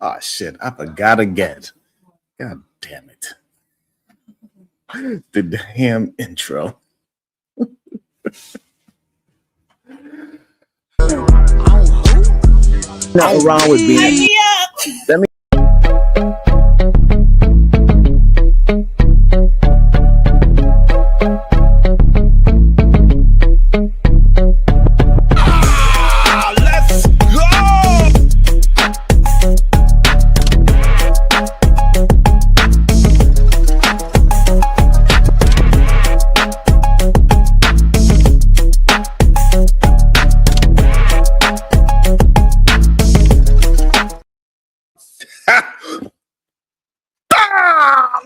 Oh shit, I forgot again. God damn it. The damn intro. Nothing wrong with being. Let me. Let's go!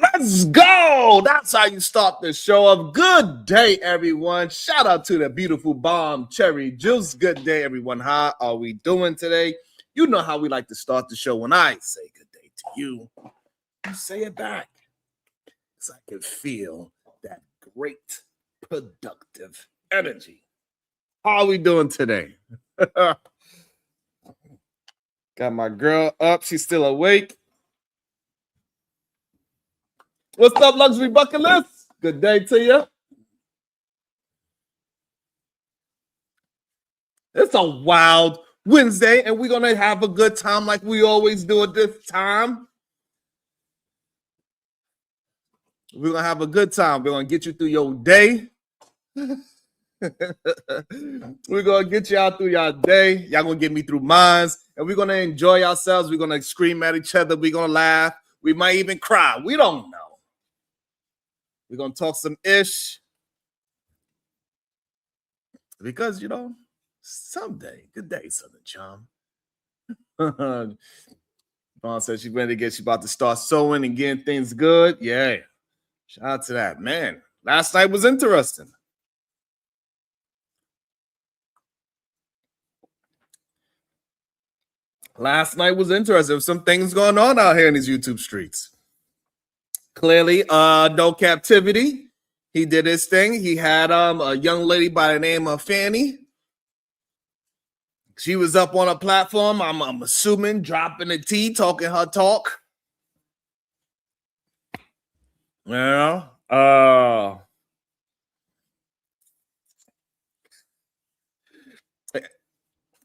Let's go. That's how you start the show of Good Day, everyone. Shout out to the beautiful bomb cherry juice. Good day, everyone. How are we doing today? You know how we like to start the show. When I say good day to you, you say it back. Because I can feel that great, productive energy. How are we doing today? Got my girl up. She's still awake. What's up, luxury bucket list? Good day to you. It's a wild Wednesday, and we're gonna have a good time like we always do at this time. We're gonna have a good time. We're gonna get you through your day. We're gonna get you out through your day. Y'all gonna get me through mine, and we're gonna enjoy ourselves. We're gonna scream at each other. We're gonna laugh. We might even cry. We don't know. We're gonna talk some ish. Because someday, good day, Southern Charm. Vaughn said she's ready to she's about to start sewing and getting things good. Yeah. Shout out to that. Man, last night was interesting. Last night was interesting. There was some things going on out here in these YouTube streets. Clearly, no captivity. He did his thing. He had a young lady by the name of Fanny. She was up on a platform, I'm assuming, dropping the tea, talking her talk. Yeah.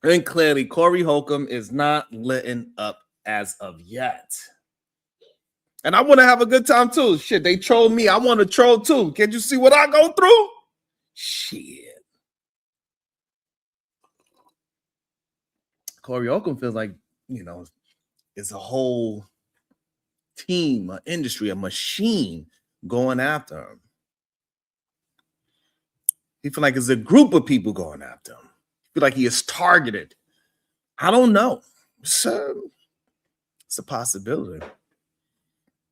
And clearly, Corey Holcomb is not letting up as of yet. And I want to have a good time too. Shit, they troll me. I want to troll too. Can't you see what I go through? Shit. Corey Holcomb feels like, it's a whole team, an industry, a machine going after him. He feel like it's a group of people going after him. He feel like he is targeted. I don't know. It's a possibility.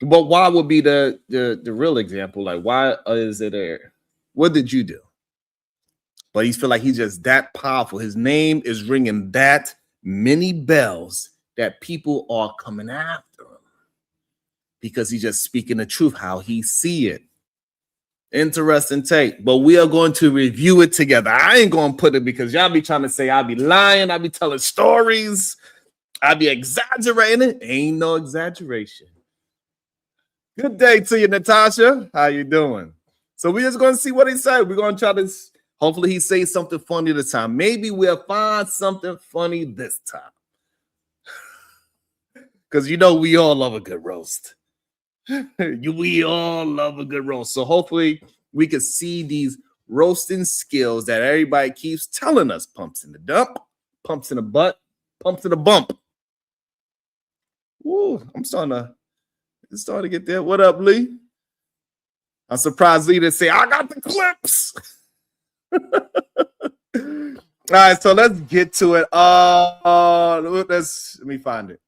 But why would be the real example? Like, why is it there? What did you do? But he feel like he's just that powerful. His name is ringing that many bells that people are coming after him because he's just speaking the truth, how he see it. Interesting take, but we are going to review it together. I ain't going to put it because y'all be trying to say I be lying, I be telling stories, I be exaggerating. Ain't no exaggeration. Good day to you, Natasha. How you doing? So we're just going to see what he said. We're going to try to, hopefully he says something funny this time. Maybe we'll find something funny this time. Because we all love a good roast. We all love a good roast. So hopefully we can see these roasting skills that everybody keeps telling us. Pumps in the dump, pumps in the butt, pumps in the bump. Woo, it's starting to get there. What up, Lee? I'm surprised Lee didn't say, I got the clips. All right, so let's get to it. Let me find it.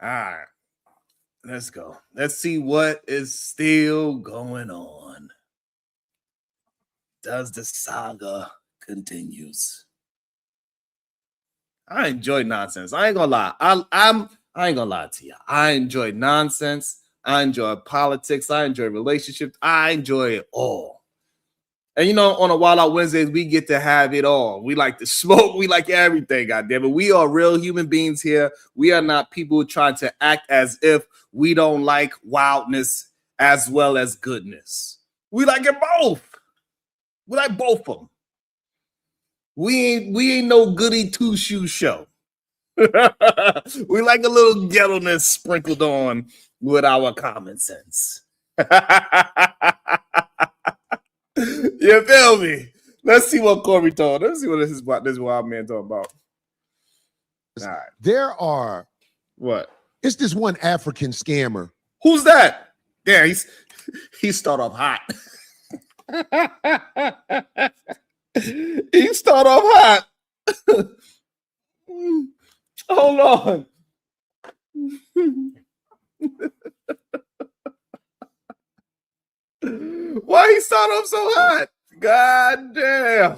All right. Let's go. Let's see what is still going on. Does the saga continues? I enjoy nonsense. I ain't gonna lie. I ain't gonna lie to you. I enjoy nonsense. I enjoy politics. I enjoy relationships. I enjoy it all. And you know, on a Wild Out Wednesdays, we get to have it all. We like to smoke, we like everything, goddamn it. We are real human beings here. We are not people trying to act as if we don't like wildness as well as goodness. We like it both. We like both of them. We ain't no goody two-shoe show. We like a little ghetto-ness sprinkled on with our common sense. You feel me? Let's see what Corey told. Let's see what this wild man talking about. All right. There are What? It's this one African scammer. Who's that? Yeah, he start off hot. He start off hot. Hold on. Why he start off so hot? God damn.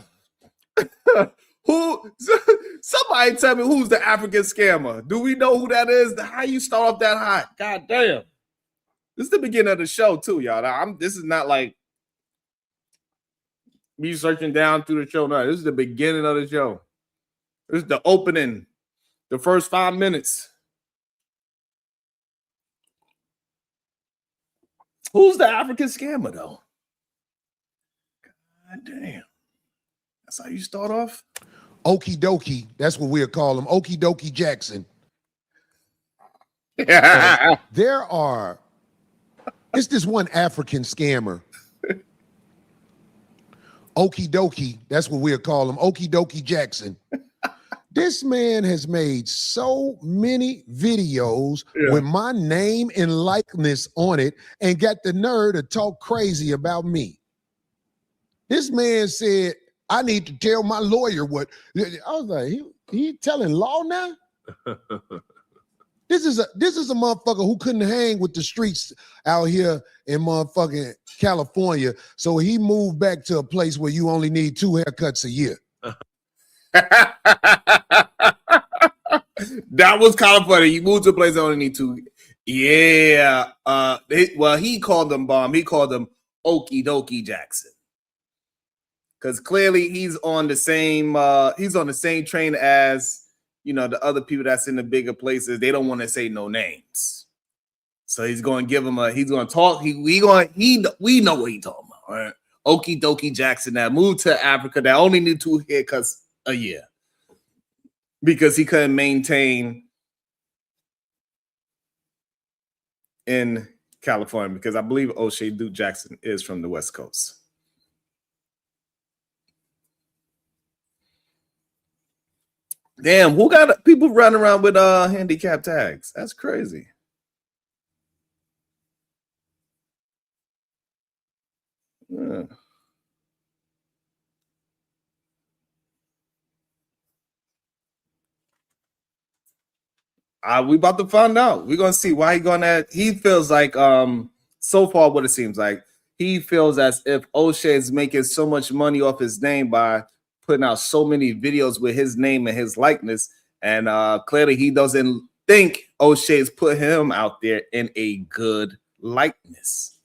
Somebody tell me who's the African scammer. Do we know who that is? How you start off that hot? God damn. This is the beginning of the show, too, y'all. This is not like me searching down through the show. No, this is the beginning of the show. This is the opening, the first 5 minutes. Who's the African scammer, though? God damn. That's how you start off? Okie dokie. That's what we'll call him. Okie dokie Jackson. It's this one African scammer. Okie dokie. That's what we'll call him. Okie dokie Jackson. This man has made so many videos with my name and likeness on it and got the nerve to talk crazy about me. This man said, I need to tell my lawyer what. I was like, he telling law now? This is a motherfucker who couldn't hang with the streets out here in motherfucking California. So he moved back to a place where you only need 2 haircuts a year. That was kind of funny. You moved to a place that only need 2. Yeah. He called them bomb. He called them Okie Dokie Jackson. Because clearly he's on the same train as, you know, the other people that's in the bigger places. They don't want to say no names. So he's going to give him he's going to talk. We know what he's talking about. All right? Okie Dokie Jackson that moved to Africa that only need 2 haircuts a year because he couldn't maintain in California, because I believe O'Shea Duke Jackson is from the West Coast. Damn, who got people running around with handicap tags? That's crazy. Yeah. We about to find out. We're gonna see why he feels like so far what it seems like he feels as if O'Shea is making so much money off his name by putting out so many videos with his name and his likeness, and clearly he doesn't think O'Shea's put him out there in a good likeness.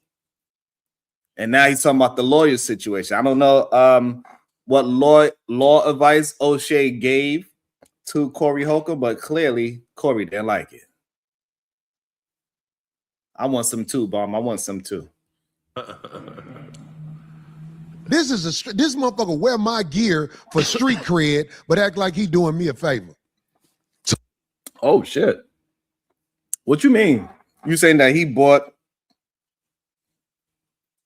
And now he's talking about the lawyer situation. I don't know what law advice O'Shea gave to Corey Holcomb, but clearly Corey didn't like it. I want some too, Bomb. I want some too. This motherfucker wear my gear for street cred, but act like he doing me a favor. Oh shit! What you mean? You saying that he bought?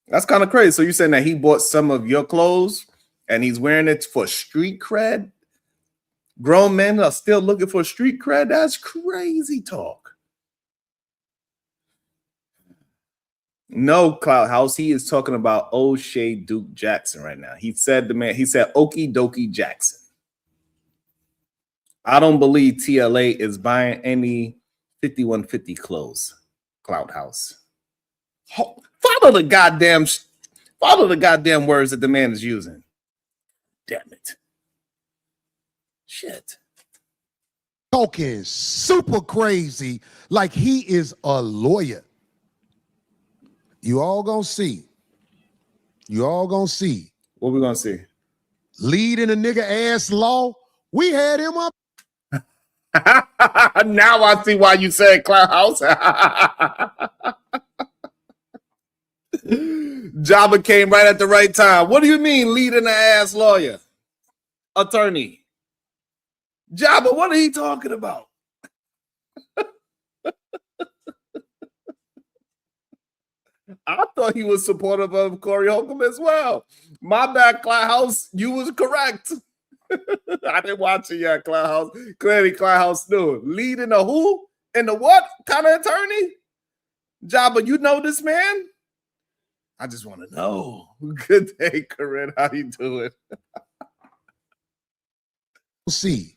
That's kind of crazy. So you saying that he bought some of your clothes and he's wearing it for street cred? Grown men are still looking for street cred? That's crazy talk. No, Cloud House. He is talking about O'Shea Duke Jackson right now. He said Okie Dokie Jackson. I don't believe TLA is buying any 5150 clothes, Cloud House. Follow the goddamn words that the man is using. Damn it. Shit. Talking super crazy like he is a lawyer. You all gonna see. What we gonna see? Leading a nigga ass law. We had him up. Now I see why you said Clubhouse. Jabba came right at the right time. What do you mean, leading the ass lawyer? Attorney. Jabba, what are he talking about? I thought he was supportive of Corey Holcomb as well. My bad, Clubhouse. You was correct. I didn't watch it yet, Clubhouse. Clearly, Clubhouse knew. Leading a who? And the what kind of attorney? Jabba, you know this man? I just want to know. Good day, Corinne. How you doing? See.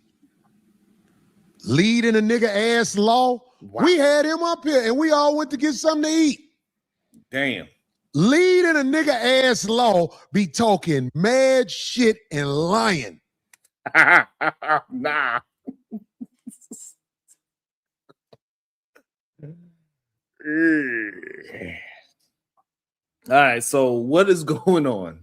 Leading a nigga ass law. Wow. We had him up here and we all went to get something to eat. Damn. Leading a nigga ass law be talking mad shit and lying. Nah. All right, so what is going on?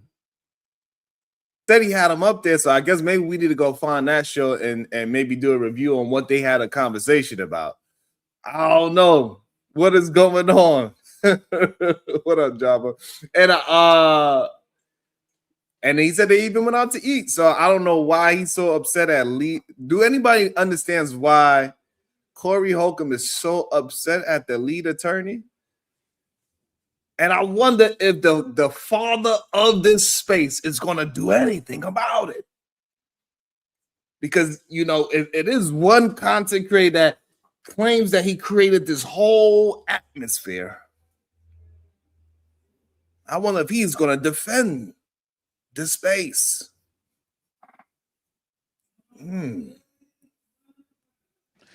Said he had him up there, so I guess maybe we need to go find that show and maybe do a review on what they had a conversation about. I don't know what is going on. What up, Jabba? And he said they even went out to eat. So I don't know why he's so upset at lead. Do anybody understands why Corey Holcomb is so upset at the lead attorney? And I wonder if the father of this space is going to do anything about it. Because, you know, it is one content creator that claims that he created this whole atmosphere. I wonder if he's going to defend the space.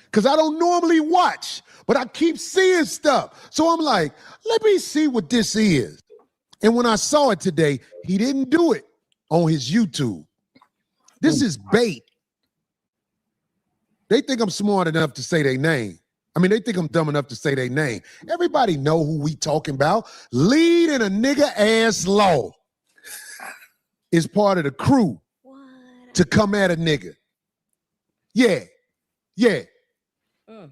Because I don't normally watch, but I keep seeing stuff. So I'm like, let me see what this is. And when I saw it today, he didn't do it on his YouTube. This is bait. They think I'm smart enough to say their name. I mean, they think I'm dumb enough to say their name. Everybody know who we talking about. Leading a nigga ass law is part of the crew to come at a nigga. Yeah.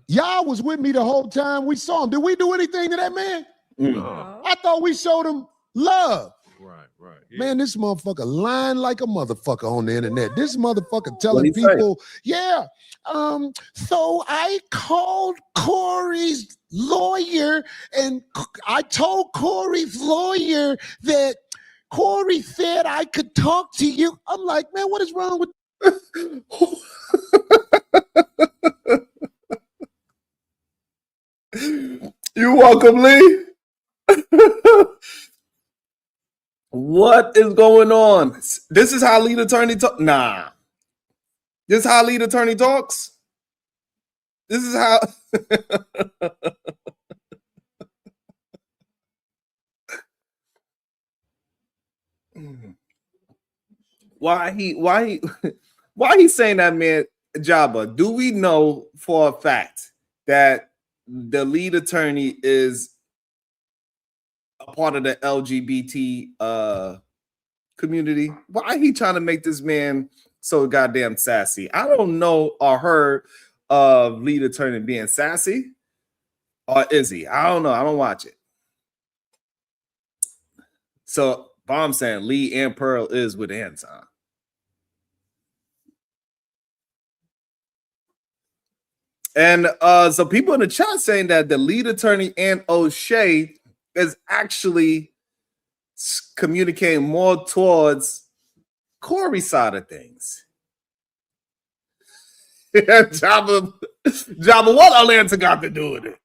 Y'all was with me the whole time we saw him. Did we do anything to that man? No. I thought we showed him love. Right. Yeah. Man, this motherfucker lying like a motherfucker on the internet. This motherfucker telling people, yeah, so I called Corey's lawyer and I told Corey's lawyer that Corey said I could talk to you. I'm like, man, what is wrong with You're welcome, Lee. What is going on? This is how lead attorney talk. Nah. This is how lead attorney talks. This is how. Why he saying that, man? Jabba, do we know for a fact that the lead attorney is a part of the LGBT community? Why he trying to make this man so goddamn sassy? I don't know or heard of lead attorney being sassy, or is he? I don't know. I don't watch it. So Bomb saying Lee and Pearl is with Anton. And so people in the chat saying that the lead attorney and O'Shea is actually communicating more towards Corey's side of things. Jabba, what Atlanta got to do with it?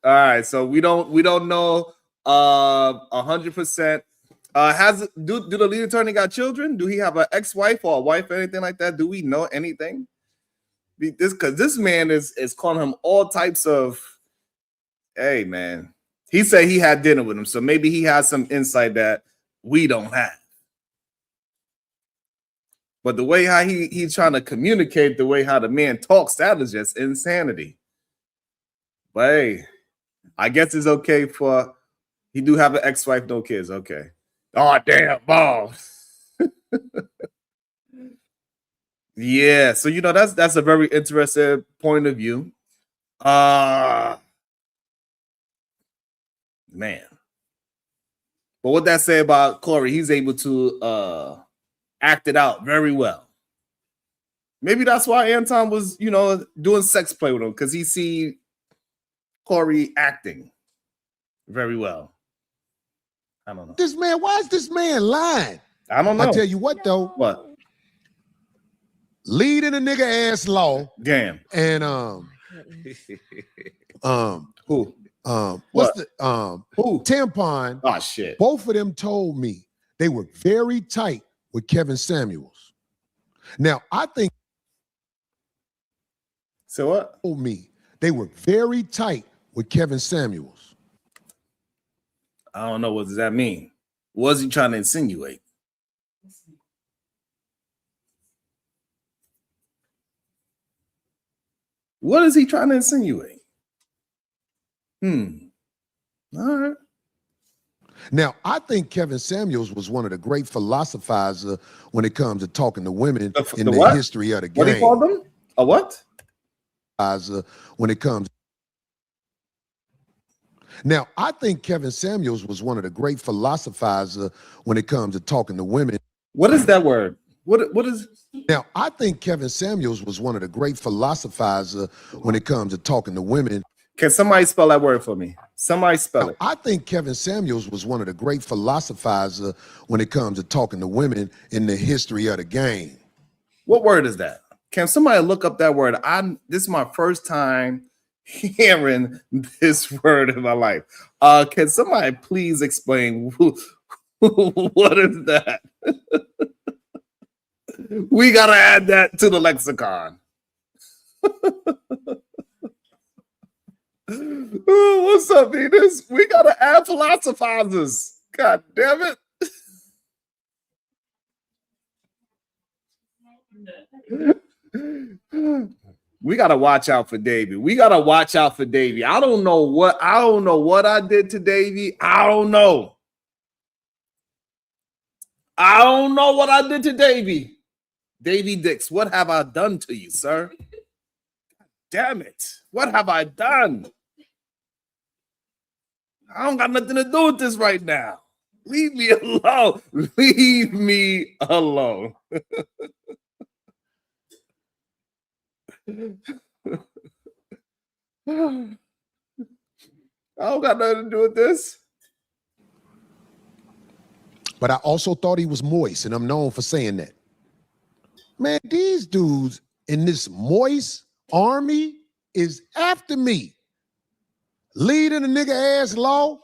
All right, so we don't know 100%. Do the lead attorney got children? Do he have an ex-wife or a wife or anything like that? Do we know anything? Because this man is calling him all types of. Hey man, he said he had dinner with him, so maybe he has some insight that we don't have. But the way how he's trying to communicate, the way how the man talks, that is just insanity. But hey, I guess it's okay for he do have an ex-wife, no kids. Okay. Oh damn, ball. Yeah, so that's a very interesting point of view. Man. But what that say about Corey, he's able to act it out very well. Maybe that's why Anton was, doing sex play with him, because he see Corey acting very well. I don't know. This man, why is this man lying? I don't know. I tell you what though. What? Leading a nigga ass law. Damn. And Who? what's the Who? Tampon? Oh shit. Both of them told me they were very tight with Kevin Samuels. Now I think So what? told me they were very tight with Kevin Samuels. I don't know. What does that mean? What was he trying to insinuate? What is he trying to insinuate? All right. Now, I think Kevin Samuels was one of the great philosophizers when it comes to talking to women in the the what? history of the What do you game. call them? A what? When it comes. Now, I think Kevin Samuels was one of the great philosophizers when it comes to talking to women. What is that word? What is? Now, I think Kevin Samuels was one of the great philosophizers when it comes to talking to women. Can somebody spell that word for me? Somebody spell Now, it. I think Kevin Samuels was one of the great philosophizers when it comes to talking to women in the history of the game. What word is that? Can somebody look up that word? This is my first time hearing this word in my life. Can somebody please explain what is that? We gotta add that to the lexicon. What's up, Venus? We gotta add philosophizers. God damn it. We gotta watch out for Davey. We gotta watch out for Davey. I don't know what I did to Davey. I don't know what I did to Davey. Davey Dix, what have I done to you, sir? Damn it. What have I done? I don't got nothing to do with this right now. Leave me alone. Leave me alone. I don't got nothing to do with this. But I also thought he was moist, and I'm known for saying that. Man, these dudes in this moist army is after me. Leading a nigga ass law.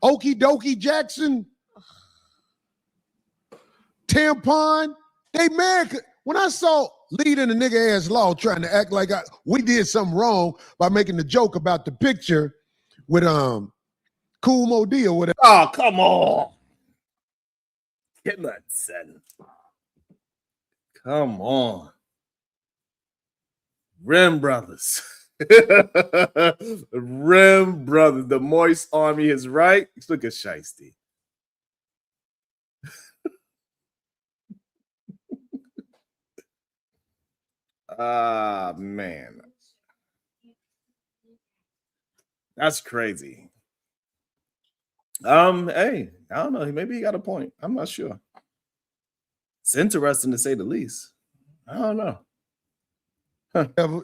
Okie dokie Jackson. Tampon. They mad. When I saw leading a nigga ass law trying to act like we did something wrong by making the joke about the picture with Cool Mo D or whatever. Oh, come on. Get that son. Come on. Rim Brothers. Rim Brothers. The Moist Army is right. Look at Shiesty. Man. That's crazy. Hey, I don't know. Maybe he got a point. I'm not sure. It's interesting to say the least. I don't know.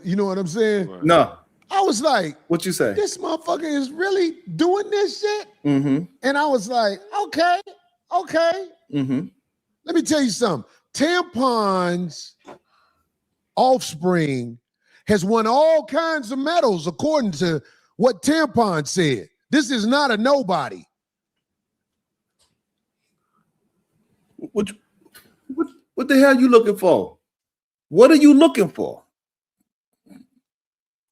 You know what I'm saying? Right. No. I was like, What you say? this motherfucker is really doing this shit? Mm-hmm. And I was like, okay. Mm-hmm. Let me tell you something. Tampon's offspring has won all kinds of medals according to what Tampon said. This is not a nobody. What the hell are you looking for? What are you looking for?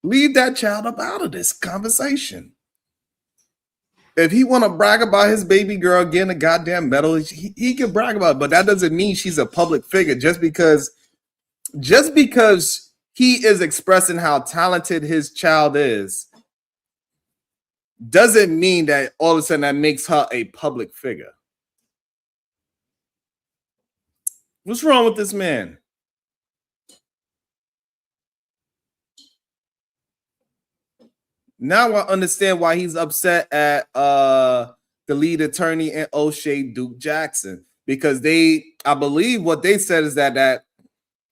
Leave that child up out of this conversation. If he want to brag about his baby girl getting a goddamn medal, he can brag about it, but that doesn't mean she's a public figure just because he is expressing how talented his child is. doesn't mean that all of a sudden that makes her a public figure. What's wrong with this man? Now I understand why he's upset at the lead attorney in O'Shea, Duke Jackson, because I believe what they said is that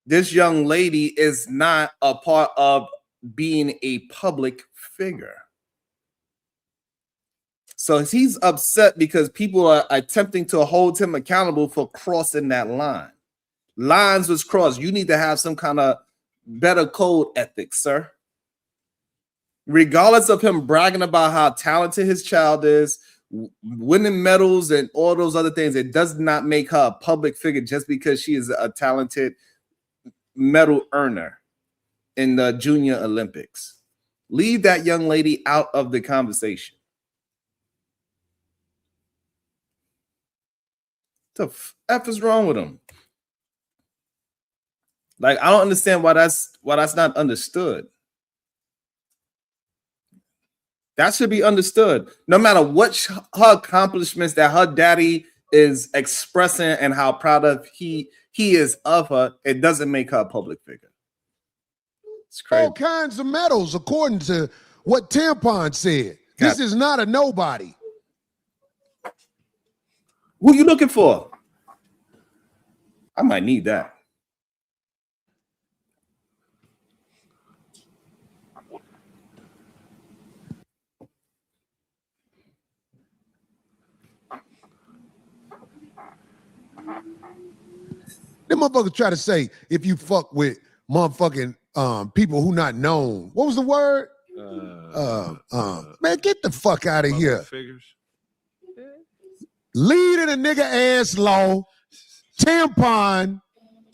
this young lady is not a part of being a public figure. So he's upset because people are attempting to hold him accountable for crossing that line. Lines was crossed. You need to have some kind of better code ethics, sir. Regardless of him bragging about how talented his child is, winning medals and all those other things, it does not make her a public figure just because she is a talented medal earner in the Junior Olympics. Leave that young lady out of the conversation. What the F is wrong with him? Like, I don't understand why that's not understood. That should be understood. No matter what her accomplishments that her daddy is expressing and how proud of he is of her, it doesn't make her a public figure. It's crazy. All kinds of medals, according to what Tampon said. This is not a nobody. Who you looking for? I might need that. Them motherfuckers try to say if you fuck with motherfucking people who not known. What was the word? Man, get the fuck out of here. Figures. Leading a nigga ass law, Tampon,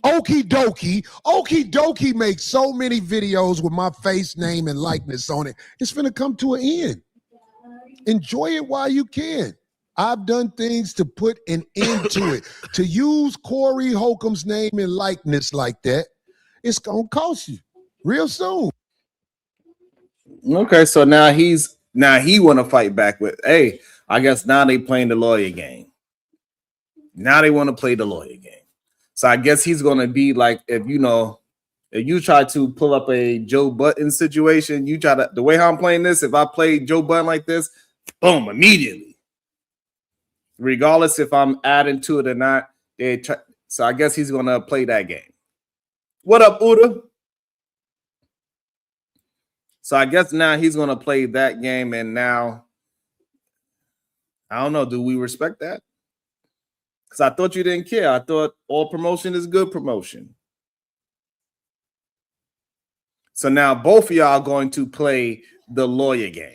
Okie Dokie. Okie Dokie makes so many videos with my face, name, and likeness on it. It's finna come to an end. Enjoy it while you can. I've done things to put an end to it. To use Corey Holcomb's name and likeness like that, it's gonna cost you real soon. Okay, so now he want to fight back with, hey, I guess now they playing the lawyer game. Now they want to play the lawyer game. So I guess he's gonna be like, if you try to pull up a Joe Budden situation, you try to, the way how I'm playing this, if I play Joe Budden like this, boom, immediately. Regardless if I'm adding to it or not, so I guess he's gonna play that game. What up, Uda? So I guess now he's gonna play that game, and now I don't know. Do we respect that? Because I thought you didn't care. I thought all promotion is good promotion. So now both of y'all are going to play the lawyer game.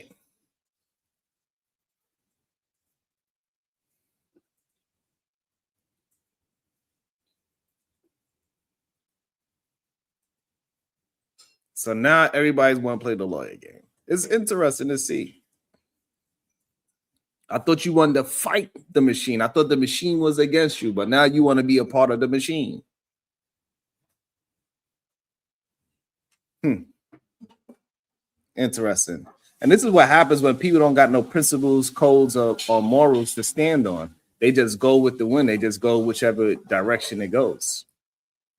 So now everybody's want to play the lawyer game. It's interesting to see. I thought you wanted to fight the machine. I thought the machine was against you, but now you want to be a part of the machine. Interesting. And this is what happens when people don't got no principles, codes, or morals to stand on. They just go with the wind. They just go whichever direction it goes.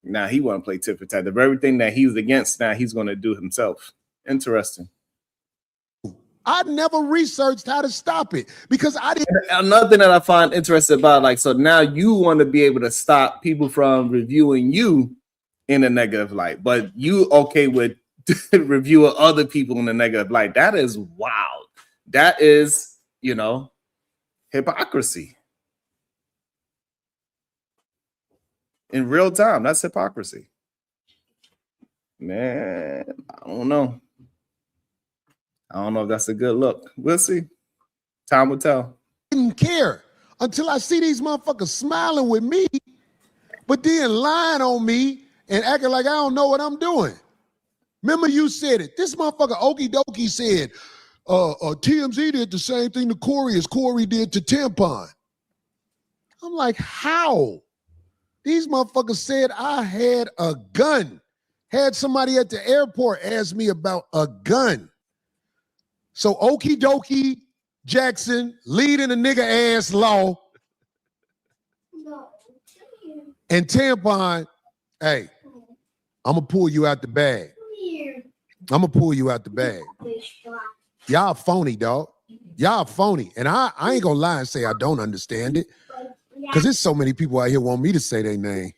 Now he want to play tit for tat. The very thing that he's against, now he's going to do himself. Interesting. I never researched how to stop it because I didn't. Another thing that I find interesting about, like, so now you want to be able to stop people from reviewing you in a negative light, but you okay with reviewing other people in a negative light. That is wild. That is, hypocrisy. In real time, that's hypocrisy. Man, I don't know. I don't know if that's a good look. We'll see. Time will tell. Didn't care until I see these motherfuckers smiling with me, but then lying on me and acting like I don't know what I'm doing. Remember you said it. This motherfucker Okie Dokie said, TMZ did the same thing to Corey as Corey did to Tampon. I'm like, how? These motherfuckers said I had a gun. Had somebody at the airport ask me about a gun. So Okie Dokie Jackson leading a nigga ass law. And Tampon, hey, I'm gonna pull you out the bag. I'm gonna pull you out the bag. Y'all phony, dog. Y'all phony. And I ain't gonna lie and say I don't understand it. Because there's so many people out here want me to say their name.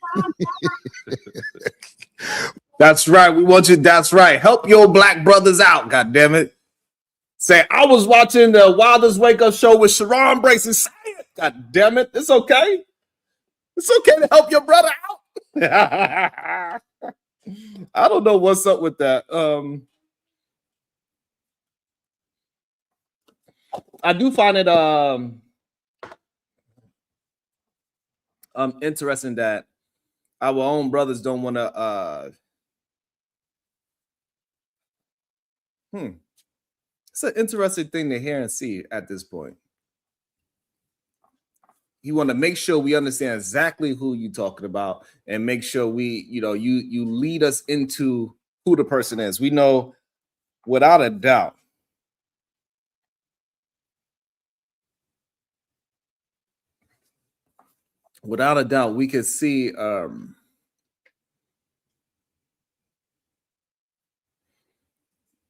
That's right. We want you. That's right. Help your black brothers out. God damn it. Say, I was watching the Wildest Wake Up Show with Sharon Brace and say it. God damn it. It's okay. It's okay to help your brother out. I don't know what's up with that. I do find it interesting that our own brothers don't want to it's an interesting thing to hear and see at this point. You want to make sure we understand exactly who you're talking about and make sure we, you lead us into who the person is. We know without a doubt. Without a doubt, we could see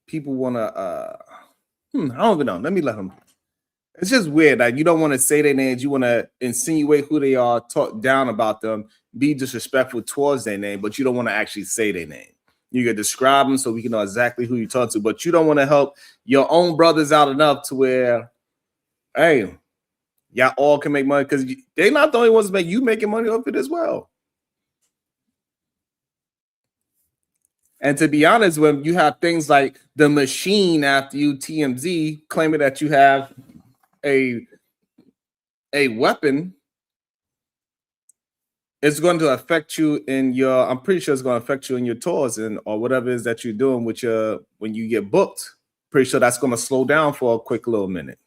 people want to I don't even know. Let me let them. It's just weird that you don't want to say their names. You want to insinuate who they are, talk down about them, be disrespectful towards their name, but you don't want to actually say their name. You can describe them so we can know exactly who you talk to, but you don't want to help your own brothers out enough to where, hey, y'all all can make money because they're not the only ones that you making money off it as well. And to be honest, when you have things like the machine after you, TMZ, claiming that you have a weapon, it's going to affect you in your, I'm pretty sure it's going to affect you in your tours and or whatever it is that you're doing with your, when you get booked. Pretty sure that's going to slow down for a quick little minute.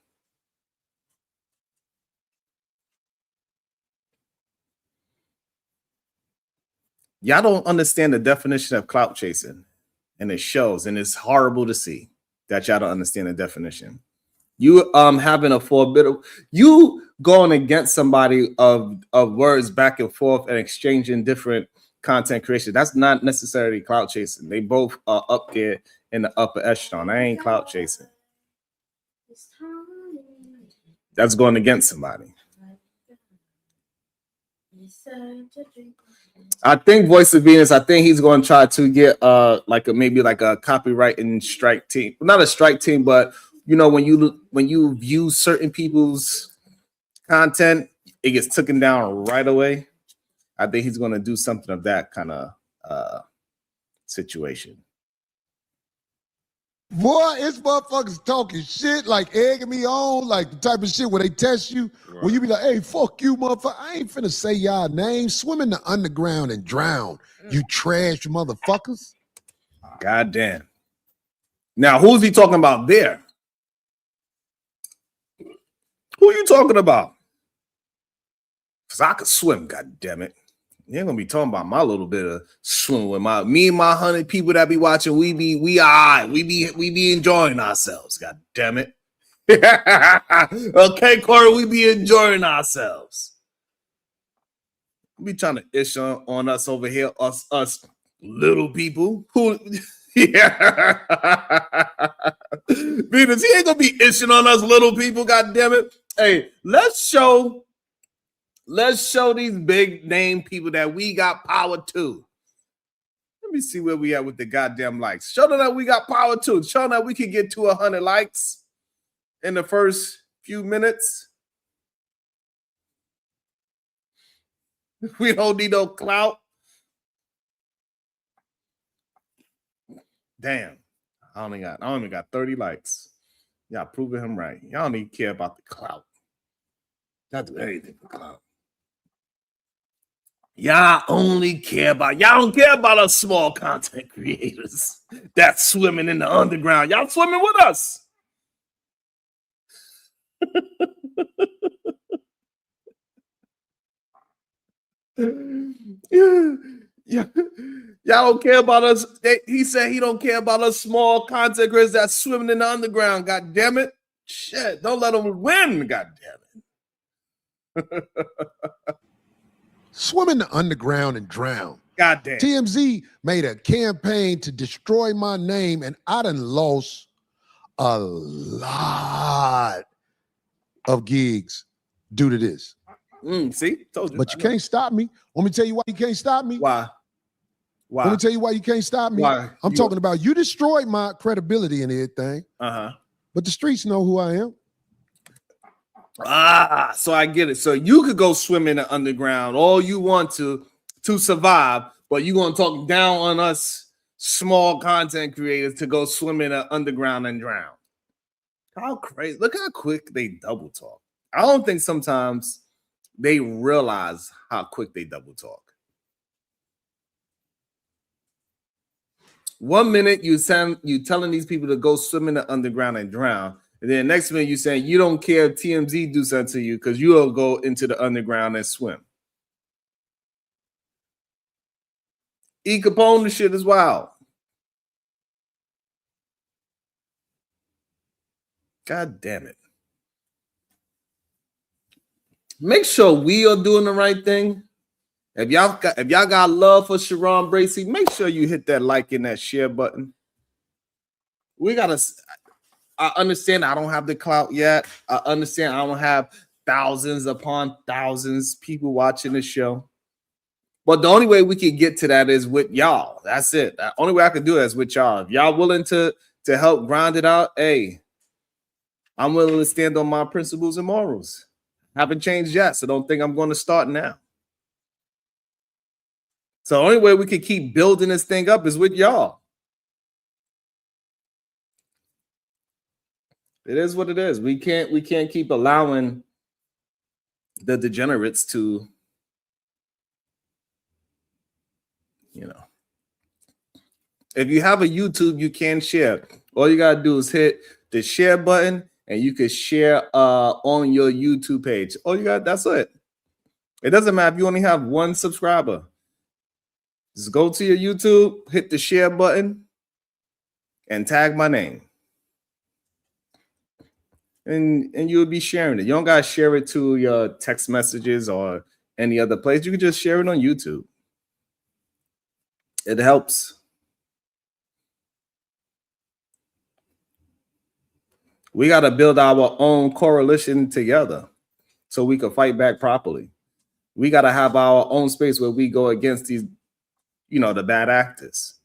Y'all don't understand the definition of clout chasing, and it shows, and it's horrible to see that y'all don't understand the definition. You having a forbidden, you going against somebody of words back and forth and exchanging different content creation. That's not necessarily clout chasing. They both are up there in the upper echelon. I ain't clout chasing. That's going against somebody. I think Voice of Venus, I think he's going to try to get maybe a copyright and strike team. Not a strike team, but when you view certain people's content, it gets taken down right away. I think he's going to do something of that kind of situation. Boy, it's motherfuckers talking shit, like egging me on, like the type of shit where they test you, right. Where you be like, hey, fuck you, motherfucker. I ain't finna say y'all names. Swim in the underground and drown, you trash motherfuckers. God damn. Now, who's he talking about there? Who are you talking about? Because I could swim, god damn it. You ain't gonna be talking about my little bit of swimming with me and my 100 people that be watching. We be enjoying ourselves. God damn it. Okay, Corey, we be enjoying ourselves. We trying to ish on us over here, us little people. Who? Yeah, Venus, he ain't gonna be ishing on us little people. God damn it. Hey, let's show these big name people that we got power to. Let me see where we at with the goddamn likes. Show them that we got power to. Show them that we can get to 100 likes in the first few minutes. We don't need no clout. Damn. I only got 30 likes. Y'all proving him right. Y'all don't even care about the clout. Y'all do anything for clout. Y'all don't care about us small content creators that's swimming in the underground. Y'all swimming with us. Yeah. Y'all don't care about us. He said he don't care about us small content creators that's swimming in the underground. God damn it. Shit, don't let them win. God damn it. Swim in the underground and drown. God damn. TMZ made a campaign to destroy my name, and I done lost a lot of gigs due to this. See, told you. But you can't stop me. Let me tell you why you can't stop me. Why? Why? Let me tell you why you can't stop me. Why? I'm talking about you destroyed my credibility and everything. But the streets know who I am. So I get it. So you could go swim in the underground all you want to survive, but you're gonna talk down on us small content creators to go swim in the underground and drown. How crazy! Look how quick they double talk. I don't think sometimes they realize how quick they double talk. 1 minute you telling these people to go swim in the underground and drown, and then next minute you saying you don't care if TMZ do something to you because you'll go into the underground and swim. E. Capone, the shit is wild. God damn it. Make sure we are doing the right thing. If y'all got love for Sharon Bracey, make sure you hit that like and that share button. I understand I don't have the clout yet. I understand I don't have thousands upon thousands people watching the show. But the only way we can get to that is with y'all. That's it. The only way I can do that is with y'all. If y'all willing to help grind it out, hey, I'm willing to stand on my principles and morals. Haven't changed yet, so don't think I'm going to start now. So the only way we can keep building this thing up is with y'all. It is what it is. We can't keep allowing the degenerates to, if you have a YouTube, you can share. All you gotta do is hit the share button, and you can share on your YouTube page. That's it. It doesn't matter if you only have one subscriber. Just go to your YouTube, hit the share button, and tag my name. And you'll be sharing it. You don't gotta share it to your text messages or any other place. You can just share it on YouTube. It helps. We got to build our own coalition together so we can fight back properly. We got to have our own space where we go against these, the bad actors.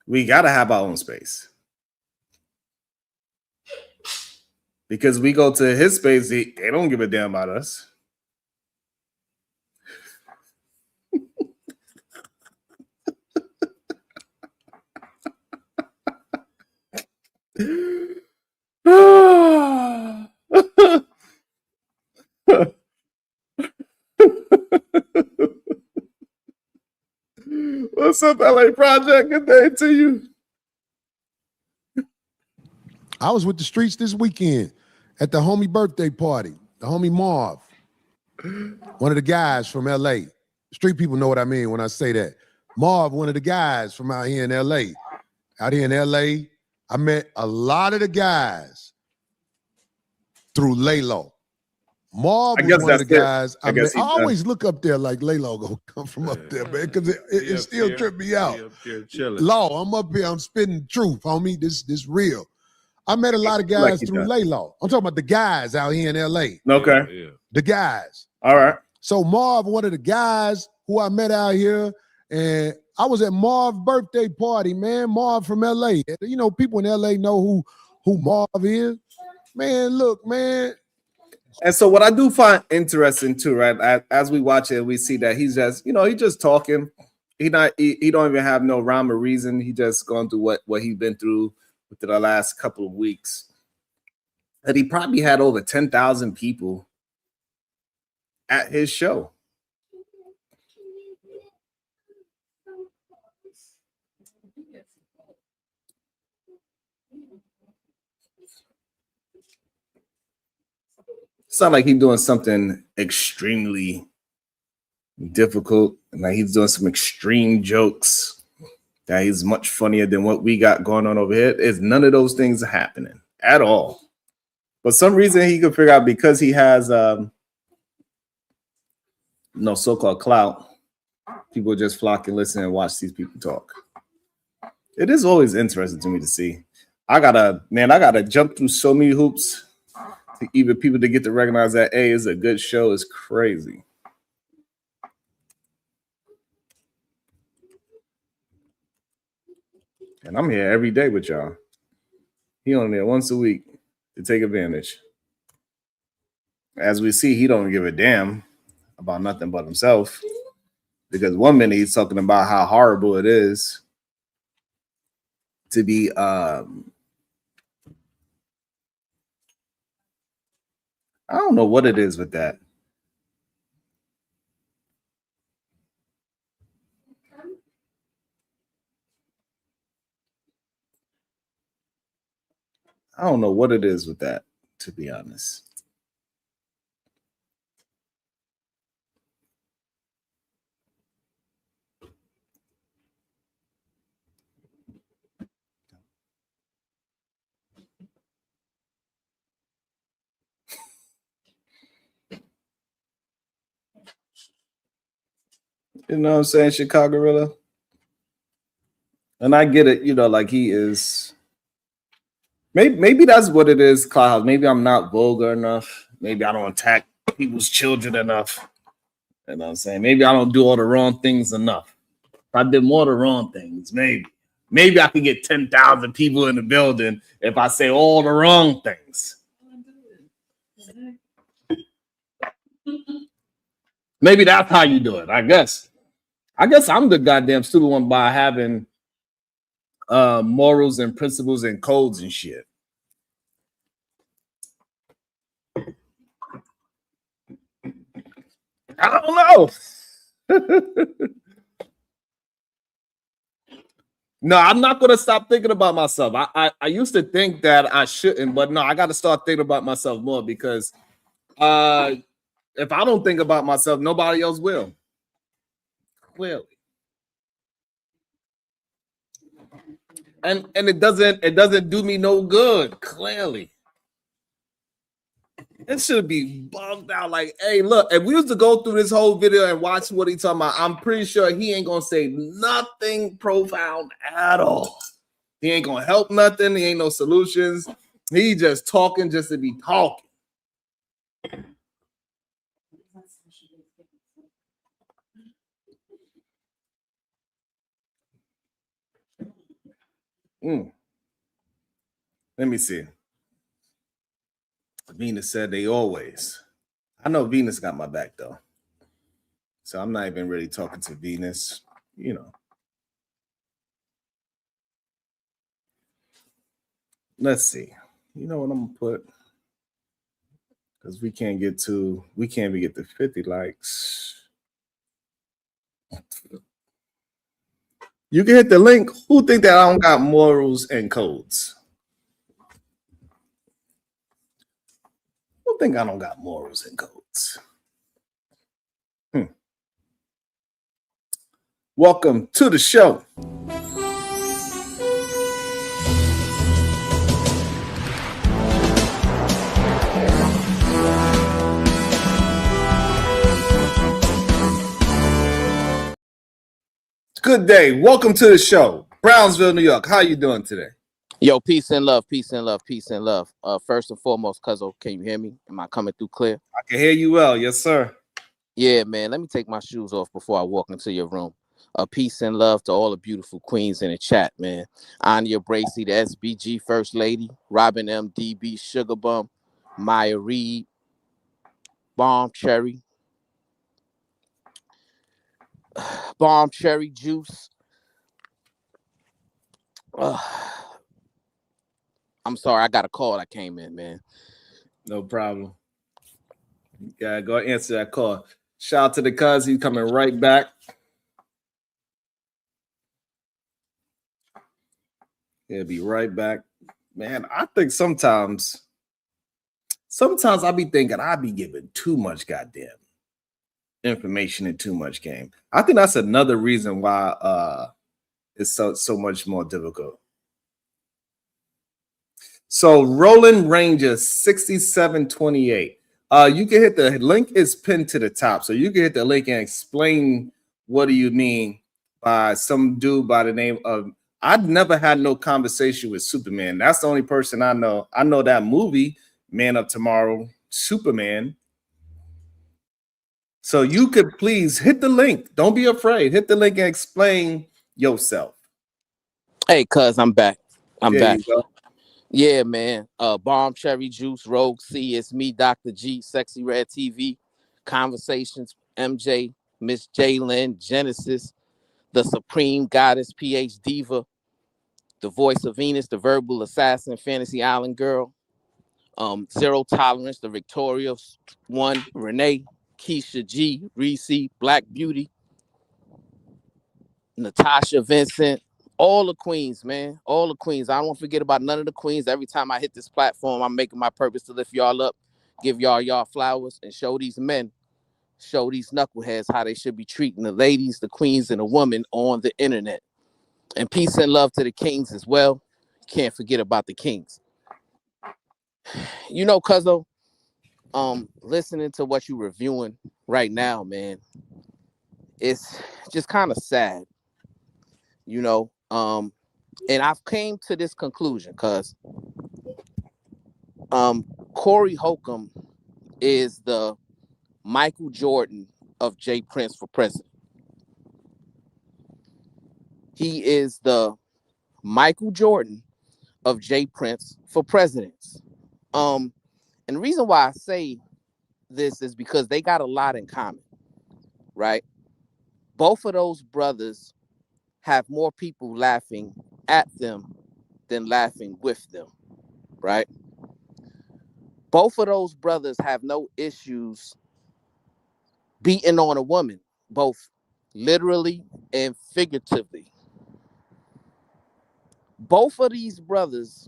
We got to have our own space. Because we go to his space, they don't give a damn about us. What's up, LA Project? Good day to you. I was with the streets this weekend at the homie birthday party. The homie Marv, one of the guys from LA. Street people know what I mean when I say that. Marv, one of the guys from out here in LA. Out here in LA, I met a lot of the guys through Laylo. Marv was one of the guys I met. I always look up there like Laylo gonna come from up there, man, because it still tripped me out. Law, I'm up here, I'm spitting the truth, homie. This real. I met a lot of guys through Laylo. I'm talking about the guys out here in LA. Okay. Yeah. The guys. All right. So Marv, one of the guys who I met out here, and I was at Marv's birthday party, man. Marv from LA. People in LA know who Marv is. Man, look, man. And so what I do find interesting too, right? As we watch it, we see that he's just, he's just talking. He don't even have no rhyme or reason. He just going through what he's been through within the last couple of weeks. And he probably had over 10,000 people at his show. It's not like he's doing something extremely difficult, and like he's doing some extreme jokes. that he's much funnier than what we got going on over here. Is none of those things are happening at all. For some reason, he could figure out because he has no so-called clout, people just flock and listen and watch these people talk. It is always interesting to me to see. I gotta jump through so many hoops to even people to get to recognize that it's a good show is crazy. And I'm here every day with y'all. He only there once a week to take advantage. As we see, he don't give a damn about nothing but himself. Because 1 minute he's talking about how horrible it is to be I don't know what it is with that. I don't know what it is with that, to be honest. You know what I'm saying, Chicago Gorilla? And I get it, you know, like he is. Maybe that's what it is, Cloud. Maybe I'm not vulgar enough. Maybe I don't attack people's children enough. You know what I'm saying? Maybe I don't do all the wrong things enough. If I did more of the wrong things, maybe I could get 10,000 people in the building if I say all the wrong things. Maybe that's how you do it, I guess. I guess I'm the goddamn stupid one by having morals and principles and codes and shit. I don't know. No, I'm not gonna stop thinking about myself. I used to think that I shouldn't, but no, I got to start thinking about myself more because if I don't think about myself, nobody else will. Clearly. And it doesn't do me no good, clearly. It should be bugged out. Like, hey, look, if we was to go through this whole video and watch what he's talking about, I'm pretty sure he ain't gonna say nothing profound at all. He ain't gonna help nothing. He ain't no solutions. He just talking just to be talking. Let me see. Venus said they always. I know Venus got my back though. So I'm not even really talking to Venus, you know. Let's see. You know what I'm gonna put? Because we can't even get to 50 likes. You can hit the link. Who think that I don't got morals and codes? Who think I don't got morals and codes? Welcome to the show. Good day. Welcome to the show. Brownsville, New York. How you doing today? Yo, peace and love, peace and love, peace and love. First and foremost, Cuzzo, can you hear me? Am I coming through clear? I can hear you well. Yes, sir. Yeah, man. Let me take my shoes off before I walk into your room. Peace and love to all the beautiful queens in the chat, man. Anya Bracy, the SBG First Lady, Robin M. DB, Sugar Bum, Maya Reed, Bomb Cherry, Bomb Cherry Juice. I'm sorry, I got a call that came in, man. No problem. Yeah, go answer that call. Shout out to the cuz. He's coming right back. He'll be right back. Man, I think sometimes I be thinking I be giving too much goddamn information and too much game. I think that's another reason why is so much more difficult. So Roland Ranger 6728. You can hit the link is pinned to the top. So you can hit the link and explain what do you mean by some dude by the name of, I'd never had no conversation with Superman. That's the only person I know. I know that movie, Man of Tomorrow, Superman. So you could please hit the link. Don't be afraid. Hit the link and explain yourself. Hey, cuz I'm back. I'm There back. you go. Yeah, man. Bomb Cherry Juice, Rogue C. It's me, Dr. G, Sexy Red TV, Conversations, MJ, Miss Jalen, Genesis, the Supreme Goddess, PH Diva, the Voice of Venus, the Verbal Assassin, Fantasy Island Girl, Zero Tolerance, the Victorious One, Renee, Keisha G, Reese, Black Beauty, Natasha Vincent, all the queens, man. All the queens. I don't forget about none of the queens. Every time I hit this platform, I'm making my purpose to lift y'all up, give y'all flowers, and show these men, show these knuckleheads how they should be treating the ladies, the queens, and the women on the internet. And peace and love to the kings as well. Can't forget about the kings. You know, Cuzzo, listening to what you're reviewing right now, man, it's just kind of sad, you know. And I've came to this conclusion because Corey Holcomb is the Michael Jordan of Jay Prince for president. He is the Michael Jordan of Jay Prince for presidents. And the reason why I say this is because they got a lot in common, right? Both of those brothers have more people laughing at them than laughing with them, right? Both of those brothers have no issues beating on a woman, both literally and figuratively. Both of these brothers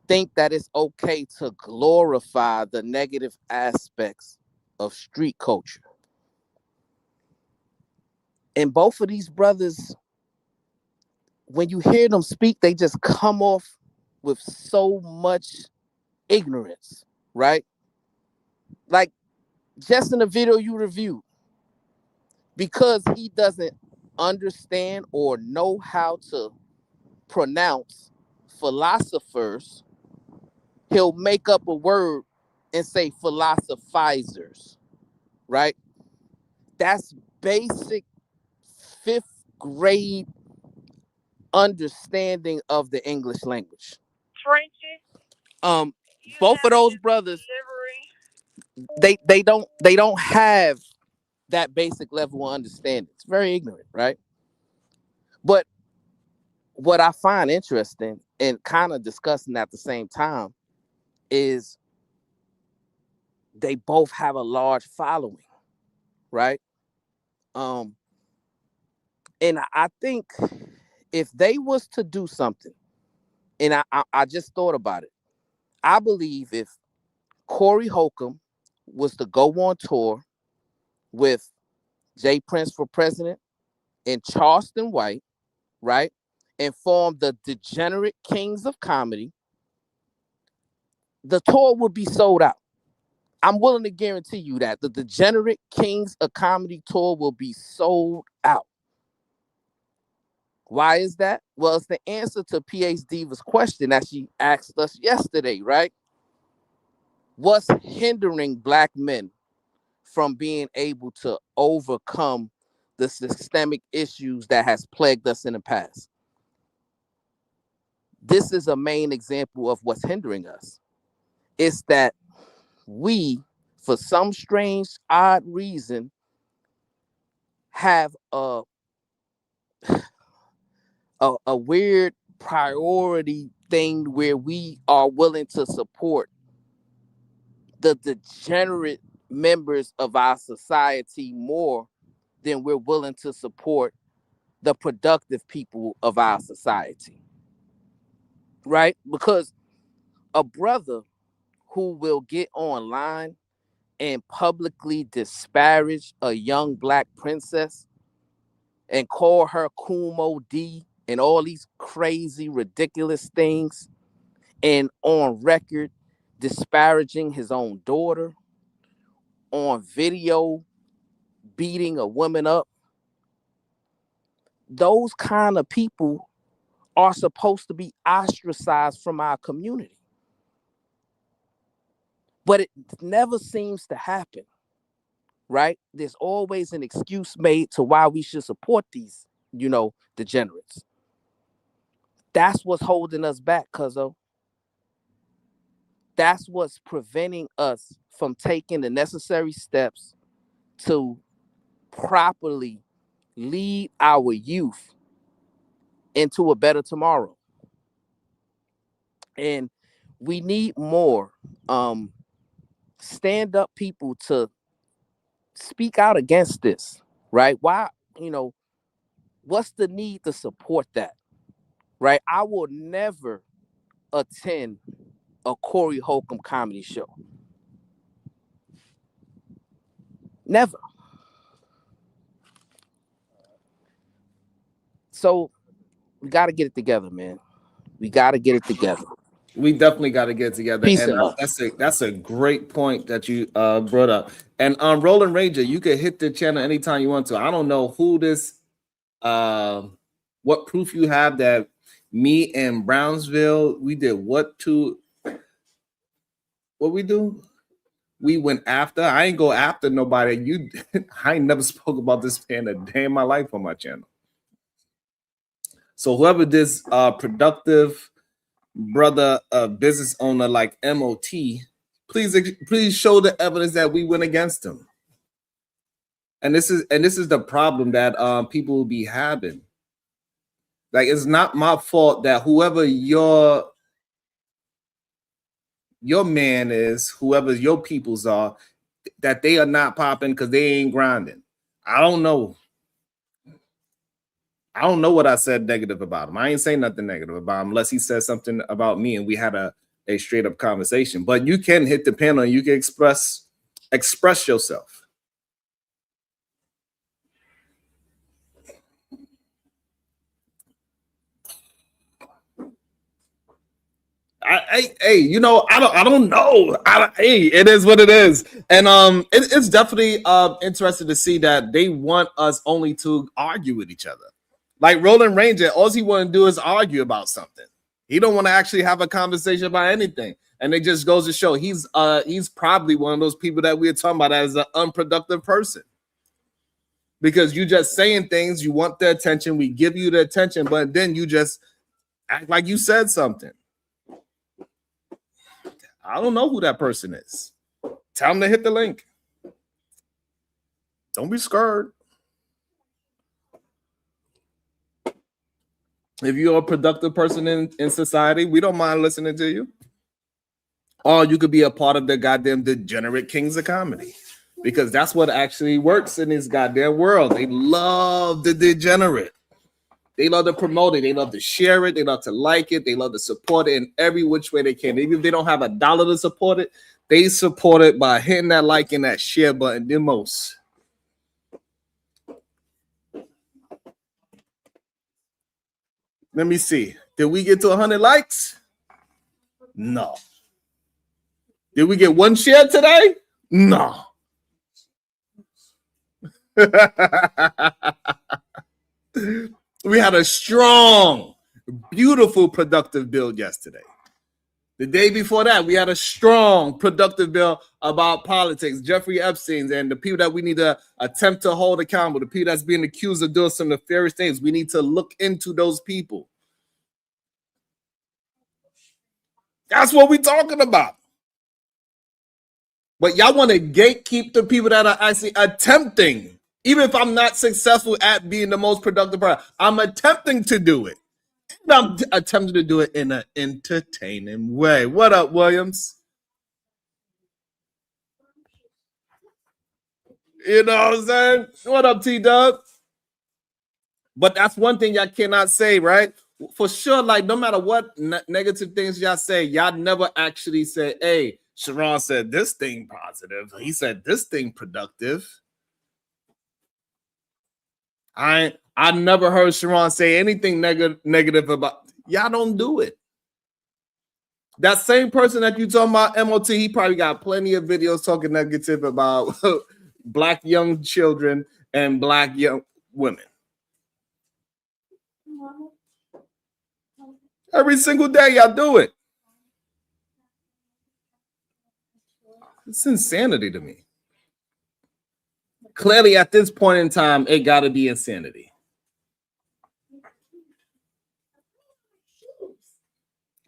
think that it's okay to glorify the negative aspects of street culture. And both of these brothers, when you hear them speak, they just come off with so much ignorance, right? Like just in the video you reviewed, because he doesn't understand or know how to pronounce philosophers, he'll make up a word and say philosophizers, right? That's basic fifth grade understanding of the English language. Both of those brothers, they don't have that basic level of understanding. It's very ignorant, right? But what I find interesting and kind of discussing at the same time is they both have a large following, right? And I think if they was to do something, and I just thought about it, I believe if Corey Holcomb was to go on tour with Jay Prince for president and Charleston White, right, and form the Degenerate Kings of Comedy, the tour would be sold out. I'm willing to guarantee you that the Degenerate Kings of Comedy tour will be sold out. Why is that? Well, it's the answer to PH Diva's question that she asked us yesterday, right? What's hindering Black men from being able to overcome the systemic issues that has plagued us in the past? This is a main example of what's hindering us. It's that we, for some strange, odd reason, have a weird priority thing where we are willing to support the degenerate members of our society more than we're willing to support the productive people of our society, right? Because a brother who will get online and publicly disparage a young Black princess and call her Kumo D and all these crazy, ridiculous things, and on record disparaging his own daughter, on video beating a woman up. Those kind of people are supposed to be ostracized from our community. But it never seems to happen, right? There's always an excuse made to why we should support these, degenerates. That's what's holding us back, cuzzo. That's what's preventing us from taking the necessary steps to properly lead our youth into a better tomorrow. And we need more stand-up people to speak out against this, right? Why, what's the need to support that, right? I will never attend a Corey Holcomb comedy show. Never. So we got to get it together, man. We got to get it together. We definitely got to get together. Peace And out. that's a great point that you brought up. And Roland Ranger, you can hit the channel anytime you want to. I don't know who this, what proof you have that me and Brownsville, we did what we do? We went after. I ain't go after nobody. I ain't never spoke about this man a day in my life on my channel. So whoever this productive brother business owner like MOT, please show the evidence that we went against him. And this is the problem that people will be having. Like, it's not my fault that whoever your man is, whoever your peoples are, that they are not popping because they ain't grinding. I don't know what I said negative about him. I ain't saying nothing negative about him unless he said something about me and we had a straight up conversation. But you can hit the panel and you can express yourself. I don't know. It is what it is, and it's definitely interesting to see that they want us only to argue with each other. Like Roland Ranger, all he want to do is argue about something. He don't want to actually have a conversation about anything, and it just goes to show he's probably one of those people that we're talking about as an unproductive person. Because you just saying things, you want the attention, we give you the attention, but then you just act like you said something. I don't know who that person is. Tell them to hit the link. Don't be scared. If you're a productive person in society, we don't mind listening to you. Or you could be a part of the goddamn degenerate kings of comedy. Because that's what actually works in this goddamn world. They love the degenerate. They love to promote it. They love to share it. They love to like it. They love to support it in every which way they can. Even if they don't have $1 to support it, they support it by hitting that like and that share button the most. Let me see. Did we get to 100 likes? No. Did we get 1 share today? No. We had a strong, beautiful, productive build yesterday. The day before that, we had a strong, productive bill about politics, Jeffrey Epstein, and the people that we need to attempt to hold accountable, the people that's being accused of doing some nefarious things. We need to look into those people. That's what we're talking about. But y'all want to gatekeep the people that are actually attempting. Even if I'm not successful at being the most productive person, I'm attempting to do it. And I'm attempting to do it in an entertaining way. What up, Williams? You know what I'm saying? What up, T-Dub? But that's one thing y'all cannot say, right? For sure, like, no matter what negative things y'all say, y'all never actually say, hey, Sharon said this thing positive. He said this thing productive. I never heard Sharon say anything negative about. Y'all don't do it. That same person that you talking about, MOT, he probably got plenty of videos talking negative about black young children and black young women. Every single day, y'all do it. It's insanity to me. Clearly, at this point in time, it got to be insanity.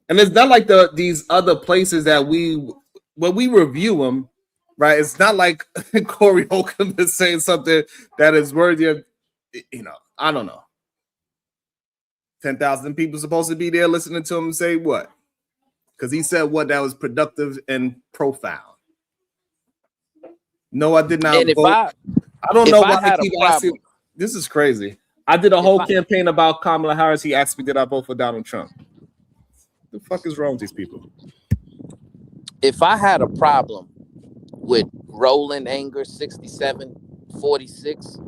And it's not like these other places that when we review them, right? It's not like Corey Holcomb is saying something that is worthy of, I don't know. 10,000 people supposed to be there listening to him say what? Because he said what that was productive and profound. No, I did not vote. I don't know why I keep asking. This is crazy. I did a whole campaign about Kamala Harris. He asked me, did I vote for Donald Trump? The fuck is wrong with these people? If I had a problem with Roland Anger 6746,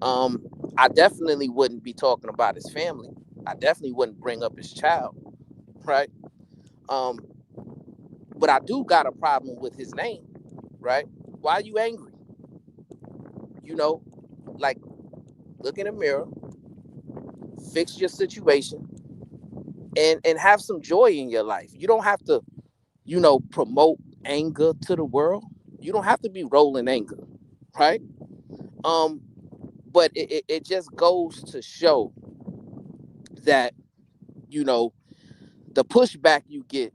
I definitely wouldn't be talking about his family. I definitely wouldn't bring up his child, right? But I do got a problem with his name, right? Why are you angry? Like, look in the mirror, fix your situation, and have some joy in your life. You don't have to, promote anger to the world. You don't have to be rolling anger, right? But it just goes to show that, the pushback you get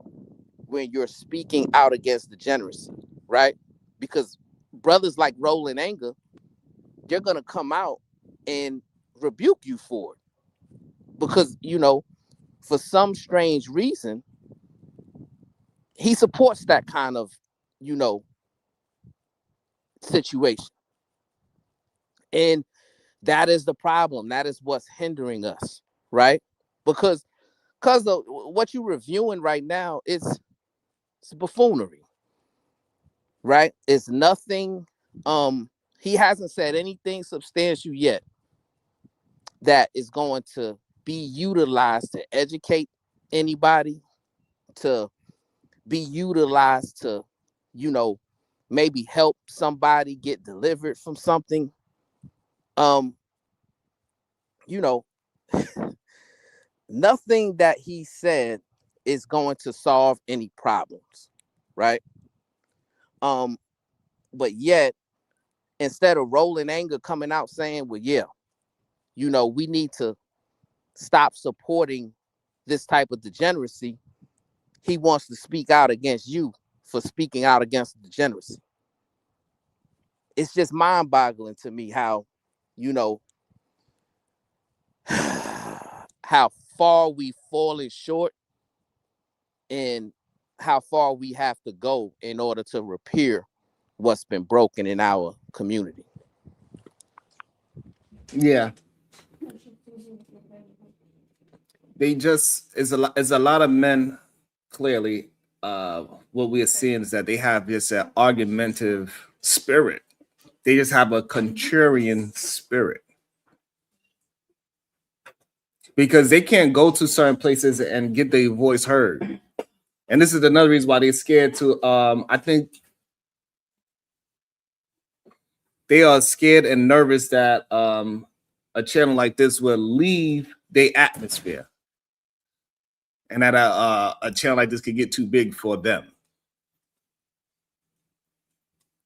when you're speaking out against degeneracy, right? Because brothers like Rolling Anger, they're going to come out and rebuke you for it. Because, for some strange reason, he supports that kind of, situation. And that is the problem. That is what's hindering us, right? Because of what you're reviewing right now, it's buffoonery, right? It's nothing. He hasn't said anything substantial yet that is going to be utilized to educate anybody, to be utilized to, maybe help somebody get delivered from something. Nothing that he said is going to solve any problems, right? But yet, instead of Rolling Anger coming out saying, well, yeah, we need to stop supporting this type of degeneracy, he wants to speak out against you for speaking out against degeneracy. It's just mind-boggling to me how, how far we've fallen short and how far we have to go in order to repair what's been broken in our community. Yeah. They just is a lot of men. Clearly, what we are seeing is that they have this argumentative spirit. They just have a contrarian spirit because they can't go to certain places and get their voice heard. And this is another reason why they're scared to. I think they are scared and nervous that a channel like this will leave their atmosphere, and that a channel like this could get too big for them.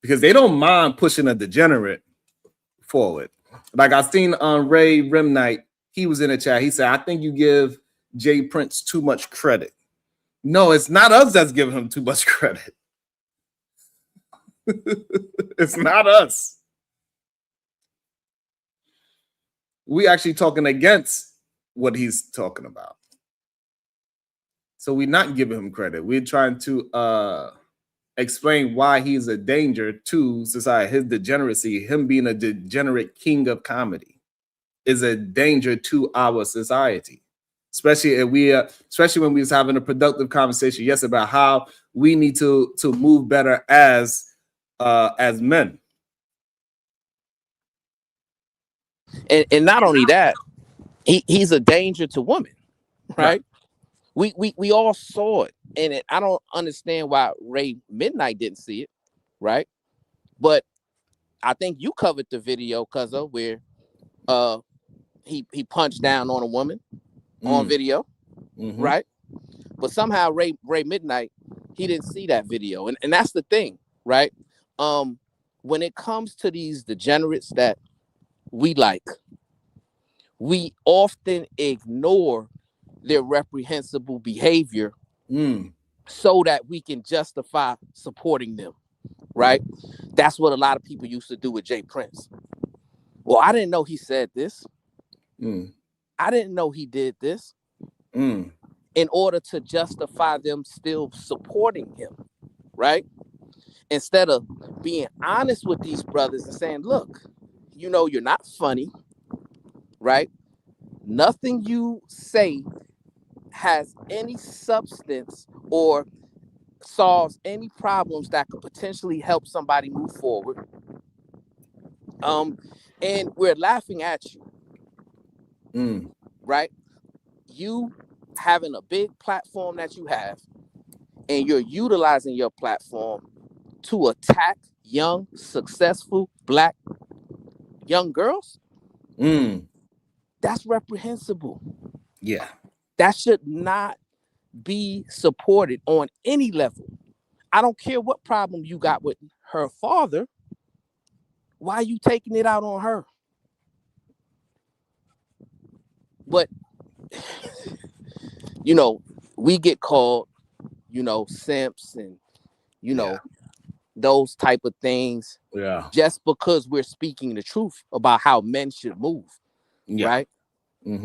Because they don't mind pushing a degenerate forward. Like I seen Ray Rimnight, he was in the chat. He said, I think you give Jay Prince too much credit. No, it's not us that's giving him too much credit. It's not us. We actually talking against what he's talking about. So we're not giving him credit. We're trying to explain why he's a danger to society. His degeneracy, him being a degenerate king of comedy, is a danger to our society. Especially when we was having a productive conversation yesterday about how we need to move better as men. And not only that, he's a danger to women, right? We all saw it, and I don't understand why Ray Midnight didn't see it, right? But I think you covered the video, cuz of where he punched down on a woman on video, right? But somehow Ray Midnight, he didn't see that video, and that's the thing, right? When it comes to these degenerates that we like, we often ignore their reprehensible behavior so that we can justify supporting them, right? That's what a lot of people used to do with Jay Prince. Well, I didn't know he said this. I didn't know he did this. In order to justify them still supporting him, right? Instead of being honest with these brothers and saying, look, you know, you're not funny, right? Nothing you say has any substance or solves any problems that could potentially help somebody move forward. And we're laughing at you, right? You having a big platform that you have, and you're utilizing your platform to attack young, successful Black young girls. That's reprehensible. Yeah. That should not be supported on any level. I don't care what problem you got with her father. Why are you taking it out on her? But, you know, we get called, you know, simps and, you know, those type of things. Yeah. Just because we're speaking the truth about how men should move, right?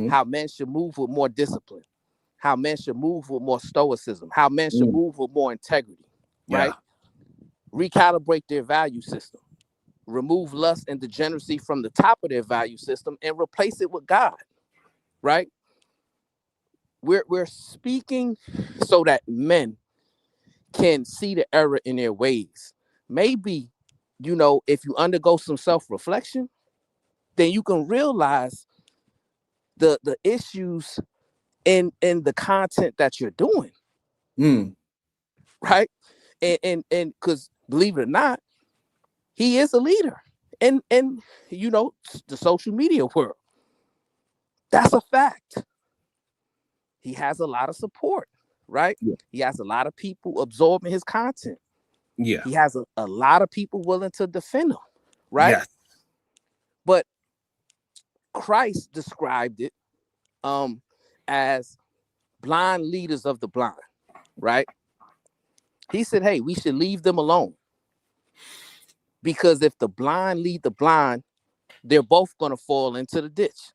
How men should move with more discipline, how men should move with more stoicism, how men should move with more integrity, right? Recalibrate their value system, remove lust and degeneracy from the top of their value system and replace it with God, right? We're speaking so that men can see the error in their ways. Maybe, you know, if you undergo some self-reflection, then you can realize the issues in the content that you're doing, right? And because believe it or not, he is a leader in you know, the social media world. That's a fact. He has a lot of support, right? He has a lot of people absorbing his content. He has a lot of people willing to defend him, right? But Christ described it as blind leaders of the blind, right? He said, hey, we should leave them alone. Because if the blind lead the blind, they're both going to fall into the ditch.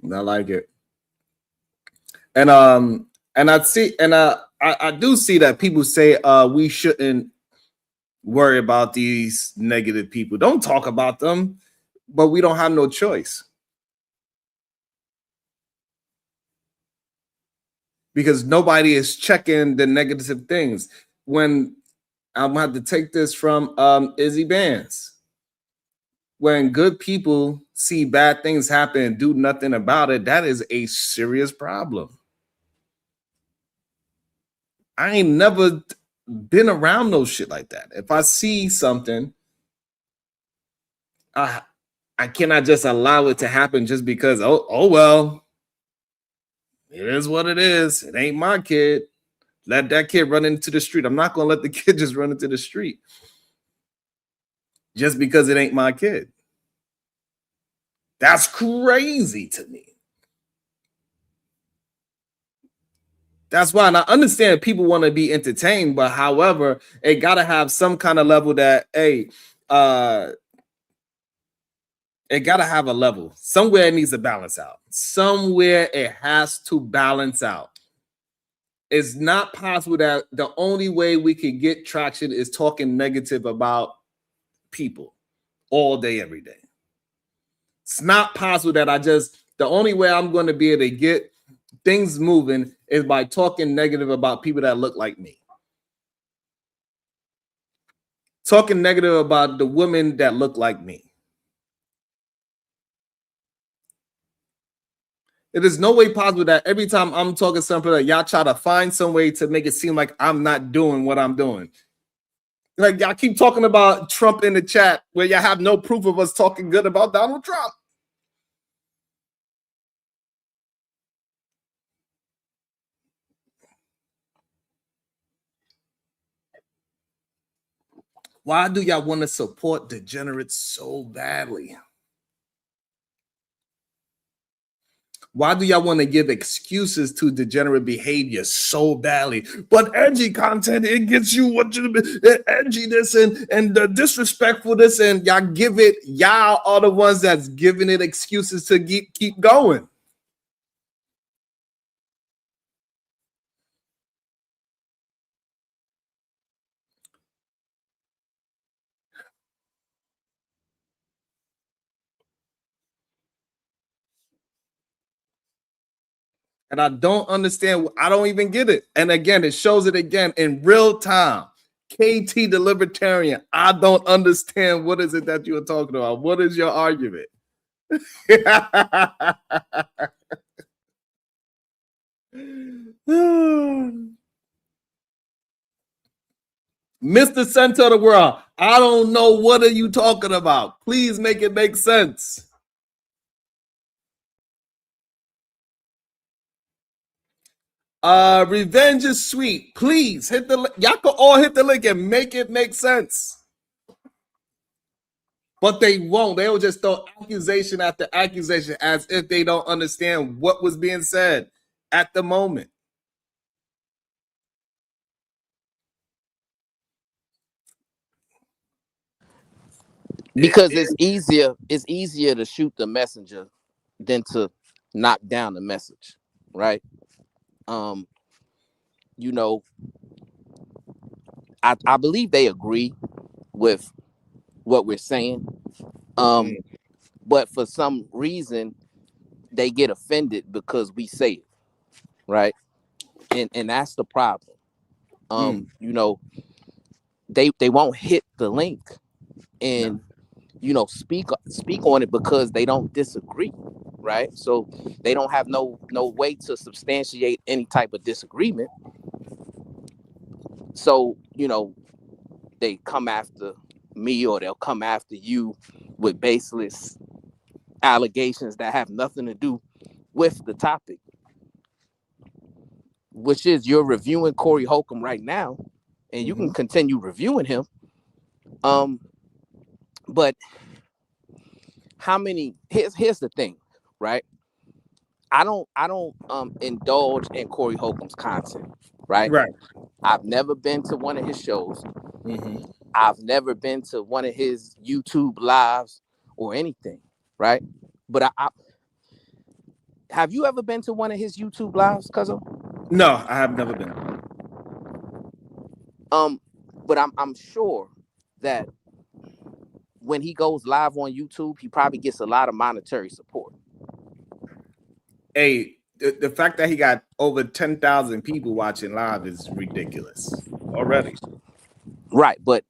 I like it. And I do see that people say we shouldn't worry about these negative people. Don't talk about them, but we don't have no choice. Because nobody is checking the negative things. When I'm going to have to take this from Izzy Bands. When good people see bad things happen and do nothing about it, that is a serious problem. I ain't never been around no shit like that. If I see something, I cannot just allow it to happen just because, oh well, it is what it is. It ain't my kid. Let that kid run into the street. I'm not going to let the kid just run into the street just because it ain't my kid. That's crazy to me. That's why, and I understand people want to be entertained, but however, it got to have some kind of level that, hey, it got to have a level. Somewhere it needs to balance out. Somewhere it has to balance out. It's not possible that the only way we can get traction is talking negative about people all day, every day. It's not possible that the only way I'm going to be able to get things moving is by talking negative about people that look like me. talking negative about the women that look like me. It is no way possible that every time I'm talking something, like y'all try to find some way to make it seem like I'm not doing what I'm doing. Like y'all keep talking about Trump in the chat where y'all have no proof of us talking good about Donald Trump. Why do y'all want to support degenerates so badly? Why do y'all want to give excuses to degenerate behavior so badly? But edgy content, it gets you what you edginess and the disrespectfulness, and y'all give it, y'all are the ones that's giving it excuses to keep going. And I don't understand. I don't even get it. And again, it shows it again in real time. KT the Libertarian. I don't understand. What is it that you are talking about? What is your argument? Mr. Center of the World. I don't know. What are you talking about? Please make it make sense. Revenge is sweet. Please hit the link. Y'all can all hit the link and make it make sense. But they won't. They will just throw accusation after accusation as if they don't understand what was being said at the moment. Because it's easier to shoot the messenger than to knock down the message, right? You know, I believe they agree with what we're saying. But for some reason they get offended because we say it, right? And that's the problem. You know, they won't hit the link and you know speak on it because they don't disagree, right? So they don't have no way to substantiate any type of disagreement. So, you know, they come after me or they'll come after you with baseless allegations that have nothing to do with the topic, which is you're reviewing Corey Holcomb right now, and you can continue reviewing him. But how many? Here's the thing, right? I don't indulge in Corey Holcomb's content, right? Right. I've never been to one of his shows. I've never been to one of his YouTube lives or anything, right? But I have you ever been to one of his YouTube lives, Cuzzo? No, I have never been. But I'm sure that when he goes live on YouTube, he probably gets a lot of monetary support. Hey, the fact that he got over 10,000 people watching live is ridiculous already. Right, but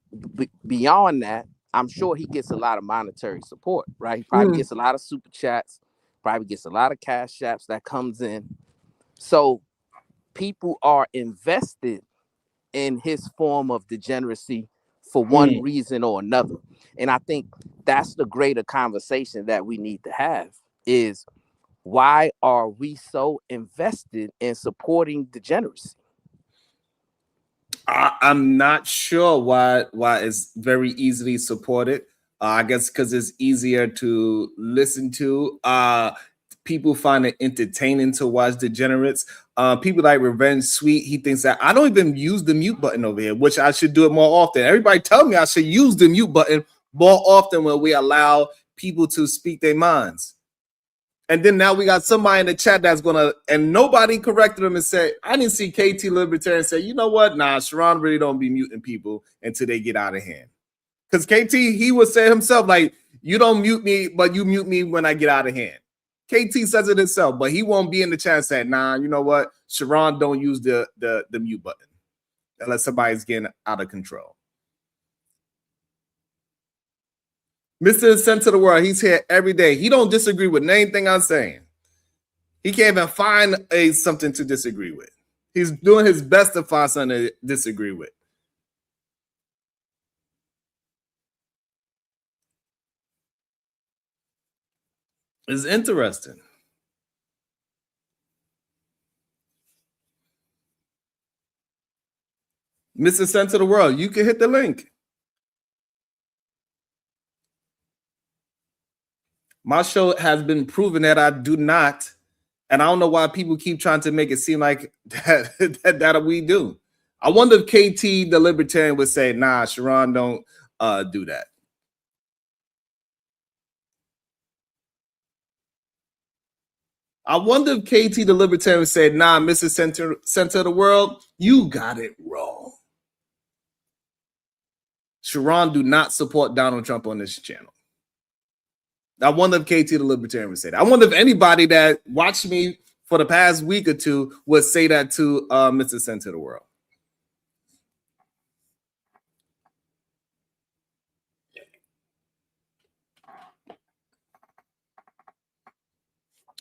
beyond that, I'm sure he gets a lot of monetary support, right? He probably gets a lot of super chats, probably gets a lot of cash apps that comes in. So people are invested in his form of degeneracy for one reason or another. And I think that's the greater conversation that we need to have is why are we so invested in supporting degeneracy? I'm not sure why it's very easily supported. I guess because it's easier to listen to. People find it entertaining to watch degenerates. People like Revenge Sweet, he thinks that I don't even use the mute button over here, which I should do it more often. Everybody tell me I should use the mute button more often when we allow people to speak their minds. And then now we got somebody in the chat that's gonna, and nobody corrected him and said, I didn't see KT Libertarian say, you know what? Nah, Sharon really don't be muting people until they get out of hand. Because KT, he would say himself, like, you don't mute me, but you mute me when I get out of hand. KT says it himself, but he won't be in the chat and say, nah, you know what? Sharon don't use the mute button unless somebody's getting out of control. Mr. Center of the World, he's here every day. He don't disagree with anything I'm saying. He can't even find something to disagree with. He's doing his best to find something to disagree with. It's interesting. Mr. Center of the World, you can hit the link. My show has been proven that I do not, and I don't know why people keep trying to make it seem like that we do. I wonder if KT, the Libertarian, would say, nah, Sharon, don't do that. I wonder if KT, the Libertarian, said, nah, Mr. Center of the World, you got it wrong. Sharon do not support Donald Trump on this channel. I wonder if KT, the Libertarian, would say that. I wonder if anybody that watched me for the past week or two would say that to Mr. Center of the World.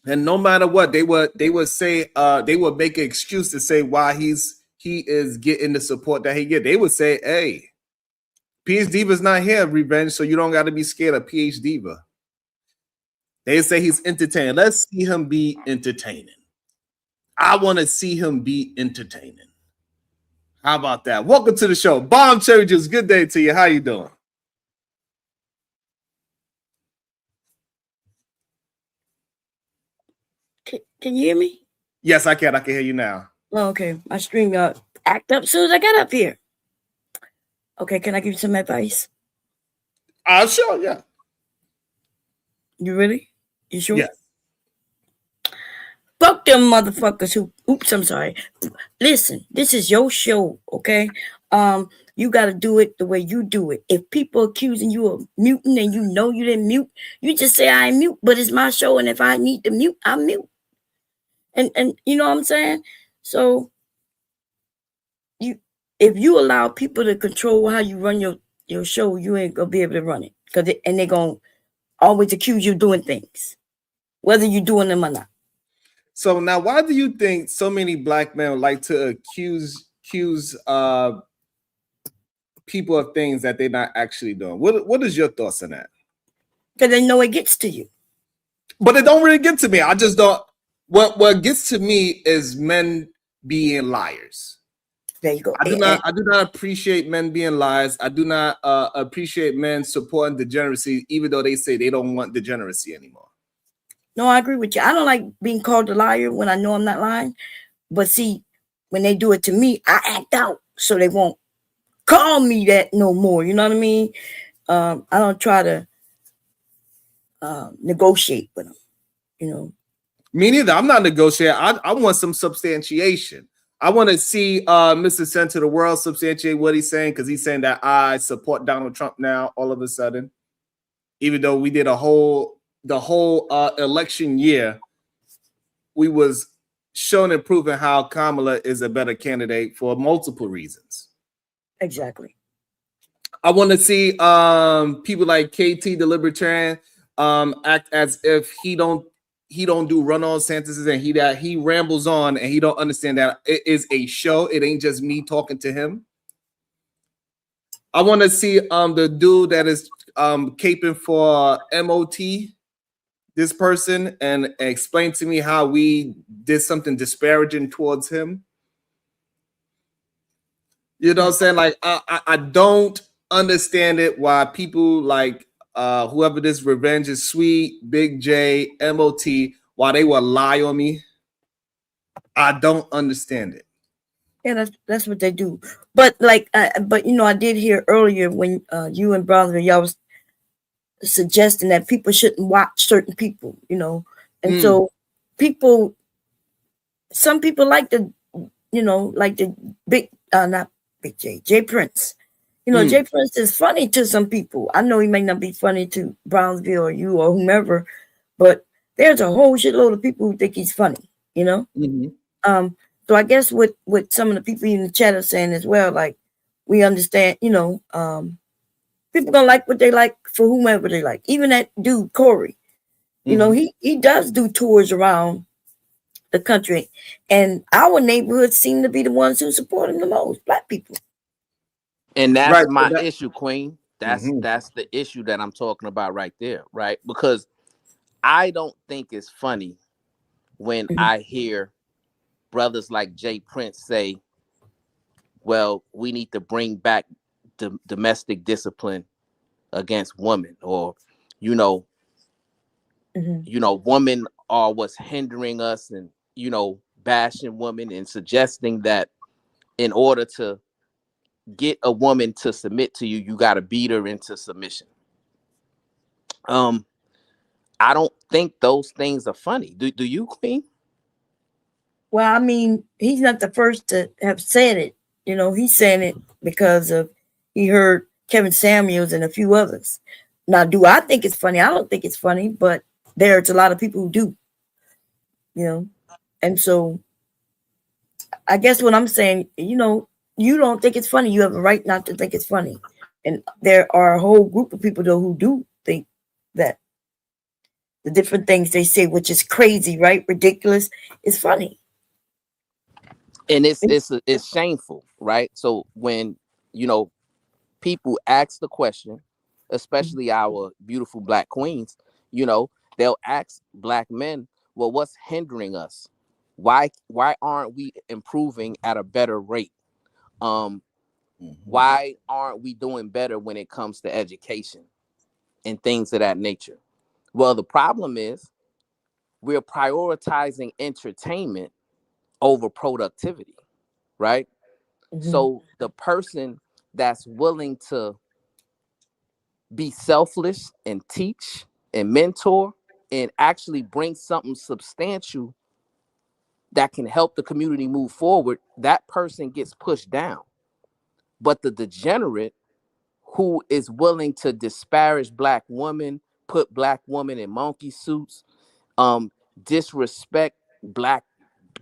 And no matter what, they would say they would make an excuse to say why he is getting the support that he get. They would say, hey, PH Diva's not here, Revenge, so you don't got to be scared of PH Diva. They say he's entertaining. Let's see him be entertaining. I want to see him be entertaining. How about that? Welcome to the show. Bomb Cherry Juice, good day to you. How you doing? Can you hear me? Yes, I can. I can hear you now. Oh, okay. My stream act up as soon as I got up here. Okay, can I give you some advice? Sure, yeah. You really? You sure? Yes. Fuck them motherfuckers who, oops, I'm sorry. Listen, this is your show, okay? You got to do it the way you do it. If people accusing you of muting and you know you didn't mute, you just say I mute, but it's my show, and if I need to mute, I mute. And you know what I'm saying? So if you allow people to control how you run your show, you ain't gonna be able to run it. And they're gonna always accuse you of doing things, whether you're doing them or not. So now, why do you think so many black men like to accuse people of things that they're not actually doing? What is your thoughts on that? Because they know it gets to you. But it don't really get to me. I just don't. What gets to me is men being liars. There you go. I do not appreciate men being liars. I do not appreciate men supporting degeneracy, even though they say they don't want degeneracy anymore. No, I agree with you. I don't like being called a liar when I know I'm not lying. But see, when they do it to me, I act out so they won't call me that no more. You know what I mean? I don't try to negotiate with them, you know. Me neither. I'm not negotiating. I want some substantiation. I want to see Mr. Center of the World substantiate what he's saying, because he's saying that I support Donald Trump now all of a sudden, even though we did the whole election year, we was shown and proven how Kamala is a better candidate for multiple reasons. Exactly. I want to see people like KT, the Libertarian, act as if he don't do run-on sentences, and he rambles on, and he don't understand that it is a show. It ain't just me talking to him. I want to see the dude that is caping for MOT, this person, and explain to me how we did something disparaging towards him. You know what I'm saying? Like, I don't understand it, why people like whoever this Revenge is Sweet, Big J, MOT, why they will lie on me. I don't understand it. Yeah, that's what they do. But like, but you know, I did hear earlier when you and brother y'all was suggesting that people shouldn't watch certain people, you know, and so some people like the, you know, like the not Big J, Jay Prince. You know, Jay Prince is funny to some people. I know he may not be funny to Brownsville or you or whomever, but there's a whole shitload of people who think he's funny, you know? Mm-hmm. So I guess what some of the people in the chat are saying as well, like, we understand, you know, People gonna like what they like for whomever they like. Even that dude Corey, you know, he does do tours around the country, and our neighborhoods seem to be the ones who support him the most, Black people. And that's Right, my so that- issue, Queen. That's Mhm. that's the issue that I'm talking about right there, right? Because I don't think it's funny when I hear brothers like Jay Prince say, well, we need to bring back domestic discipline against women, or women are what's hindering us, and bashing women and suggesting that in order to get a woman to submit to you, you got to beat her into submission. I don't think those things are funny. Do you, Queen? Well, I mean, he's not the first to have said it. You know, he's saying it because he heard Kevin Samuels and a few others. Now, do I think it's funny? I don't think it's funny, but there's a lot of people who do. You know, and so I guess what I'm saying, you don't think it's funny. You have a right not to think it's funny. And there are a whole group of people, though, who do think that the different things they say, which is crazy, right? Ridiculous, is funny. And it's shameful, right? So when people ask the question, especially our beautiful Black queens, they'll ask Black men, well, what's hindering us? Why aren't we improving at a better rate? Why aren't we doing better when it comes to education and things of that nature? Well, the problem is we're prioritizing entertainment over productivity, right? So the person that's willing to be selfless and teach and mentor and actually bring something substantial that can help the community move forward, that person gets pushed down. But the degenerate who is willing to disparage Black women, put Black women in monkey suits, disrespect Black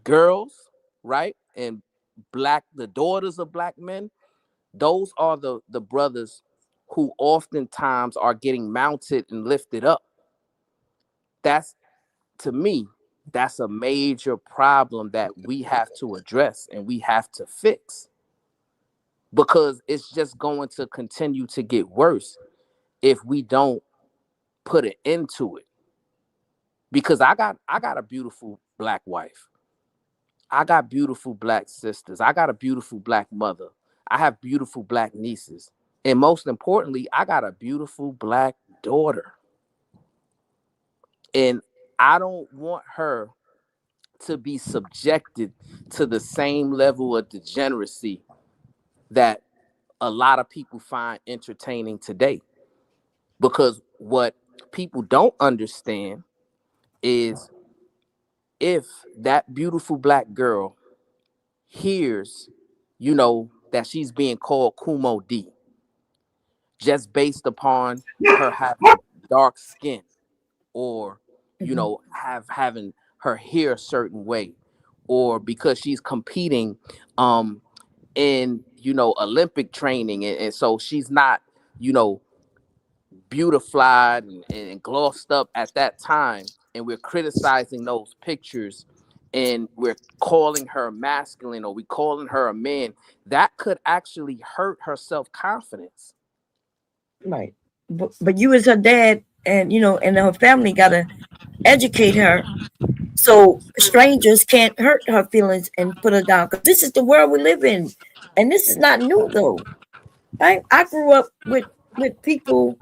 girls, right? And the daughters of Black men, those are the brothers who oftentimes are getting mounted and lifted up. To me, that's a major problem that we have to address and we have to fix, because it's just going to continue to get worse if we don't put an end to it. Because I got a beautiful Black wife. I got beautiful Black sisters. I got a beautiful Black mother. I have beautiful Black nieces. And most importantly, I got a beautiful Black daughter. And I don't want her to be subjected to the same level of degeneracy that a lot of people find entertaining today. Because what people don't understand is if that beautiful Black girl hears, that she's being called Kumo D, just based upon her having dark skin, or having her hair a certain way, or because she's competing in Olympic training, and so she's not beautified and glossed up at that time, and we're criticizing those pictures and we're calling her masculine, or we calling her a man, that could actually hurt her self-confidence. Right. But you as her dad, and and her family gotta educate her so strangers can't hurt her feelings and put her down. Because this is the world we live in. And this is not new though. I grew up with people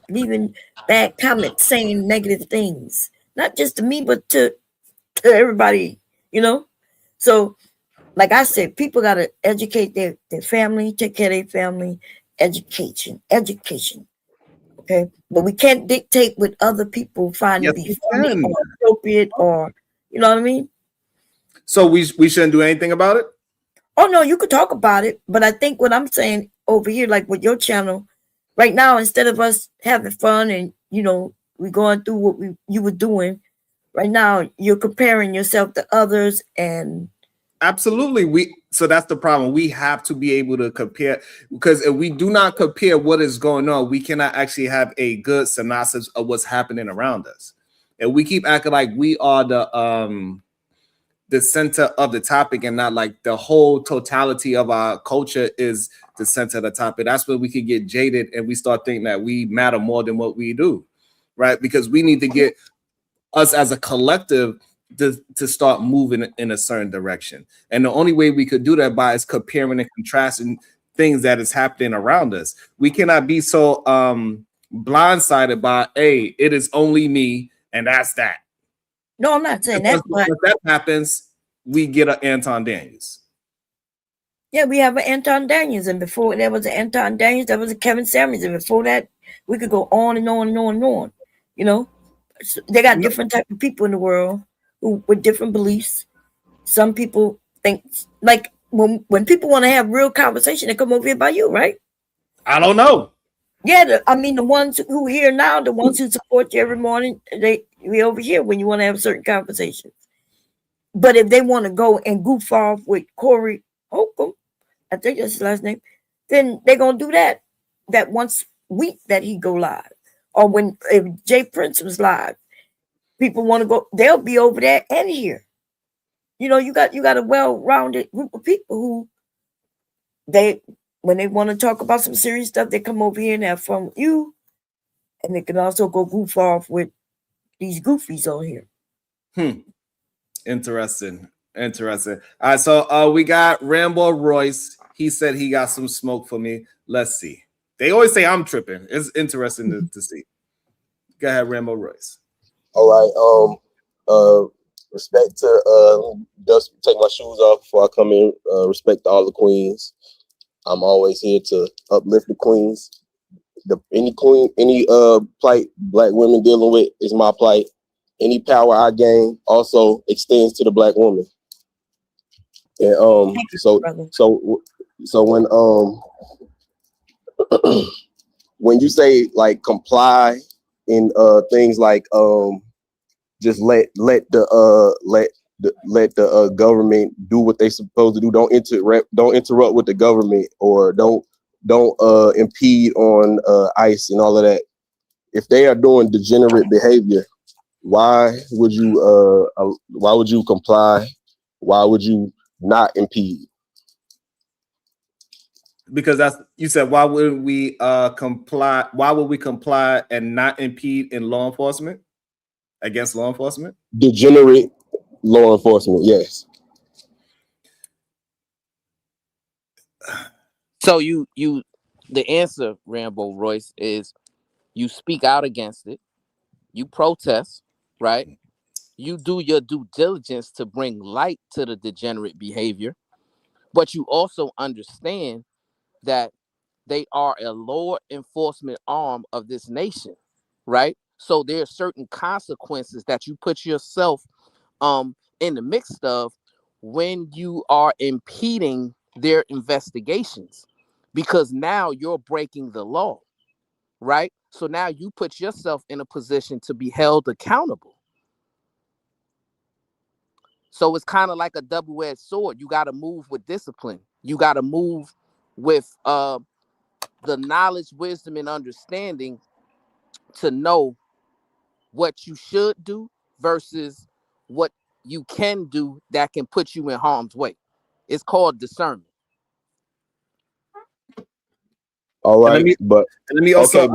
leaving bad comments, saying negative things. Not just to me, but to everybody, So like I said, people gotta educate their family, take care of their family, education. Okay, but we can't dictate what other people find to be funny or appropriate, or you know what I mean. So we shouldn't do anything about it. Oh no, you could talk about it, but I think what I'm saying over here, like with your channel, right now, instead of us having fun and we going through what you were doing, right now you're comparing yourself to others and Absolutely. So that's the problem. We have to be able to compare, because if we do not compare what is going on, we cannot actually have a good synopsis of what's happening around us. And we keep acting like we are the center of the topic and not like the whole totality of our culture is the center of the topic. That's where we can get jaded and we start thinking that we matter more than what we do, right? Because we need to get us as a collective to start moving in a certain direction. And the only way we could do that by is comparing and contrasting things that is happening around us. We cannot be so blindsided by, hey, it is only me and that's that. No, I'm not saying that, but If that happens, we get an Anton Daniels. yeah, we have an Anton Daniels, and before there was an Anton Daniels, there was a Kevin Samuels, and before that, we could go on and on and on and on. You know, so they got different type of people in the world who with different beliefs. Some people think like when people want to have real conversation, they come over here by you, right? I don't know. Yeah, the ones who here now, the ones who support you every morning, we over here when you want to have certain conversations. But if they want to go and goof off with Corey Holcomb, I think that's his last name, then they're gonna do that once a week that he go live. Or if Jay Prince was live, people want to go, they'll be over there and here. You know, you got a well-rounded group of people who when they want to talk about some serious stuff, they come over here and have fun with you. And they can also go goof off with these goofies on here. Interesting. All right, so we got Rambo Royce. He said he got some smoke for me. Let's see. They always say I'm tripping. It's interesting to see. Go ahead, Rambo Royce. All right. Respect to just take my shoes off before I come in. Respect to all the queens. I'm always here to uplift the queens. Any plight Black women dealing with is my plight. Any power I gain also extends to the Black woman. And so when you say like comply in things like just let the government do what they supposed to do. Don't interrupt with the government, or don't impede on ICE and all of that. If they are doing degenerate behavior, why would you comply? Why would you not impede? Because you said, why would we comply? Why would we comply and not impede in law enforcement? Against law enforcement? Degenerate law enforcement, yes. So the answer, Rambo Royce, is you speak out against it, you protest, right? You do your due diligence to bring light to the degenerate behavior, but you also understand that they are a law enforcement arm of this nation, right? So there are certain consequences that you put yourself in the midst of when you are impeding their investigations, because now you're breaking the law, right? So now you put yourself in a position to be held accountable. So it's kind of like a double-edged sword. You got to move with discipline. You got to move with the knowledge, wisdom, and understanding to know what you should do versus what you can do that can put you in harm's way. It's called discernment. All right, let me also.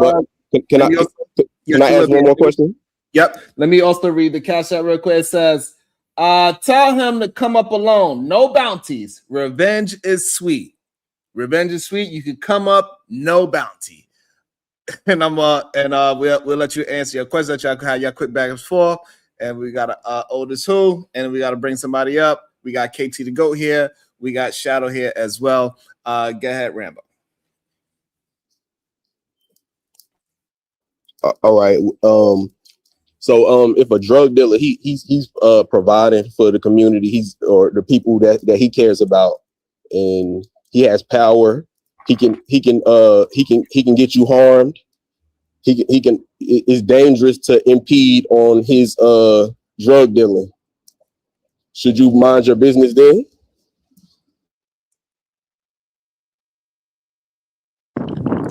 Can I ask one more question? Yep. Let me also read the cash out real quick. It says, tell him to come up alone. No bounties. Revenge is sweet. Revenge is sweet. You can come up, no bounty. And we'll let you answer your question. That y'all can have your quick back and forth. And we got Oldest Who, and we got to bring somebody up. We got KT the Goat here. We got Shadow here as well. Go ahead, Rambo. All right. So if a drug dealer, he's providing for the community, or the people that he cares about, and he has power. He can get you harmed. It's dangerous to impede on his drug dealing. Should you mind your business then?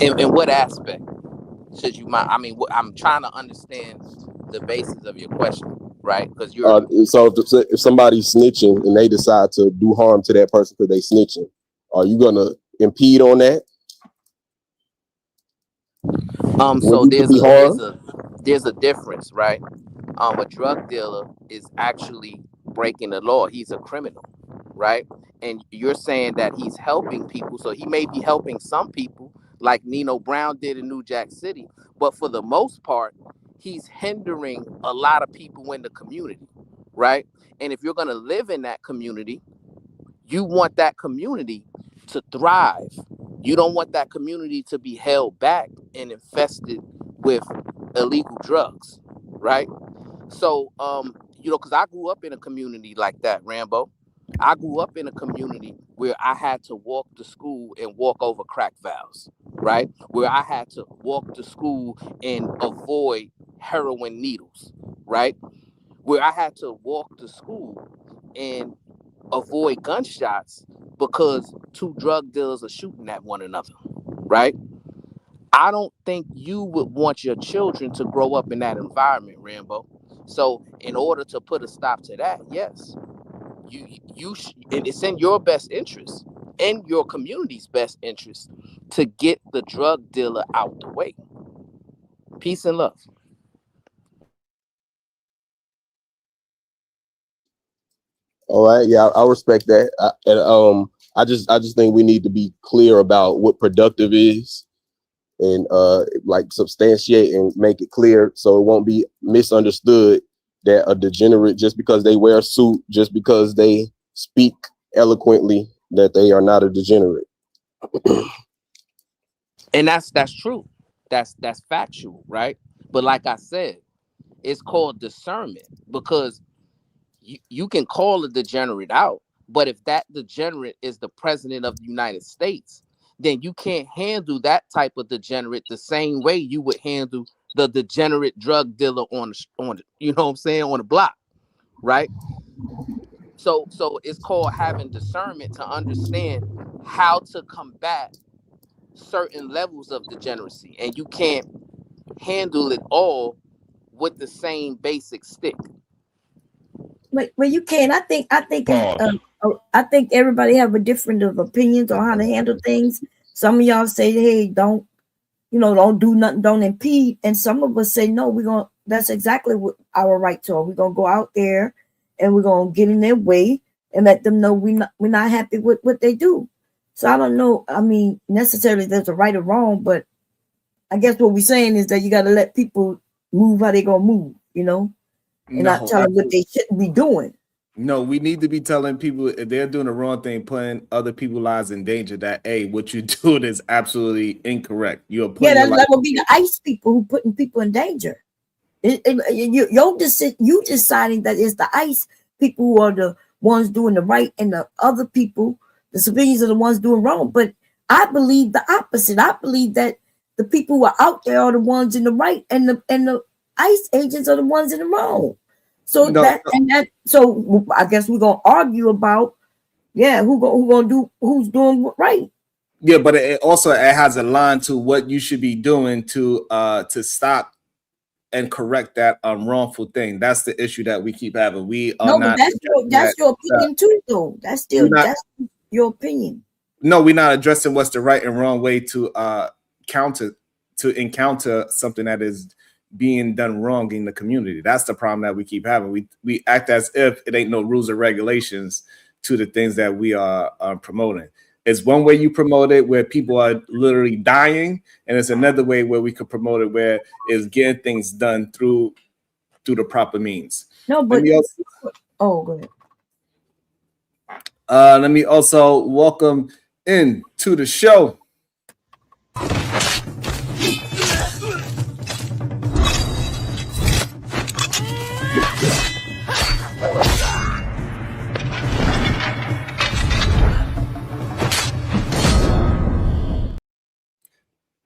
In what aspect should you mind? I mean, I'm trying to understand the basis of your question, right? Because you're So if somebody's snitching and they decide to do harm to that person because they snitching, are you gonna impede on that? so You could be harmed. there's a difference, right? A drug dealer is actually breaking the law. He's a criminal, right? And you're saying that he's helping people, so he may be helping some people, like Nino Brown did in New Jack City, but for the most part, he's hindering a lot of people in the community, right? And if you're gonna live in that community, you want that community to thrive. You don't want that community to be held back and infested with illegal drugs, right? So, because I grew up in a community like that, Rambo. I grew up in a community where I had to walk to school and walk over crack valves, right? Where I had to walk to school and avoid heroin needles, right? Where I had to walk to school and avoid gunshots because two drug dealers are shooting at one another, right? I don't think you would want your children to grow up in that environment, Rambo. So in order to put a stop to that, yes, and it's in your best interest, in your community's best interest, to get the drug dealer out the way. Peace and love. All right, yeah, I respect that. I just think we need to be clear about what productive is, and like substantiate and make it clear so it won't be misunderstood that a degenerate, just because they wear a suit, just because they speak eloquently, that they are not a degenerate. And that's true. That's factual, right? But like I said, it's called discernment, because you can call a degenerate out, but if that degenerate is the president of the United States, then you can't handle that type of degenerate the same way you would handle the degenerate drug dealer on you know what I'm saying, on the block, right? So it's called having discernment to understand how to combat certain levels of degeneracy, and you can't handle it all with the same basic stick. Well, you can. I think everybody have a different of opinions on how to handle things. Some of y'all say, "Hey, don't do nothing, don't impede," and some of us say, "No, that's exactly what our rights are. We're gonna go out there and we're gonna get in their way and let them know we're not happy with what they do." So I don't know. I mean, necessarily there's a right or wrong, but I guess what we're saying is that you got to let people move how they gonna move, and not tell them what they shouldn't be doing. No, we need to be telling people if they're doing the wrong thing, putting other people's lives in danger, that what you're doing is absolutely incorrect. You're putting that would be the ICE people who putting people in danger. You deciding that it's the ICE people who are the ones doing the right, and the other people, the civilians, are the ones doing wrong. But I believe the opposite. I believe that the people who are out there are the ones in the right, and the ICE agents are the ones in the wrong. So so I guess we're gonna argue about who's doing right. Yeah, but it also has a line to what you should be doing to stop and correct that wrongful thing. That's the issue that we keep having. We are not. That's your opinion too, though. That's your opinion. No, we're not addressing what's the right and wrong way to encounter something that is being done wrong in the community. That's the problem that we keep having. We act as if it ain't no rules or regulations to the things that we are promoting. It's one way you promote it where people are literally dying, and it's another way where we could promote it where it's getting things done through the proper means. No, but go ahead. Let me also welcome in to the show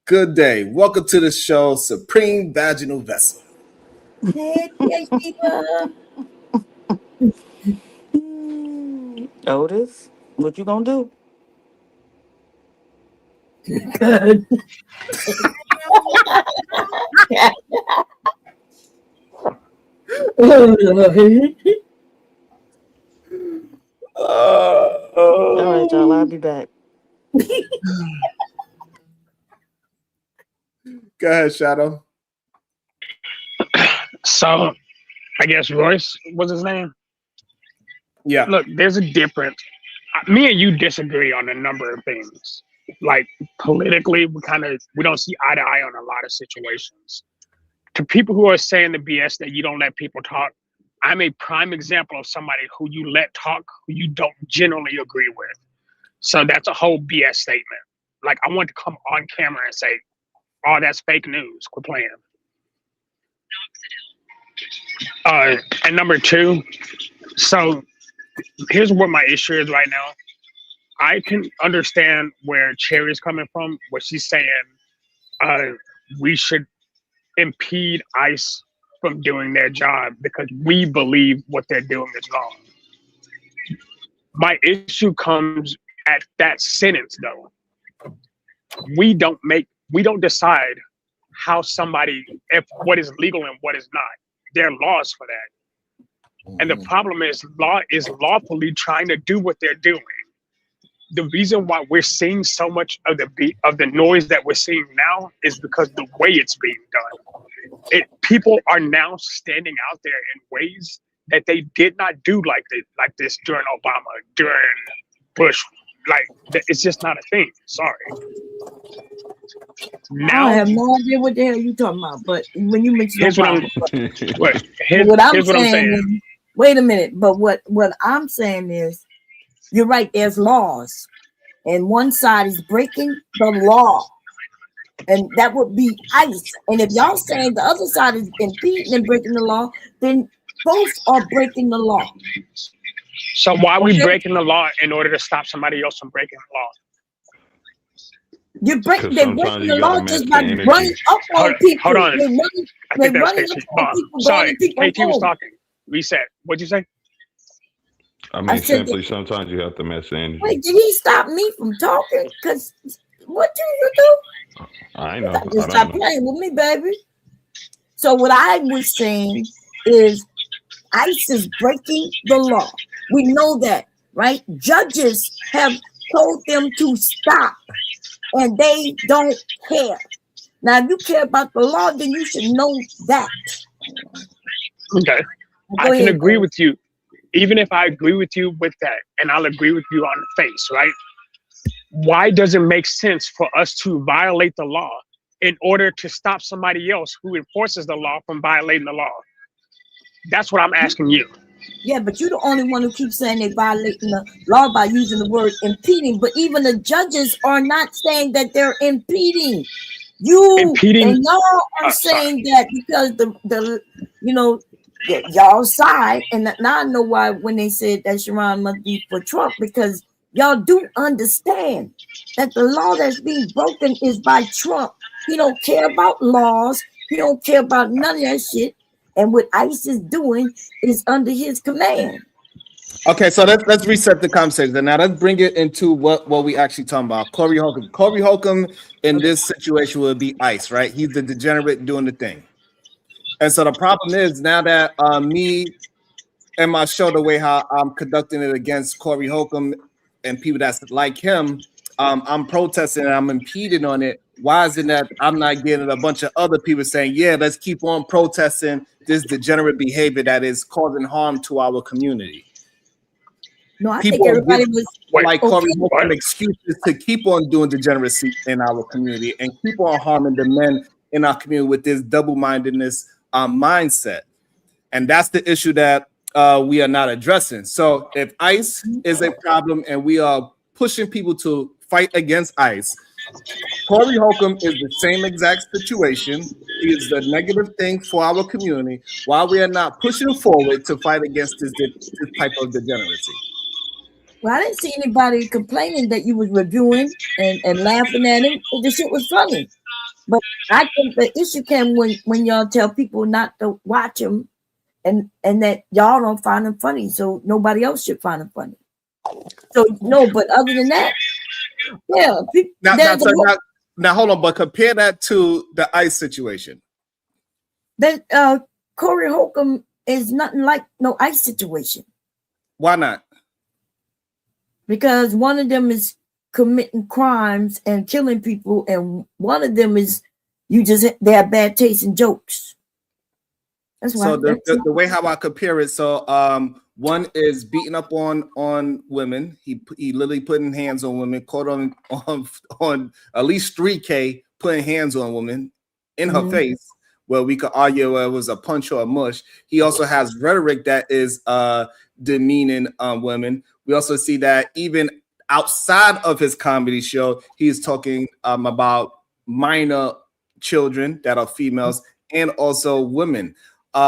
good day. Welcome to the show, Supreme Vaginal Vessel. Hey, Otis, what you gonna do? Good. All right, y'all. I'll be back. Go ahead, Shadow. So, I guess Royce was his name. Yeah. Look, there's a difference. Me and you disagree on a number of things. Like politically, we don't see eye to eye on a lot of situations. To people who are saying the BS that you don't let people talk, I'm a prime example of somebody who you let talk, who you don't generally agree with. So that's a whole BS statement. Like, I want to come on camera and say, oh, that's fake news. Quit playing. And number two, so here's what my issue is right now. I can understand where Cherry's coming from, where she's saying we should impede ICE from doing their job because we believe what they're doing is wrong. My issue comes at that sentence, though. We don't decide how if what is legal and what is not. There are laws for that. And the problem is law is lawfully trying to do what they're doing. The reason why we're seeing so much of the noise that we're seeing now is because the way it's being done. People are now standing out there in ways that they did not do like this during Obama, during Bush. Like, it's just not a thing. Sorry. Now, I have no idea what the hell you talking about. But when you mention here's what I'm saying. Wait a minute. But what I'm saying is, you're right. There's laws, and one side is breaking the law, and that would be ICE. And if y'all saying the other side is impeding and breaking the law, then both are breaking the law. So why are we breaking the law in order to stop somebody else from breaking the law? They're breaking the law just by running up on people. Hold on. They're running up on people. Sorry, KT was talking. Reset. What'd you say? I mean, simply, sometimes you have to match the energy. Wait, did he stop me from talking? Because what do you do? I know. Just stop playing with me, baby. So what I was saying is ICE is breaking the law. We know that, right? Judges have told them to stop, and they don't care. Now, if you care about the law, then you should know that. Okay. I can agree with you. Even if I agree with you with that, and I'll agree with you on the face, right? Why does it make sense for us to violate the law in order to stop somebody else who enforces the law from violating the law? That's what I'm asking you. Yeah, but you're the only one who keeps saying they're violating the law by using the word impeding. But even the judges are not saying that they're impeding. And y'all are saying that because the y'all side, and now I know why when they said that Sharon must be for Trump, because y'all do understand that the law that's being broken is by Trump. He don't care about laws. He don't care about none of that shit. And what ICE is doing is under his command. Okay, so let's reset the conversation. Now let's bring it into what we actually talking about. Corey Holcomb. Corey Holcomb in this situation would be ICE, right? He's the degenerate doing the thing. And so the problem is now that me and my show, the way how I'm conducting it against Corey Holcomb and people that's like him, I'm protesting and I'm impeding on it. Why is it that I'm not getting a bunch of other people saying, yeah, let's keep on protesting this degenerate behavior that is causing harm to our community? No, I think everybody was like Corey Holcomb excuses to keep on doing degeneracy in our community and keep on harming the men in our community with this double-mindedness mindset. And that's the issue that we are not addressing. So if ICE is a problem and we are pushing people to fight against ICE, Corey Holcomb is the same exact situation. He is the negative thing for our community while we are not pushing forward to fight against this type of degeneracy. Well, I didn't see anybody complaining that you was reviewing and laughing at him. The shit was funny. But I think the issue came when y'all tell people not to watch him and that y'all don't find him funny, so nobody else should find him funny. So no, but other than that, Yeah. Now, hold on, but compare that to the ICE situation. That Corey Holcomb is nothing like no ICE situation. Why not? Because one of them is committing crimes and killing people, and one of them is they have bad taste in jokes. That's why. So the way how I compare it, so one is beating up on women. He literally putting hands on women. Caught on at least 3K putting hands on women in her face. Well, we could argue it was a punch or a mush. He also has rhetoric that is demeaning women. We also see that even outside of his comedy show, he's talking about minor children that are females and also women.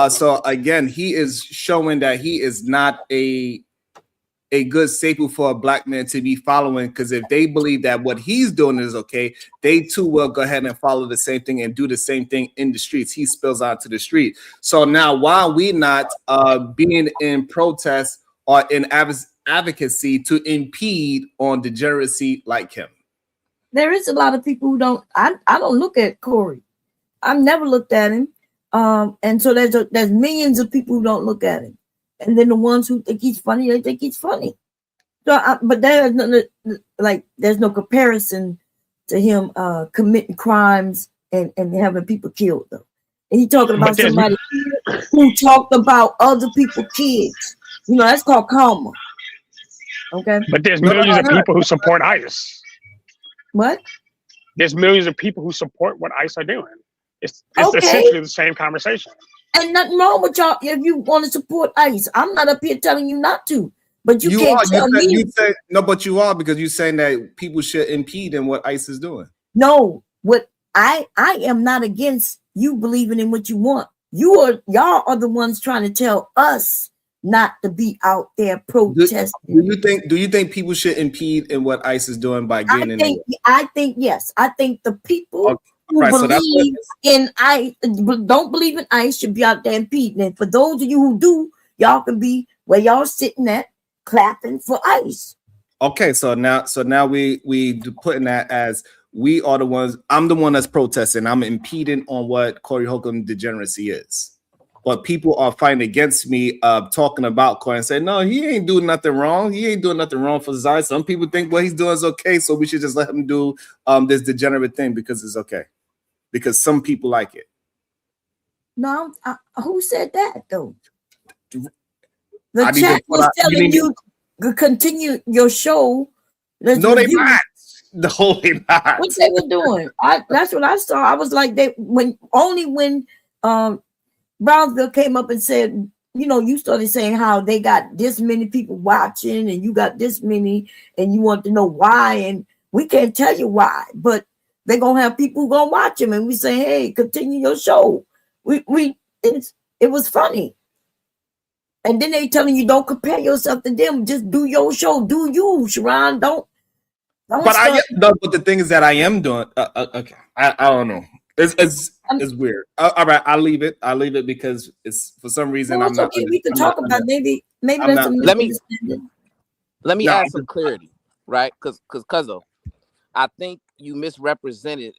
So again, he is showing that he is not a good staple for a black man to be following, because if they believe that what he's doing is okay, they too will go ahead and follow the same thing and do the same thing in the streets. He spills out to the street. So now, why are we not being in protest or in advocacy to impede on degeneracy like him? There is a lot of people who don't. I don't look at Corey. I've never looked at him. And so there's millions of people who don't look at him, and then the ones who think he's funny, they think he's funny. So, but there's no comparison to him committing crimes and having people killed though. And he talking about somebody who talked about other people's kids. You know, that's called karma. Okay. But there's millions of people who support ICE. What? There's millions of people who support what ICE are doing. It's essentially the same conversation. And nothing wrong with y'all if you want to support ICE. I'm not up here telling you not to, but you can't tell me. No, but you are, because you're saying that people should impede in what ICE is doing. No, what I am not against you believing in what you want. Y'all are the ones trying to tell us not to be out there protesting. Do you think people should impede in what ICE is doing by getting in? I think yes. I think the people who believe in ICE, don't believe in ICE, should be out there impeding. And for those of you who do, y'all can be where y'all sitting at clapping for ICE. Okay, so now we putting that as we are the ones. I'm the one that's protesting. I'm impeding on what Corey Holcomb degeneracy is. But people are fighting against me, talking about Corey and saying, no, he ain't doing nothing wrong. He ain't doing nothing wrong for society. Some people think what he's doing is okay, so we should just let him do this degenerate thing because it's okay. Because some people like it. No, who said that though? The chat was telling you to continue your show. No, they not. No, they not. What they were doing? That's what I saw. I was like, when Brownsville came up and said, you know, you started saying how they got this many people watching and you got this many and you want to know why, and we can't tell you why, but they're gonna have people who gonna watch them, and we say, hey, continue your show. It was funny. And then they telling you don't compare yourself to them, just do your show, do you, Sharon. Don't but the thing is that I am doing okay. I don't know. It's weird. All right, I'll leave it because it's for some reason I'm not. Okay, we can talk about maybe that's some misunderstanding. Let me add some clarity, right? Because I think you misrepresented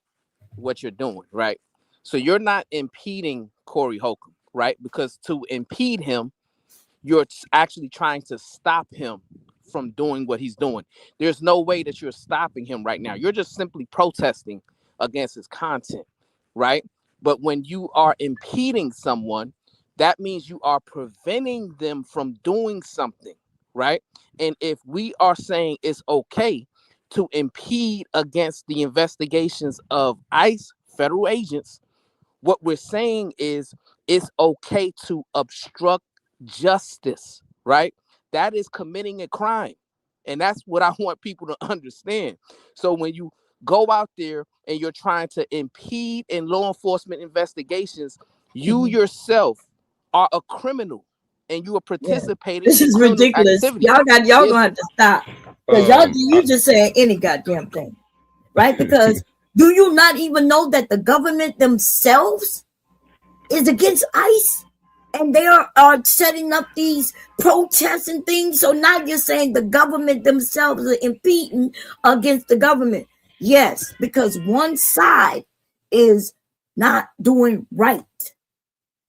what you're doing, right? So you're not impeding Corey Holcomb, right? Because to impede him, you're actually trying to stop him from doing what he's doing. There's no way that you're stopping him right now. You're just simply protesting against his content, right? But when you are impeding someone, that means you are preventing them from doing something, right? And if we are saying it's okay to impede against the investigations of ICE federal agents, what we're saying is it's okay to obstruct justice, right? That is committing a crime. And that's what I want people to understand. So when you go out there and you're trying to impede in law enforcement investigations, you yourself are a criminal and you are participating. This is ridiculous. Activity. Y'all gonna have to stop. Because you just saying any goddamn thing, right? Because do you not even know that the government themselves is against ICE and they are setting up these protests and things. So now you're saying the government themselves are impeding against the government. Yes, because one side is not doing right.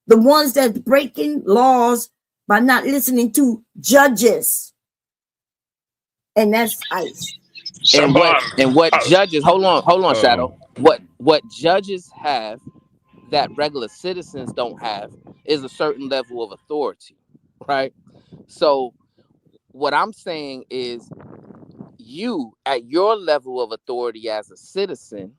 The ones that's breaking laws by not listening to judges. And that's ICE. So, And what judges, hold on, Shadow. What judges have that regular citizens don't have is a certain level of authority, right? So what I'm saying is, you at your level of authority as a citizen,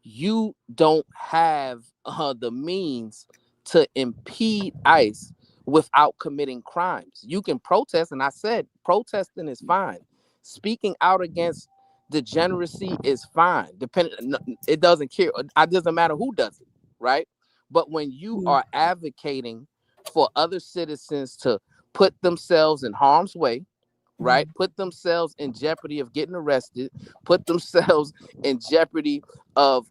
you don't have the means to impede ICE without committing crimes. You can protest, and I said protesting is fine. Speaking out against degeneracy is fine. It doesn't care. It doesn't matter who does it, right? But when you are advocating for other citizens to put themselves in harm's way, right? Put themselves in jeopardy of getting arrested, put themselves in jeopardy of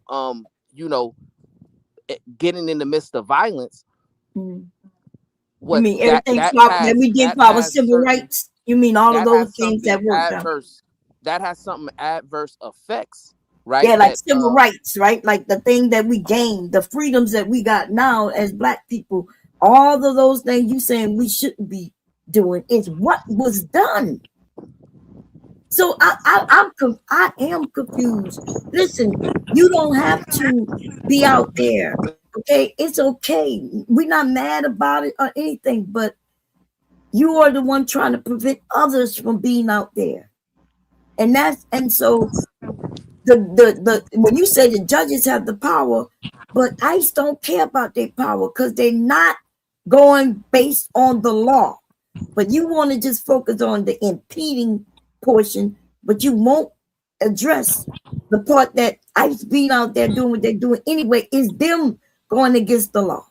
getting in the midst of violence. You mean everything that we did for our civil rights? You mean all of those things that worked out? That has something adverse effects, right? Yeah, like civil rights, right? Like the thing that we gained, the freedoms that we got now as Black people, all of those things you saying we shouldn't be doing is what was done. So I am confused. Listen, you don't have to be out there. Okay, it's okay. We're not mad about it or anything, but you are the one trying to prevent others from being out there. And so the when you say the judges have the power, but ICE don't care about their power because they're not going based on the law. But you want to just focus on the impeding portion, but you won't address the part that ICE being out there doing what they're doing anyway is them going against the law.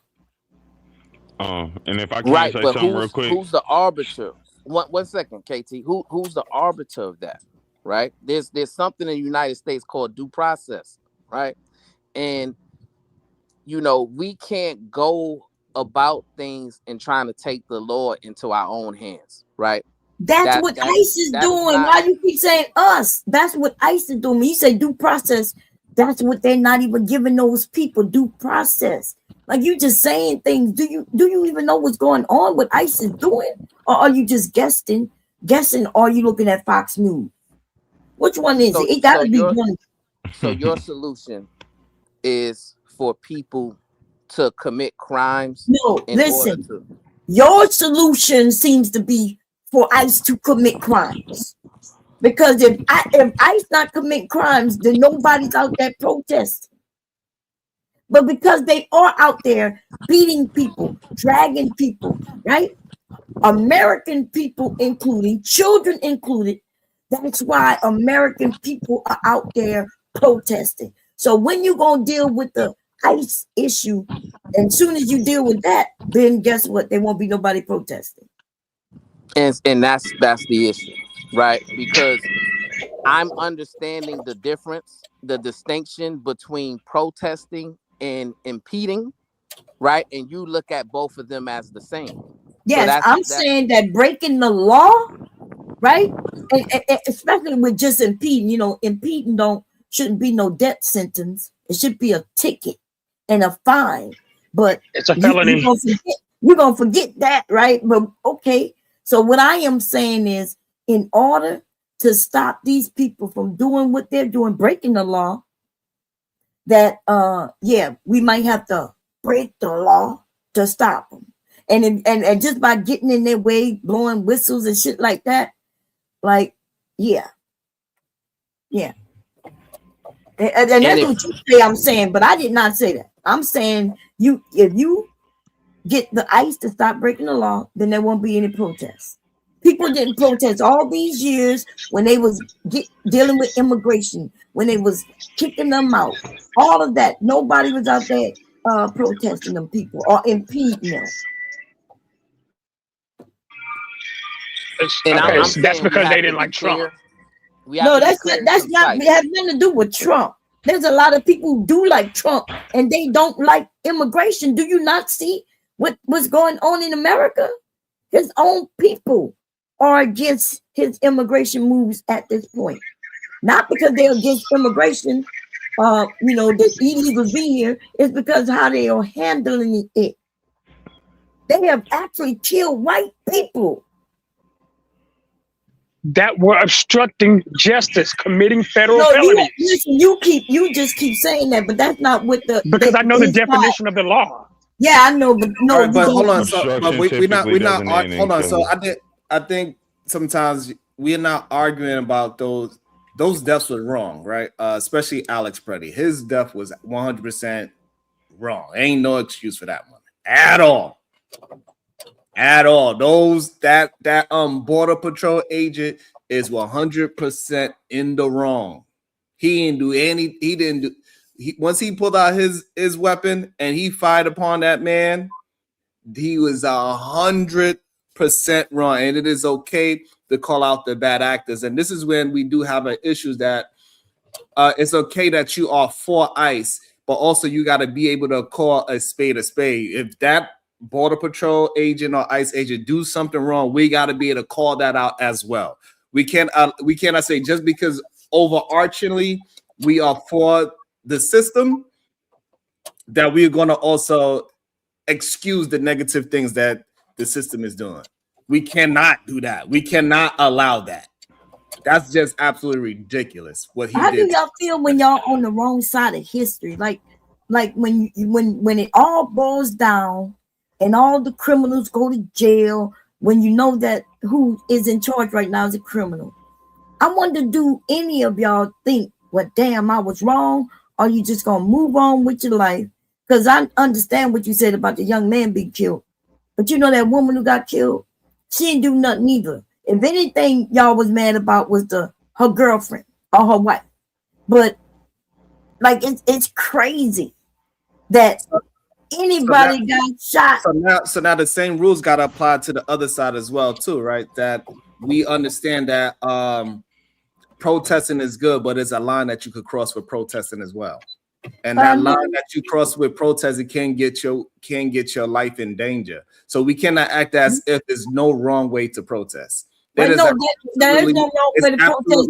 And if I can say something real quick, who's the arbiter? One second, KT. Who's the arbiter of that? Right? There's something in the United States called due process, right? And we can't go about things and trying to take the law into our own hands, right? That's what ICE is doing. Why do you keep saying us? That's what ICE is doing. When you say due process, that's what they're not even giving those people, due process. Like you just saying things. Do you even know what's going on? What ICE is doing, or are you just guessing? Or are you looking at Fox News? Which one is it? It got to be one. So your solution is for people to commit crimes? No, listen. Your solution seems to be for ICE to commit crimes. Because if ICE not commit crimes, then nobody's out there protesting. But because they are out there beating people, dragging people, right? American people including, children included, that's why American people are out there protesting. So when you gonna deal with the ICE issue, and soon as you deal with that, then guess what? There won't be nobody protesting. And that's the issue, right? Because I'm understanding the difference, the distinction between protesting and impeding, right? And you look at both of them as the same. Yes, so I'm saying that breaking the law, right? And especially with just impeding, impeding shouldn't be no death sentence. It should be a ticket and a fine. But it's a felony. You're gonna forget that, right? But okay. So what I am saying is, in order to stop these people from doing what they're doing, breaking the law, that we might have to break the law to stop them. And just by getting in their way, blowing whistles and shit like that, yeah. And that's what you say I'm saying, but I did not say that. I'm saying if you get the ICE to stop breaking the law, then there won't be any protests. People didn't protest all these years when they was dealing with immigration, when they was kicking them out, all of that. Nobody was out there protesting them people or impeding them. That's because they didn't like Trump. No, that's not. It has nothing to do with Trump. There's a lot of people who do like Trump, and they don't like immigration. Do you not see what's going on in America. His own people are against his immigration moves at this point. Not because they're against immigration, the illegals being here, it's because how they are handling it. They have actually killed white people that were obstructing justice, committing federal felonies. You just keep saying that, but that's not what because I know the definition of the law. Yeah, I know, but no. Right, but hold on, so but we're not. Hold on. So I think sometimes we're not arguing about those. Those deaths were wrong, right? Especially Alex Preddy. His death was 100% wrong. Ain't no excuse for that one at all. At all. That Border Patrol agent is 100% in the wrong. He didn't do. Once he pulled out his weapon and he fired upon that man, he was 100% wrong. And it is okay to call out the bad actors. And this is when we do have an issue that it's okay that you are for ICE, but also you got to be able to call a spade a spade. If that Border Patrol agent or ICE agent do something wrong, we got to be able to call that out as well. We cannot say just because overarchingly we are for the system that we're going to also excuse the negative things that the system is doing. We cannot do that. We cannot allow that. That's just absolutely ridiculous what he did. How do y'all feel when y'all on the wrong side of history? Like when it all boils down and all the criminals go to jail, when you know that who is in charge right now is a criminal. I wonder, do any of y'all think, well, damn, I was wrong? Or you just gonna move on with your life? Because I understand what you said about the young man being killed. But you know that woman who got killed, she didn't do nothing either. If anything y'all was mad about was her girlfriend or her wife. But like it's crazy that anybody got shot. So now the same rules got to apply to the other side as well, too, right? That we understand that protesting is good, but it's a line that you could cross with protesting as well. And that line that you cross with protesting can get your life in danger. So we cannot act as if there's no wrong way to protest. There is no wrong way to protest.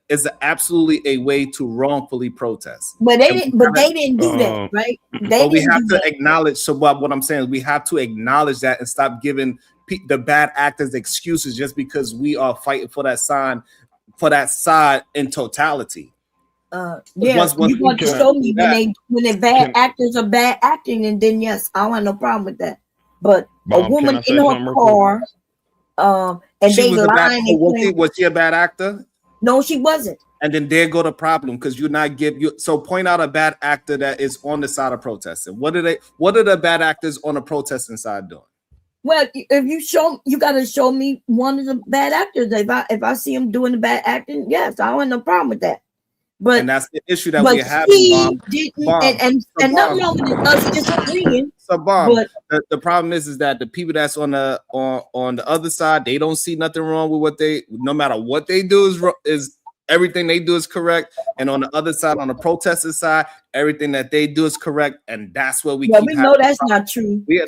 It's absolutely a way to wrongfully protest. But they didn't do that, right? We have to acknowledge. So what I'm saying is we have to acknowledge that and stop giving the bad actors excuses just because we are fighting for that side in totality. You want to show me when they bad actors are bad acting, and then yes, I don't have no problem with that. But a woman in her car, and she they lying. Was she a bad actor? No, she wasn't. And then there go the problem because you're not so point out a bad actor that is on the side of protesting. What are the bad actors on the protesting side doing? Well, if you got to show me one of the bad actors. If I see him doing the bad acting, yes, I don't have no problem with that. And that's the issue that we have. And nothing wrong with us disagreeing. So, the problem is that the people that's on the other side, they don't see nothing wrong with no matter what they do is everything they do is correct. And on the other side, on the protester side, everything that they do is correct. And that's what we know that's not true. We are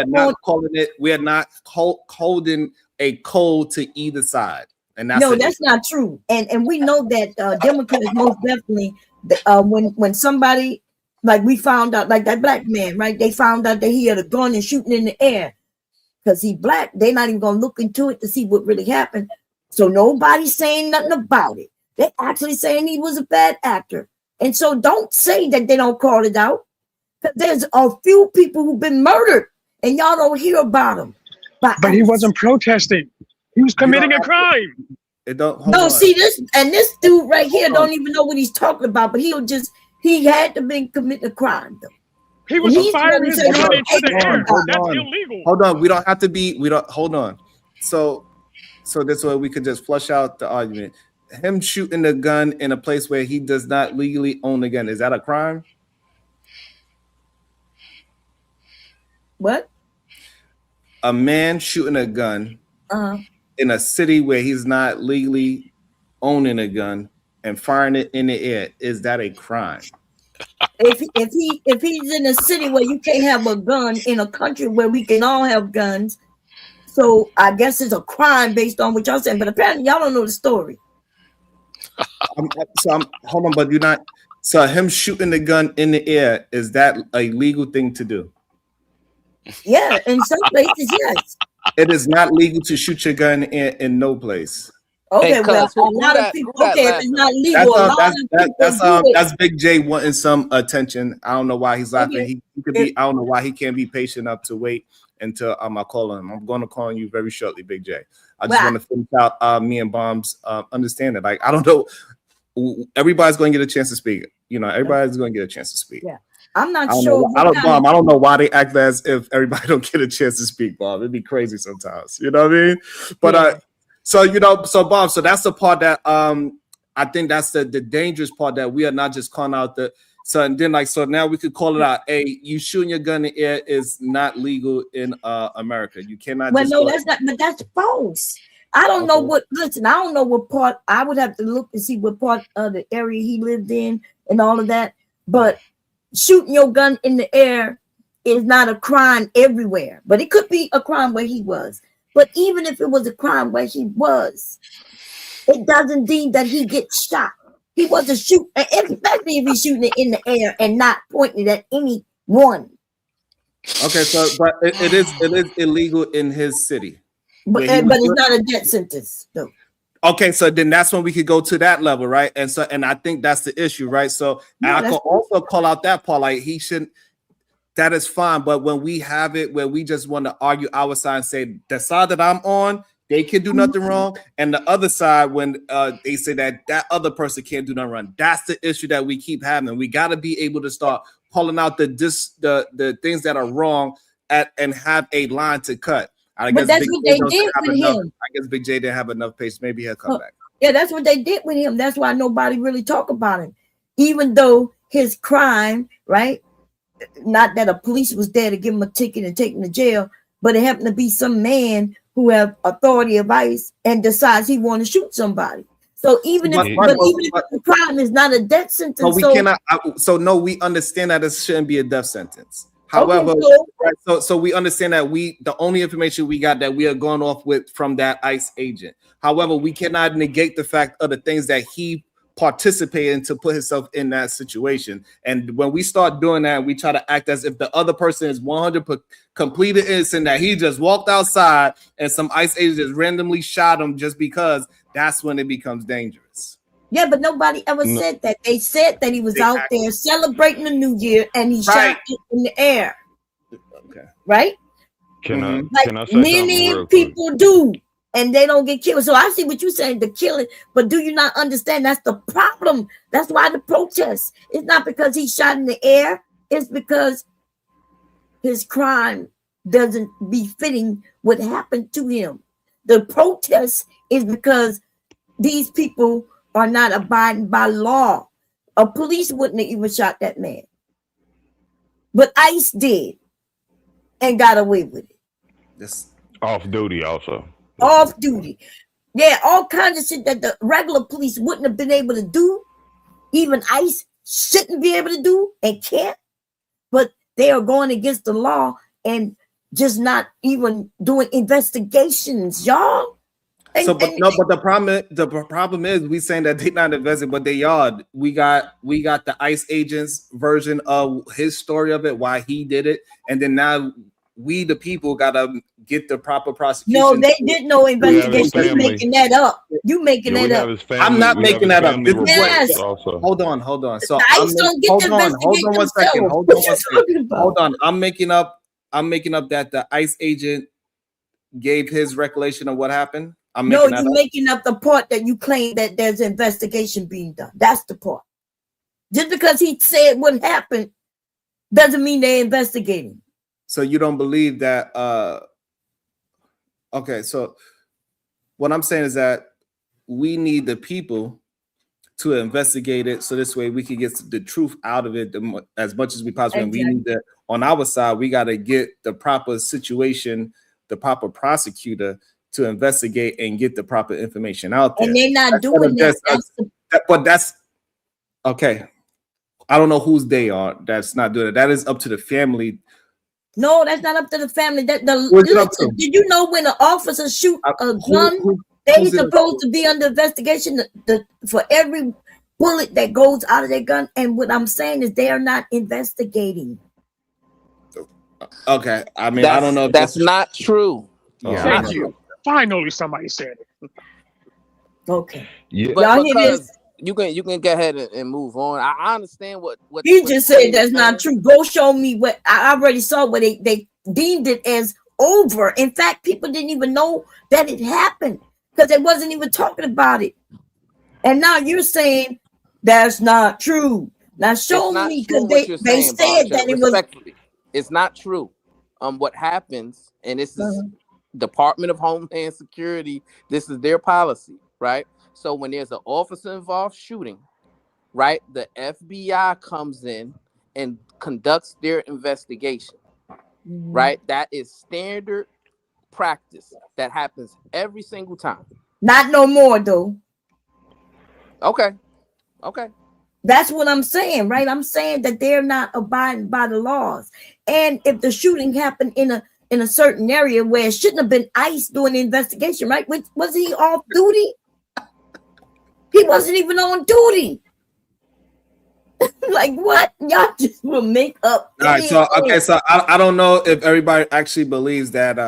not calling it. We are not holding a code to either side. And that's not true. And we know that Democrats most definitely when somebody, like we found out, like that black man, right? They found out that he had a gun and shooting in the air because he black. They're not even gonna look into it to see what really happened. So nobody's saying nothing about it. They're actually saying he was a bad actor. And so don't say that they don't call it out. There's a few people who've been murdered and y'all don't hear about them. But he wasn't protesting. He was committing a crime. See this dude right here don't even know what he's talking about, but he had to be committing a crime though. He was firing his gun into the air. That's illegal. Hold on, we don't have to be. Hold on. So this way we could just flush out the argument. Him shooting the gun in a place where he does not legally own the gun, is that a crime? What? A man shooting a gun in a city where he's not legally owning a gun and firing it in the air, is that a crime? if he's in a city where you can't have a gun, in a country where we can all have guns, so I guess it's a crime based on what y'all saying. But apparently y'all don't know the story. Hold on, but you're not. So him shooting the gun in the air, is that a legal thing to do? Yeah, in some places, yes. It is not legal to shoot your gun in no place. Okay, Hey, well, cuz, a lot of people. Okay, if it's not legal, That's Big J wanting some attention. I don't know why he's laughing. Okay. He could be. I don't know why he can't be patient enough to wait until I call him. I'm going to call you very shortly, Big J. I just want to finish out me and Bomb's understanding. Like, I don't know. Everybody's going to get a chance to speak. You know, everybody's going to get a chance to speak. Yeah. I'm not sure. I don't know why they act as if everybody don't get a chance to speak, Bob. It'd be crazy sometimes. You know what I mean? But so Bob, so that's the part that I think that's the dangerous part, that we are not just calling out the so and then so now we could call it out. Hey, you shooting your gun in the air is not legal in America. You cannot. Well, no, that's not. But that's false. I don't know what. Listen, I don't know what part. I would have to look and see what part of the area he lived in and all of that. But shooting your gun in the air is not a crime everywhere. But it could be a crime where he was. But even if it was a crime where he was, it doesn't mean that he gets shot. He wasn't shooting, especially if he's shooting it in the air and not pointing at anyone. Okay, so but it is illegal in his city. But it's not a death sentence, though. Okay, so then that's when we could go to that level, right? And I think that's the issue, right? So I could also call out that part, like he shouldn't. That is fine, but when we have it where we just want to argue our side and say the side that I'm on, they can do nothing wrong, and the other side when they say that other person can't do nothing wrong, that's the issue that we keep having. We got to be able to start pulling out the things that are wrong and have a line to cut. But that's what they did with him. I guess Big J didn't have enough patience. Maybe he'll come back. Yeah, that's what they did with him. That's why nobody really talk about him, even though his crime, right? Not that a police was there to give him a ticket and take him to jail, but it happened to be some man who have authority of ICE and decides he want to shoot somebody. So even if the crime is not a death sentence, we cannot. No, we understand that it shouldn't be a death sentence. However, so we understand that the only information we got that we are going off with from that ICE agent. However, we cannot negate the fact of the things that he participated in to put himself in that situation. And when we start doing that, we try to act as if the other person is 100% completely innocent, that he just walked outside and some ICE agent just randomly shot him just because. That's when it becomes dangerous. Yeah, but nobody ever said that. They said that he was out there celebrating the New Year and he shot it in the air. Okay. Right? Can I say many people do, and they don't get killed. So I see what you're saying, the killing, but do you not understand that's the problem? That's why the protest. It's not because he shot in the air. It's because his crime doesn't befitting what happened to him. The protest is because these people are not abiding by law. A police wouldn't have even shot that man. But ICE did and got away with it. This off duty also. Off duty. Yeah, all kinds of shit that the regular police wouldn't have been able to do. Even ICE shouldn't be able to do and can't. But they are going against the law and just not even doing investigations, y'all. But the problem is we saying that they're not investing, but they are. We got the ICE agent's version of his story of it, why he did it, and then now we the people gotta get the proper prosecution. No, they did no investigation. You making that up. You making that up. I'm not making that up. Yes. Hold on. So ICE don't get hold on one second. Hold on. I'm making up that the ICE agent gave his recollection of what happened. You're making up the part that you claim that there's an investigation being done. That's the part. Just because he said what happened doesn't mean they're investigating. So you don't believe that? Okay, so what I'm saying is that we need the people to investigate it, so this way we can get the truth out of it as much as we possibly. Exactly. We need that on our side. We got to get the proper situation, the proper prosecutor to investigate and get the proper information out there. And they're not doing that. But that's okay. I don't know whose they are. That's not doing it. That is up to the family. No, that's not up to the family. That Who's it up to? did you know when an officer shoot a gun, they supposed to be under investigation for every bullet that goes out of their gun? And what I'm saying is they are not investigating. Okay, I mean, I don't know if that's not true. Yeah, Thank you. Finally, somebody said it. Okay. Yeah. But Y'all hear because this? you can go ahead and move on. I understand what He just said that's not true. Go show me what I already saw where they deemed it as over. In fact, people didn't even know that it happened because they wasn't even talking about it. And now you're saying that's not true. Now show me, because they said that it was. It's not true. What happens, and this is Department of Homeland Security, this is their policy, right? So when there's an officer involved shooting, right, the FBI comes in and conducts their investigation, right? That is standard practice. That happens every single time. Not no more, though. Okay. That's what I'm saying, right? I'm saying that they're not abiding by the laws. And if the shooting happened in a certain area where it shouldn't have been ICE doing the investigation, right? Was he off duty? He wasn't even on duty. Like what? Y'all just will make up. All right, so I don't know if everybody actually believes that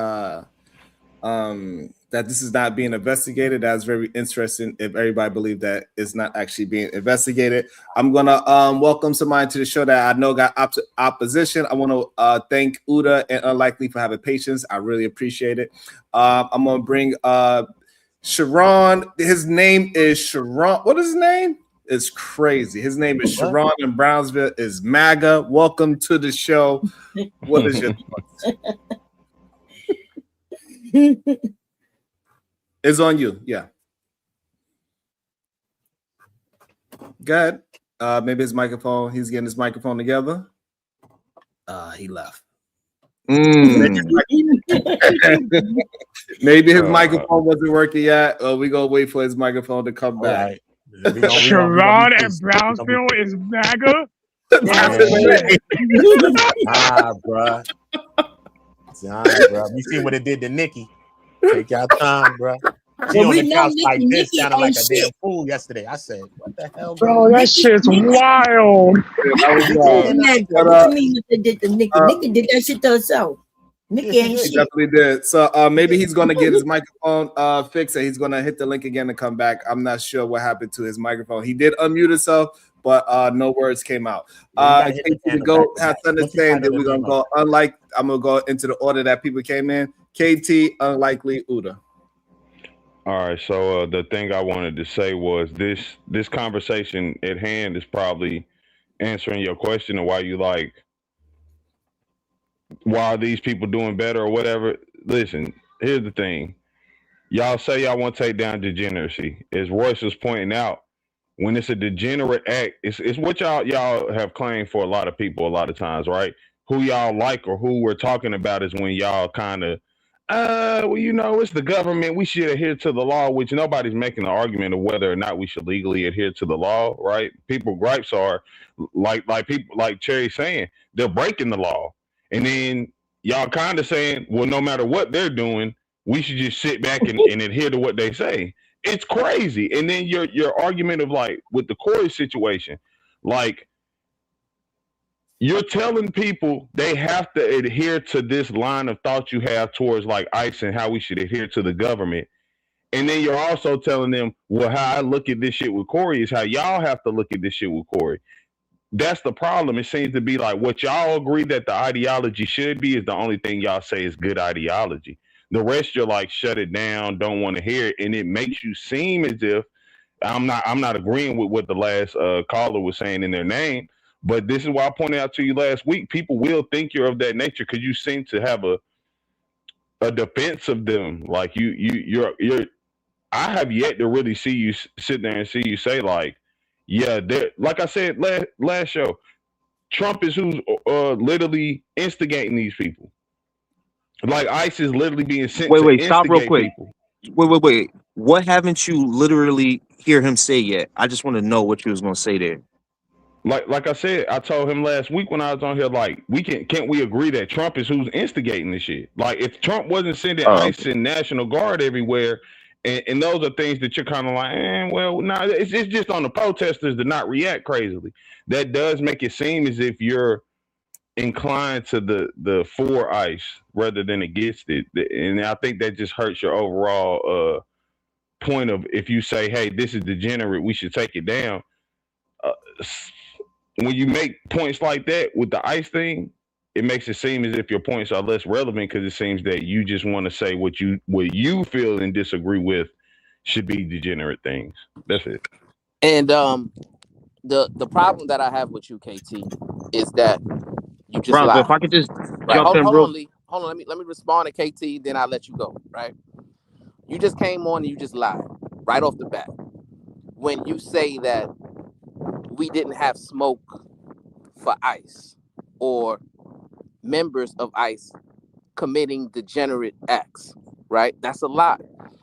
that this is not being investigated. That's very interesting. If everybody believes that it's not actually being investigated, I'm gonna welcome somebody to the show that I know got opposition. I want to thank Uda and Unlikely for having patience. I really appreciate it. I'm gonna bring Sharon. His name is Sharon. What is his name? It's crazy. His name is Sharon in Brownsville. Is MAGA. Welcome to the show. What is your thoughts? It's on you. Yeah. Good. Maybe his microphone. He's getting his microphone together. He left. Maybe his microphone wasn't working yet. We gonna wait for his microphone to come back. Sharon and Brownsville is MAGA. Nah, bro. You see what it did to Nikki? Take your time, bro. She on the couch like this, sounding like a damn fool yesterday. I said, "What the hell, bro? That shit's wild." What do you mean they did to Nikki? Nikki did that shit to herself. Nikki ain't shit. He definitely did. So maybe he's gonna get his microphone fixed, and he's gonna hit the link again to come back. I'm not sure what happened to his microphone. He did unmute himself, but no words came out. Go have to understand that we're gonna go unlike. I'm gonna go into the order that people came in. KT, Unlikely, Uda. All right, so the thing I wanted to say was this conversation at hand is probably answering your question of why you like, why are these people doing better or whatever. Listen, here's the thing. Y'all say y'all want to take down degeneracy. As Royce was pointing out, when it's a degenerate act, it's what y'all have claimed for a lot of people a lot of times, right? Who y'all like or who we're talking about is when y'all kind of, well, you know, it's the government. We should adhere to the law, which nobody's making an argument of whether or not we should legally adhere to the law, right? People gripes are like people like Cherry saying they're breaking the law, and then y'all kind of saying, well, no matter what they're doing, we should just sit back and adhere to what they say. It's crazy. And then your argument of like with the Corey situation, like, you're telling people they have to adhere to this line of thought you have towards like ICE and how we should adhere to the government. And then you're also telling them, well, how I look at this shit with Corey is how y'all have to look at this shit with Corey. That's the problem. It seems to be like what y'all agree that the ideology should be is the only thing y'all say is good ideology. The rest you're like, shut it down, don't want to hear it. And it makes you seem as if I'm not agreeing with what the last caller was saying in their name. But this is why I pointed out to you last week. People will think you're of that nature because you seem to have a defense of them. Like you're. I have yet to really see you sit there and see you say like, yeah, like I said last show, Trump is who's literally instigating these people. Like ICE is literally being sent. Wait, stop real quick. People. Wait. What haven't you literally hear him say yet? I just want to know what you was gonna say there. like I said, I told him last week when I was on here, like, can't we agree that Trump is who's instigating this shit? Like, if Trump wasn't sending ICE and National Guard everywhere, and those are things that you're kind of like, well, no, it's just on the protesters to not react crazily. That does make it seem as if you're inclined to the for ICE rather than against it, and I think that just hurts your overall point of, if you say, hey, this is degenerate, we should take it down. When you make points like that with the ICE thing, it makes it seem as if your points are less relevant, because it seems that you just want to say what you feel and disagree with should be degenerate things. That's it. And the problem that I have with you, KT, is that you just Bronco, lied. if I could just Right. jump in Hold real. on, Lee. Hold on. Let me respond to KT, then I'll let you go. Right. You just came on and you just lied right off the bat when you say that we didn't have smoke for ICE or members of ICE committing degenerate acts, right? That's a lie.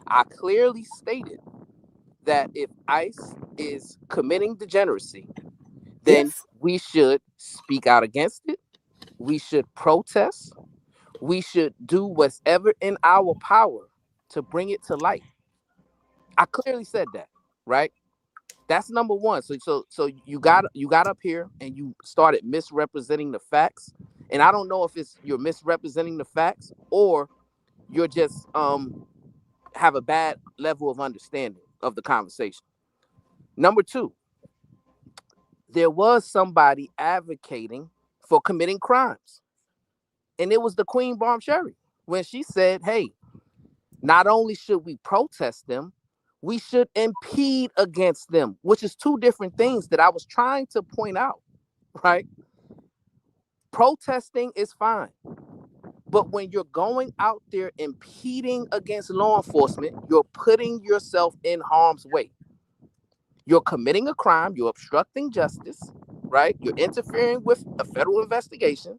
I clearly stated that if ICE is committing degeneracy, then we should speak out against it. We should protest. We should do whatever in our power to bring it to light. I clearly said that, right? That's number one. So you got up here and you started misrepresenting the facts. And I don't know if it's you're misrepresenting the facts or you're just have a bad level of understanding of the conversation. Number two, there was somebody advocating for committing crimes. And it was the Queen Bomb Sherry when she said, hey, not only should we protest them, we should impede against them, which is two different things that I was trying to point out, right? Protesting is fine. But when you're going out there impeding against law enforcement, you're putting yourself in harm's way. You're committing a crime, you're obstructing justice, right? You're interfering with a federal investigation,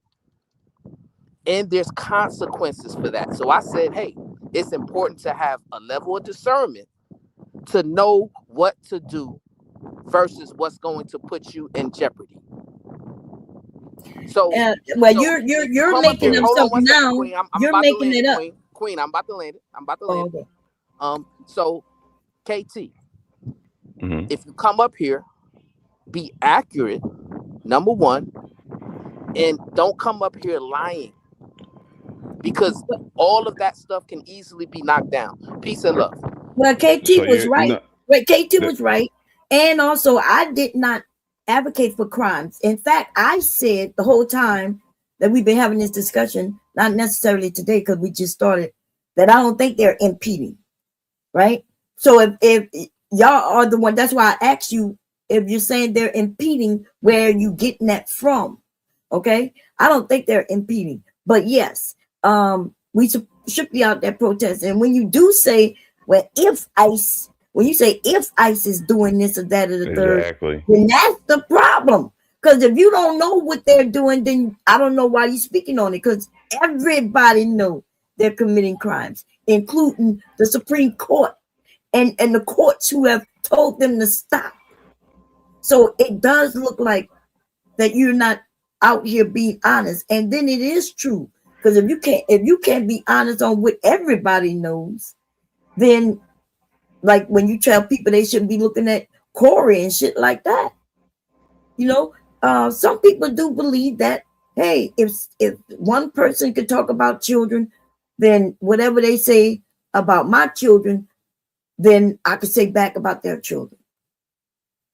and there's consequences for that. So I said, hey, it's important to have a level of discernment to know what to do versus what's going to put you in jeopardy. So, well, so you're making up something now. Queen. I'm you're about making to land it up. Queen, I'm about to land it. I'm about to land it. Okay. So KT, if you come up here, be accurate, number one, and don't come up here lying, because all of that stuff can easily be knocked down. Peace and love. Well, KT was right. KT was right. And also, I did not advocate for crimes. In fact, I said the whole time that we've been having this discussion, not necessarily today because we just started, that I don't think they're impeding, right? So if y'all are the one, that's why I asked you, if you're saying they're impeding, where are you getting that from? Okay? I don't think they're impeding. But yes, we should be out there protesting. And when you do say, well, when you say if ICE is doing this or that or the third, then that's the problem. Because if you don't know what they're doing, then I don't know why you're speaking on it. Because everybody knows they're committing crimes, including the Supreme Court and the courts who have told them to stop. So it does look like that you're not out here being honest. And then it is true. Because if you can't be honest on what everybody knows, then like when you tell people they shouldn't be looking at Corey and shit like that, you know, some people do believe that, hey, if one person could talk about children, then whatever they say about my children, then I could say back about their children.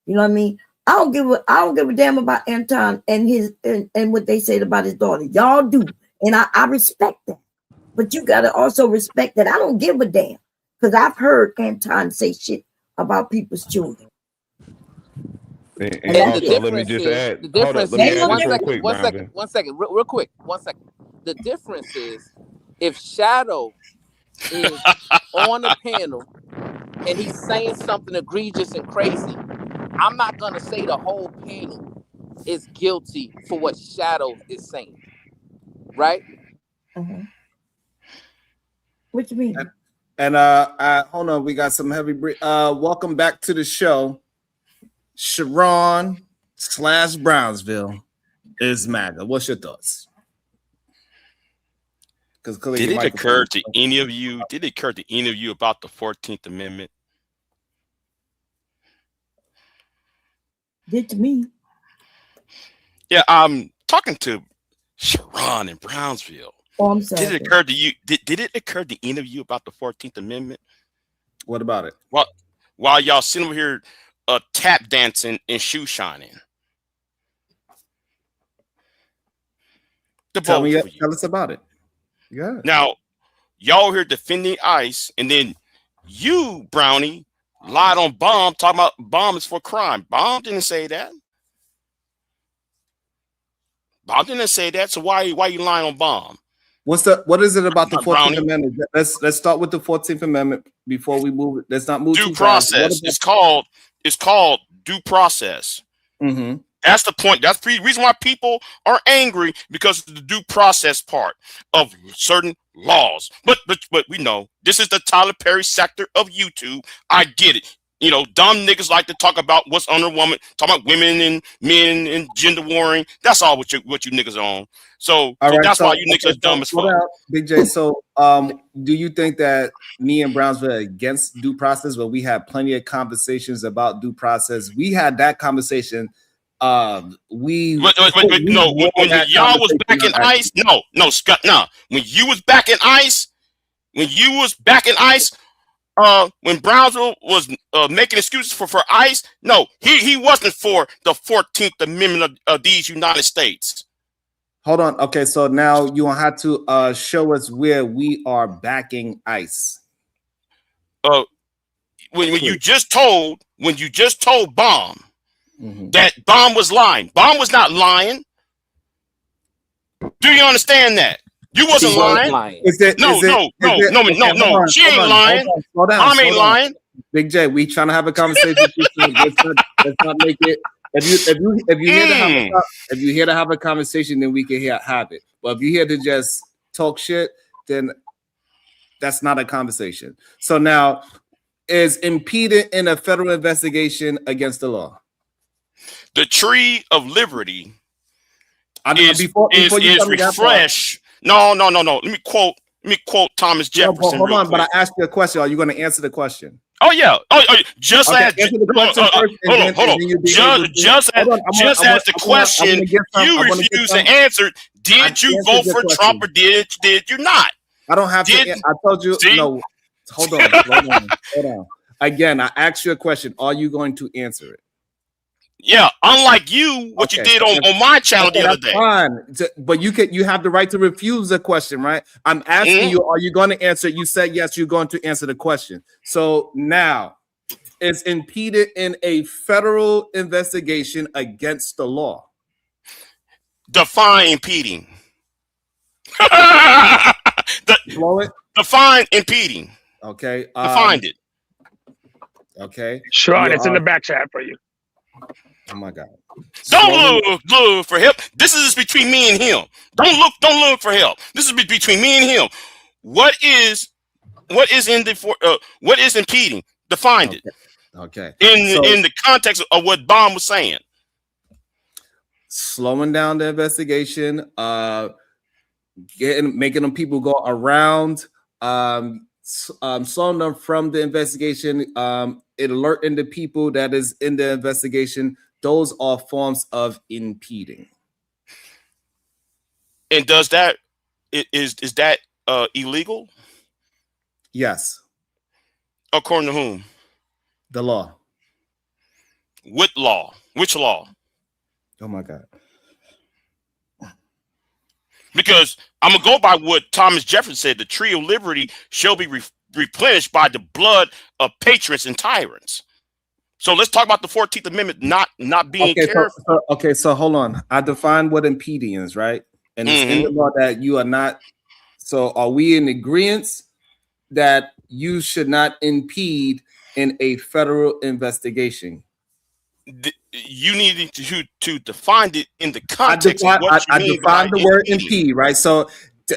You know what I mean? I don't give a damn about Anton and his and what they said about his daughter. Y'all do, and I respect that. But you gotta also respect that I don't give a damn. Because I've heard Anton say shit about people's children. And also, let me just add. Hold up, let me add this real quick, One second, real quick. 1 second. The difference is if Shadow is on the panel and he's saying something egregious and crazy, I'm not gonna say the whole panel is guilty for what Shadow is saying, right? What you mean? And hold on, we got some heavy welcome back to the show, Sharon, / Brownsville is MAGA. What's your thoughts? Because did it occur to any of you? Did it occur to any of you about the 14th Amendment? Did to me. Yeah, I'm talking to Sharon in Brownsville. Oh, I'm sorry. Did it occur to you? Did it occur to any of you about the 14th Amendment? What about it? Well, while y'all sitting over here tap dancing and shoe shining. Tell us about it. Yeah. Now, y'all here defending ICE, and then you, Brownie, lied on Bomb, talking about Bomb is for crime. Bomb didn't say that. Bomb didn't say that. So why you lying on Bomb? What is it about the 14th Brownie? Amendment? Let's start with the 14th Amendment before we move. Let's not move Due too fast. process. It's called due process. Mm-hmm. That's the point. That's the reason why people are angry, because of the due process part of certain laws. But we know this is the Tyler Perry sector of YouTube. I get it. You know, dumb niggas like to talk about what's under woman, talk about women and men and gender warring. That's all what you niggas are on. So that's why you niggas are dumb as fuck. Big J. So do you think that me and Brownsville are against due process? Well, we had plenty of conversations about due process. We had that conversation. When y'all was back in ICE, no, Scott, no. When you was back in ICE, when Brownsville was making excuses for ICE, no, he wasn't for the 14th Amendment of these United States. Hold on. Okay, so now you will have to show us where we are backing ICE. When you just told Bomb that Bomb was lying. Bomb was not lying. Do you understand that? You wasn't lying. No. She ain't lying. Bomb ain't lying. Big J, we trying to have a conversation. Let's not make it. If you're here to have a conversation, then we can have it. But if you're here to just talk shit, then that's not a conversation. So now, is impeded in a federal investigation against the law? The tree of liberty is refreshed. No. Let me quote Thomas Jefferson. Hold on, but I asked you a question. Are you going to answer the question? Oh yeah. Just as the question you refused to answer. Did you vote for Trump or did you not? I don't have to. I told you. No. Hold on. Again, I asked you a question. Are you going to answer it? Yeah, unlike you, you did on my channel the other day. Fine. But you have the right to refuse the question, right? I'm asking you, are you going to answer it? You said yes, you're going to answer the question. So now, is impeded in a federal investigation against the law? Define impeding. Define impeding. Okay. Defined it. Okay. Sure, it's in the back chat for you. Oh my God! Don't look for help. This is between me and him. Don't look for help. This is between me and him. What is impeding? Define it. Okay. In the context of what Bomb was saying. Slowing down the investigation, making them people go around, slowing them from the investigation, alerting the people that is in the investigation. Those are forms of impeding. And is that illegal? Yes. According to whom? The law. What law? Which law? Oh my God. Because I'm gonna go by what Thomas Jefferson said: the tree of liberty shall be replenished by the blood of patriots and tyrants. So let's talk about the 14th Amendment not being careful. So hold on. I defined what impeding is, right? And it's in the law that you are not. So are we in agreement that you should not impede in a federal investigation? You need to define it in the context of what you mean I defined the word impede, right? So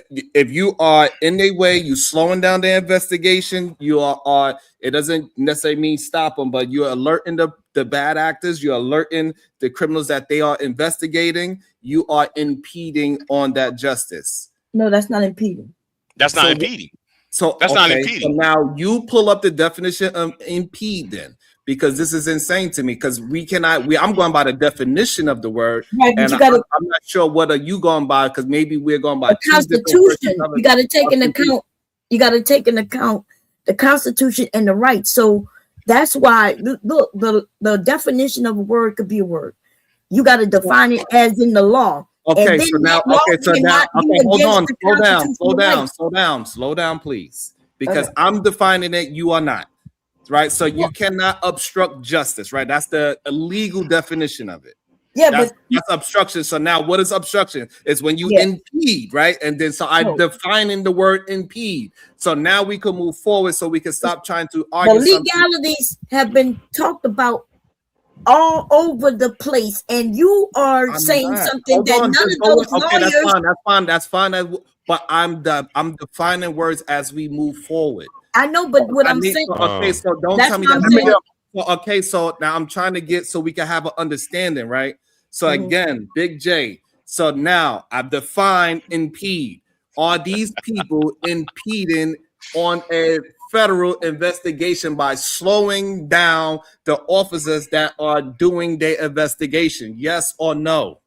if you are in their way, you slowing down the investigation. You are. It doesn't necessarily mean stop them, but you're alerting the bad actors. You're alerting the criminals that they are investigating. You are impeding on that justice. No, that's not impeding. That's not impeding. So that's not impeding. So now you pull up the definition of impede then, because this is insane to me. Because we cannot. I'm going by the definition of the word, right, and I'm not sure what are you going by, because maybe we're going by the Constitution. You got to take in account. You got to take in account the Constitution and the rights. So that's why look, the definition of a word could be a word. You got to define it as in the law. Okay, so now, hold on, slow down, please, because I'm defining it. You are not, right? So you cannot obstruct justice, right? That's the illegal definition of it. Yeah, that's obstruction. So now, what is obstruction? It's when you impede, right? And then I'm defining the word impede. So now we can move forward, so we can stop trying to argue. The legalities have been talked about all over the place, and you are saying something that none of those lawyers. That's fine. But I'm defining words as we move forward. I know, but what I'm saying. So don't tell me that. Okay, so now I'm trying to get so we can have an understanding, right? So again, Big J. So now I've defined impede. Are these people impeding on a federal investigation by slowing down the officers that are doing their investigation? Yes or no?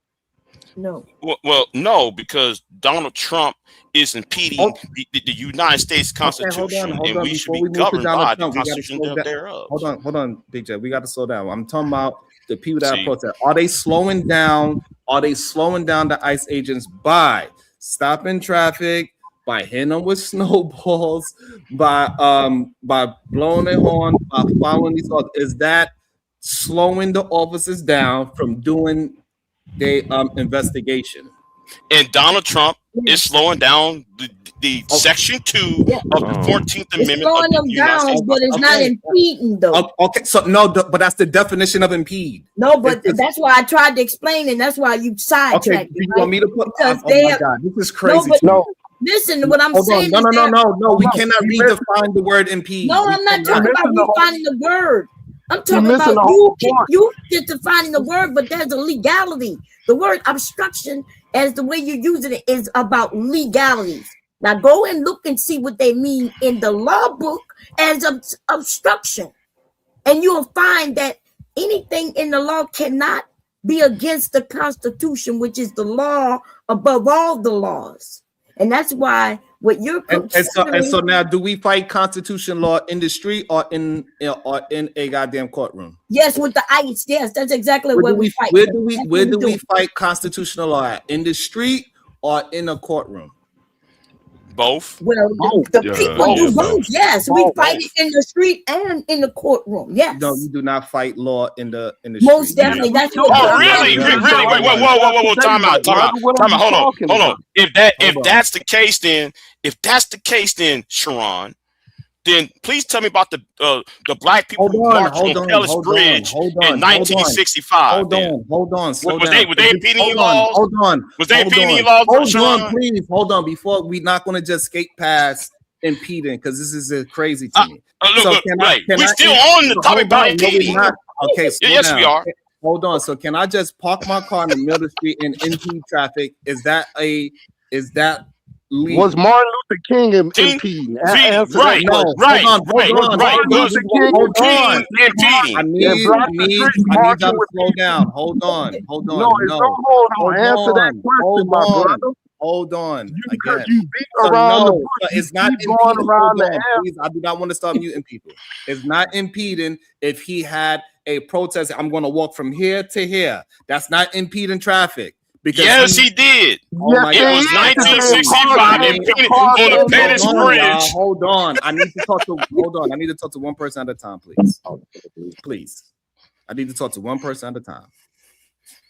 No. Well, no, because Donald Trump is impeding the United States Constitution, and we should be governed by the Constitution thereof. Hold on, Big J. We got to slow down. I'm talking about the people that protest. Are they slowing down? Are they slowing down the ICE agents by stopping traffic, by hitting them with snowballs, by blowing their horn, by following these laws? Is that slowing the officers down from doing their investigation? And Donald Trump is slowing down the Section 2 of the 14th Amendment. Slowing them down, but it's not impeding, though. Okay, so no, but that's the definition of impede. No, but that's why I tried to explain, and that's why you sidetracked. Okay, do you want me to put? Because God, this is crazy. No, listen, what I'm saying. No. We cannot redefine the word impede. No, I'm not talking about redefining the word. I'm talking about you get defining the word, but there's a legality. The word obstruction, as the way you're using it, is about legalities. Now go and look and see what they mean in the law book as obstruction. And you'll find that anything in the law cannot be against the Constitution, which is the law above all the laws. And that's why what you're and so now, do we fight constitution law in the street or in a goddamn courtroom? Yes, with the ICE. Yes, that's exactly what we fight. Where do we fight constitutional law at? In the street or in a courtroom? Both. Well, the people do both. Yes, we fight it in the street and in the courtroom. Yes. No, you do not fight law in the most street. Definitely. That's what. Oh, really? Really? Wait, whoa! Time out. Hold on. If that's the case, then Sharon, then please tell me about the black people who marched on Pellis Bridge in 1965. Hold on. Was they impeding laws? Hold on. Was they impeding laws? Please. Hold on. Before we're not going to just skate past impeding, because this is crazy to me. We're still on the topic about impeding. Okay. Yes, we are. Hold on. So can I just park my car in the middle of the street and impede traffic? Is that legal? Was Martin Luther King impeding? Right. Martin Luther King impeding. I need y'all to slow down. Hold on. Answer that question, my brother. Hold on. You beat around the bush. It's not going around the please, I do not want to start muting people. It's not impeding if he had a protest. I'm going to walk from here to here. That's not impeding traffic. Because yes, he did. It was 1965 impeding on the Pettus Bridge. Hold on. I need to talk to one person at a time, please. Please. I need to talk to one person at a time.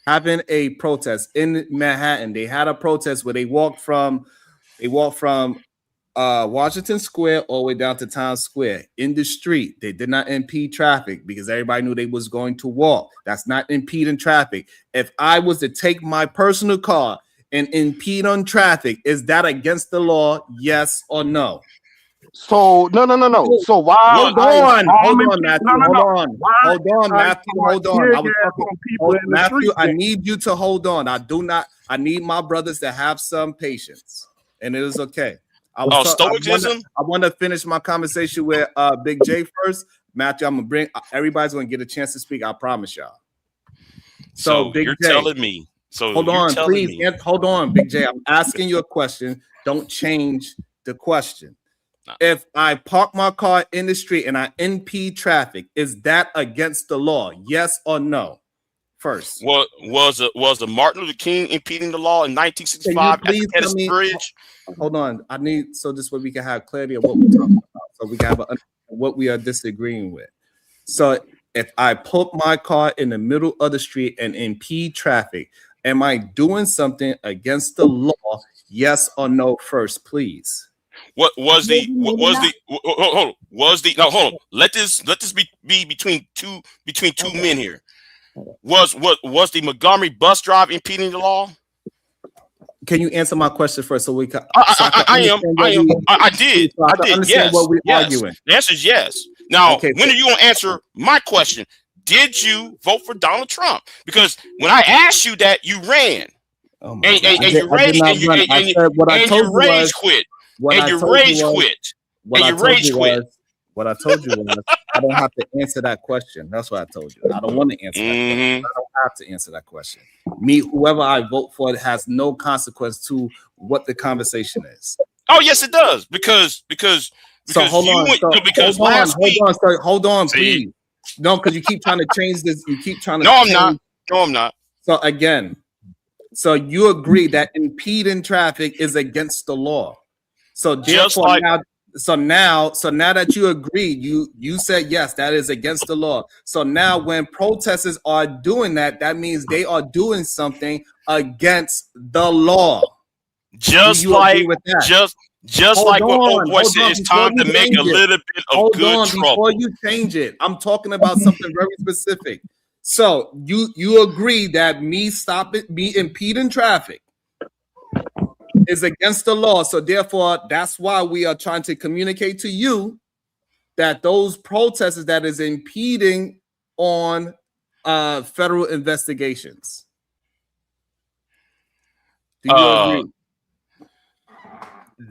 Having a protest in Manhattan, they had a protest where they walked from Washington Square all the way down to Times Square in the street. They did not impede traffic because everybody knew they was going to walk. That's not impeding traffic. If I was to take my personal car and impede on traffic, is that against the law? Yes or no? So no. So why? Hold on, Matthew. Hold on, Matthew. Hold on. I was talking. Matthew, I need you to hold on. I need my brothers to have some patience, and it is okay. I want to finish my conversation with Big J first. Matthew, I'm gonna bring everybody's gonna get a chance to speak. I promise y'all. So Big you're J, telling me. So hold on, please. Hold on, Big J. I'm asking you a question. Don't change the question. If I park my car in the street and I impede traffic, is that against the law? Yes or no? First, was the Martin Luther King impeding the law in 1965 at the Pettus Bridge? Hold on, I need so this way we can have clarity of what we're talking about, so we can have what we are disagreeing with. So if I put my car in the middle of the street and impede traffic, am I doing something against the law? Yes or no? First, please. Hold on. Let this be between two men here. Was the Montgomery bus drive impeding the law? Can you answer my question first so we can? I did. Yes. What we're yes. arguing. The answer is yes. Now, Okay, when are you going to answer my question? Did you vote for Donald Trump? Because when I asked you that, you ran. Oh my God. You rage quit. What I told you was I don't have to answer that question. That's what I told you. I don't want to answer that question. I don't have to answer that question. Whoever I vote for, it has no consequence to what the conversation is. Oh, yes, it does. Because hold on, please. No, because you keep trying to change this. You keep trying to. No, I'm not. So again, so you agree that impeding traffic is against the law. So therefore, now that you agreed, you said yes, that is against the law. So now when protesters are doing that, that means they are doing something against the law. Just like what Homeboy said, it's time to make a little bit of good trouble. Before you change it, I'm talking about something very specific. So you agree that me impeding traffic is against the law. So therefore, that's why we are trying to communicate to you that those protesters that is impeding on federal investigations. Do you agree?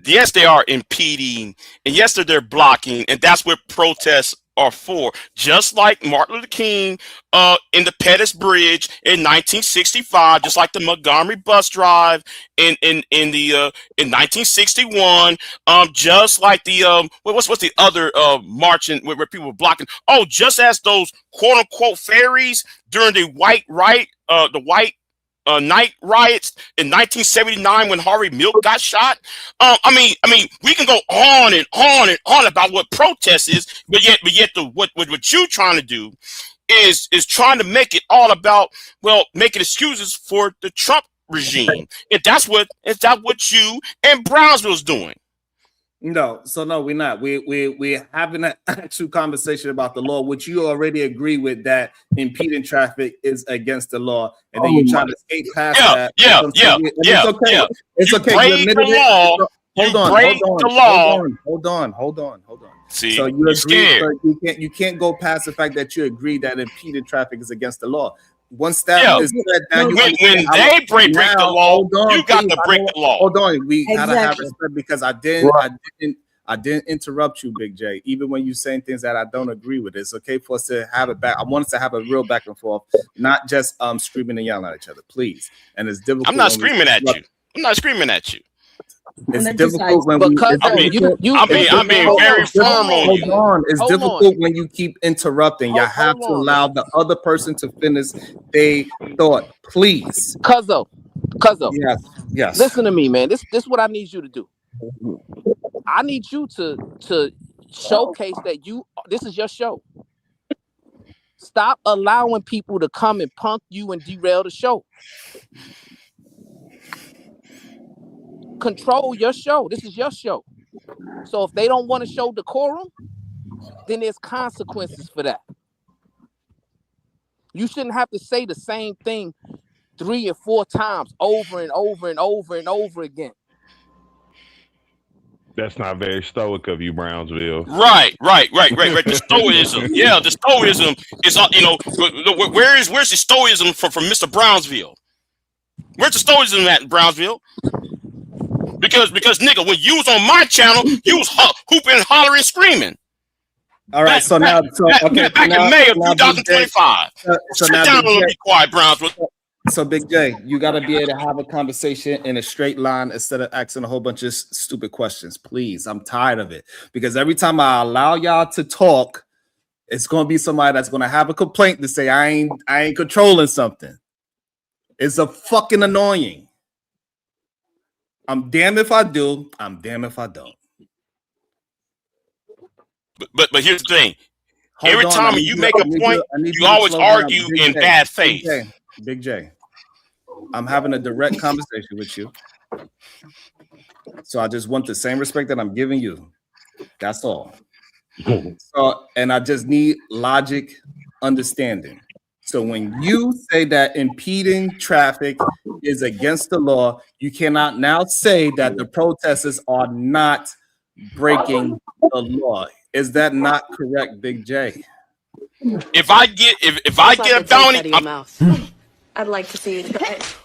Yes, they are impeding, and yes, they're blocking, and that's what protests are for. Just like Martin Luther King in the Pettus Bridge in 1965, just like the Montgomery bus drive in 1961, just like the what's the other marching where people were blocking? Oh, just as those quote unquote ferries during the white night riots in 1979 when Harvey Milk got shot. I mean, we can go on and on and on about what protest is, but yet what you're trying to do is trying to make it all about making excuses for the Trump regime. Is that what you and Brownsville's doing? No, we're not. We're having an actual conversation about the law, which you already agree with, that impeding traffic is against the law, and then you try to skate past that. Yeah. It's okay. You break the law. Hold on. See, so you agree, but you can't go past the fact that you agree that impeding traffic is against the law. Once that is said, now when they break the law, you got to break the law. Hold on, we gotta have respect, because I didn't interrupt you, Big J. Even when you saying things that I don't agree with, it's okay for us to have it back. I want us to have a real back and forth, not just screaming and yelling at each other, please. And it's difficult. I'm not screaming at you. It's difficult when I'm being very firm on you. Hold on. It's difficult when you keep interrupting. You have to allow the other person to finish their thought, please. Cuzzo. Yes. Listen to me, man. This is what I need you to do. I need you to showcase that this is your show. Stop allowing people to come and punk you and derail the show. Control your show. This is your show. So if they don't want to show decorum, then there's consequences for that. You shouldn't have to say the same thing 3 or 4 times over and over and over and over again. That's not very stoic of you, Brownsville. Right. The stoicism. Yeah, the stoicism is, where's the stoicism from Mr. Brownsville? Where's the stoicism at in Brownsville? Because nigga, when you was on my channel, you was hooping, hollering, screaming. All right, back in May of 2025. Sit down and be quiet, Brownsville. So Big J, you got to be able to have a conversation in a straight line instead of asking a whole bunch of stupid questions. Please, I'm tired of it because every time I allow y'all to talk, it's going to be somebody that's going to have a complaint to say I ain't controlling something. It's a fucking annoying. I'm damned if I do. I'm damned if I don't. But here's the thing. Every time you make a point, you always argue in bad faith. Big J, I'm having a direct conversation with you. So I just want the same respect that I'm giving you. That's all. So, and I just need logic, understanding. So when you say that impeding traffic is against the law, you cannot now say that the protesters are not breaking the law. Is that not correct, Big J? If I get a bounty, I'd like to see you try it.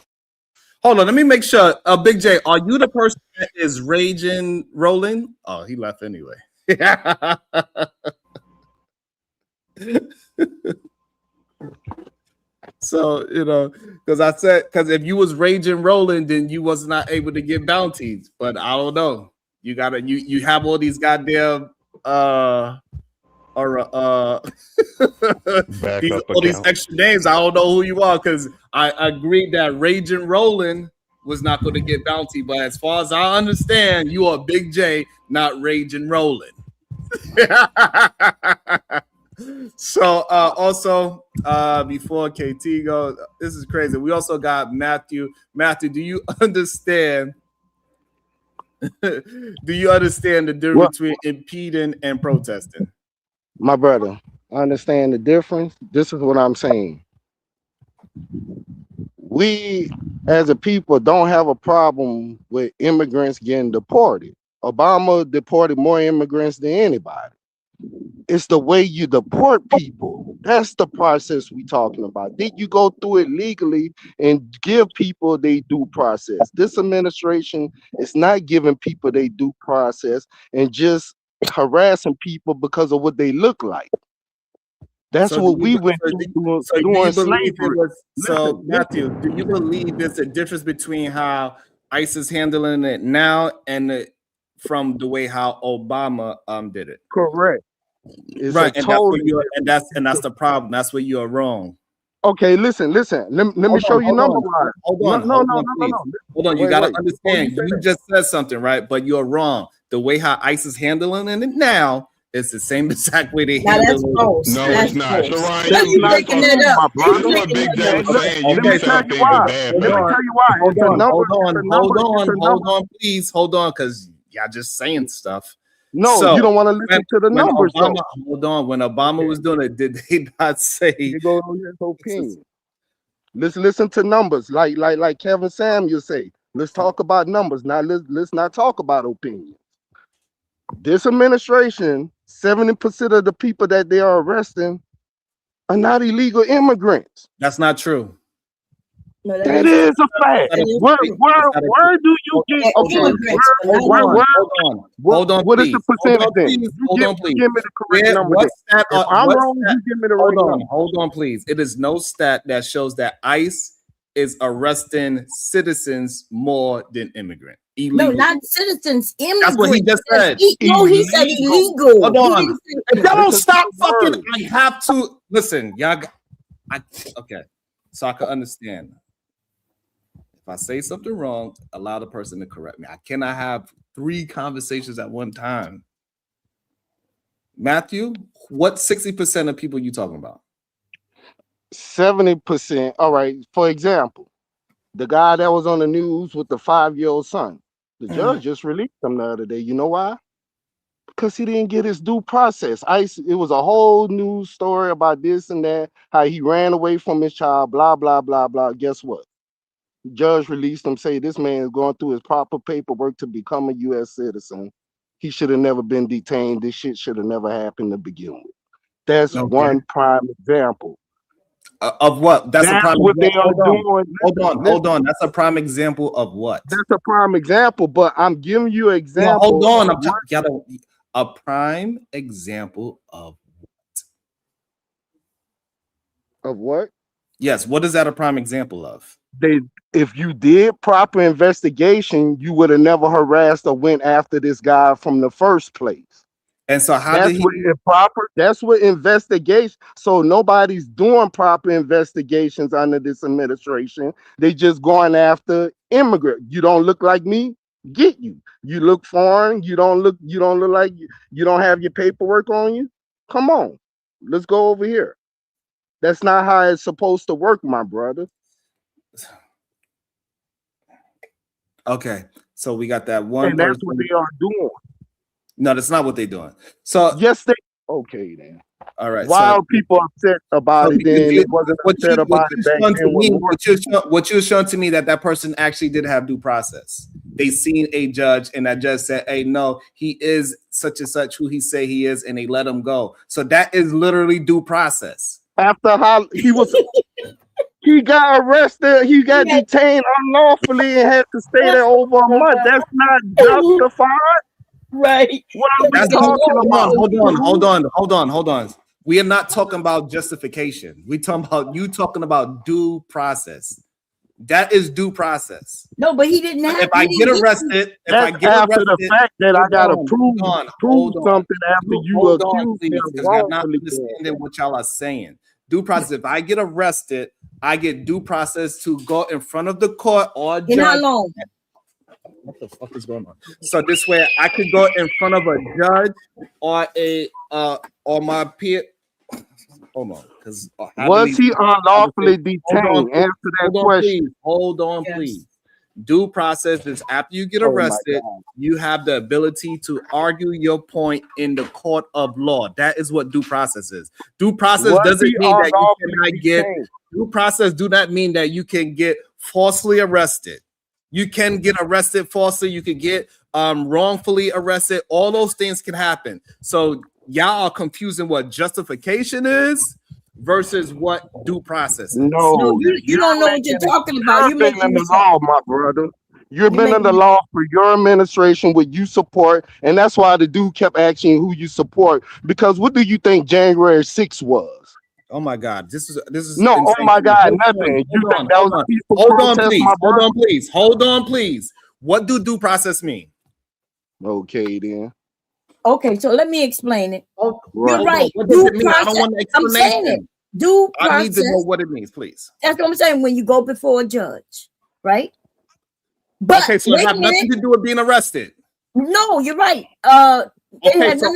Hold on, let me make sure. Big J, are you the person that is raging rolling? Oh, he left anyway. So, because if you was raging rolling, then you was not able to get bounties. But I don't know. You have all these goddamn all these extra names. I don't know who you are because I agreed that Raging Roland was not going to get bounty, but as far as I understand, you are Big J, not Raging Roland. So also before KT goes, this is crazy. We also got Matthew. Matthew, do you understand? Do you understand the difference between impeding and protesting? My brother, I understand the difference. This is what I'm saying. We as a people don't have a problem with immigrants getting deported. Obama deported more immigrants than anybody. It's the way you deport people. That's the process we talking about. Did you go through it legally and give people their due process? This administration is not giving people their due process and just harassing people because of what they look like. That's what we went through during slavery. So Matthew, do you believe there's a difference between how ICE is handling it now and from the way how Obama did it? Correct. Right, and that's the problem. That's where you are wrong. Okay, listen. Let me show you number wise. Hold on. You gotta understand. You just said something, right? But you're wrong. The way how ICE is handling it now is the same exact way they handle it. No, it's not. Let me tell you why. Hold on, please. Hold on, because y'all just saying stuff. No, so, you don't want to listen to the numbers. Hold on. When Obama was doing it, did they not say? You go on his opinion. Let's listen to numbers, like Kevin Samuel say. Let's talk about numbers. Now let's not talk about opinions. This administration, 70% of the people that they are arresting are not illegal immigrants. That's not true. No, that is a fact. Where do you get? Okay, hold on. What is the percentage? Hold on, please. Give me the correct number. If I'm wrong, you give me the right number. Hold on, please. It is no stat that shows that ICE is arresting citizens more than immigrants. Illegal. No, not citizens. Immigrants. That's what he just said. He said illegal. Hold on. If y'all don't stop fucking, I have to listen. Y'all. Okay, so I can understand. If I say something wrong, allow the person to correct me. I cannot have 3 conversations at one time. Matthew, what 60% of people you talking about? 70%. All right. For example, the guy that was on the news with the 5-year-old son, the judge just released him the other day. You know why? Because he didn't get his due process. It was a whole news story about this and that, how he ran away from his child, blah, blah, blah, blah. Guess what? Judge released him, say this man is going through his proper paperwork to become a U.S. citizen. He should have never been detained. This shit should have never happened to begin with. That's one prime example. Of what? That's a prime what example. they are doing. Hold on. That's a prime example of what? That's a prime example, but I'm giving you an example. No, hold on. A prime example of what? Of what? Yes. What is that a prime example of? If you did proper investigation, you would have never harassed or went after this guy from the first place. And so that's what investigation. So nobody's doing proper investigations under this administration. They just going after immigrant. You don't look like me, get you. You look foreign, you don't look like you don't have your paperwork on you. Come on, let's go over here. That's not how it's supposed to work, my brother. Okay, so we got that one. And that's what they are doing. No, that's not what they're doing. So yes, they. Okay, then. All right. Why are people upset about it? Then it wasn't upset about it back then. What you showing to me that person actually did have due process. They seen a judge, and that judge said, "Hey, no, he is such and such who he say he is," and they let him go. So that is literally due process. After how he was. He got arrested. He got detained unlawfully and had to stay there over a month. That's not justified, right? What are we talking about? Hold on. We are not talking about justification. We talking about you talking about due process. That is due process. No, but he didn't have. If I get arrested, after the fact that I gotta prove something after you accuse me of I'm not understanding what y'all are saying. Due process. If I get arrested, I get due process to go in front of the court or judge. In how long? What the fuck is going on? So this way, I could go in front of a judge or or my peer. Hold on, because was he unlawfully detained? Answer that question. Hold on, please. Due process is after you get arrested, you have the ability to argue your point in the court of law. That is what due process is. Due process doesn't mean that you cannot get due process. Do not mean that you can get falsely arrested. You can get arrested falsely. You can get wrongfully arrested. All those things can happen. So y'all are confusing what justification is versus what due process is. No, you don't know what you're talking about. You've been in the law, my brother. You've been in the law for your administration, what you support, and that's why the dude kept asking who you support. Because what do you think January 6th was? Oh my God, this is no. insane. Oh my God, nothing. You think that was a peaceful protest? Hold on, please. What do due process mean? Okay, then. Okay, so let me explain it. Oh, you're right. What does it mean? I don't want an explanation. I'm saying it. Due process. I need to know what it means, please. That's what I'm saying. When you go before a judge, right? But okay, so it has nothing to do with being arrested. No, you're right. Okay, so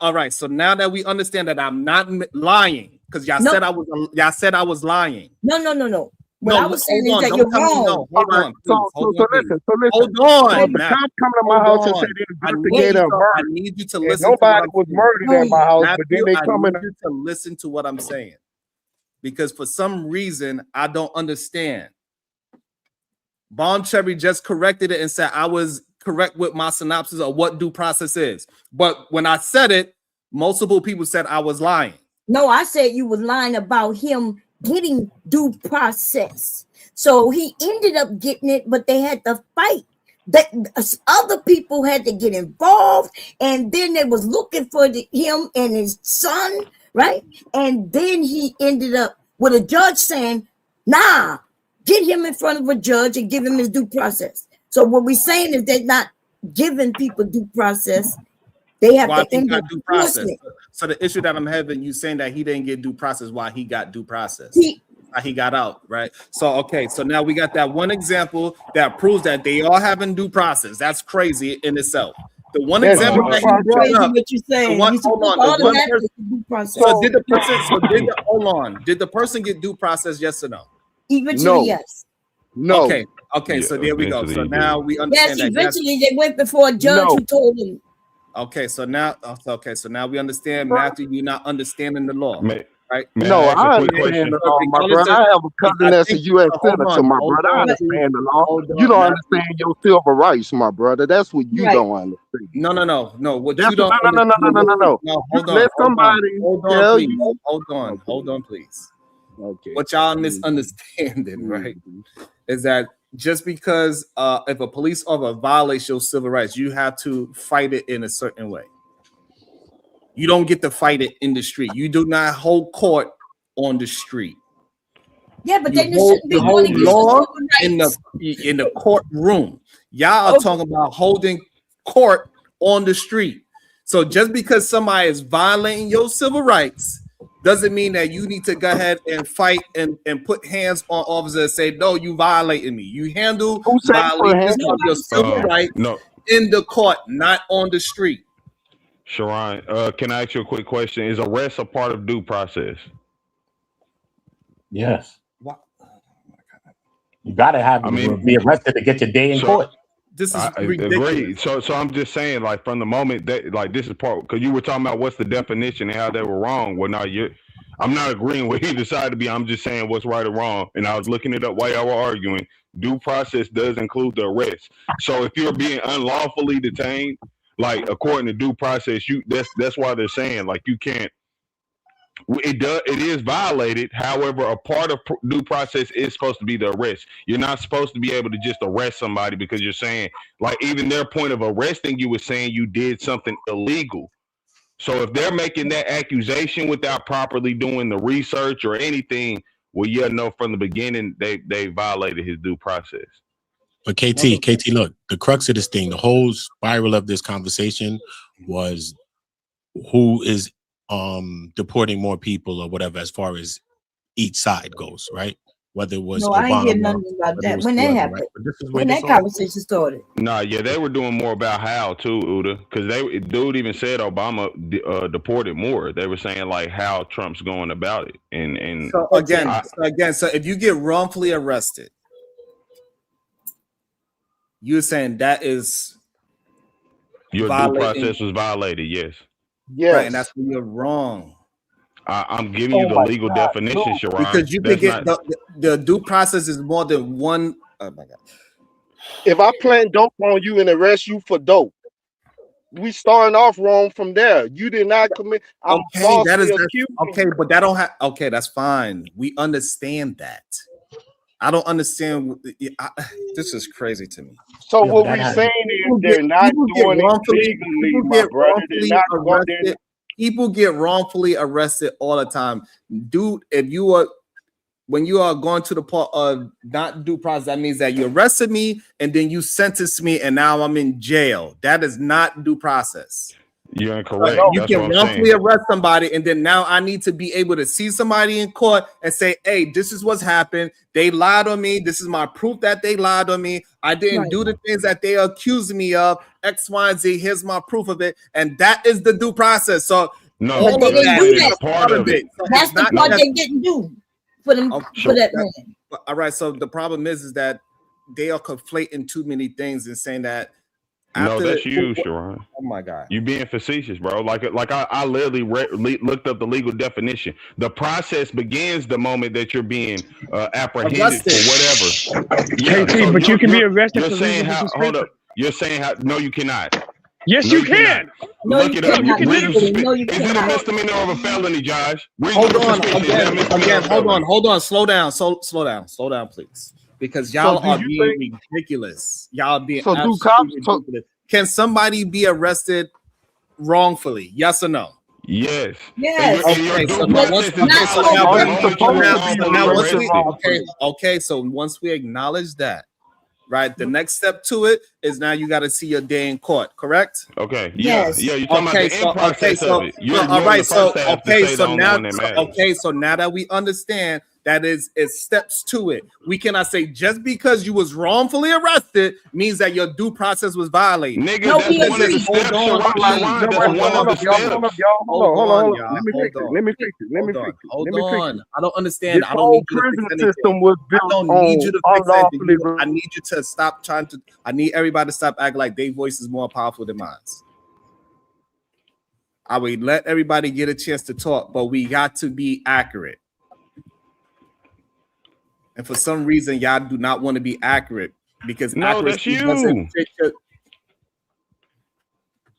all right. So now that we understand that I'm not lying, because y'all said I was lying. No. What I was saying is that you're wrong. Hold on. Listen. Hold on. The cops come to my house and say they investigated a murder. I need you to listen. Nobody was murdered at my house, but then they come in. I need you to listen to what I'm saying, because for some reason I don't understand. Bomb Cherry just corrected it and said I was correct with my synopsis of what due process is. But when I said it, multiple people said I was lying. No, I said you was lying about him getting due process. So he ended up getting it, but they had to fight. That other people had to get involved, and then they was looking for him and his son, right? And then he ended up with a judge saying, nah, get him in front of a judge and give him his due process. So what we're saying is they're not giving people due process. They have to end up due process. So the issue that I'm having, you saying that he didn't get due process while he got due process. He got out, right? So okay, so now we got that one example that proves that they all having due process. That's crazy in itself. The one example that he brought up. What you saying? Hold on. So did the person? Hold on. Did the person get due process? Yes or no? Eventually, yes. No. Okay. So there we go. So now we understand. Yes, eventually they went before a judge who told them. Okay, so now we understand, Matthew, you're not understanding the law. right? May No, I ask a I quick understand question? the law, my Regardless brother. of, I have a cousin I that's a think, U.S. hold senator, my hold brother. I on, understand the law. hold You on. don't Now, understand your civil rights, my brother. That's what you Right. don't understand. no. What That's you don't no. understand. No, You hold let on, somebody hold on, tell please. you. Hold on, please. Okay. What y'all misunderstanding, right? Is that just because if a police officer violates your civil rights, you have to fight it in a certain way. You don't get to fight it in the street. You do not hold court on the street. Yeah, but You then there hold, shouldn't be you hold one against law the in rights. the courtroom. Y'all are Okay. talking about holding court on the street. So just because somebody is violating your civil rights doesn't mean that you need to go ahead and fight and put hands on officers and say, no, you violating me. You handle Who say put violations hands? of your civil rights No, in the court, not on the street. Sharon, can I ask you a quick question? Is arrest a part of due process? Yes. What? You gotta have I mean, be arrested to get your day in court. This is I ridiculous. agree. So I'm just saying, like, from the moment that, like, this is part, because you were talking about what's the definition and how they were wrong. Well, now I'm not agreeing with either side to be. I'm just saying what's right or wrong. And I was looking it up while y'all were arguing. Due process does include the arrest. So if you're being unlawfully detained, like according to due process, that's why they're saying like you can't. It is violated. However, a part of due process is supposed to be the arrest. You're not supposed to be able to just arrest somebody because you're saying, like, even their point of arresting you was saying you did something illegal. So if they're making that accusation without properly doing the research or anything, well, yeah, no, from the beginning they violated his due process. But KT, look, the crux of this thing, the whole spiral of this conversation was who is deporting more people or whatever as far as each side goes, right? Whether it was No, I ain't hear nothing about that. When that happened, when that conversation started. Nah, yeah, they were doing more about how too, Uda, because dude even said Obama deported more. They were saying like how Trump's going about it, and so again, so if you get wrongfully arrested, you're saying that is your due process was violated. Yes. Yes. Right, and that's when you're wrong. I'm giving you the legal definition, Sharon. Because you can get the due process is more than one. Oh my God. If I plant dope on you and arrest you for dope, we starting off wrong from there. You did not commit. I'm Okay, that is accused. okay, but that don't have. Okay, that's fine. We understand that. I don't understand. This is crazy to me. So what we're saying is they're not doing it legally, my brother. They're not going. People get wrongfully arrested all the time, dude. If you are, when you are going to the part of not due process, that means that you arrested me and then you sentenced me, and now I'm in jail. That is not due process. You're incorrect. You can wrongfully arrest somebody, and then now I need to be able to see somebody in court and say, "Hey, this is what's happened. They lied on me. This is my proof that they lied on me. I didn't do the things that they accused me of. X, Y, and Z. Here's my proof of it." And that is the due process. So no, all but of they that didn't do is that. part of it. So That's the part they didn't do for them for that man. All right. So the problem is that they are conflating too many things and saying that. No, that's you, Sharon. Oh my God, you being facetious, bro. Like I literally looked up the legal definition. The process begins the moment that you're being apprehended for whatever. Yeah, KT, so but you can be arrested. You're saying how? Hold up. You're saying how? No, you cannot. Yes, you can. No, Look you it up. cannot. No, No, you is it a cannot. misdemeanor or a felony, Josh? Hold on. Again, hold on. Slow down, please. Because y'all are being ridiculous. Y'all being absolutely ridiculous. Can somebody be arrested wrongfully? Yes or no? Yes. Yes. Okay. So once we acknowledge that, right, the next step to it is now you got to see your day in court, correct? Okay. Yes. Yeah. You're talking about the end process of it. All right. So now that we understand that it's steps to it, we cannot say just because you was wrongfully arrested means that your due process was violated. Nigga, no, that's one of the steps. Hold on. Let me fix it. Hold on. I don't understand. I don't need you to fix anything. I don't need you to fix anything. I need you to stop trying to. I need everybody to stop acting like their voice is more powerful than mine. I would let everybody get a chance to talk, but we got to be accurate. And for some reason, y'all do not want to be accurate because No, that's accuracy you. doesn't fit your-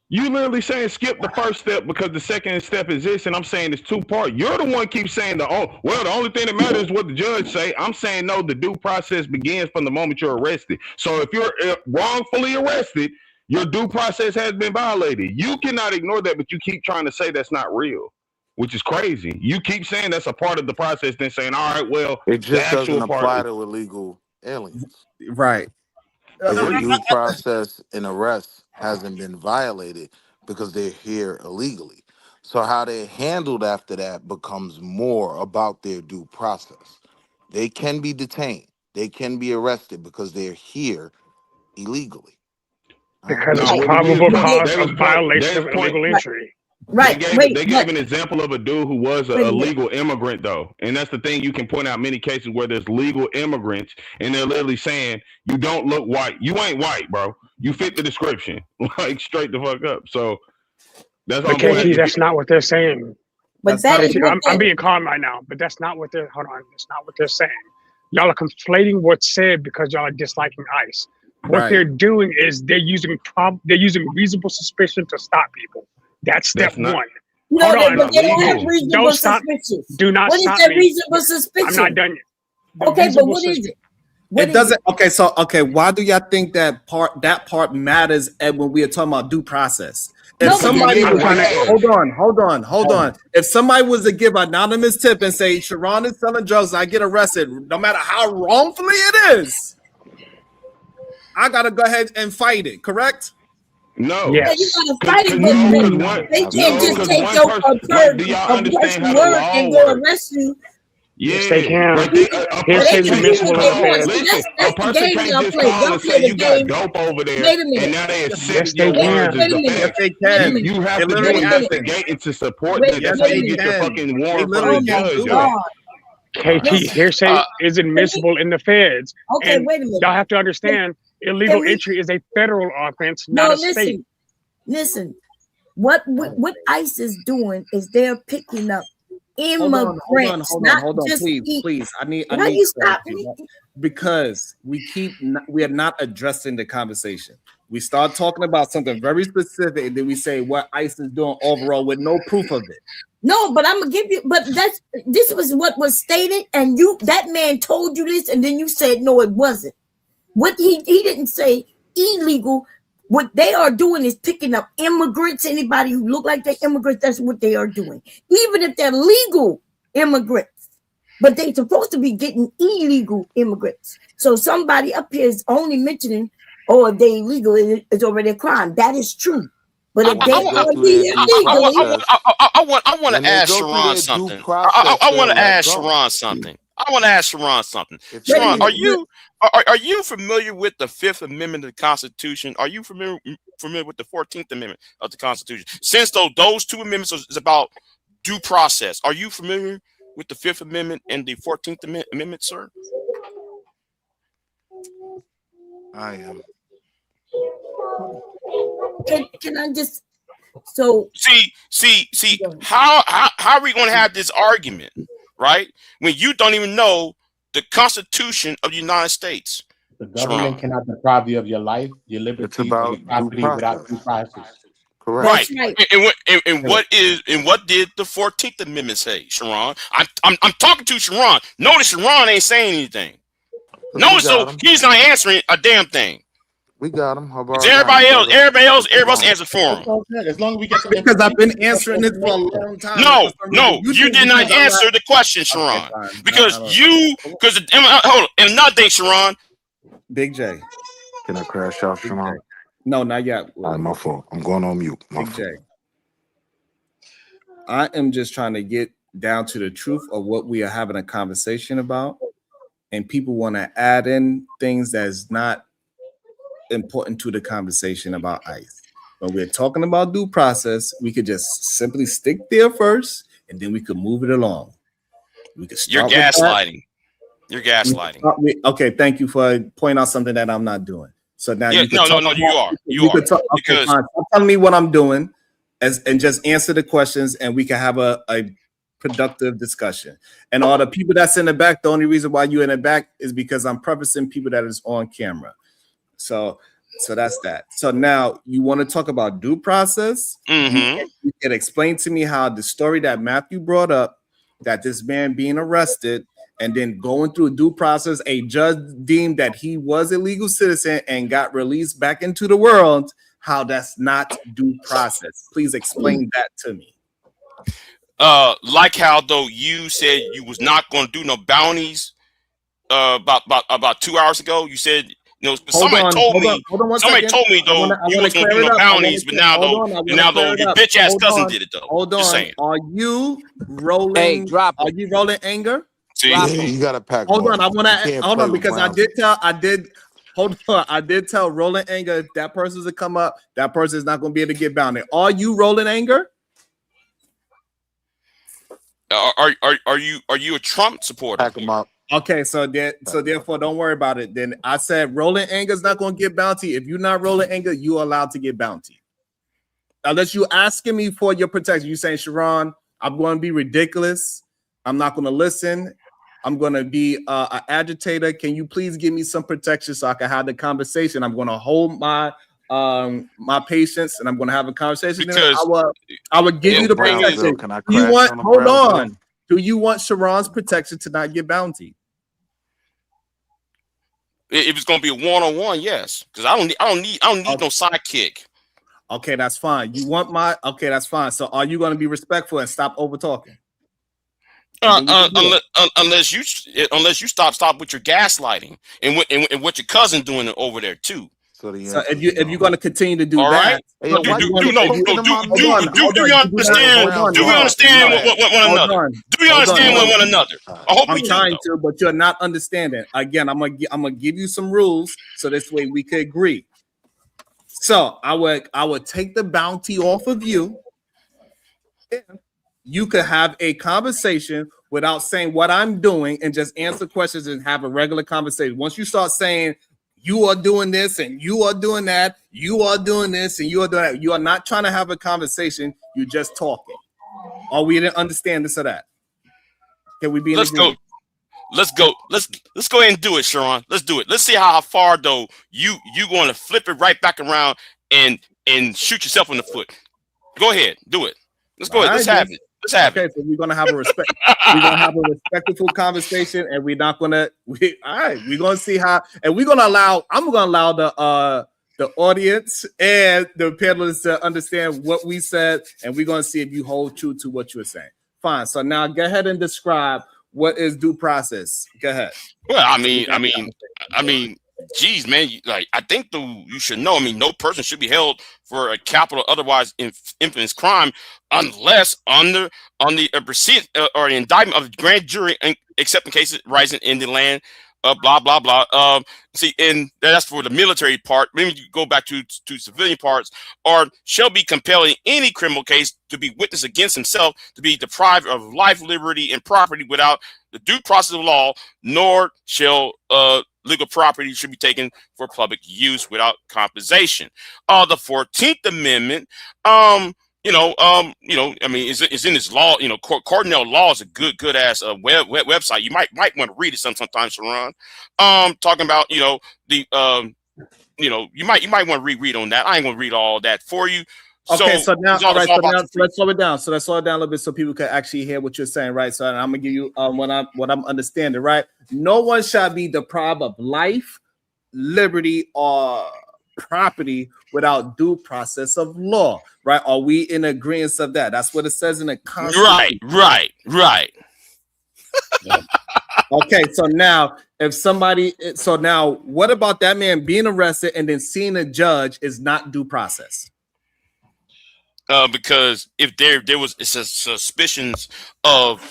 You literally saying skip the first step because the second step is this, and I'm saying it's two part. You're the one keeps saying the only thing that matters is what the judge say. I'm saying no, the due process begins from the moment you're arrested. So if you're wrongfully arrested, your due process has been violated. You cannot ignore that, but you keep trying to say that's not real, which is crazy. You keep saying that's a part of the process, then saying, all right, well, It just the doesn't actual apply part. to illegal aliens. Right. Their due process and arrest hasn't been violated because they're here illegally. So how they're handled after that becomes more about their due process. They can be detained. They can be arrested because they're here illegally. Because No, it's what it probable is, cause they was of violation they of was illegal Right. entry. Right. They gave an example of a dude who was a legal immigrant, though. And that's the thing. You can point out many cases where there's legal immigrants, and they're literally saying, you don't look white. You ain't white, bro. You fit the description. Like, straight the fuck up. So that's all But I'm saying. KT, that's not what they're saying. But that is KT, what I'm being calm right now, but that's not what they're. Hold on, that's not what they're saying. Y'all are conflating what's said because y'all are disliking ICE. What Right. they're doing is they're using reasonable suspicion to stop people. That's step That's not- one. No, Hold they, on. but they don't have legal. reasonable Don't stop. suspicions. Do not What is stop that me. reasonable suspicion? I'm not done yet. The Okay, but reasonable what is sus- it? What It is doesn't. Okay, why do y'all think that part matters when we are talking about due process? If No, but somebody I'm was trying like, to- hold on. If somebody was to give an anonymous tip and say Sharon is selling drugs, and I get arrested, no matter how wrongfully it is, I gotta go ahead and fight it. Correct? No. Yeah, you gotta fight it, but No, they, because one, they can't no, just because take one your person. Do y'all understand person how the word law and go works? arrest you. Yeah, Yes, they can. but they, a But person they can't can just do what they call. want. See, Listen, that's a the person game can't y'all just play. call Y'all and play say the you got game. dope over there, Wait a minute. and now they Yes, accept they your can. words as Wait a the minute. Yes, fact. they Wait a can. minute. You have They to do literally can. investigating to support Wait, that. That's Yes, how you they get your can. fucking They warrant from literally the Oh my can judge. do it. God. KT, Listen, hearsay is admissible in the feds. okay, And wait a minute. y'all have to understand, illegal entry is a federal offense, No, not a state. listen. What ICE is doing is they're picking up immigrants, not Hold on, just please. I need Why you stop clarity, me? because we are not addressing the conversation. We start talking about something very specific, and then we say what ICE is doing overall with no proof of it. No, but I'm gonna give you. But this was what was stated, and that man told you this, and then you said no, it wasn't. What he didn't say illegal. What they are doing is picking up immigrants. Anybody who look like they're immigrants, that's what they are doing. Even if they're legal immigrants, but they're supposed to be getting illegal immigrants. So somebody up here is only mentioning, oh, if they illegal, it's already a crime. That is true. But if they are illegally, I want When to they ask go through Sharon their due something. process, I want they'll to let ask go. Sharon something. I want to ask Sharon something. If Wait a Sharon, minute, are you familiar with the Fifth Amendment of the Constitution? Are you familiar with the 14th Amendment of the Constitution? Since those two amendments is about due process, are you familiar with the Fifth Amendment and the 14th Amendment, sir? I am. can I just see how are we going to have this argument, right? When you don't even know the Constitution of the United States. The government cannot deprive you of your life, your liberty, or your property without due process. Correct. Right. And what did the 14th Amendment say, Sharon? I'm talking to Sharon. Notice Sharon ain't saying anything. Notice so he's not answering a damn thing. We got him. Everybody else answered for him. As long as we get because I've been answering this for a long time. No, you did not answer the question, Sharon. Because hold on, and another thing, Sharon. Big J. Can I crash out, Sharon? No, not yet. All right, my fault. I'm going on mute. Big J. I am just trying to get down to the truth of what we are having a conversation about, and people want to add in things that's not important to the conversation about ICE. When we're talking about due process, we could just simply stick there first, and then we could move it along. We could start. You're gaslighting. You're gaslighting. Okay, thank you for pointing out something that I'm not doing. So now you are. Fine. Stop telling me what I'm doing. and just answer the questions, and we can have a productive discussion. And all the people that's in the back, the only reason why you in the back is because I'm prefacing people that is on camera. So that's that. So now you want to talk about due process. Mm-hmm. You can explain to me how the story that Matthew brought up, that this man being arrested and then going through a due process, a judge deemed that he was a legal citizen and got released back into the world, how that's not due process. Please explain that to me. Like how though you said you was not going to do no bounties about 2 hours ago. You said, you know, somebody told me though you was going to do no bounties, but now though your bitch ass cousin did it though. Hold on. Just saying. Are you rolling? Hey, drop Are you rolling anger? See, Yeah, you gotta pack. Hold on, I want You to can't hold play on with because Browns. I did tell Rolling Anger if that person's to come up, that person is not going to be able to get bounded. Are you Rolling Anger? Are you a Trump supporter? Pack them up. Okay, so therefore, don't worry about it. Then I said Rolling Anger is not going to get bounty. If you're not Rolling Anger, you're allowed to get bounty. Unless you asking me for your protection. You saying, Sharon, I'm going to be ridiculous. I'm not going to listen. I'm going to be an agitator. Can you please give me some protection so I can have the conversation? I'm going to hold my patience and I'm going to have a conversation. Because I would give you the protection. Do you want Sharon's protection to not get bounty? If it's going to be a one-on-one, yes. Because I don't need no sidekick. Okay, that's fine. You want okay, that's fine. So are you going to be respectful and stop over talking? Unless you stop with your gaslighting and what your cousin doing over there too. So if you're going to continue to do all that, right. Do we understand one another? I hope I'm trying to, but you're not understanding. Again, I'm gonna give you some rules so this way we could agree. So I would take the bounty off of you. You could have a conversation without saying what I'm doing and just answer questions and have a regular conversation. Once you start saying you are doing this and you are doing that, you are doing this and you are doing that, you are not trying to have a conversation. You're just talking. Or we didn't understand this or that. Can we be in agreement? Let's go ahead and do it, Sharon. Let's do it. Let's see how far though you going to flip it right back around and shoot yourself in the foot. Go ahead, do it. Let's go ahead. Let's have it. Okay, so we're gonna have a respectful conversation, and we're not gonna. We're gonna see how, and I'm gonna allow the audience and the panelists to understand what we said, and we're gonna see if you hold true to what you were saying. Fine. So now go ahead and describe what is due process. Go ahead. Well, I mean, geez, man, I think you should know. I mean, no person should be held for a capital, otherwise infamous crime, unless under the receipt or the indictment of the grand jury, except in cases rising in the land. Blah blah blah. See, and that's for the military part. Maybe you go back to civilian parts, or shall be compelled in any criminal case to be witness against himself, to be deprived of life, liberty, and property without the due process of law, nor shall legal property should be taken for public use without compensation. The 14th Amendment, I mean, it's in this law. You know, Cardinal Law is a good ass website. You might want to read it sometimes, Sharon. Talking about you might want to reread on that. I ain't gonna read all that for you. Okay, so now let's slow it down. So let's slow it down a little bit so people can actually hear what you're saying, right? So I'm gonna give you what I'm understanding, right? No one shall be deprived of life, liberty, or property without due process of law, right? Are we in agreement of that? That's what it says in the Constitution. Right. Okay, so now what about that man being arrested and then seeing a judge is not due process? Because if there was suspicions of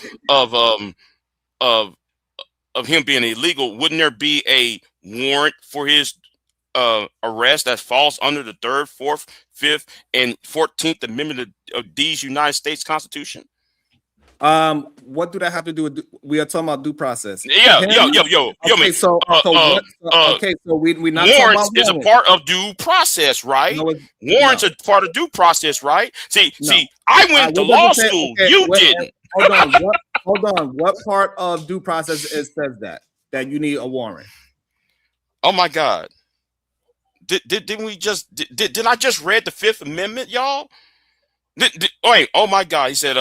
him being illegal, wouldn't there be a warrant for his arrest that falls under the 3rd, 4th, 5th, and 14th Amendment of these United States Constitution? What do that have to do with? We are talking about due process. Yo, Okay, man. so we not talking Warrants about is a warrants. part of due process, right? No, Warrants are part of due process, right? See, I went to law school. You didn't. Hold on. Hold on. What part of due process says that you need a warrant? Oh my God! Didn't we just did I just read the Fifth Amendment, y'all? Wait, oh my God! He said,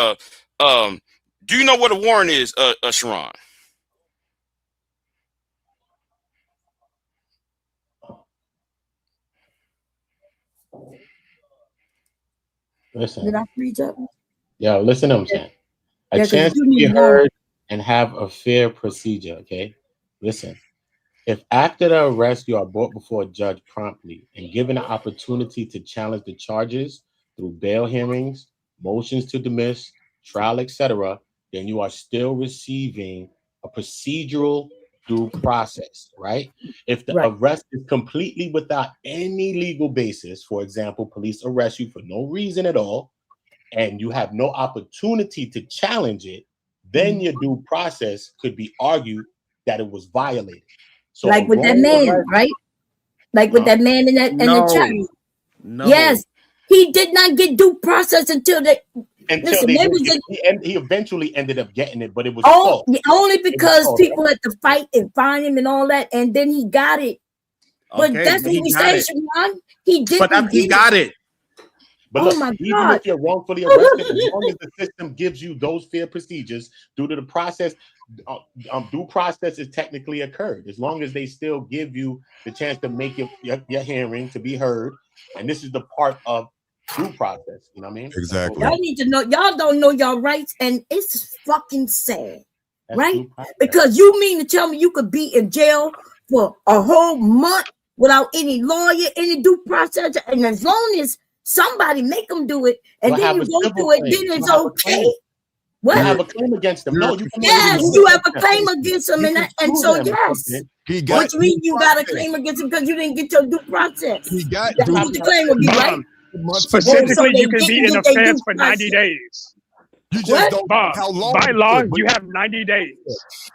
do you know what a warrant is, Sharon? Listen. Did I read up? Yo, listen to what I'm saying. A Yeah, 'cause chance you to be need heard warrant. and have a fair procedure, okay? Listen. If after the arrest you are brought before a judge promptly and given the opportunity to challenge the charges through bail hearings, motions to dismiss, trial, etc., then you are still receiving a procedural due process, right? If the arrest is completely without any legal basis, for example, police arrest you for no reason at all, and you have no opportunity to challenge it, then your due process could be argued that it was violated. So like with that man, right? Like with that man in the chat. No. Yes, he did not get due process until they. Until Listen, he eventually ended up getting it, but it was only because people had to fight and find him and all that, and then he got it. But Okay, that's but what he we got say, it. Sharon. He didn't. But after he got it. But Oh look, my even God. if you're wrongfully arrested, as long as the system gives you those fair procedures due to the process, due process is technically occurred. As long as they still give you the chance to make your hearing to be heard, and this is the part of due process. You know what I mean? Exactly. Y'all need to know. Y'all don't know y'all rights, and it's fucking sad, right? Because you mean to tell me you could be in jail for a whole month without any lawyer, any due process, and as long as somebody make them do it, and You'll then have you a go civil through it, claim. then it's You'll have a okay. claim. What? You have a claim against them. No, you can Yes, you have a claim against them, You and can so sue them or yes. something. Which means you got a claim against him because you didn't get your due process. That's what the claim would be, right? Specifically, you can be in didn't get their offense due for 90 process. days. You just What? don't Bob, know how long. by law, you have 90 days.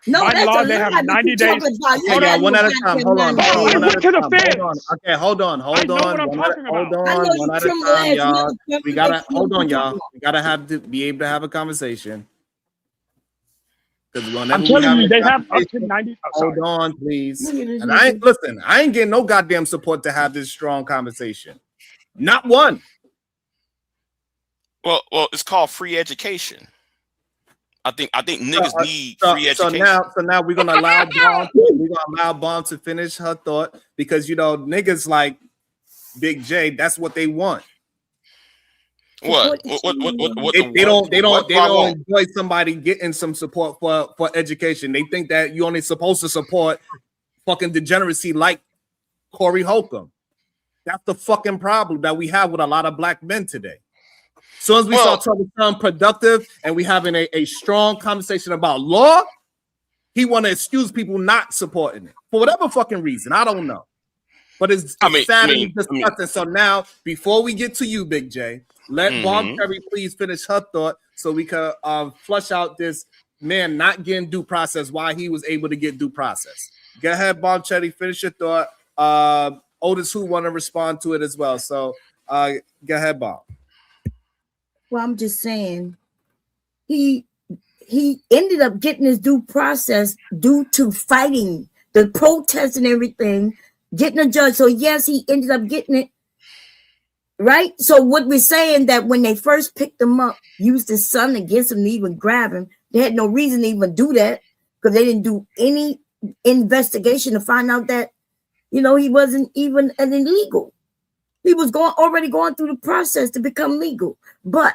No, by that's law, a they lie. have What 90 you days. talking about? You Okay, got y'all, one no at a time. goddamn Hold on. 90 I One went at a to the time. fence. Hold on. Okay, hold on. I know what I'm talking Hold about. I know on. you One at a criminal time, ass y'all. motherfucker. We gotta hold on, That's y'all. We gotta be able to have a conversation. Because whenever I'm we telling have you, a they have up to conversation, 90. Oh, hold sorry. on, please. Look at this And I nigga. ain't getting no goddamn support to have this strong conversation. Not one. Well, it's called free education. I think niggas need free So education. now we're gonna allow Bomb to finish her thought because niggas like Big J, that's what they want. What? They don't enjoy somebody getting some support for education. They think that you only supposed to support fucking degeneracy like Corey Holcomb. That's the fucking problem that we have with a lot of black men today. As soon as we start talking productive and we having a strong conversation about law, he want to excuse people not supporting it for whatever fucking reason. I don't know. But it's sad and disgusting. So now, before we get to you, Big J, let Bomb Cherry please finish her thought so we can flush out this man not getting due process, why he was able to get due process. Go ahead, Bomb Cherry, finish your thought. Otis, who want to respond to it as well. So go ahead, Bob. Well, I'm just saying, he ended up getting his due process due to fighting the protests and everything, getting a judge. So yes, he ended up getting it, right? So what we're saying that when they first picked him up, used his son against him to even grab him, they had no reason to even do that because they didn't do any investigation to find out that, he wasn't even an illegal. He was already going through the process to become legal. But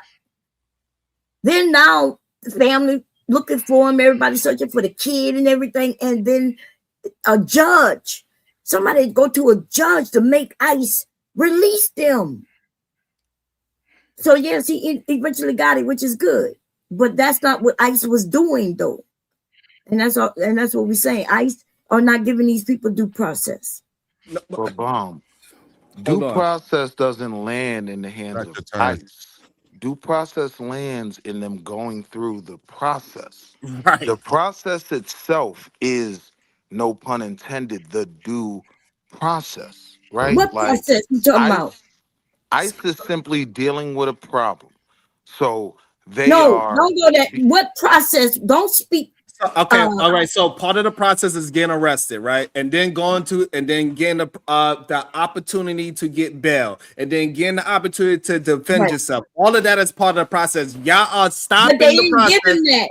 then now the family looking for him, everybody searching for the kid and everything. And then a judge, somebody go to a judge to make ICE release them. So yes, he eventually got it, which is good. But that's not what ICE was doing though. And that's all, and that's what we're saying. ICE are not giving these people due process. For Bomb, due process doesn't land in the hands of ICE. Due process lands in them going through the process. Right. The process itself is, no pun intended, the due process, right? What Like process you talking about? ICE is simply dealing with a problem. So they No, are. don't go that. What process? Don't speak. Okay, all right. So part of the process is getting arrested, right? And then getting the opportunity to get bail, and then getting the opportunity to defend Right. yourself. All of that is part of the process. Y'all are stopping they the didn't process. give him that.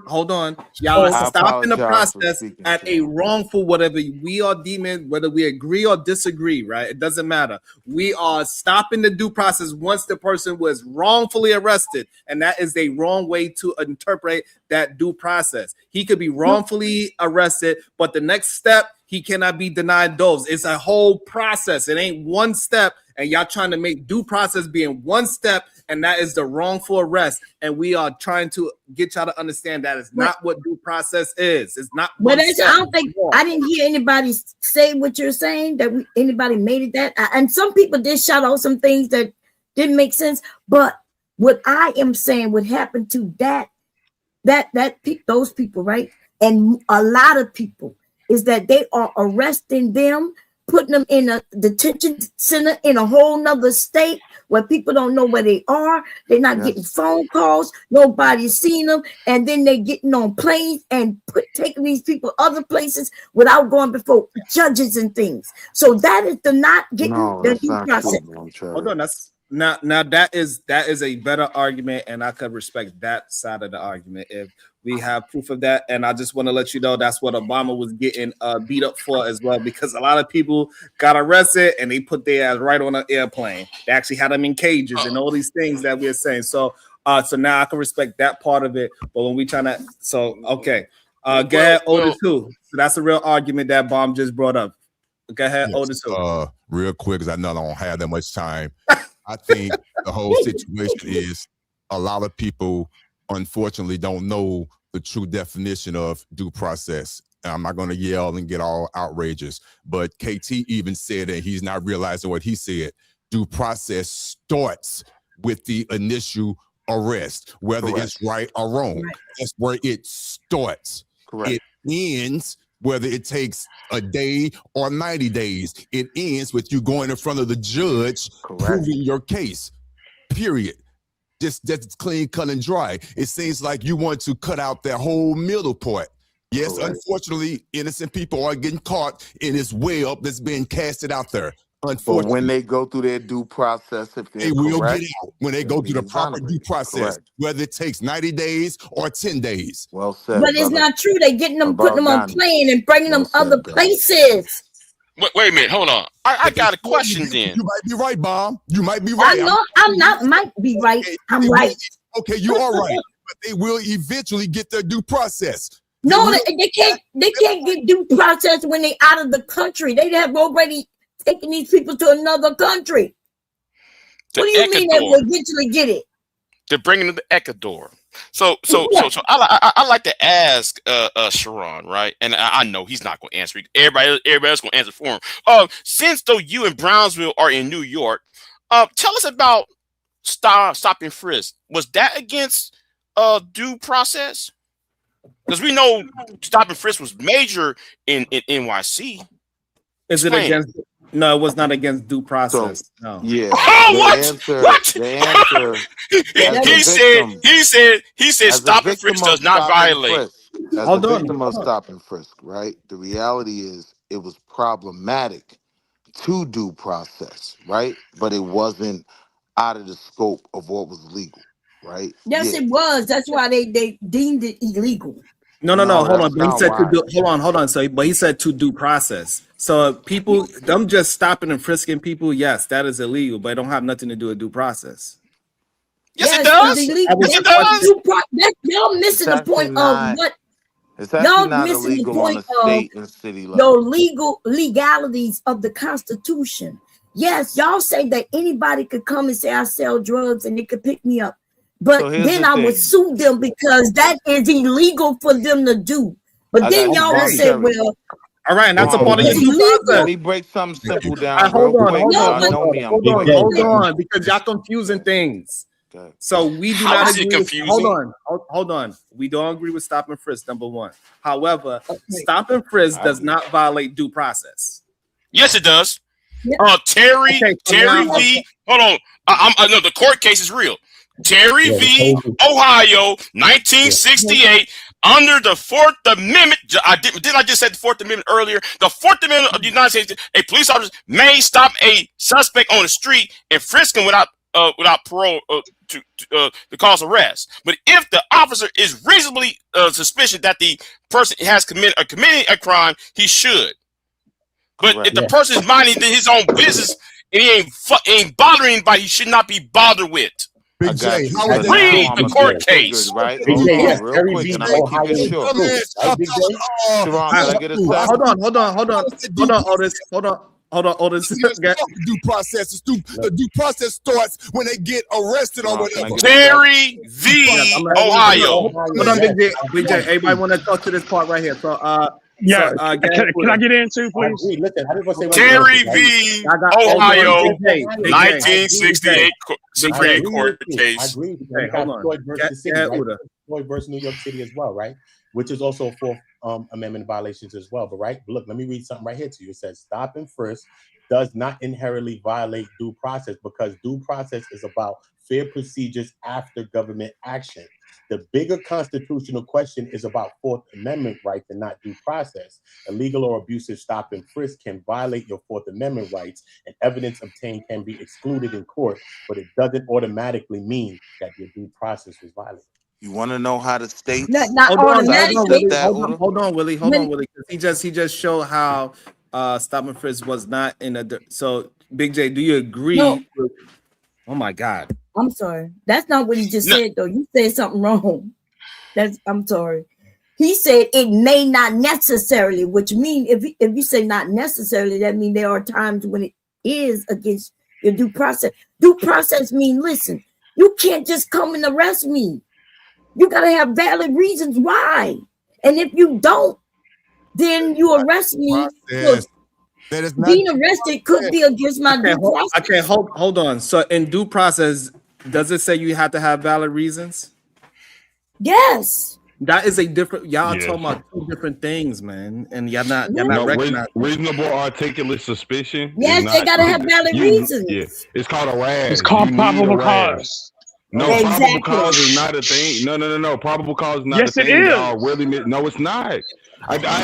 Hold on. Y'all are I stopping the apologize for process speaking at to a you. wrongful, whatever we are deeming, whether we agree or disagree, right? It doesn't matter. We are stopping the due process once the person was wrongfully arrested, and that is a wrong way to interpret that due process. He could be wrongfully arrested, but the next step, he cannot be denied those. It's a whole process. It ain't one step, and y'all trying to make due process being one step, and that is the wrongful arrest. And we are trying to get y'all to understand that is not what due process is. It's not. But one I step. don't think I didn't hear anybody say what you're saying that anybody made it that. And some people did shout out some things that didn't make sense. But what I am saying would happen to those people, right? And a lot of people is that they are arresting them, putting them in a detention center in a whole nother state where people don't know where they are. They're not getting phone calls. Nobody's seeing them. And then they're getting on planes and taking these people other places without going before judges and things. So that is the not getting the due process. Hold on, that's now that is a better argument, and I could respect that side of the argument if we have proof of that. And I just want to let you know that's what Obama was getting beat up for as well, because a lot of people got arrested and they put their ass right on an airplane. They actually had them in cages and all these things that we're saying. So now I can respect that part of it. But when we trying to, go ahead, Otis too. So that's a real argument that Bomb just brought up. Go ahead, Otis too. Real quick, because I know I don't have that much time. I think the whole situation is a lot of people, unfortunately, don't know the true definition of due process. And I'm not going to yell and get all outrageous, but KT even said that he's not realizing what he said. Due process starts with the initial arrest, whether it's right or wrong. That's where it starts. It ends whether it takes a day or 90 days. It ends with you going in front of the judge, proving your case, period. That's clean, cut, and dry. It seems like you want to cut out that whole middle part. Yes, unfortunately, innocent people are getting caught in this web that's being casted out there. Unfortunately, But when they go through their due process, if they will get out when they go through the proper due process, whether it takes 90 days or 10 days. Well said. But it's not true. They're getting them, putting them on plane and bringing them other places. Wait a minute, hold on. I got a question then. You might be right, Bob. You might be right. I know I'm not might be right. I'm right. Okay, you are right. But they will eventually get their due process. No, they can't get due process when they're out of the country. They have already taken these people to another country. What do you mean they will eventually get it? They're bringing them to Ecuador. So I like to ask Sharon, right? And I know he's not going to answer. Everybody else going to answer for him. Since though you and Brownsville are in New York, tell us about stop and frisk. Was that against due process? Because we know stop and frisk was major in NYC. Is it against? No, it was not against due process. No. Yeah. Oh, what? The answer. He said stop and frisk does not violate. As a victim of stop and frisk, right? The reality is it was problematic to due process, right? But it wasn't out of the scope of what was legal, right? Yes, it was. That's why they deemed it illegal. No. Hold on. But he said hold on. So, but he said to due process. So people, them just stopping and frisking people, yes, that is illegal, but it don't have nothing to do with due process. Yes, it does. Yes, it does. Y'all missing the point of what. It's actually not illegal on a state and city level. The legalities of the Constitution. Yes, y'all say that anybody could come and say I sell drugs and they could pick me up. But then I would sue them because that is illegal for them to do. But then y'all would say, well, all right, and that's a part of your due process. Let me break something simple down. Hold on, because y'all confusing things. Good. So we do How not is it agree with, confusing? hold on. We don't agree with stop and frisk, number one. However, Okay. stop and frisk I does agree. not violate due process. Yes, it does. Yeah. Terry Okay, so Terry now- v. Hold on. I know the court case is real. Terry Yeah, v. the Ohio, 1968, under the Fourth Amendment. Didn't I just say the Fourth Amendment earlier? The Fourth Amendment of the United States. A police officer may stop a suspect on the street and frisk him without parole to cause arrest. But if the officer is reasonably suspicious that the person has committing a crime, he should. But Correct. if the person is minding his own business and he ain't bothering anybody, he should not be bothered with. I Big got J, you. how But is now Read I'm the gonna court say case. good, right? Big Hold J, on, yes, real Terry quick, v. and I'm gonna Ohio keep it is short. true. Right, Big J? Sharon, can I get a second? Hold on, Otis. Due process is due process starts when they get arrested or Sharon, can I whatever. get a Terry v. Ohio. Hold on, Big J. Everybody want to talk to this part right here. So, Yeah. So, Can I get in too, I please? agree. Listen, I just want to say one Terry thing, right? v. I got Ohio, Big J, 1968 I Supreme agree Court with you. I case. agree. Hey, We got hold on. Floyd versus the city, Get right? Uda. Floyd versus New York City as well, right? Which is also Fourth Amendment violations as well. But right, look, let me read something right here to you. It says stop and frisk does not inherently violate due process because due process is about fair procedures after government action. The bigger constitutional question is about Fourth Amendment rights and not due process. Illegal or abusive stop and frisk can violate your Fourth Amendment rights, and evidence obtained can be excluded in court, but it doesn't automatically mean that your due process was violated. You want to know how the states? Not Hold on, automatically. hold on, Willie. Hold on, Willie. He just showed how stop and frisk was not in a. So, Big J, do you agree? No. With, oh my God. I'm sorry. That's not what he just said, though. You said something wrong. I'm sorry. He said it may not necessarily, which means if you say not necessarily, that means there are times when it is against your due process. Due process means, listen, you can't just come and arrest me. You got to have valid reasons why. And if you don't, then you arrest me. Process. That is not Being arrested could be against my due process. Okay, hold on. So, in due process, does it say you have to have valid reasons? Yes. That is a different. Y'all Yes. talking about two different things, man, and y'all not No, recognizing. reasonable articulate suspicion. Yes, is they not- gotta have valid reasons. Yeah, it's called a RAS. It's called You need a probable RAS. cause. No, Exactly. probable cause is not a thing. No. Probable cause is not Yes, a it thing. is. Y'all really no, it's not.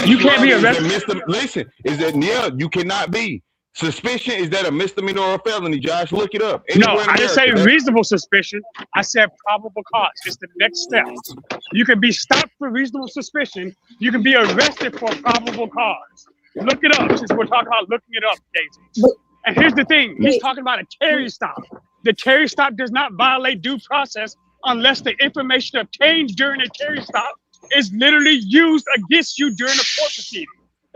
You can't be arrested. Listen, is that you cannot be. Suspicion, is that a misdemeanor or a felony, Josh? Look it up. No, Anywhere in I didn't say America, reasonable suspicion. I said probable cause. It's the next step. You can be stopped for reasonable suspicion. You can be arrested for probable cause. Look it up, since we're talking about looking it up, Daisy. But- And here's the thing. He's Wait. talking about a Terry stop. The Terry stop does not violate due process unless the information obtained during a Terry stop is literally used against you during a court proceeding.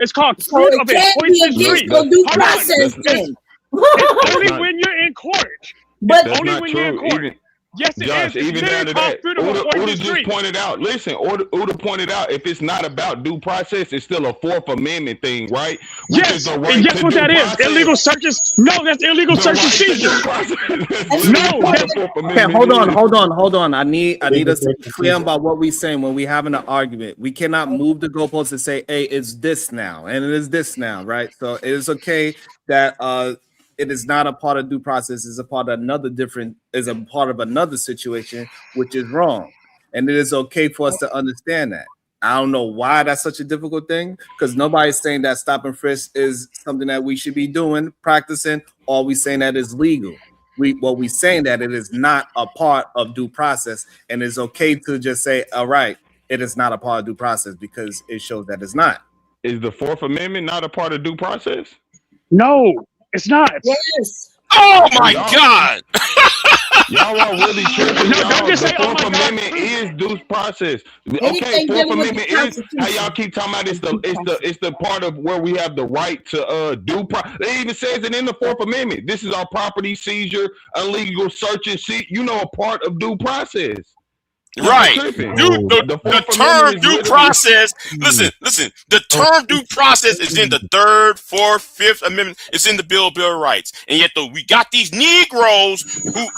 It's called So fruit it of a can't be poisonous against tree. your due Hold on. process then. It's only not- when you're in court. But that's only not when you're in true. court. Even Yes, it Josh, is. It's even down literally to called that, fruit of a Uda poisonous just tree. pointed out. Listen, Uda pointed out if it's not about due process, it's still a Fourth Amendment thing, right? Which Yes, is the and right guess to what due that is? process. Illegal searches. No, that's illegal The search and right to due seizure. process. No, What that's the Fourth Okay, Amendment hold on. I need us to be Legal clear search about what we're saying when we're having an argument. We cannot move the goalposts and say, "Hey, it's this now," and it is this now, right? So it is okay that it is not a part of due process. It's a part of another situation, which is wrong, and it is okay for us to understand that. I don't know why that's such a difficult thing, because nobody's saying that stop and frisk is something that we should be doing, practicing, or we saying that is legal. We saying that it is not a part of due process, and it's okay to just say, all right, it is not a part of due process because it shows that it's not. Is the Fourth Amendment not a part of due process? No, it's not. yes. Oh my Y'all- God! Y'all are really tripping. No, Y'all. don't just The say, "Oh Fourth my God." Amendment is due process. Okay, Anything Fourth dealing with the Amendment is how Constitution. y'all keep talking about. It's the part of where we have the right to due process. It even says it in the Fourth Amendment. This is our property seizure, illegal search and seizure. A part of due process. Right. tripping. The term due process. Listen. The term due process is in the 3rd, 4th, 5th Amendment. It's in the Bill of Rights. And yet, we got these Negroes who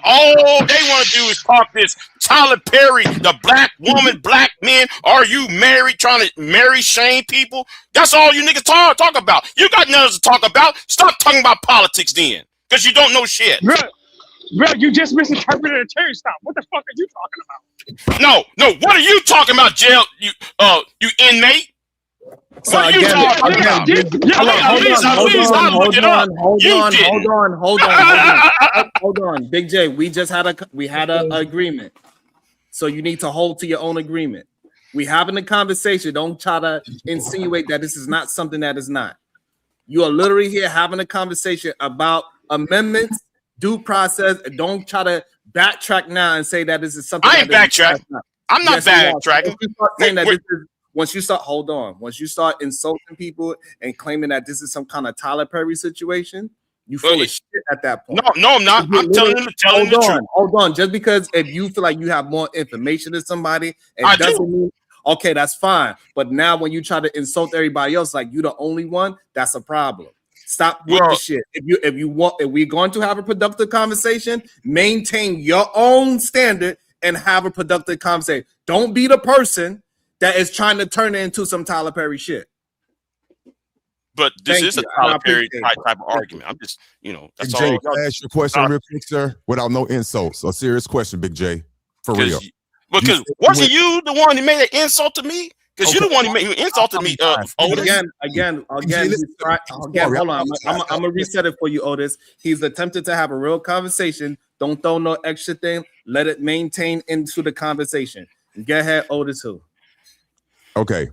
all they want to do is talk this Tyler Perry, the black woman, black men. Are you married? Trying to marry shame people? That's all you niggas talk about. You got nothing to talk about. Stop talking about politics then, because you don't know shit. Bro, you just misinterpreted a Terry stop. What the fuck are you talking about? No. What are you talking about, jail? You inmate? So what are you talking about? Hold on. Big J, we had an agreement. So you need to hold to your own agreement. We having a conversation. Don't try to insinuate that this is not something that is not. You are literally here having a conversation about amendments, due process. Don't try to backtrack now and say that this is something. I ain't backtracking. I'm not backtracking. Once you start insulting people and claiming that this is some kind of Tyler Perry situation, you full of shit at that point. No, I'm not. I'm telling the truth. Hold on. Just because if you feel like you have more information than somebody, it doesn't mean okay, that's fine. But now when you try to insult everybody else, like you're the only one, that's a problem. Stop with the shit. If we're going to have a productive conversation, maintain your own standard and have a productive conversation. Don't be the person that is trying to turn it into some Tyler Perry shit. But this is a Tyler Perry type of argument. I'm just, that's Big J, all. can I ask you a question real quick, sir? Without no insults. A serious question, Big J. For real. Because wasn't you the one who made an insult to me? Because you're the one who insulted me. Again, hold on. I'm gonna reset it for you, Otis. He's attempted to have a real conversation. Don't throw no extra thing. Let it maintain into the conversation. Go ahead, Otis. Who? Okay.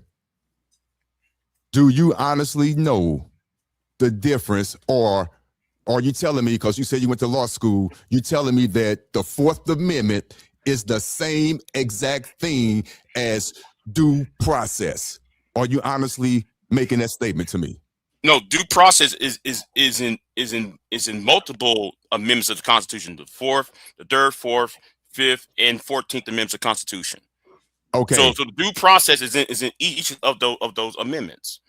Do you honestly know the difference, or are you telling me, because you said you went to law school, you telling me that the 4th Amendment is the same exact thing as due process? Are you honestly making that statement to me? No, due process is in multiple amendments of the Constitution: the 4th, the 3rd, 4th, 5th, and 14th Amendments of the Constitution. Okay. So the due process is in each of those amendments.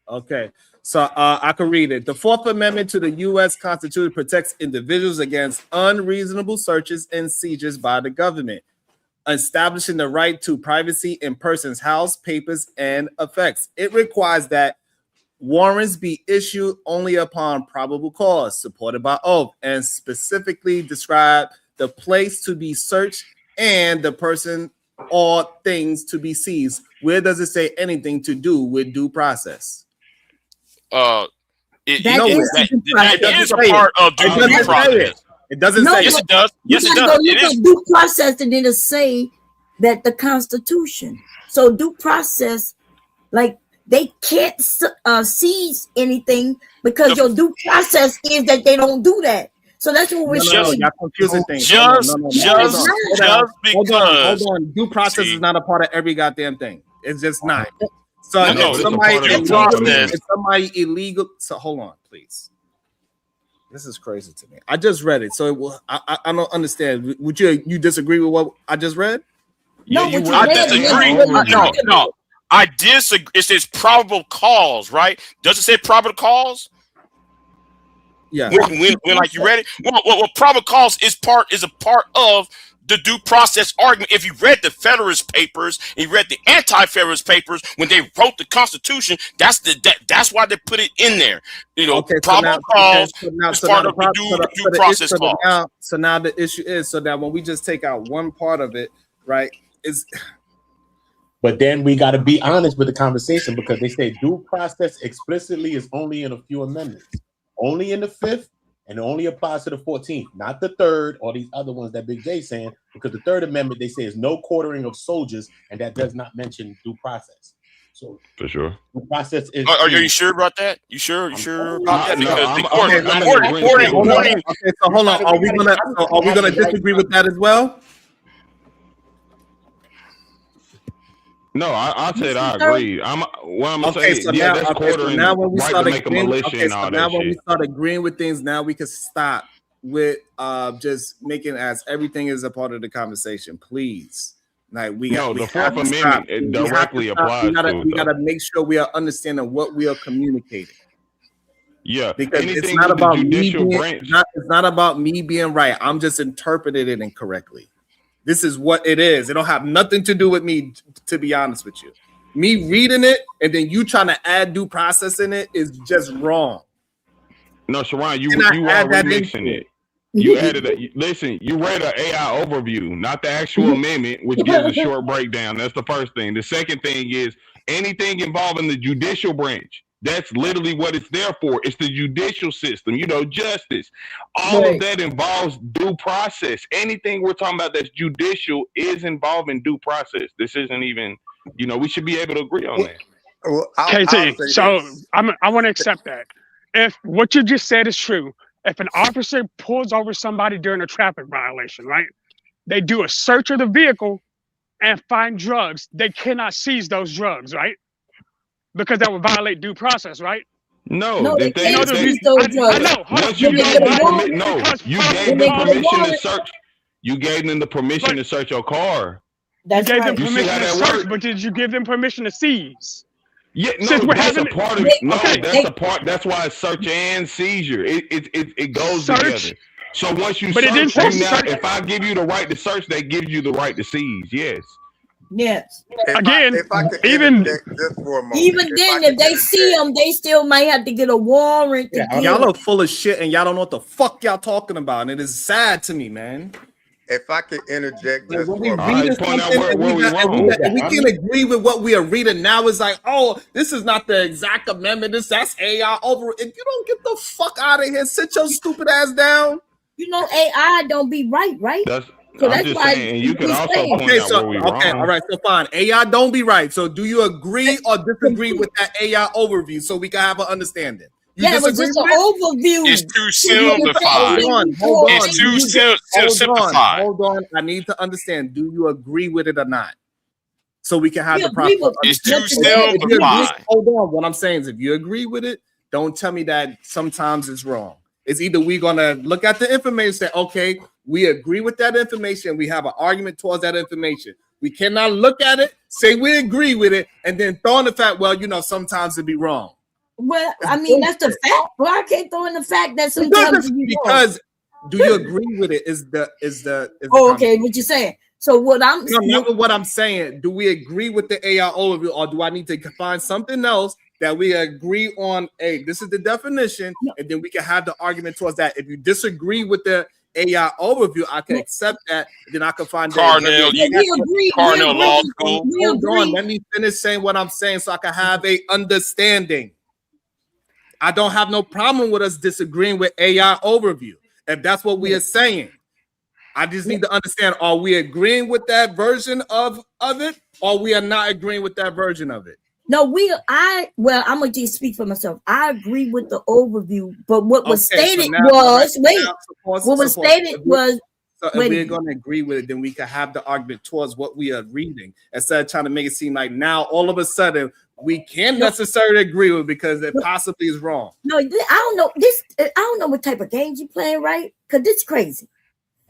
Okay. So I can read it. The 4th Amendment to the U.S. Constitution protects individuals against unreasonable searches and seizures by the government, establishing the right to privacy in persons' house, papers, and effects. It requires that warrants be issued only upon probable cause, supported by oath, and specifically describe the place to be searched and the person or things to be seized. Where does it say anything to do with due process? That is a part of due process. It doesn't say. Yes, it does. Yes, it does. It is due process, and then it say that the Constitution. So due process, like they can't seize anything because your due process is that they don't do that. So that's what we're saying. You're confusing things. Hold on. Due process is not a part of every goddamn thing. It's just not. So if somebody illegal, so hold on, please. This is crazy to me. I just read it, so I don't understand. Would you disagree with what I just read? No, I disagree. No, I disagree. It says probable cause, right? Does it say probable cause? Yeah. When like you read it, well, probable cause is a part of the due process argument. If you read the Federalist Papers and you read the Anti-Federalist Papers when they wrote the Constitution, that's why they put it in there. Probable cause is part of the due process clause. So now the issue is so that when we just take out one part of it, right? But then we got to be honest with the conversation, because they say due process explicitly is only in a few amendments, only in the 5th. And it only applies to the 14th, not the 3rd or these other ones that Big J's saying, because the 3rd Amendment, they say, is no quartering of soldiers, and that does not mention due process. So for sure, due process is. Are you sure about that? You sure about that? Okay, so hold on. Are we gonna disagree with that as well? No, I said I agree. I'm gonna say, that's quartering. So now when we right start to make a militia and all that now shit. when we start agreeing with things, now we can stop with just making as everything is a part of the conversation, please. Like we No, we the have Fourth to Amendment stop. it We have to directly stop. applies We gotta to it, we though. gotta make sure we are understanding what we are communicating. Yeah, Because it's anything not with the about me judicial being branch. it's not about me being right. I'm just interpreting it incorrectly. This is what it is. It don't have nothing to do with me, to be honest with you. Me reading it and then you trying to add due process in it is just wrong. No, Sharon, you Cannot are add that remixing into it. You added listen, you read an AI overview, not the actual amendment, which gives a short breakdown. That's the first thing. The second thing is anything involving the judicial branch. That's literally what it's there for. It's the judicial system, justice. All of that involves due process. Anything we're talking about that's judicial is involving due process. This isn't even, we should be able to agree on that. Well, KT, so I want to accept that. If what you just said is true, if an officer pulls over somebody during a traffic violation, right? They do a search of the vehicle and find drugs. They cannot seize those drugs, right? Because that would violate due process, right? No, they if they, can't if they, seize those I drugs. know. once you When they gave get a them warrant, no, you gave when they them get a permission to warrant, search. You gave them the permission to search your car. that's You gave them right. You see permission how to that search, works? but did you give them permission to seize? Yeah, no, Since we're that's a having part of They, no, okay, that's a part. That's why it's search and seizure. It goes search, together. So once you but it didn't search, say you now, search. if I give you the right to search, that gives you the right to seize. Yes. yes. Again, if I could even interject just for a moment. Even then, if they see them, they still might have to get a warrant to get Y'all them. are full of shit and y'all don't know what the fuck y'all talking about. And it is sad to me, man. If I could interject Like just when for we a All reading right, point out something where and we and wrong. we can't agree with what we are reading now, it's like, oh, this is not the exact amendment. That's AI over. If you don't get the fuck out of here, sit your stupid ass down. AI don't be right? That's So I'm that's just why saying, and you can we also saying. point Okay, out so where we okay, wrong. all right, so fine. AI don't be right. So do you agree or disagree with that AI overview so we can have an understanding? You Yeah, it was disagree just an with it? overview. It's too Hold simplified. on. It's too simplified. Hold on. I need to understand. Do you agree with it or not? So we can have We the agree proper with It's too understanding. If you agree, simplified. hold on. What I'm saying is if you agree with it, don't tell me that sometimes it's wrong. It's either we're gonna look at the information and say, okay, we agree with that information, we have an argument towards that information. We cannot look at it, say we agree with it, and then throw in the fact, well, sometimes it'd be wrong. Well, I mean, that's the fact. Well, I can't throw in the fact that sometimes you Because do you agree with it? Is the oh, okay, what you're saying. So what I'm no, not with what I'm saying. Do we agree with the AI overview, or do I need to find something else that we agree on? Hey, this is the definition, and then we can have the argument towards that. If you disagree with the AI overview, I can accept that. Then I can find Carnell, Carnell Law School. Hold on, let me finish saying what I'm saying, so I can have a understanding. I don't have no problem with us disagreeing with AI overview if that's what we are saying. I just need to understand: are we agreeing with that version of it, or we are not agreeing with that version of it? No, I'm gonna just speak for myself. I agree with the overview, but what was stated was so if we're gonna agree with it, then we can have the argument towards what we are reading instead of trying to make it seem like now all of a sudden we can't necessarily agree with it because it possibly is wrong. No, I don't know this. I don't know what type of games you playing, right? Because it's crazy.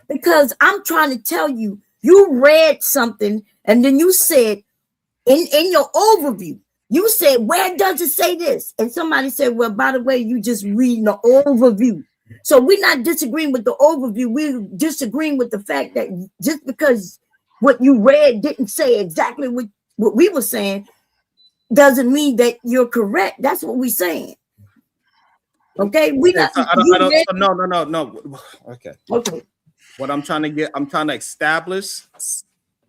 Because I'm trying to tell you, you read something and then you said in your overview, you said, where does it say this? And somebody said, well, by the way, you just reading the overview. So we're not disagreeing with the overview. We're disagreeing with the fact that just because what you read didn't say exactly what we were saying doesn't mean that you're correct. That's what we're saying. Okay, we not. No. Okay. What I'm trying to establish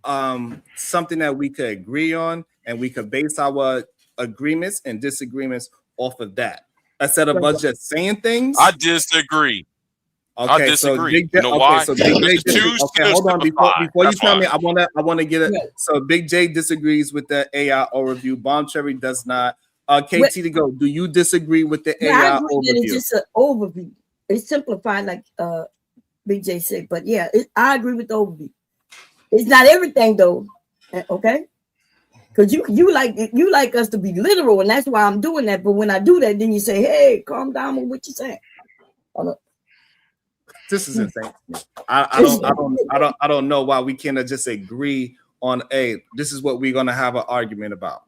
something that we could agree on, and we could base our agreements and disagreements off of that, instead of us just saying things. I disagree. Okay, I disagree. So you know why? So Big J Okay, hold on. Before you That's tell why. me, I want to get it. So Big J disagrees with the AI overview. Bomb Cherry does not. KT to go. Do you disagree with the AI I agree overview? that it's just an overview. It's simplified, like Big J said. But yeah, I agree with the overview. It's not everything though. Okay. Because you like us to be literal, and that's why I'm doing that. But when I do that, then you say, hey, calm down on what you're saying. This is insane. I don't know why we can't just agree on this is what we're gonna have an argument about.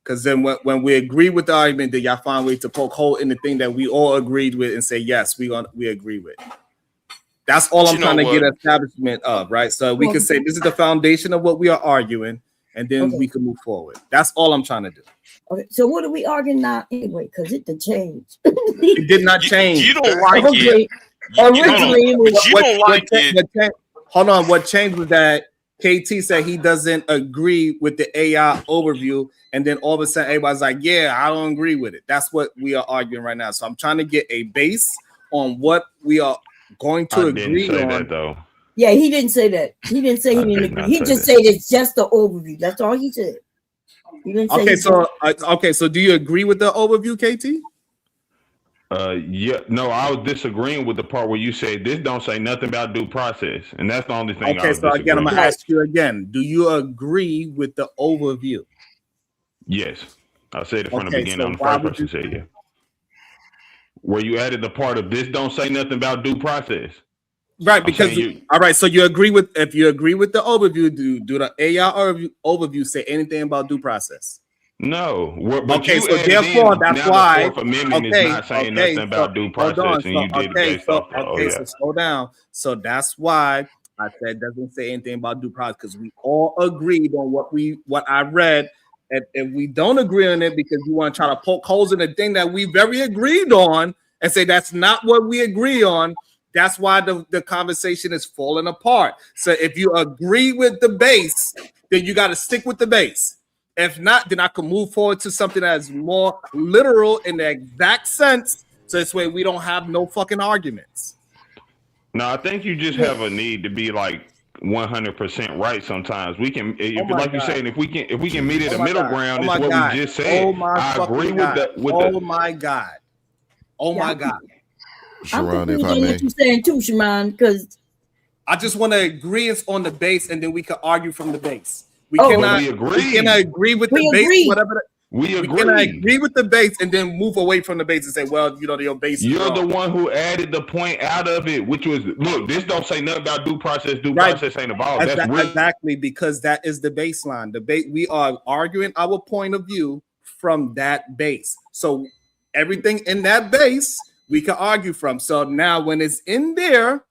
Because then when we agree with the argument, then y'all find a way to poke hole in the thing that we all agreed with and say, yes, we agree with. That's all I'm trying to get establishment of, right? So we can say this is the foundation of what we are arguing, and then we can move forward. That's all I'm trying to do. Okay, so what are we arguing now anyway? Because it did change. It did not change. You don't like it. Originally, hold on. What changed was that KT said he doesn't agree with the AI overview, and then all of a sudden everybody's like, yeah, I don't agree with it. That's what we are arguing right now. So I'm trying to get a base on what we are going to agree on. That, though. Yeah, he didn't say that. He didn't say he didn't agree. He just said it's just the overview. That's all he said. He didn't say so do you agree with the overview, KT? Yeah, no, I was disagreeing with the part where you said this don't say nothing about due process, and that's the only thing. Okay, so again, I'm gonna ask you again. Do you agree with the overview? Yes, I said it from the beginning. On the first person said yeah. Where you added the part of this don't say nothing about due process. Right, because all right, so you agree with if you agree with the overview, do the AI overview say anything about due process? No. Okay, so therefore that's why. The Fourth Amendment is not saying nothing about due process, and you did it based off. So slow down. So that's why I said doesn't say anything about due process, because we all agreed on what I read. And if we don't agree on it because you want to try to poke holes in the thing that we very agreed on and say that's not what we agree on, that's why the conversation is falling apart. So if you agree with the base, then you got to stick with the base. If not, then I can move forward to something that is more literal in the exact sense. So this way we don't have no fucking arguments. No, I think you just have a need to be like 100% right. Sometimes we can, like you're saying, if we can meet at a middle ground, is what we just said. I agree with the. Oh my God! Oh my God! Sharon, if I may, what you're saying too, Sharon, because I just want to agree on the base, and then we can argue from the base. We cannot agree with the base, whatever. We cannot agree with the base and then move away from the base and say, well, your base. You're the one who added the point out of it, which was, look, this don't say nothing about due process. Due process ain't involved. That's exactly, because that is the baseline. We are arguing our point of view from that base. So everything in that base we can argue from. So now when it's in there,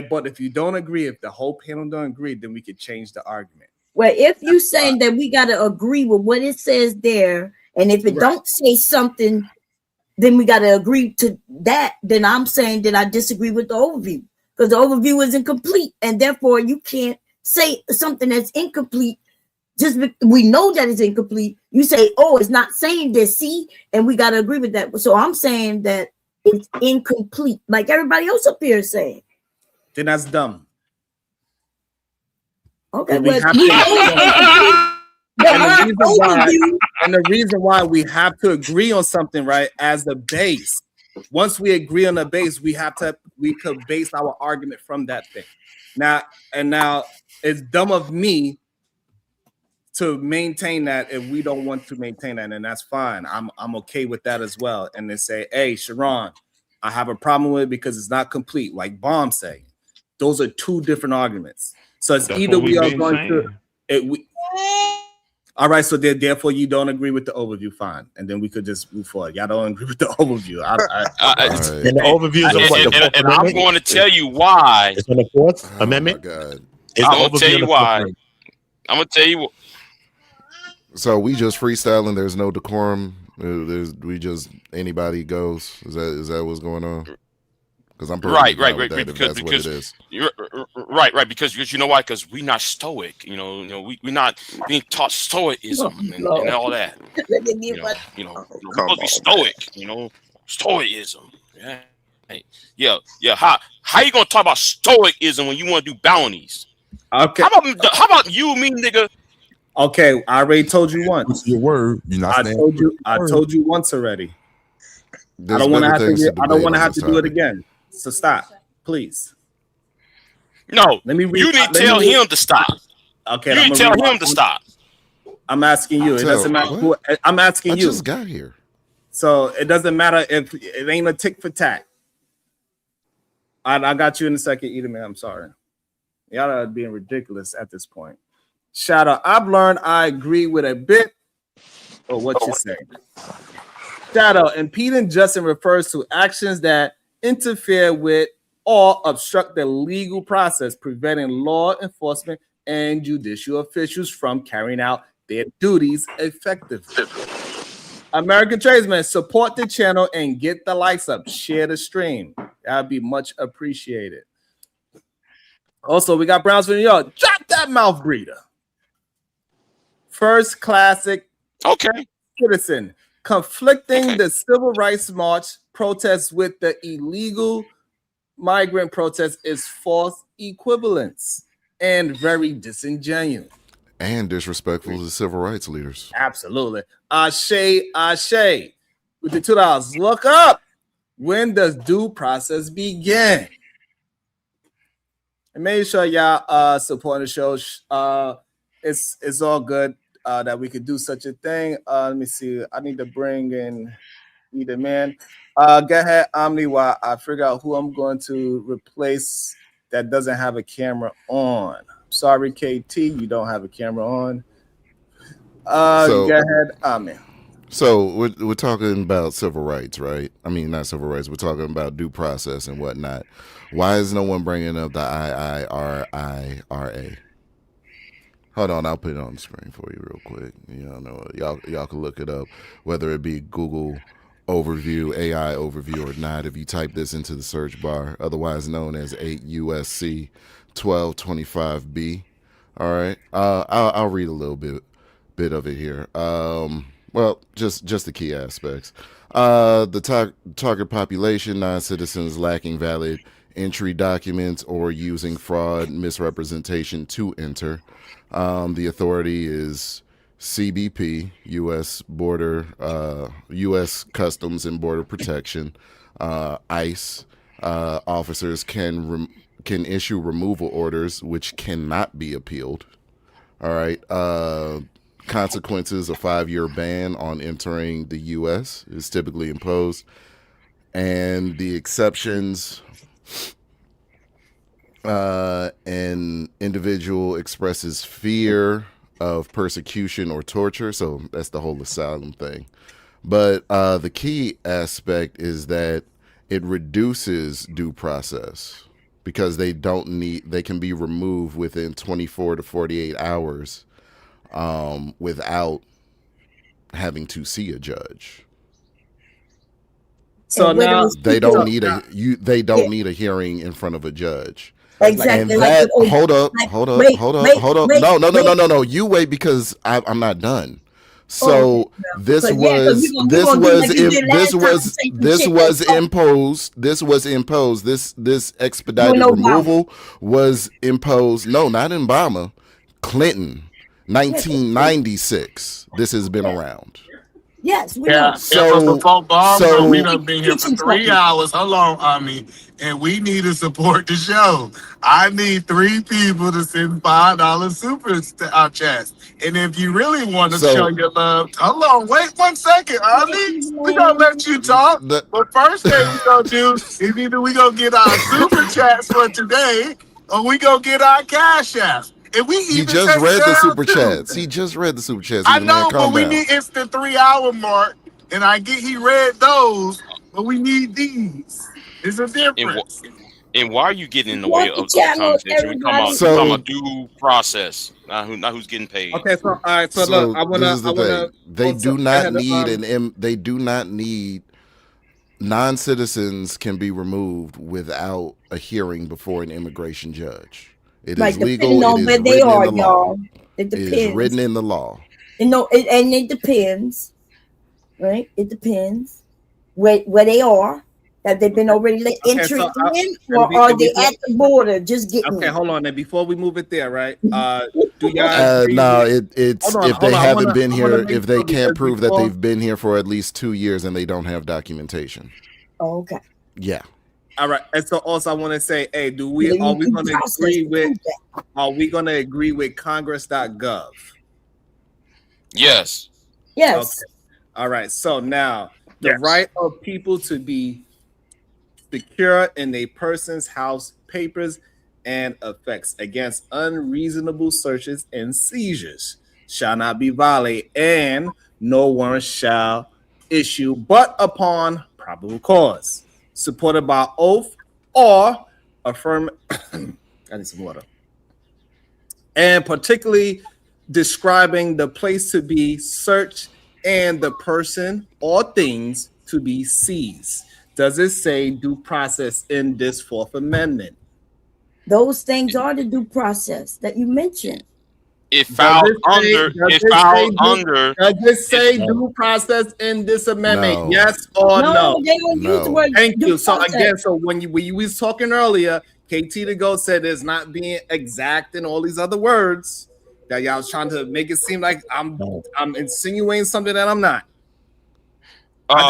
but if you don't agree, if the whole panel don't agree, then we could change the argument. Well, if you saying that we got to agree with what it says there, and if it don't say something, then we got to agree to that, then I'm saying that I disagree with the overview, because the overview is incomplete, and therefore you can't say something that's incomplete. Just we know that it's incomplete. You say, oh, it's not saying this, see, and we got to agree with that. So I'm saying that it's incomplete, like everybody else up here is saying. Then that's dumb. Okay, and the reason why we have to agree on something, right, as the base. Once we agree on the base, we could base our argument from that thing. Now it's dumb of me to maintain that if we don't want to maintain that, and that's fine. I'm okay with that as well. And they say, hey, Sharon, I have a problem with it because it's not complete, like Bomb say. Those are two different arguments. So it's either we are going to all right, so therefore you don't agree with the overview, fine, and then we could just move forward. Y'all don't agree with the overview. And the overview is and I'm going to tell you why. It's on the Fourth Amendment. God. I'm going to tell you why. I'm going to tell you. So we just freestyling. There's no decorum. We just anybody goes. Is that what's going on? Because I'm right because what it is. You're right because you know why? Because we're not stoic. We're not being taught stoicism and all that. We're supposed to be stoic. Stoicism. Yeah. How you gonna talk about stoicism when you want to do bounties? Okay. How about you, me, nigga? Okay, I already told you once. What's your word? You're not I told you once already. I don't want to have to do it again. So stop, please. No, you need to tell him to stop. Okay, you need to tell him to stop. I'm asking you. It doesn't matter. I'm asking you. I just got here. So it doesn't matter if it ain't a tick for tack. I got you in a second, Edom, man. I'm sorry. Y'all are being ridiculous at this point. Shout out. I've learned I agree with a bit of what you say. Shout out. Impeding justice refers to actions that interfere with or obstruct the legal process, preventing law enforcement and judicial officials from carrying out their duties effectively. American tradesmen, support the channel and get the likes up. Share the stream. That'd be much appreciated. Also, we got Brownsville, New York. Drop that mouth breather. First classic. Okay. Citizen. Conflicting the civil rights march protests with the illegal migrant protest is false equivalence and very disingenuous. And disrespectful to civil rights leaders. Absolutely. Ashe with the $2. Look up. When does due process begin? And make sure y'all support the show. It's all good that we could do such a thing. Let me see. I need to bring in either man. Go ahead, Omni, while I figure out who I'm going to replace that doesn't have a camera on. Sorry, KT, you don't have a camera on. Go ahead, Omni. So we're talking about civil rights, right? I mean, not civil rights. We're talking about due process and whatnot. Why is no one bringing up the IIRIRA? Hold on, I'll put it on the screen for you real quick. Y'all can look it up, whether it be Google overview, AI overview, or not. If you type this into the search bar, otherwise known as 8 USC 1225B. All right, I'll read a little bit of it here. Well, just the key aspects. The target population, non-citizens lacking valid entry documents or using fraud, misrepresentation to enter. The authority is CBP, U.S. Customs and Border Protection, ICE. Officers can issue removal orders, which cannot be appealed. All right. Consequences: a 5-year ban on entering the U.S. is typically imposed, and the exceptions: an individual expresses fear of persecution or torture. So that's the whole asylum thing. But the key aspect is that it reduces due process because they can be removed within 24 to 48 hours. Without having to see a judge. So now they don't need a hearing in front of a judge. Exactly. And that, hold up. No. You wait, because I'm not done. So this was imposed. This expedited removal was imposed. No, not in Obama. Clinton, 1996. This has been around. Yes, we yeah. know. So before Bob, we done been here for 3 hours. Hold on, Omni, and we need to support the show. I need 3 people to send $5 super chats. And if you really want to show your love, hold on, wait 1 second, Omni. We gonna let you talk. But first thing we gonna do is either we gonna get our super chats for today, or we gonna get our cash apps. He just read the super chats. I know, but we need, it's the 3-hour mark, and he read those, but we need these. There's a difference. And why are you getting in the way of the conversation? We talking about due process, not who's getting paid. Okay, so all right, so look, I wanna. They do not need non-citizens can be removed without a hearing before an immigration judge. It is legal. On where they are, y'all. It depends. It is written in the law. And it depends, right? It depends where they are. Have they been already entering in, or are they at the border just getting? Okay, hold on. Then before we move it there, right? Do y'all? No, it's if they haven't been here, if they can't prove that they've been here for at least 2 years and they don't have documentation. Oh, okay. Yeah. All right, and so also I want to say, hey, are we going to agree with Congress.gov? Yes. Yes. Okay. All right. So now the right of people to be secure in a person's house, papers, and effects against unreasonable searches and seizures shall not be violated, and no warrant shall issue but upon probable cause, supported by oath or affirm. I need some water. And particularly describing the place to be searched and the person or things to be seized. Does it say due process in this Fourth Amendment? Those things are the due process that you mentioned. It filed under. It filed under. Does it say due process in this amendment? No. Yes or no? They don't use the No. word Thank due you. So process. again, so when you was talking earlier, KT to go said it's not being exact and all these other words that y'all was trying to make it seem like I'm insinuating something that I'm not. I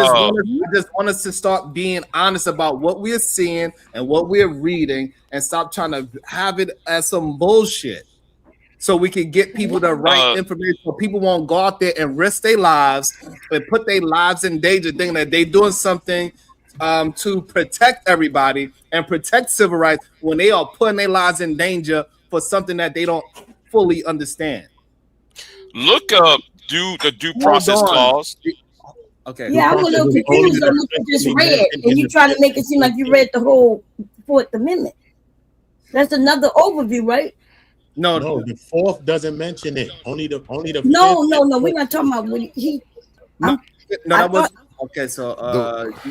just want us to start being honest about what we're seeing and what we're reading, and stop trying to have it as some bullshit, so we can get people the right information, so people won't go out there and risk their lives and put their lives in danger, thinking that they're doing something to protect everybody and protect civil rights when they are putting their lives in danger for something that they don't fully understand. Look up the due process clause. Okay. Yeah, I'm a little confused on what you just read, and you try to make it seem like you read the whole Fourth Amendment. That's another overview, right? No, the fourth doesn't mention it. Only the No, we're not talking about what he. That was okay. So,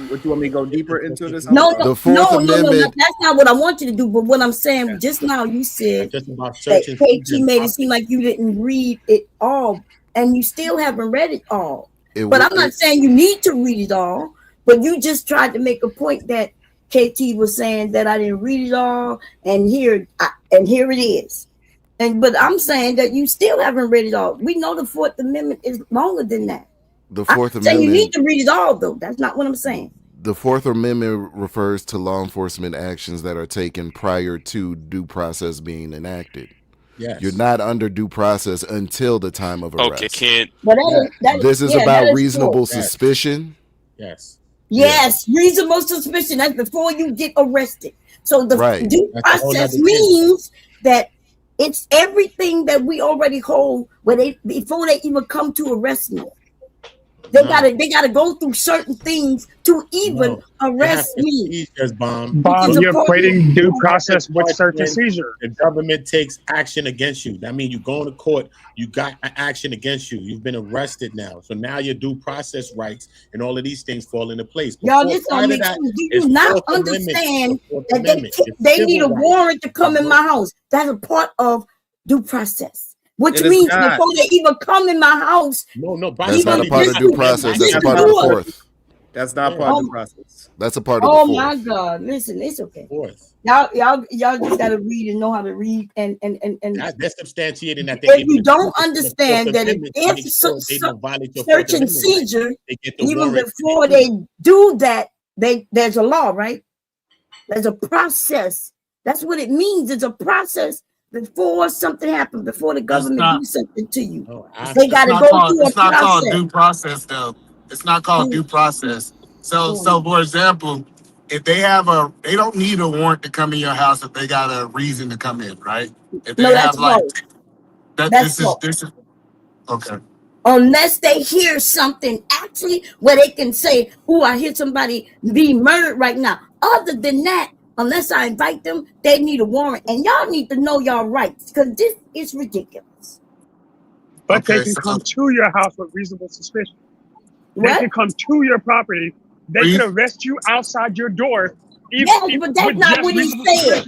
what you want me to go deeper into this? No, that's not what I want you to do. But what I'm saying, just now you said that KT made it seem like you didn't read it all, and you still haven't read it all. But I'm not saying you need to read it all, but you just tried to make a point that KT was saying that I didn't read it all, and here it is. But I'm saying that you still haven't read it all. We know the Fourth Amendment is longer than that. The Fourth I'm Amendment. saying you need to read it all, though. That's not what I'm saying. The Fourth Amendment refers to law enforcement actions that are taken prior to due process being enacted. Yes. You're not under due process until the time of arrest. Okay, kid. This is about reasonable suspicion. Yes. Yes, reasonable suspicion. That's before you get arrested. So the Right. due process means that it's everything that we already hold before they even come to arrest me. They gotta go through certain things to even arrest me. Bomb, you're equating due process with search and seizure. The government takes action against you. That means you go to court, you got an action against you. You've been arrested now. So now your due process rights and all of these things fall into place. Y'all, this don't make sense. Do you not understand that they need a warrant to come in my house? That's a part of due process. Which means before they even come in my house, That's not a part of due process. That's a part of the fourth. That's not part of the process. That's a part of the oh fourth. my God! Listen, it's okay. Y'all just gotta read and know how to read and that's substantiating that. If you don't understand that if search and seizure, even before they do that, there's a law, right? There's a process. That's what it means. It's a process. Before something happens, before the government do something to you, they got to go through a process. It's not called due process, though. It's not called due process. So for example, if they don't need a warrant to come in your house if they got a reason to come in, right? If they have this is okay. Unless they hear something actually where they can say, "Oh, I hear somebody being murdered right now." Other than that, unless I invite them, they need a warrant. And y'all need to know y'all rights, because this is ridiculous. But they can come to your house with reasonable suspicion. They can come to your property. They can arrest you outside your door. But that's not what he said.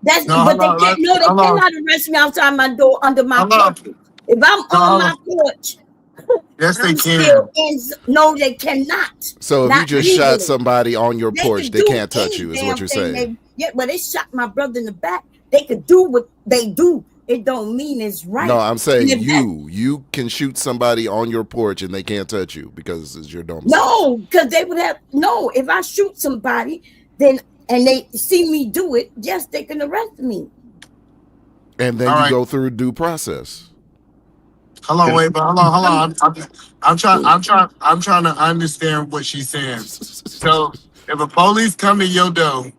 They cannot arrest me outside my door under my porch. If I'm on my porch, yes, they can. No, they cannot. So if you just shot somebody on your porch, they can't touch you, is what you're saying. But they shot my brother in the back. They could do what they do. It don't mean it's right. No, I'm saying you can shoot somebody on your porch and they can't touch you because it's your domicile. No, because they would have if I shoot somebody, then and they see me do it, yes, they can arrest me. And then you go through due process. Hold on. I'm trying to understand what she's saying. So If a police come to your door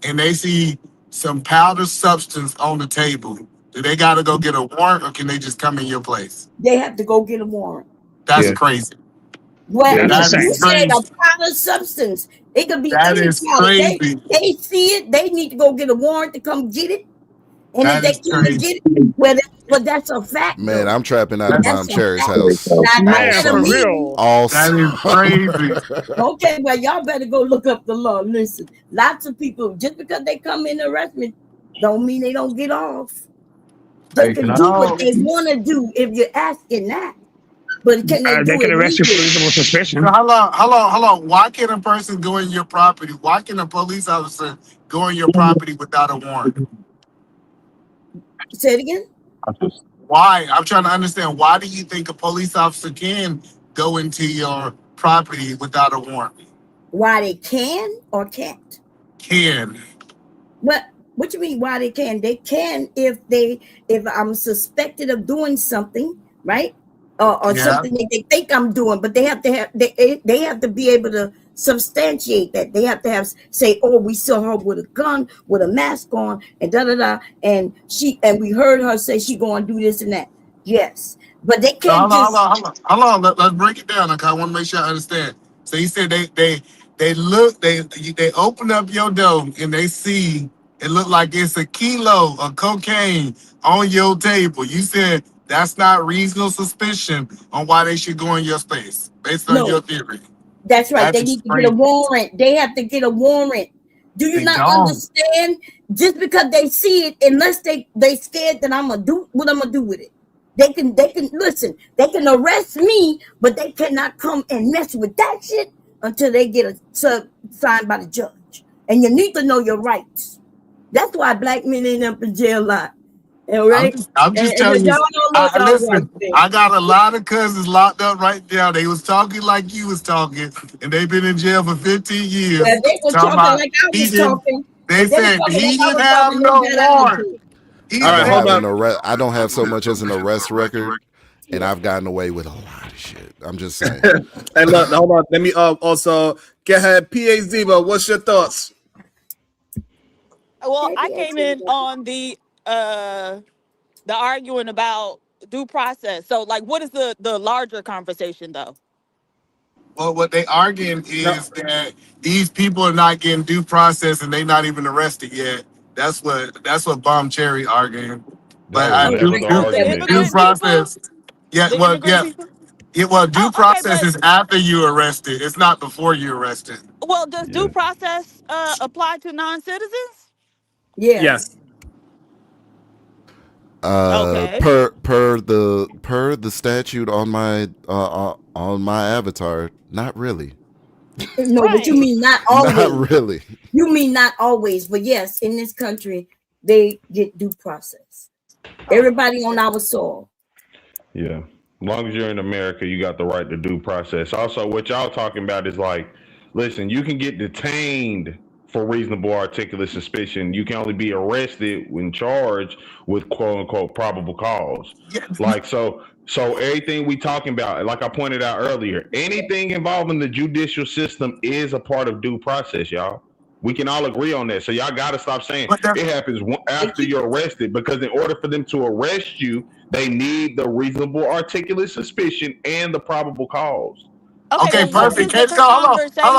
and they see some powder substance on the table, do they got to go get a warrant or can they just come in your place? They have to go get a warrant. That's Yeah. crazy. Well, Yeah, that's if you insane. said a powder substance, it could be That any is powder. crazy. They see it, they need to go get a warrant to come get it. And That if is they come and crazy. get it, well, that's a fact. Man, though. I'm trapping out of That's Bomb a Cherry's fact. house. Now, Man, that for mean- real. Also, That is crazy. Okay, well, y'all better go look up the law. Listen, lots of people, just because they come in and arrest me, don't mean they don't get off. They Hey, can can do I- what they want to do if you're asking that. But can they do They can it arrest you for legally? reasonable suspicion. So hold on. Why can a person go in your property? Why can a police officer go in your property without a warrant? Say it again. Why? I'm trying to understand. Why do you think a police officer can go into your property without a warrant? Why they can or can't? Can. What you mean why they can? They can if I'm suspected of doing something, right? Or Yeah. something that they think I'm doing, but they have to be able to substantiate that. They have to say, oh, we saw her with a gun, with a mask on, and and we heard her say she gonna do this and that. Yes. But they So can't hold on. Let's break it down. Okay, I want to make sure I understand. So you said they open up your door and they see it look like it's a kilo of cocaine on your table. You said that's not reasonable suspicion on why they should go in your space, based on No. your theory. That's right. That's They need to crazy. get a warrant. They have to get a warrant. Do you They not don't. understand? Just because they see it, unless they scared that I'm gonna do what I'm gonna do with it. They can listen. They can arrest me, but they cannot come and mess with that shit until they get a sub signed by the judge. And you need to know your rights. That's why black men end up in jail a lot. All right. I'm just telling you. y'all don't know y'all Listen, rights then. I got a lot of cousins locked up right now. They was talking like you was talking, and they've been in jail for 15 years. Yeah, they were talking about like I he was didn't- talking. They were said talking he like I didn't was have talking, no they got warrant. attitude. He I didn't don't have have no an arrest. I don't have so much as an arrest record, and I've gotten away with a lot of shit. I'm just saying. Hey, look, hold on. Let me also get ahead. PA Ziva, what's your thoughts? Well, I came in on the arguing about due process. So, like, what is the larger conversation, though? Well, what they arguing is that these people are not getting due process, and they not even arrested yet. That's what Bomb Cherry arguing. But That was never the The argument. immigrant due process. Yeah, The well, immigrant yeah. people? Yeah, well, due Oh, okay, process but is after you arrested. It's not before you arrested. well, does due process apply to non-citizens? Yes. Okay. Per the statute on my avatar, not really. No, but you mean not always. Not really. You mean not always, but yes, in this country, they get due process. Everybody on our soil. Yeah. As long as you're in America, you got the right to due process. Also, what y'all talking about is like, listen, you can get detained for reasonable articulate suspicion. You can only be arrested when charged with quote unquote probable cause. Like so everything we talking about, like I pointed out earlier, anything involving the judicial system is a part of due process, y'all. We can all agree on that. So y'all got to stop saying it happens after you're arrested, because in order for them to arrest you, they need the reasonable articulate suspicion and the probable cause. Okay, well, perfect. what is the Can't go. Hold on,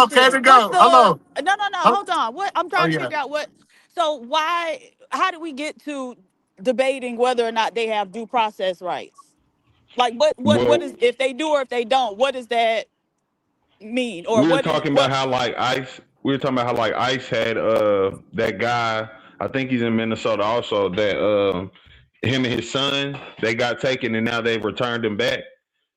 conversation? can't it go? What's Hold on. No, hold on. What I'm trying to yeah. figure out what. So how do we get to debating whether or not they have due process rights? Like what is, if they do or if they don't? What does that mean? Or We were what is talking about how like ICE. We were talking about how like ICE had that guy. I think he's in Minnesota also. That him and his son, they got taken and now they've returned him back.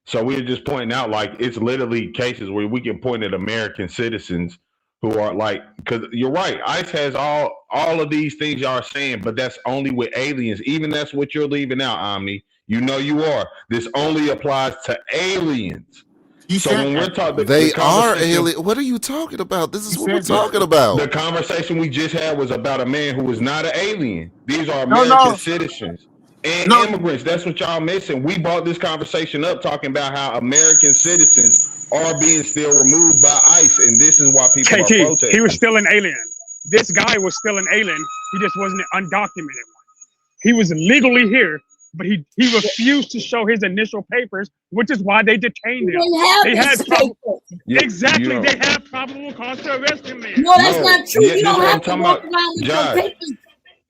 So we were just pointing out, like, it's literally cases where we can point at American citizens who are like, because you're right, ICE has all of these things y'all are saying, but that's only with aliens. Even that's what you're leaving out, Omni. You know you are. This only applies to aliens. So when we're talking, they are alien. What are you talking about? This is what we're talking about. The conversation we just had was about a man who was not an alien. These are American citizens and immigrants. That's what y'all missing. We brought this conversation up talking about how American citizens are being still removed by ICE, and this is why people are KT, protesting. he was still an alien. This guy was still an alien. He just wasn't an undocumented one. He was legally here, but he refused to show his initial papers, which is why they detained him. They had exactly. They had probable cause to arrest him. Man. No, that's not true. Yeah, You this don't what have I'm to talking walk about. around with your papers.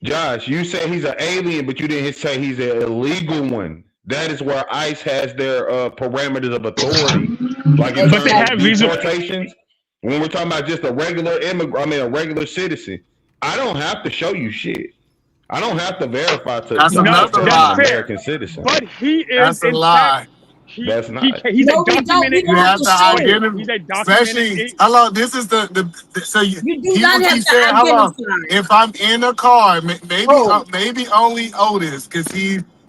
Josh, you say he's an alien, but you didn't say he's an illegal one. That is where ICE has their parameters of authority. Like in terms of deportations, when we're talking about just a regular immigrant, a regular citizen, I don't have to show you shit. I don't have to verify to That's be an American citizen. But he is. That's a lie. That's not. He's a documented. You have to identify. He's a documented. Especially, hello. This is the so you do not have to hello. identify. If I'm in a car, maybe only Otis, because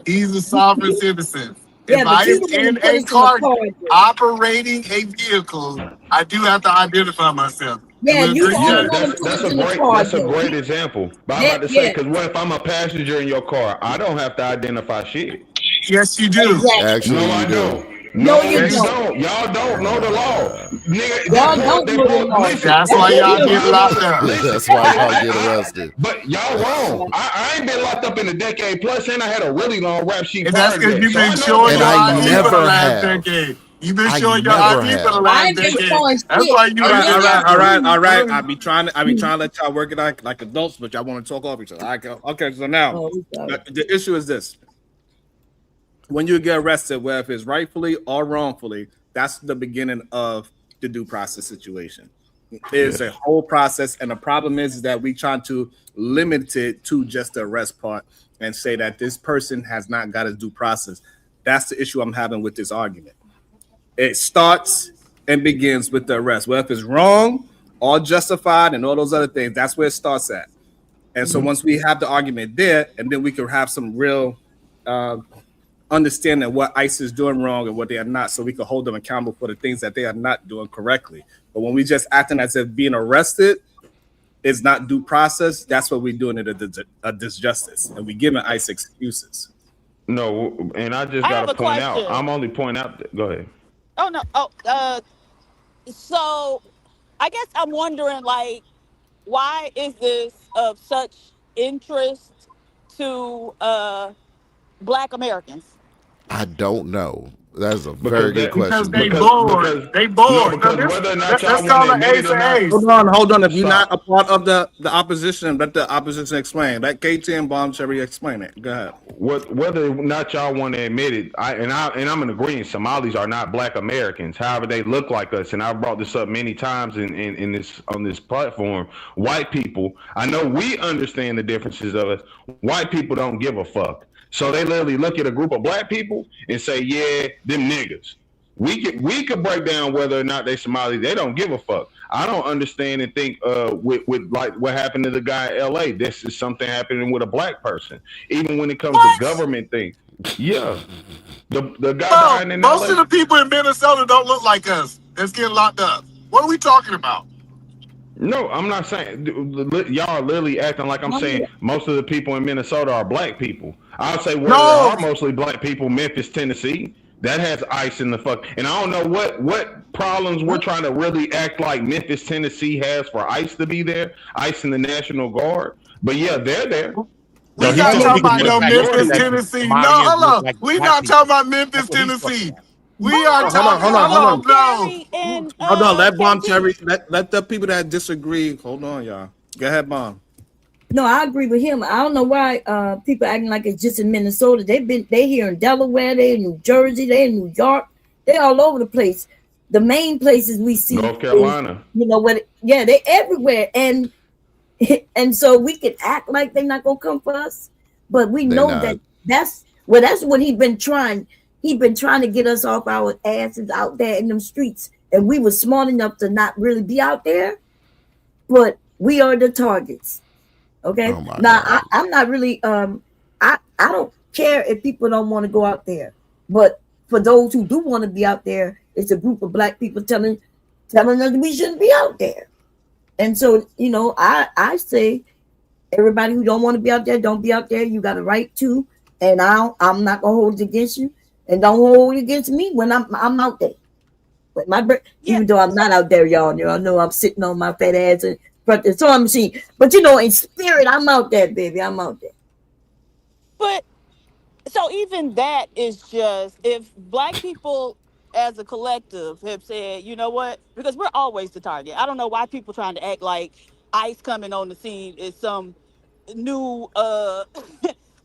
he's a sovereign citizen. Yeah, If but I you am don't in put us in a the car car. operating a vehicle, I do have to identify myself. Yeah, We'll you agree the only on one that. to put us in the car. That's a great example. But I'm about to say, because what if I'm a passenger in your car? I don't have to identify shit. Yes, you do. Actually, No, I you do. don't. No, you you don't. Y'all don't know the law. Nigga, Y'all don't know the law. That's why y'all get locked up. That's why y'all get arrested. But y'all wrong. I ain't been locked up in a decade plus, and I had a really long rap sheet. And that's because you've been showing your ID for the last decade. You've been showing your ID for the last decade. That's why you. All right. I be trying to let y'all work it out like adults, but y'all want to talk over each other. Okay, so now the issue is this: when you get arrested, whether it's rightfully or wrongfully, that's the beginning of the due process situation. There's a whole process, and the problem is that we trying to limit it to just the arrest part and say that this person has not got a due process. That's the issue I'm having with this argument. It starts and begins with the arrest. Whether if it's wrong or justified and all those other things, that's where it starts at. And so once we have the argument there, and then we can have some real understanding what ICE is doing wrong and what they are not, so we can hold them accountable for the things that they are not doing correctly. But when we just acting as if being arrested is not due process, that's what we're doing it a disjustice, and we giving ICE excuses. No, and I just got to point out. I'm only pointing out. Go ahead. Oh no. So I guess I'm wondering, like, why is this of such interest to Black Americans? I don't know. That's a very good question. Because they bored. They bored. Because whether or not y'all Let's call want it to admit it or not. Hold on. If you're not a part of the opposition, let the opposition explain. Let KT and Bomb Cherry explain it. Go ahead. Whether or not y'all want to admit it, I'm in agreement. Somalis are not Black Americans. However, they look like us, and I've brought this up many times in this on this platform. White people, I know we understand the differences of us. White people don't give a fuck. So they literally look at a group of Black people and say, "Yeah, them niggas." We could break down whether or not they Somali. They don't give a fuck. I don't understand and think with like what happened to the guy in LA. This is something happening with a Black person. Even when it comes to government things. Yeah. The guy dying in most LA. of the people in Minnesota don't look like us. That's getting locked up. What are we talking about? No, I'm not saying y'all are literally acting like I'm saying most of the people in Minnesota are Black people. I'll say where there are mostly Black people, Memphis, Tennessee. That has ICE in the fuck. And I don't know what problems we're trying to really act like Memphis, Tennessee has for ICE to be there. ICE and the National Guard. But yeah, they're there. We're not talking about no Memphis, Tennessee. No, hold on. We're not talking about Memphis, Tennessee. We are talking about Hold on, let Bomb Cherry, let the people that disagree. Hold on, y'all. Go ahead, Bomb. No, I agree with him. I don't know why people acting like it's just in Minnesota. They here in Delaware, they in New Jersey, they in New York, they all over the place. The main places we see North Carolina. Is, they everywhere. And so we can act like they're not gonna come for us, but we know that's what he's been trying. He's been trying to get us off our asses out there in them streets. And we were smart enough to not really be out there, but we are the targets. Okay. Now I'm not really I don't care if people don't want to go out there, but for those who do want to be out there, it's a group of Black people telling us we shouldn't be out there. And so, I say everybody who don't want to be out there, don't be out there. You got a right to, and I'm not gonna hold it against you, and don't hold it against me when I'm out there. But even though I'm not out there, y'all know I'm sitting on my fat ass in front of the sewing machine. But in spirit, I'm out there, baby. I'm out there. But so even that is just, if Black people as a collective have said, you know what, because we're always the target. I don't know why people trying to act like ICE coming on the scene is some new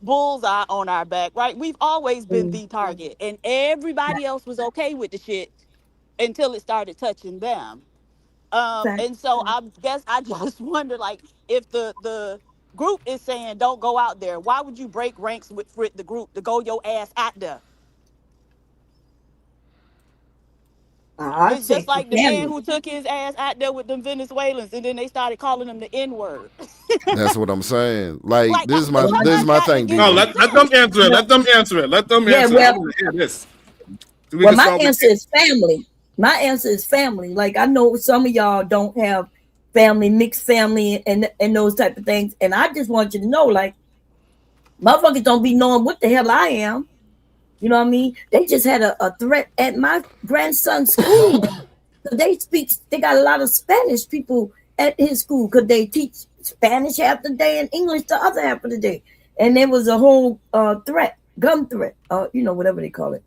bullseye on our back, right? We've always been the target, and everybody else was okay with the shit until it started touching them. And so I guess I just wonder, like, if the group is saying don't go out there, why would you break ranks with the group to go your ass out there? It's just like the man who took his ass out there with them Venezuelans, and then they started calling him the N-word. That's what I'm saying. Like this is my thing. No, let them answer it. Let them answer it. Let them answer it. Well, my answer is family. My answer is family. Like, I know some of y'all don't have family, mixed family, and those type of things. And I just want you to know, like, motherfuckers don't be knowing what the hell I am. You know what I mean? They just had a threat at my grandson's school. They got a lot of Spanish people at his school because they teach Spanish half the day and English the other half of the day. And there was a whole threat, gun threat, whatever they call it.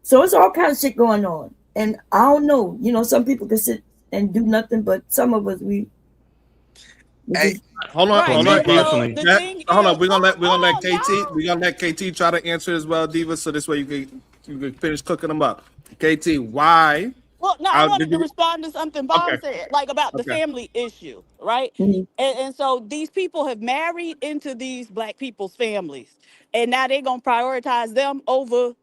So it's all kinds of shit going on. And I don't know, some people can sit and do nothing, but some of us, hold on. We're gonna let KT try to answer as well, Diva. So this way you can finish cooking them up. KT, why? Well, no, I wanted to respond to something Bob said, like about the family issue, right? Mm-hmm. And so these people have married into these Black people's families, and now they're gonna prioritize them over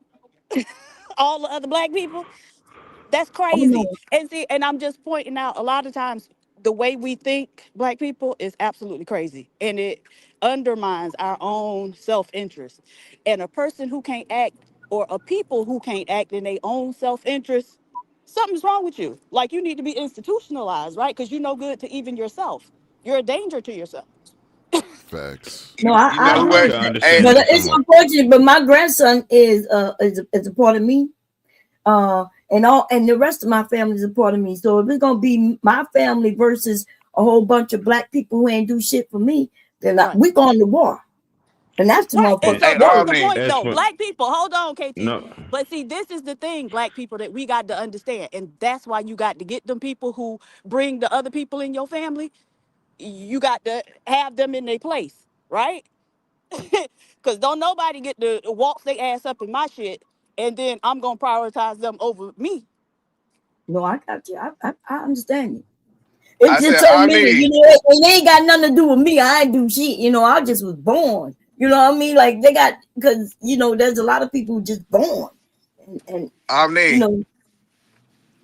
all the other Black people. That's crazy. And I'm just pointing out, a lot of times the way we think, Black people, is absolutely crazy, and it undermines our own self-interest. And a person who can't act, or a people who can't act in their own self-interest, something's wrong with you. Like, you need to be institutionalized, right? Because you're no good to even yourself. You're a danger to yourself. Facts. No, but it's unfortunate. But my grandson is a part of me, and the rest of my family is a part of me. So if it's gonna be my family versus a whole bunch of Black people who ain't do shit for me, then we're going to war. And that's the motherfucker. That's the point, though. Black people, hold on, KT. No. But see, this is the thing, Black people, that we got to understand. And that's why you got to get them people who bring the other people in your family. You got to have them in their place, right? Because don't nobody get to walk their ass up in my shit, and then I'm going to prioritize them over me. No, I got you. I understand you. It's just so many, it ain't got nothing to do with me. I ain't do shit. I just was born. You know what I mean? Like, they got, because, there's a lot of people who just born. And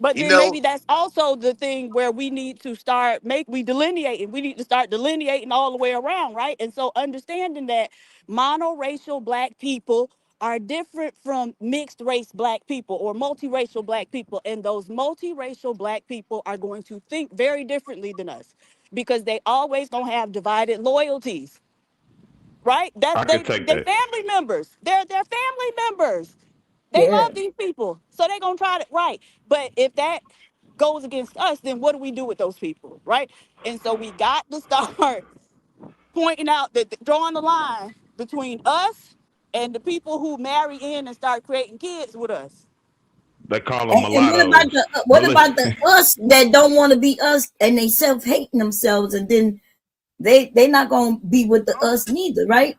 But then maybe that's also the thing where we need to start delineating. We need to start delineating all the way around, right? And so understanding that monoracial Black people are different from mixed race Black people or multiracial Black people. And those multiracial Black people are going to think very differently than us, because they always gonna have divided loyalties. Right? They're family members. They're family members. They love these people. So they're going to try to, right. But if that goes against us, then what do we do with those people? Right? And so we got to start pointing out drawing the line between us and the people who marry in and start creating kids with us. They call them mulattoes. And what about the us that don't want to be us, and they self-hating themselves, and then they not gonna be with the us neither, right?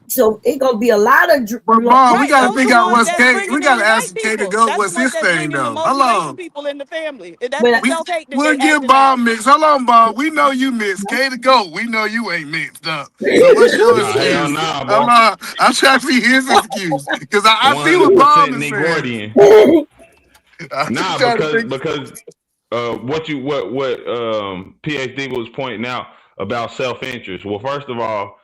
So it gonna be a lot of. Mom, we gotta figure out what's Kate. We gotta ask Kate to go. What's his thing though? Hello. People in the family. We'll get Bob mixed. Hold on, Bob. We know you mixed. Kate to go. We know you ain't mixed up. So what's your excuse? I'm trying to see his excuse, because I see what Bob is saying. Because what PhD was pointing out about self-interest. Well, first of all,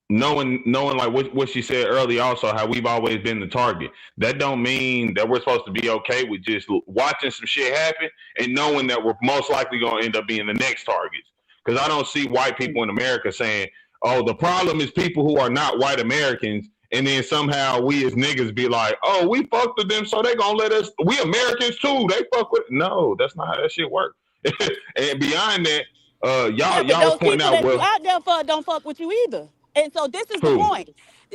knowing like what she said earlier, also how we've always been the target. That don't mean that we're supposed to be okay with just watching some shit happen and knowing that we're most likely going to end up being the next targets. Because I don't see white people in America saying, "Oh, the problem is people who are not white Americans, and then somehow we as niggas be like, oh, we fucked with them, so they gonna let us. We Americans too. They fuck with. No, that's not how that shit works. And beyond that, y'all those pointing people out that well. you out there for don't fuck with you either. And so this is the Who? point.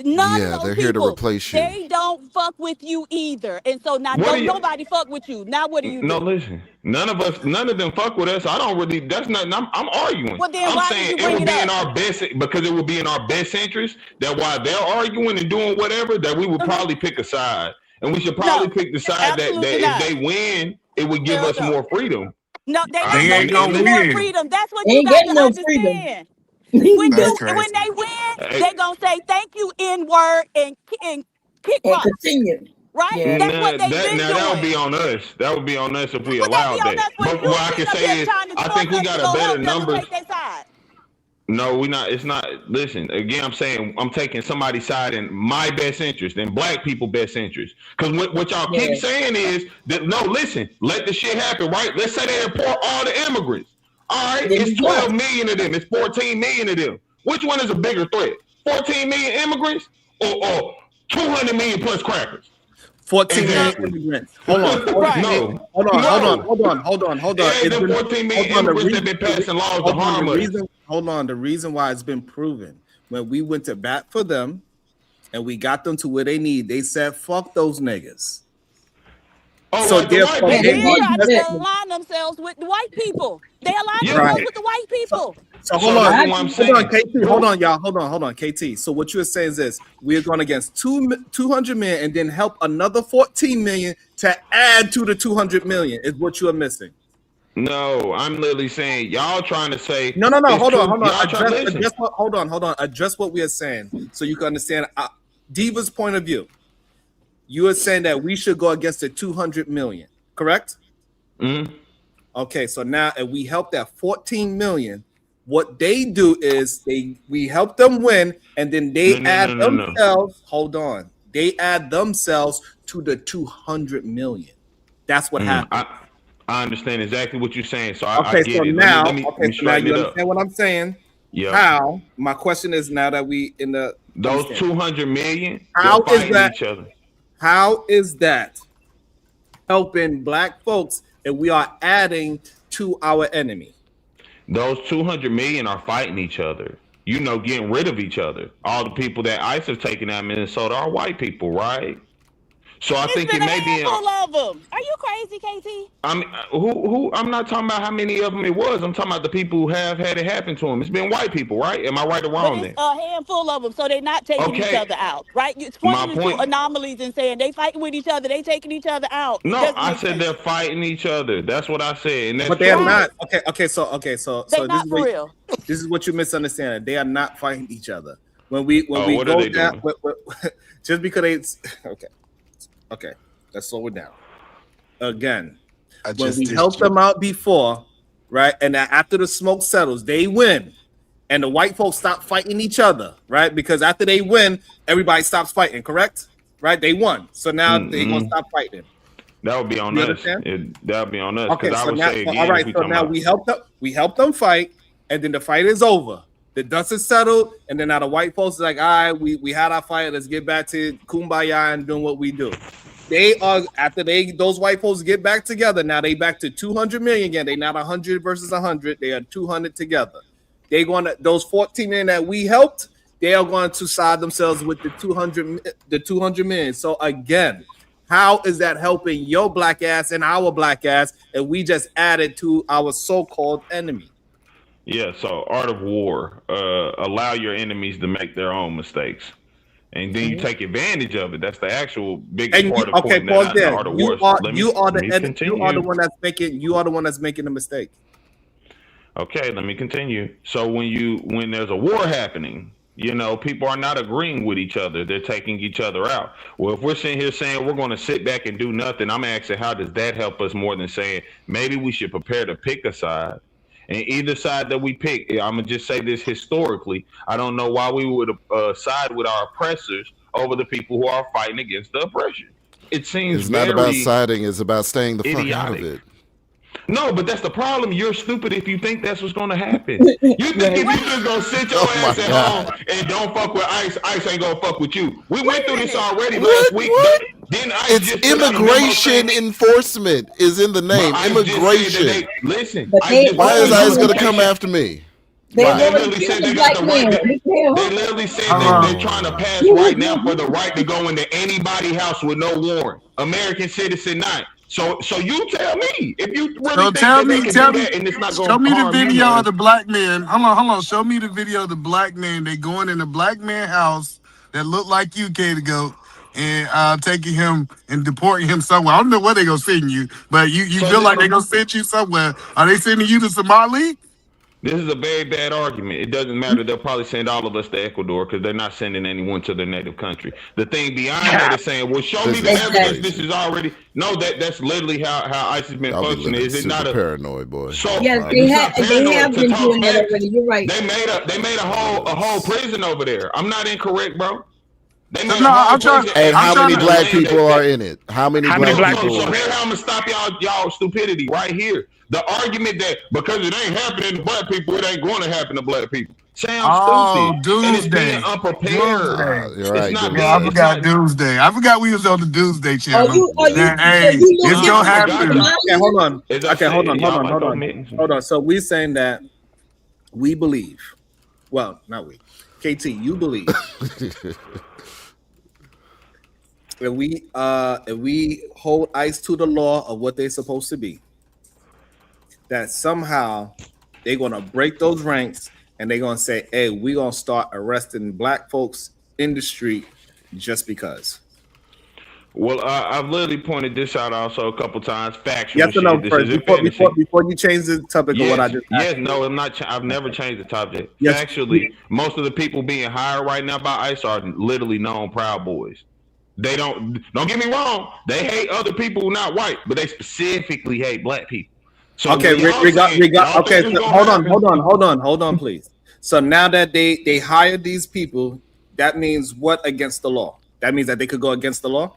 None Yeah, of they're those here to people, replace you. they don't fuck with you either. And so now What don't do you- nobody fuck with you. Now what do you No, do? listen. None of them fuck with us. I don't really. That's not. I'm arguing. Well, then I'm why did saying you it bring would it be in up? our best because it would be in our best interest that while they're arguing and doing whatever, that we would probably pick a side, and we should probably pick the side that absolutely if not. they win, it would give us more freedom. No, they not They gonna ain't give gonna you more win. freedom. That's what They you ain't got getting to no freedom. understand. When That's crazy. they win, Hey. they gonna say thank you N-word and kick And rocks. continue. Right? Yeah. That's what they've been Now that would doing. be on us. That would be on us if we Would that be allowed on that. us when But you what I can sit up say here is, trying to I force think we us got to a go better help them to numbers. take their side? No, we not. It's not. Listen, again, I'm saying I'm taking somebody's side in my best interest and black people' best interest. Because what y'all Yeah. keep saying is that no, listen, let the shit happen, right? Let's say they import all the immigrants. All right, Then it's what? 12 million of them. It's 14 million of them. Which one is a bigger threat? 14 million immigrants or 200 million plus crackers? 14 million Exactly. immigrants. Hold on. No. Hold on. Yeah, It's them been- 14 million hold on, the immigrants that been passing laws to hold on, harm the us. reason, hold on. The reason why it's been proven when we went to bat for them and we got them to where they need, they said, fuck those niggas. Oh, So like the white therefore, They people. they did try to need- align themselves with the white people. They aligned Yeah. themselves Right. with the white people. So So hold on, that's what I'm saying. hold on, KT. Hold on, y'all. Hold on, KT. So what you're saying is this: we're going against 200 million, and then help another 14 million to add to the 200 million. Is what you are missing? No, I'm literally saying y'all trying to say No. it's Hold true. on. Y'all try, listen. Hold on. Address what we are saying, so you can understand Diva's point of view. You are saying that we should go against the 200 million, correct? Mhm. Okay, so now if we help that 14 million, what they do is we help them win, and then they add themselves. Hold on, they add themselves to the 200 million. That's what happened. I understand exactly what you're saying, so I Okay, get so it. now, Let me so now straighten you it up. understand what I'm saying? Yeah. How? My question is now that we in the Those understand. 200 million, How they're is fighting that? each other. How is that helping black folks if we are adding to our enemy? Those 200 million are fighting each other. You know, getting rid of each other. All the people that ICE have taken out of Minnesota are white people, right? So I think It's it been a may be. handful of them. Are you crazy, KT? I mean, who? I'm not talking about how many of them it was. I'm talking about the people who have had it happen to them. It's been white people, right? Am I right or But wrong it's then? a handful of them, so they're not taking each Okay. other out, right? It's My pointing to point- anomalies and saying they fighting with each other, they taking each other out. It No, doesn't I make said sense. they're fighting each other. That's what I said, and that's But they are true. not. Okay. So They this not is for what, real. this is what you misunderstand. They are not fighting each other. When we Oh, we what are go they down, doing? just because they okay. Let's slow it down. Again, I when just we did helped you. them out before, right? And then after the smoke settles, they win. And the white folks stop fighting each other, right? Because after they win, everybody stops fighting, correct? Right? They won. So now they're going to Mm-mm. stop fighting. That would be on You us. understand? That would be on us. Okay, Because I so would now, say so, again, all right. if we So talking now about we help them fight, and then the fight is over. The dust is settled, and then now the white folks is like, all right, we had our fight. Let's get back to kumbaya and doing what we do. They are after those white folks get back together. Now they back to 200 million again. They not 100 versus 100. They are 200 together. They those 14 million that we helped. They are going to side themselves with the 200 million. So again, how is that helping your black ass and our black ass? And we just added to our so-called enemy. Yeah, so art of war. Allow your enemies to make their own mistakes. And then you take advantage of it. That's the actual biggest And part of okay, pointing that pause out in the there. art of You war. are Let me- you are let the me you are the continue. one that's making the mistake. Okay, let me continue. So when there's a war happening, you know, people are not agreeing with each other. They're taking each other out. Well, if we're sitting here saying we're going to sit back and do nothing, I'm asking, how does that help us more than saying maybe we should prepare to pick a side? And either side that we pick, I'm going to just say this historically, I don't know why we would side with our oppressors over the people who are fighting against the oppression. It seems It's not about very siding, it's about staying the fuck out of idiotic. it. No, but that's the problem. You're stupid if you think that's what's going to happen. You think if you just gonna sit your ass at home and don't fuck with ICE, ICE ain't gonna fuck with you. We went through this already last week. Then ICE It's just put out a memo immigration saying- enforcement is in the name. But ICE just said that Immigration. listen, But ICE they- just Why put is out a ICE gonna come notification. after me? They They already literally killed said the they black got the right. man. They literally said that they're trying to pass right now for the right to go into anybody's house with no warrant. American citizen not. So you tell me if you really So think tell that they me, can tell do me, that and it's not going show to me the harm you video none. of the black man. Hold on. Show me the video of the black man. They going in the black man house that look like you, K to go, and taking him and deporting him somewhere. I don't know where they gonna send you, but you So feel this- like they gonna send you somewhere. Are they sending you to Somali? This is a very bad argument. It doesn't matter. They'll probably send all of us to Ecuador because they're not sending anyone to their native country. The thing beyond that is saying, well, show me the evidence. This is already that's literally how ICE has been Y'all be functioning. living Is it super not a paranoid, boy. so? Yes, Wow. they It's have. not They paranoid have to been talk doing that back. already. You're right. They made a whole prison over there. I'm not incorrect, bro. They made No, a whole I'm trying- prison. And how many trying to- black people are in it? How many How many black black people? So here's how I'm gonna stop y'all stupidity right here. The argument that because it ain't happening to black people, it ain't going to happen to black people. Sounds Oh, stupid. And it's being Doomsday. unprepared. Doomsday. You're right, It's not Doomsday. Yeah, I being. forgot Doomsday. I forgot we was on the Doomsday channel. you Yeah, hey, so you it's looking gonna for happen. Somali? Okay, hold on. As I Okay, said, hold on. y'all like those mittens. Hold on. So we're saying that we believe. Well, not we. KT, you believe if we hold ICE to the law of what they're supposed to be, that somehow they're gonna break those ranks and they're gonna say, "Hey, we're gonna start arresting black folks in the street just because." Well, I've literally pointed this out also a couple times. Factual Yes or no, shit. This first, isn't before fantasy. you change the topic of what I just asked. No, I'm not. I've never changed the subject. Yes. Actually, most of the people being hired right now by ICE are literally known Proud Boys. They don't get me wrong. They hate other people who not white, but they specifically hate black people. So Okay, when y'all saying, okay. y'all think So it's gonna hold on, please. So now that they hired these people, that means what against the law? That means that they could go against the law.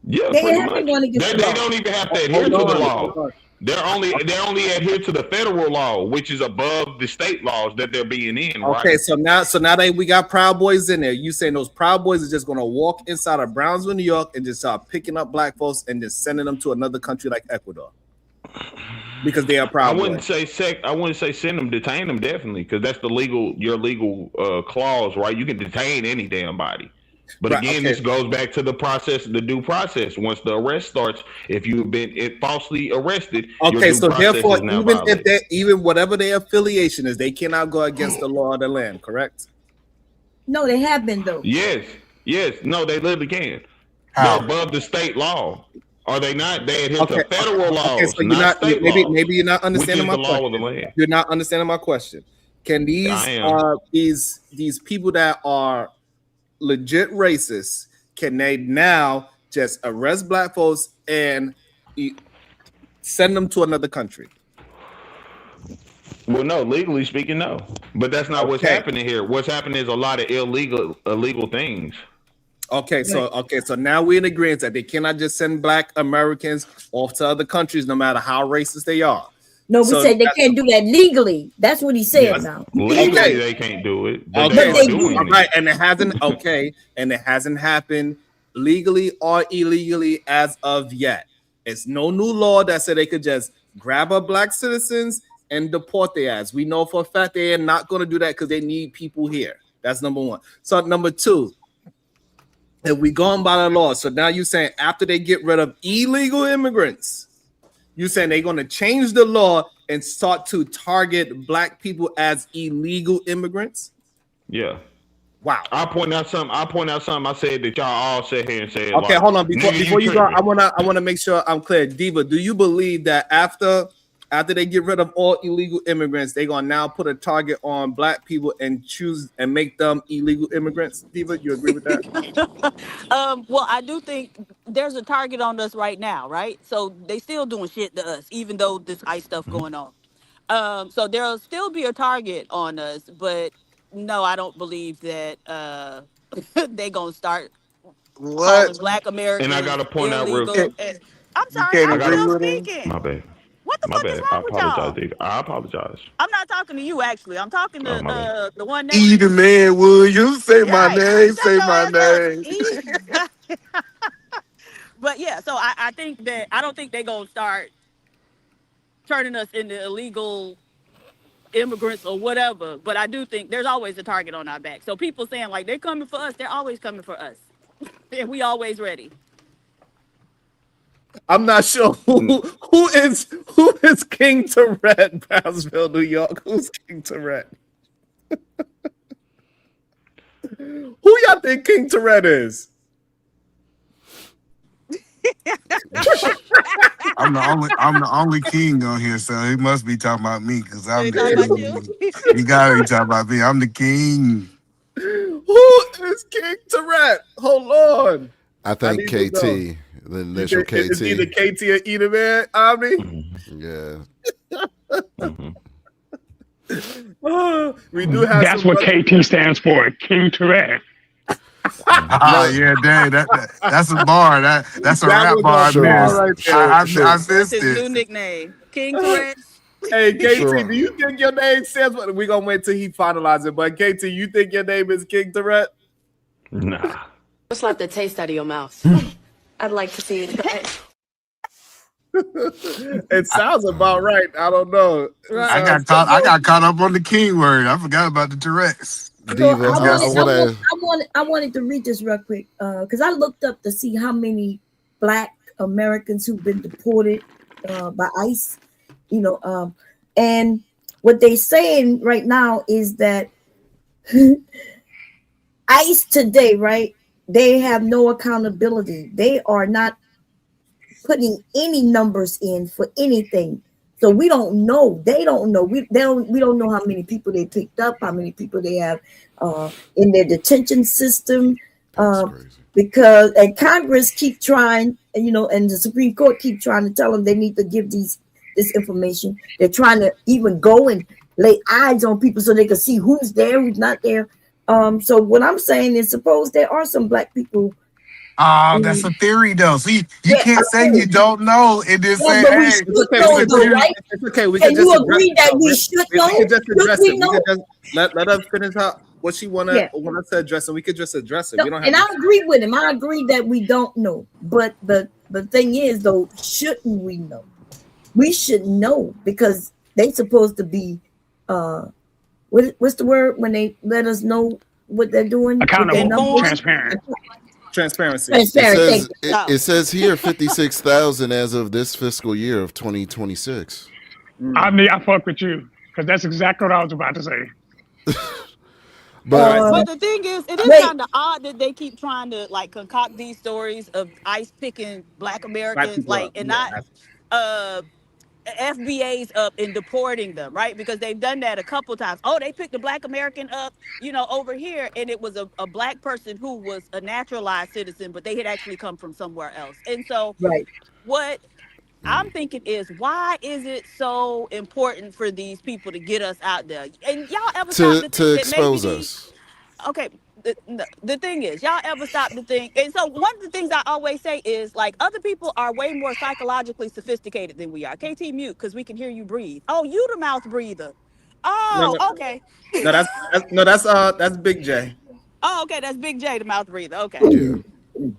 Yeah, They pretty haven't much. gone against the They law. don't even have to adhere Hold to the on, law. hold on. They're only adhere to the federal law, which is above the state laws that they're being in. Okay, Right? so now that we got Proud Boys in there, you saying those Proud Boys are just gonna walk inside of Brownsville, New York, and just start picking up black folks and just sending them to another country like Ecuador because they are I Proud wouldn't Boys. say send them, detain them definitely, because that's your legal clause, right? You can detain any damn body. But Right, again, okay. this goes back to the process, the due process. Once the arrest starts, if you've been falsely arrested, your Okay, due so process therefore, is now even violated. if they even whatever their affiliation is, they cannot go against the law of the land. Correct? No, they have been though. Yes, no, they literally can. How? They're above the state law, are they not? They adhere Okay, to federal laws, okay, so you're not not state maybe laws, maybe you're not which is understanding my the law of the question. land. You're not understanding my question. Can I am. these people that are legit racists, can they now just arrest black folks and send them to another country? Well, no, legally speaking, no. But that's not what's Okay. happening here. What's happening is a lot of illegal things. Okay, so now we're in agreement that they cannot just send black Americans off to other countries, no matter how racist they are. No, we So said they that- can't do that legally. That's what he said Yes. now. Legally, Okay. they can't do it. But Okay, they are doing it. right, and it hasn't happened legally or illegally as of yet. It's no new law that said they could just grab up black citizens and deport their ass. We know for a fact they are not going to do that because they need people here. That's number one. So number two, if we going by the law, so now you're saying after they get rid of illegal immigrants, you're saying they're going to change the law and start to target black people as illegal immigrants? Yeah. Wow. I point out something. I said that y'all all sit here and say. Okay, like, hold on. Before you go, tripping. I wanna make sure I'm clear. Diva, do you believe that after they get rid of all illegal immigrants, they're gonna now put a target on black people and choose and make them illegal immigrants? Diva, you agree with that? Well, I do think there's a target on us right now, right? So they still doing shit to us, even though this ICE stuff going on. So there'll still be a target on us, but no, I don't believe that they gonna start calling black Americans And I gotta point out real illegal. quick. I'm sorry, can't I'm agree still with him? speaking. My bad. What the My fuck is bad. I wrong with y'all? apologize, Diva. I apologize. I'm not talking to you, actually. I'm talking Oh, my bad. to the one next to Either you. man, will you say my Right. name? Shut Say your my ass up. name. But yeah, so I think that I don't think they're gonna start turning us into illegal immigrants or whatever. But I do think there's always a target on our back. So people saying like they're coming for us, they're always coming for us. And we always ready. I'm not sure who is King Tourette, Brownsville, New York. Who's King Tourette? Who y'all think King Tourette is? I'm the only king on here, so he must be talking about me because I'm the talking about king. You gotta be talking about me. I'm the king. Who is King Tourette? Hold on. I think need to KT, know. the initial KT. It's either KT or Eda Man, Omni. Yeah. We do have That's some what KT stands for, King Tourette. Yeah, dang, that's a bar. That's a That rap was bar. a bar right there. I That's missed his new it. nickname. King Tourette. Hey, KT, Sure. do you think your name stands for? We're gonna wait till he finalizes it. But KT, you think your name is King Tourette? Nah. Just like the taste out of your mouth. I'd like to see you try it. It sounds about right. I don't know. I got caught up on the king word. I forgot about the Tourette's. Diva, I wanted to read this real quick because I looked up to see how many Black Americans who've been deported by ICE, and what they're saying right now is that ICE today, right? They have no accountability. They are not putting any numbers in for anything. So we don't know. They don't know. We don't know how many people they picked up, how many people they have in their detention system. Because and Congress keep trying, and the Supreme Court keep trying to tell them they need to give this information. They're trying to even go and lay eyes on people so they can see who's there, who's not there. So what I'm saying is, suppose there are some Black people. Oh, that's a theory, though. See, you can't say you don't know and then say, but we hey, should know, right? It's okay. We Can can just you address agree it, that though. we should We know? can just address Should it. we We know? can just let us finish out what she want to address, and we could just address it. No, We don't have and to. I agree with him. I agree that we don't know. But the thing is, though, shouldn't we know? We should know because they supposed to be what's the word when they let us know what they're doing? Accountable, transparent. Transparency. It says here 56,000 as of this fiscal year of 2026. I fuck with you because that's exactly what I was about to say. But the thing is, it is kind of odd that they keep trying to like concoct these stories of ICE picking Black Americans, people like, up. and Yeah, not FBA's up and deporting them, right? Because they've done that a couple times. Oh, they picked a Black American up, over here, and it was a Black person who was a naturalized citizen, but they had actually come from somewhere else. And so, what I'm thinking is, why is it so important for these people to get us out there? And y'all ever stop to think that expose maybe us. okay, the thing is, y'all ever stop to think? And so one of the things I always say is, like, other people are way more psychologically sophisticated than we are. KT, mute, because we can hear you breathe. Oh, you the mouth breather. Oh, okay. No, that's Big J. Oh, okay, that's Big J, the mouth breather. Okay. Yeah.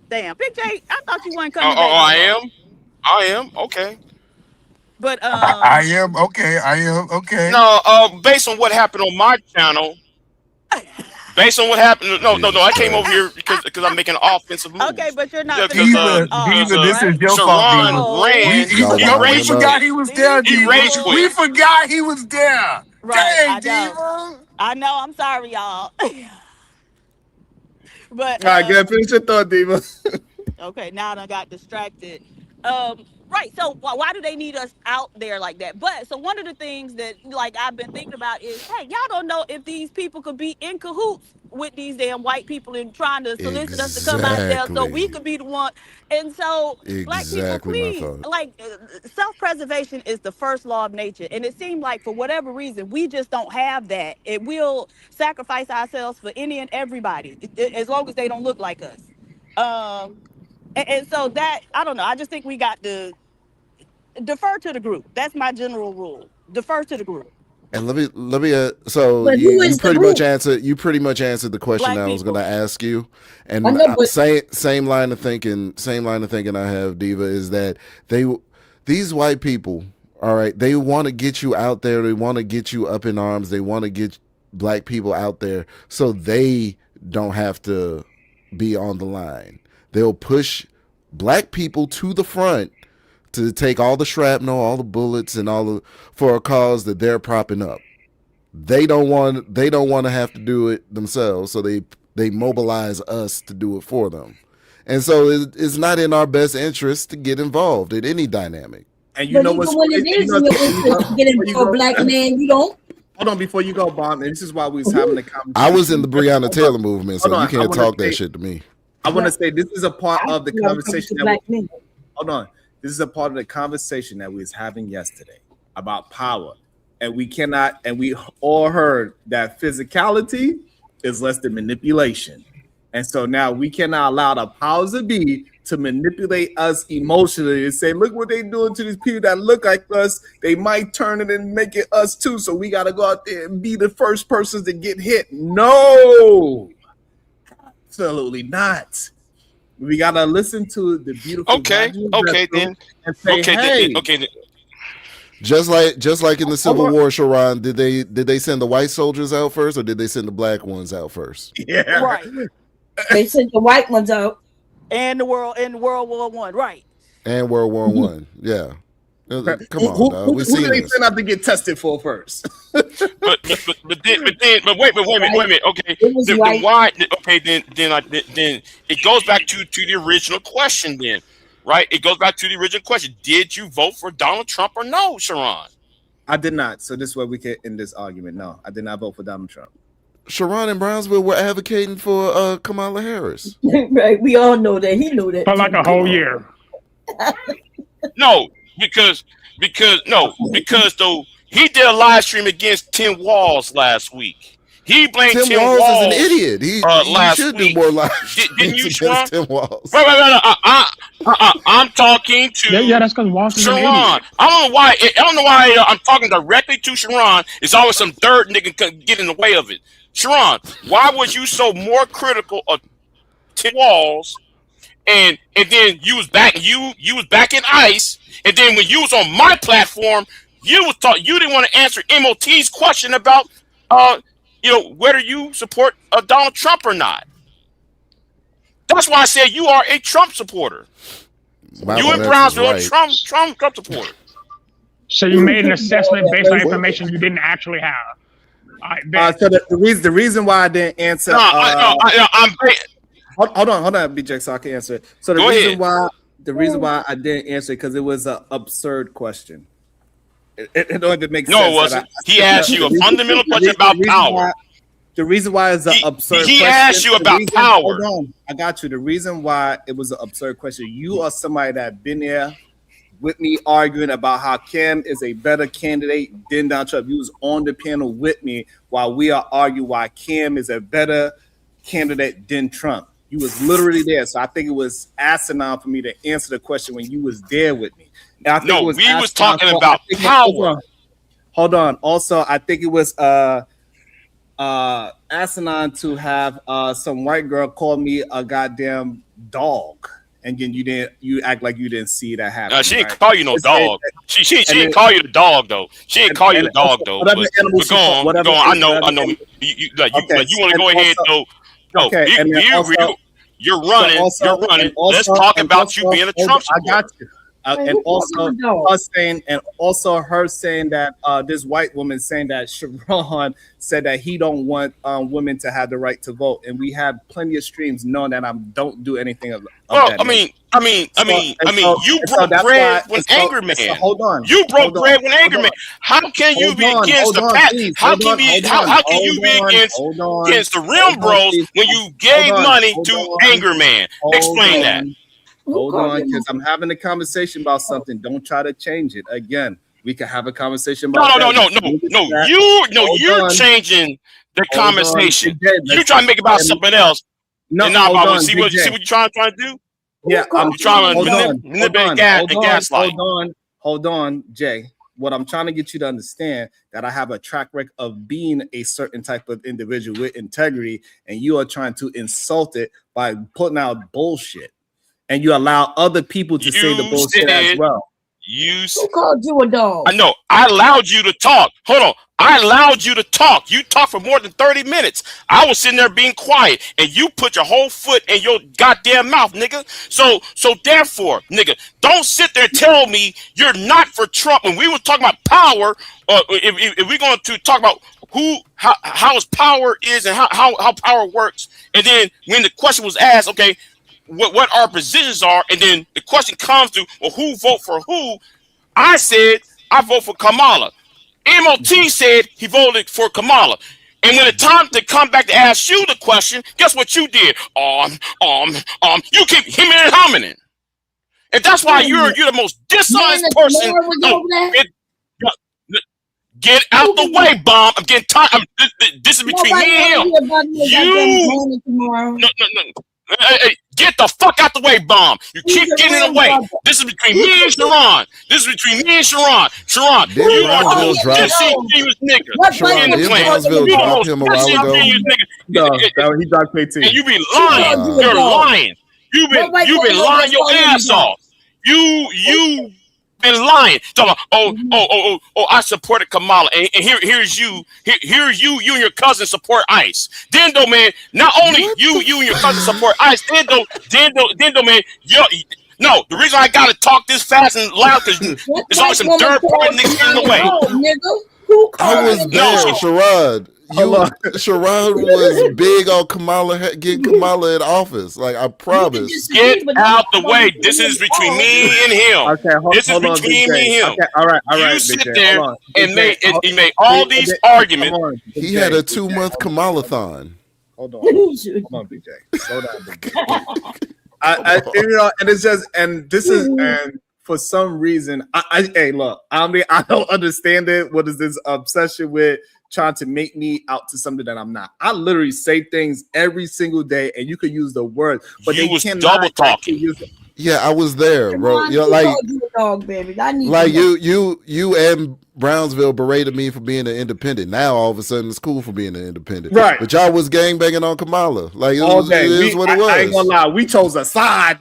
Damn, Big J, I thought you weren't coming Oh, back. I am. Okay. But I am okay. No, based on what happened on my channel. Based on what happened, no, I came over here because I'm making an offensive move. Okay, but you're not. Diva, this is your fault, Diva. We forgot he was there, Diva. We forgot he was there. Right, Dang, Diva. I know. I'm sorry, y'all. But All right, good. Finish your thought, Diva. Okay, now I done got distracted. Right. So why do they need us out there like that? But so one of the things that like I've been thinking about is, hey, y'all don't know if these people could be in cahoots with these damn white people and trying to solicit us to come out there so we could be the one. And so Black people, please, like self-preservation is the first law of nature. And it seemed like for whatever reason, we just don't have that. It will sacrifice ourselves for any and everybody, as long as they don't look like us. And so that, I don't know, I just think we got to defer to the group. That's my general rule. Defer to the group. And let me so But who you is the pretty group? much answered the question Black I was going people. to ask you. And I know, but same line of thinking I have, Diva, is that these white people, all right, they want to get you out there, they want to get you up in arms, they want to get black people out there so they don't have to be on the line. They'll push black people to the front to take all the shrapnel, all the bullets, and for a cause that they're propping up. They don't want to have to do it themselves, so they mobilize us to do it for them. And so it's not in our best interest to get involved in any dynamic. And you but know even what's when it crazy? is in your interest to get into a black man, you don't. Hold on, before you go, Bomb. And this is why we was having a conversation. I was in the Breonna Taylor movement, so Hold on, you can't I wanna talk say- that shit to me. I want to say this is a part of the You know, conversation that black men. hold on. This is a part of the conversation that we was having yesterday about power. And we all heard that physicality is less than manipulation. And so now we cannot allow the powers that be to manipulate us emotionally and say, look what they doing to these people that look like us. They might turn it and make it us too. So we got to go out there and be the first persons to get hit. No, absolutely not. We got to listen to the beautiful. Okay, then. And say, hey, Then. Just like in the Civil War, Sharon, did they send the white soldiers out first, or did they send the black ones out first? Yeah, Right. They sent the white ones out. And World War One, right? And World War One, yeah. Come on, dog. Who We do seen they this. send out to get tested for first? But wait a minute. Okay, then why? Okay, then it goes back to the original question. Then, right? It goes back to the original question. Did you vote for Donald Trump or no, Sharon? I did not. So this way we can end this argument. No, I did not vote for Donald Trump. Sharon in Brownsville were advocating for Kamala Harris. Right, we all know that. He knew that. For like a whole year. No, because though he did a live stream against Tim Walz last week. He blamed Tim Walz is an idiot. He last should week. do more live Didn't you, streams Sharon? against Tim Walz. Wait. I'm talking to Yeah, that's because Walz is an Sharon. idiot. I don't know why I'm talking directly to Sharon. It's always some dirt nigga get in the way of it. Sharon, why was you so more critical of Tim Walz? And then you was back in ICE, and then when you was on my platform, you didn't want to answer MOT's question about whether you support Donald Trump or not. That's why I said you are a Trump supporter. Wow, You in that's Brownsville, right. Trump supporter. So you made an assessment based on information you didn't actually have. I bet. So the reason why I didn't answer. Hold on, BJ, so I can answer it. So the reason why I didn't answer it because it was an absurd question. It don't even make sense. No, it wasn't. He asked you a fundamental question about power. The reason why it's an absurd He question. asked you about power. Hold on, I got you. The reason why it was an absurd question. You are somebody that been there with me arguing about how Kim is a better candidate than Donald Trump. You was on the panel with me while we are arguing why Kim is a better candidate than Trump. You was literally there. So I think it was asinine for me to answer the question when you was there with me. And I think No, it was we was asinine talking for- about I think- power. Hold on. Also, I think it was asinine to have some white girl call me a goddamn dog. And then you act like you didn't see that happen. She didn't right? call you no dog. She didn't call you the dog though. She didn't call you the dog though. But go on. I know. You want to go ahead though. No, you're running. Let's talk about you being a Trump supporter. I got you. And also her saying that this white woman saying that Sharon said that he don't want women to have the right to vote, and we have plenty of streams knowing that I don't do anything of Well, that I mean, you broke bread with Angry Man. Hold on, you broke bread with Angry Man. How can you be against the Pat? How can you be against the Real Bros when you gave money to Angry Man? Explain that. Hold on, because I'm having a conversation about something. Don't try to change it. Again, we can have a conversation about You're changing the conversation. You're trying to make it about something else. See what you're trying to do? Yeah, I'm trying to manipulate and gaslight. hold on, Jay. What I'm trying to get you to understand that I have a track record of being a certain type of individual with integrity, and you are trying to insult it by putting out bullshit, and you allow other people to say the bullshit as well. Who called you a dog? I know. I allowed you to talk. Hold on. I allowed you to talk. You talked for more than 30 minutes. I was sitting there being quiet, and you put your whole foot in your goddamn mouth, nigga. So therefore, nigga, don't sit there and tell me you're not for Trump. When we were talking about power, if we're going to talk about how his power is and how power works, and then when the question was asked, okay, what our positions are, and then the question comes to, well, who vote for who? I said I vote for Kamala. MOT said he voted for Kamala. And when it's time to come back to ask you the question, guess what you did? You keep hemming and humming. And that's why you're the most dishonest person. Get out the way, Bomb. I'm getting tired. This is between me and him. No. Get the fuck out the way, Bomb. You keep getting in the way. This is between me and Sharon. Sharon, you are the disingenuous nigga in the plan. You are the most disingenuous nigga. No, he dropped 18. And you be lying. You're lying. You've been lying your ass off. You been lying. I supported Kamala, and here's you and your cousin support ICE. Then though, man, not only you and your cousin support ICE. Then though, man, no. The reason I gotta talk this fast and loud because there's always some third party niggas in the way. I was there, Sherrod. Sherrod was big on Kamala, getting Kamala in office. Like, I promise. Get out the way. This is between me and him. Okay, this is between me and him. Okay, all right. You sit there and made all these arguments. He had a 2-month Kamala-thon. Hold on, BJ. Slow down, BJ. And it's just, and this is, and for some reason, hey, look, I don't understand it. What is this obsession with trying to make me out to something that I'm not? I literally say things every single day, and you could use the word, but you they was cannot double talking. use it. Yeah, I was there, bro. You like, you a dog, baby. I need like to you and Brownsville berated me for being an independent. Now all of a sudden it's cool for being an independent, right? But y'all was gangbanging on Kamala. Like, All day. It is what it was. I ain't gonna lie, we chose a side.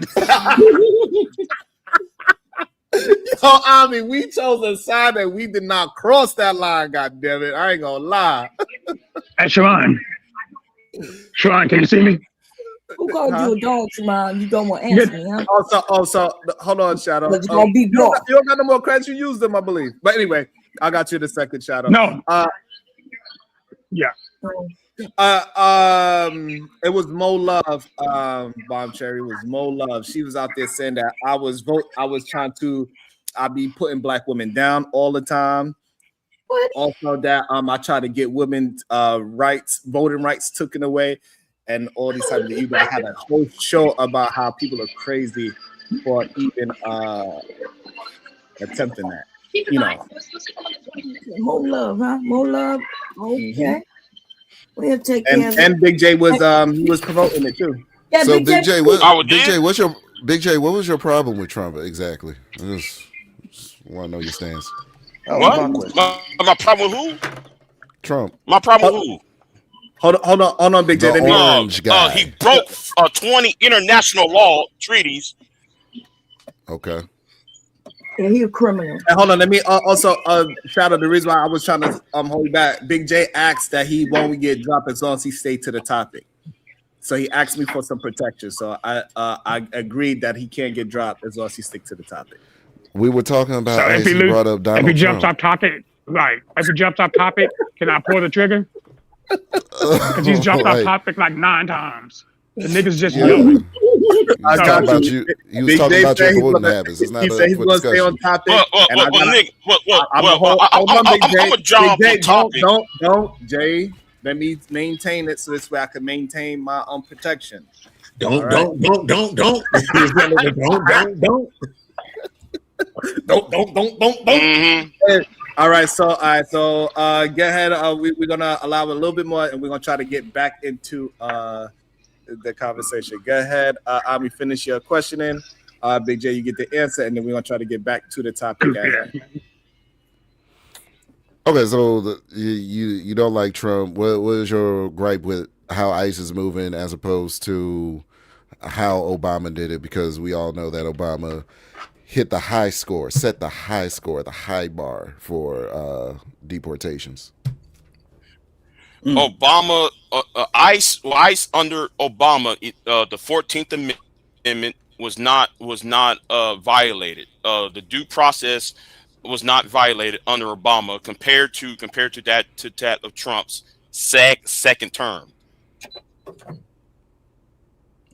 We chose a side that we did not cross that line. God damn it! I ain't gonna lie. Hey, Sharon, can you see me? Who called you a dog, Sharon? You don't want to answer me, huh? Also, hold on, Shadow. But you're gonna be blocked. You don't got no more credits. You used them, I believe. But anyway, I got you the second, Shadow. No. Yeah. It was Mo Love. Bomb Cherry was Mo Love. She was out there saying that I be putting black women down all the time. What? Also that I try to get women's voting rights taken away, and all these types of things. You guys had a whole show about how people are crazy for even attempting that. You know. Mo Love, huh? Mo Love. Okay. We'll take care of it. And Big J was he was promoting it too. Yeah, So Big J, what was your problem with Trump exactly? I just want to know your stance. What? My problem with who? Trump. My problem with who? Hold on, Big J. The orange guy. He broke 20 international law treaties. Okay. Yeah, he a criminal. And hold on, let me also shout out the reason why I was trying to hold back. Big J asked that he won't get dropped as long as he stayed to the topic. So he asked me for some protection. So I agreed that he can't get dropped as long as he stick to the topic. We were talking about So as he brought up Donald if he jumps Trump. off topic, right? If he jumps off topic, can I pull the trigger? Because he's jumped off topic like 9 times. The niggas just know it. I got about you. He was talking about your voting habits. It's not He said he's going to stay on topic. I'm a job on topic. Don't, Jay. Let me maintain it so this way I can maintain my own protection. Don't. All right, so go ahead. We're gonna allow a little bit more, and we're gonna try to get back into the conversation. Go ahead, Ami, finish your questioning. Big J, you get the answer, and then we're gonna try to get back to the topic. Okay, so you don't like Trump. What is your gripe with how ICE is moving as opposed to how Obama did it? Because we all know that Obama hit the high score, set the high score, the high bar for deportations. Obama, ICE under Obama, the 14th Amendment was not violated. The due process was not violated under Obama compared to that of Trump's second term.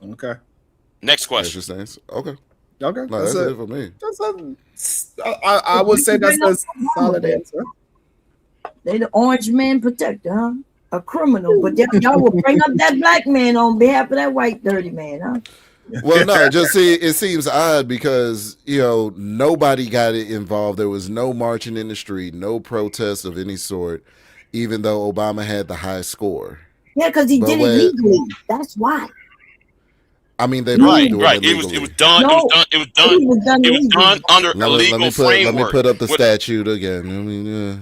Okay. Next question. That's your stance. Okay. Okay. No, that's it for me. I would say that's a solid answer. They the orange man protector, huh? A criminal, but y'all will bring up that black man on behalf of that white dirty man, huh? Well, no, just see, it seems odd because, nobody got involved. There was no marching in the street, no protests of any sort, even though Obama had the high score. Yeah, because he did it legally. That's why. I mean, they right. It was done. No, it was done under a legal framework. Let me put up the statute again. I mean,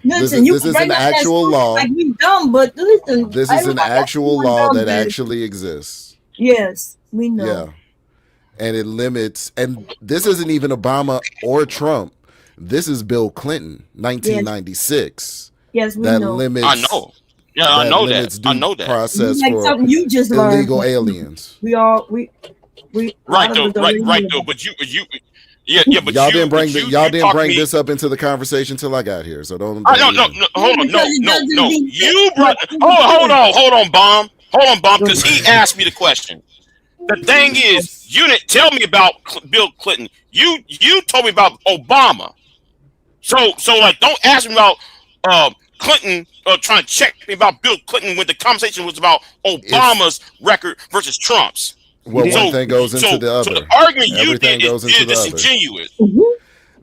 listen, this is an actual law. Like we dumb, but listen, this is an actual law that actually exists. Yes, we know. Yeah, and it limits. And this isn't even Obama or Trump. This is Bill Clinton, 1996. Yes, we that know. Limits. I know. Yeah, I know that. I know that. Process like for something you just illegal learned. aliens. We right though. But you but y'all didn't bring this up into the conversation till I got here. So don't. No, hold on, no. You brought. Hold on, Bomb. Because he asked me the question. The thing is, you didn't tell me about Bill Clinton. You told me about Obama. So like, don't ask me about Clinton trying to check me about Bill Clinton when the conversation was about Obama's record versus Trump's. Well, one thing goes into the other. So the argument Everything you goes did into is the disingenuous.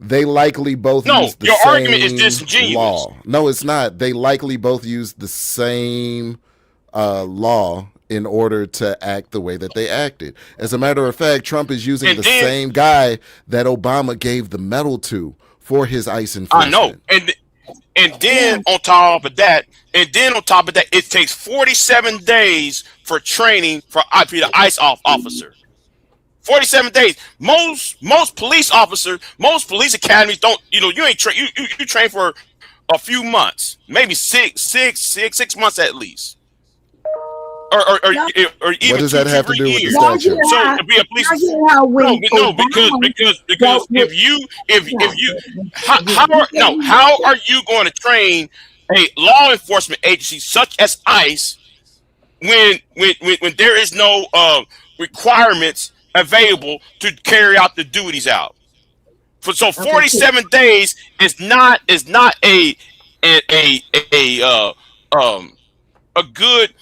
They likely both use the your same argument is disingenuous. law. No, it's not. They likely both use the same law in order to act the way that they acted. As a matter of fact, Trump is using the same guy that Obama gave the medal to for his ICE enforcement. I know. And then on top of that, it takes 47 days for training for the ICE officer. 47 days. Most police officers, most police academies don't. You ain't train. You train for a few months, maybe six months at least. Or even what does that have to do with the statute? So to be a police because how are you going to train a law enforcement agency such as ICE when there is no requirements available to carry out the duties out? So 47 days is not a good.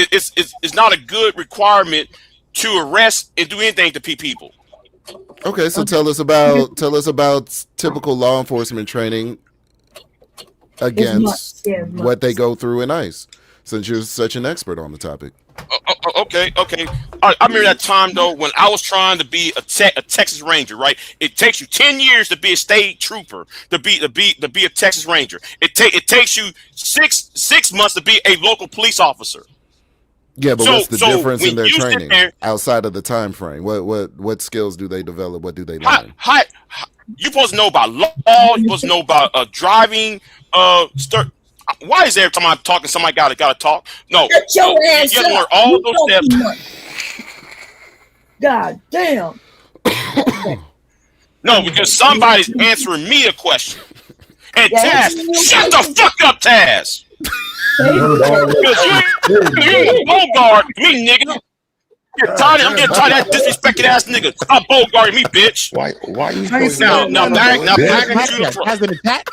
It's not a good requirement to arrest and do anything to people. Okay, so tell us about typical law enforcement training against what they go through in ICE, since you're such an expert on the topic. Okay. I remember that time though when I was trying to be a Texas Ranger. Right, it takes you 10 years to be a state trooper to be a Texas Ranger. It takes you six months to be a local police officer. Yeah, but what's the difference in their training outside of the time frame? What skills do they develop? What do they learn? You're supposed to know about law. You're supposed to know about driving. Why is every time I'm talking, somebody gotta talk? No, get your ass you learn all those steps. God damn. No, because somebody's answering me a question. And Taz, shut the fuck up, Taz. Because you ain't Bogart me, nigga. I'm getting tired of that disrespected ass nigga. Stop Bogarting me, bitch. Why you now back into the has an attack?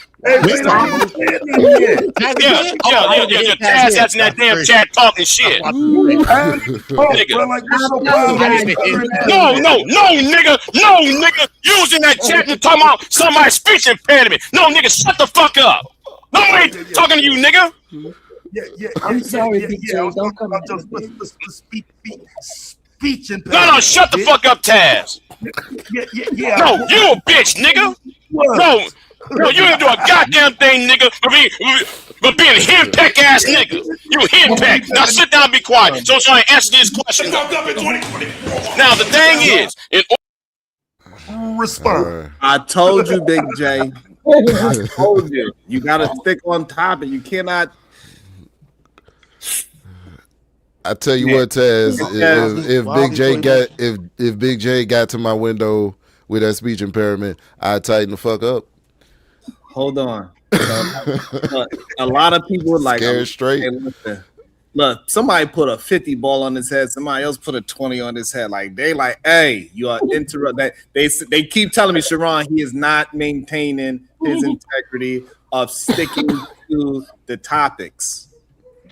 Taz has in that damn chat talking shit. No, nigga. Using that chat and talking about somebody's speech impediment. No, nigga, shut the fuck up. No, I ain't talking to you, nigga. I'm sorry, BJ. Don't come speech impediment. No, shut the fuck up, Taz. Yeah. No, you a bitch, nigga. No, you ain't do a goddamn thing, nigga, but being a henpeck ass nigga. You a henpeck. Now sit down and be quiet so I answer this question. Now, the thing is, respond. I told you, Big J. I told you. You got to stick on topic. You cannot. I tell you what, Taz, if Big J got to my window with that speech impairment, I'd tighten the fuck up. Hold on. Look, a lot of people are like, scared straight. Hey, listen, look, somebody put a 50 ball on his head. Somebody else put a 20 on his head. Like they like, hey, you are interrupt. They keep telling me, Sharon, he is not maintaining his integrity of sticking to the topics.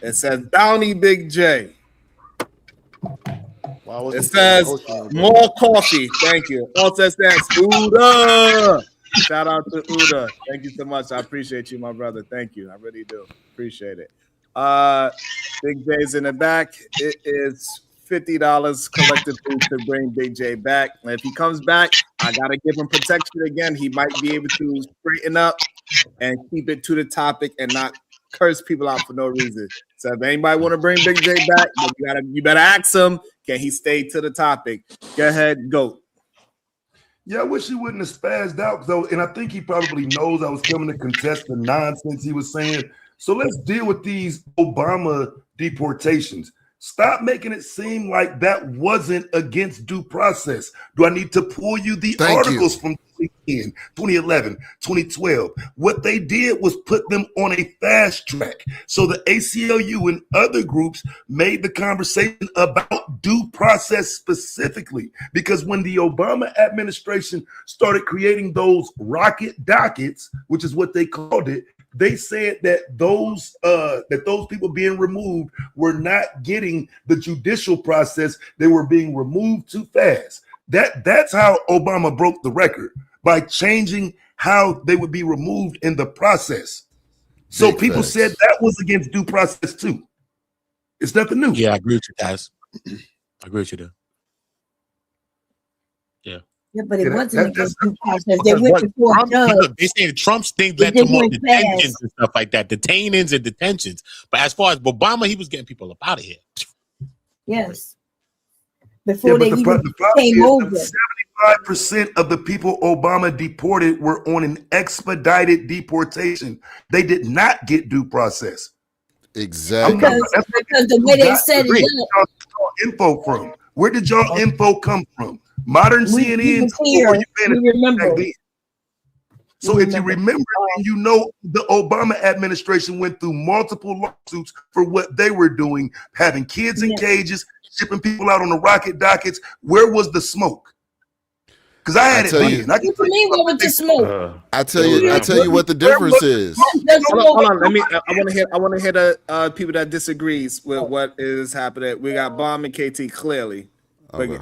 It says Bounty Big J. It says more coffee. Thank you. Also says Uda. Shout out to Uda. Thank you so much. I appreciate you, my brother. Thank you. I really do. Appreciate it. Big J's in the back. It is $50 collectively to bring Big J back. And if he comes back, I gotta give him protection again. He might be able to straighten up and keep it to the topic and not curse people out for no reason. So if anybody want to bring Big J back, you better ask him, can he stay to the topic? Go ahead, go. Yeah, I wish he wouldn't have spazzed out though, and I think he probably knows I was coming to contest the nonsense he was saying. So let's deal with these Obama deportations. Stop making it seem like that wasn't against due process. Do I need to pull you the articles from 2010, 2011, 2012? What they did was put them on a fast track. So the ACLU and other groups made the conversation about due process specifically, because when the Obama administration started creating those rocket dockets, which is what they called it, they said that those people being removed were not getting the judicial process. They were being removed too fast. That's how Obama broke the record, by changing how they would be removed in the process. So people said that was against due process too. It's nothing new. Yeah, I agree with you, guys. I agree with you there. Yeah. Yeah, but it wasn't against due process. They went before a judge. They say Trump's thing led to more detentions and stuff like that, detainings and detentions. But as far as Obama, he was getting people up out of here. Yes. Before they even came over. 75% of the people Obama deported were on an expedited deportation. They did not get due process. Exactly. Because the way they said it up. Info from? Where did y'all info come from? Modern CNN. So if you remember, and you know, the Obama administration went through multiple lawsuits for what they were doing, having kids in cages, shipping people out on the rocket dockets. Where was the smoke? Because I had it. What do you mean, what was the smoke? I tell you what the difference is. Hold on. I want to hear the people that disagrees with what is happening. We got Bomb and KT clearly. Okay.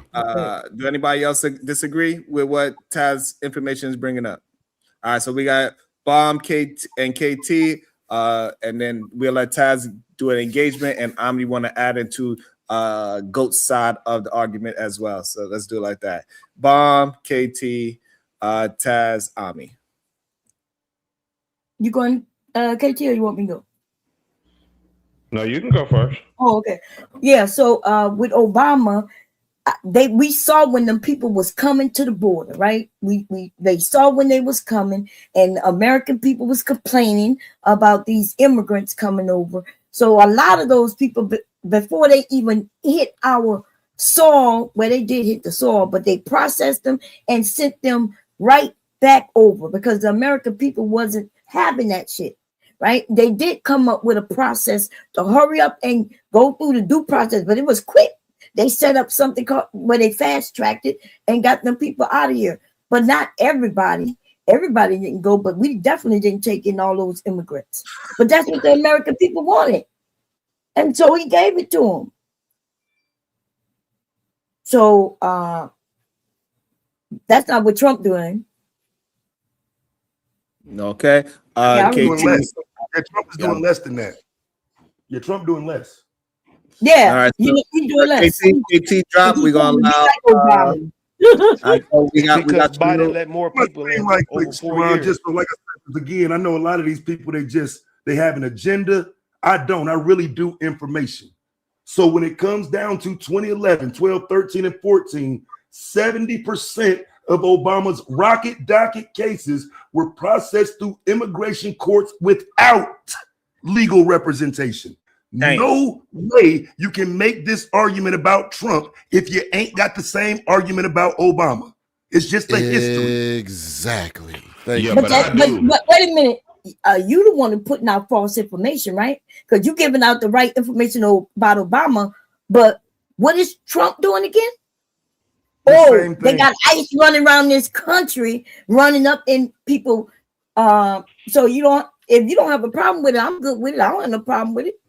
Do anybody else disagree with what Taz information is bringing up? All right, so we got Bomb, KT, and then we'll let Taz do an engagement, and Omni want to add into GOAT's side of the argument as well. So let's do it like that. Bomb, KT, Taz, Omni. You going KT, or you want me to go? No, you can go first. Oh, okay. Yeah, so with Obama, we saw when them people was coming to the border, right? They saw when they was coming, and American people was complaining about these immigrants coming over. So a lot of those people, before they even hit our soil, where they did hit the soil, but they processed them and sent them right back over, because the American people wasn't having that shit, right? They did come up with a process to hurry up and go through the due process, but it was quick. They set up something called where they fast-tracked it and got them people out of here. But not everybody. Everybody didn't go, but we definitely didn't take in all those immigrants. But that's what the American people wanted. And so he gave it to them. So that's not what Trump doing. Okay. Trump is doing less than that. Yeah, Trump doing less. Yeah, All right. you do less. KT drop. We're gonna allow. We got because Biden two. let more people in Right over quick, 4 Sharon, years. just so like I said again, I know a lot of these people they have an agenda. I don't. I really do information. So when it comes down to 2011, 12, 13, and 14, 70% of Obama's rocket docket cases were processed through immigration courts without legal representation. Dang. No way you can make this argument about Trump if you ain't got the same argument about Obama. It's just a history. Exactly. Thank Yeah, you. but I do. But wait a minute. You the one who putting out false information, right? Because you giving out the right information about Obama, but what is Trump doing again? Oh, they got ICE running around this country, running up in people. So you don't, if you don't have a problem with it, I'm good with it. I don't have no problem with it.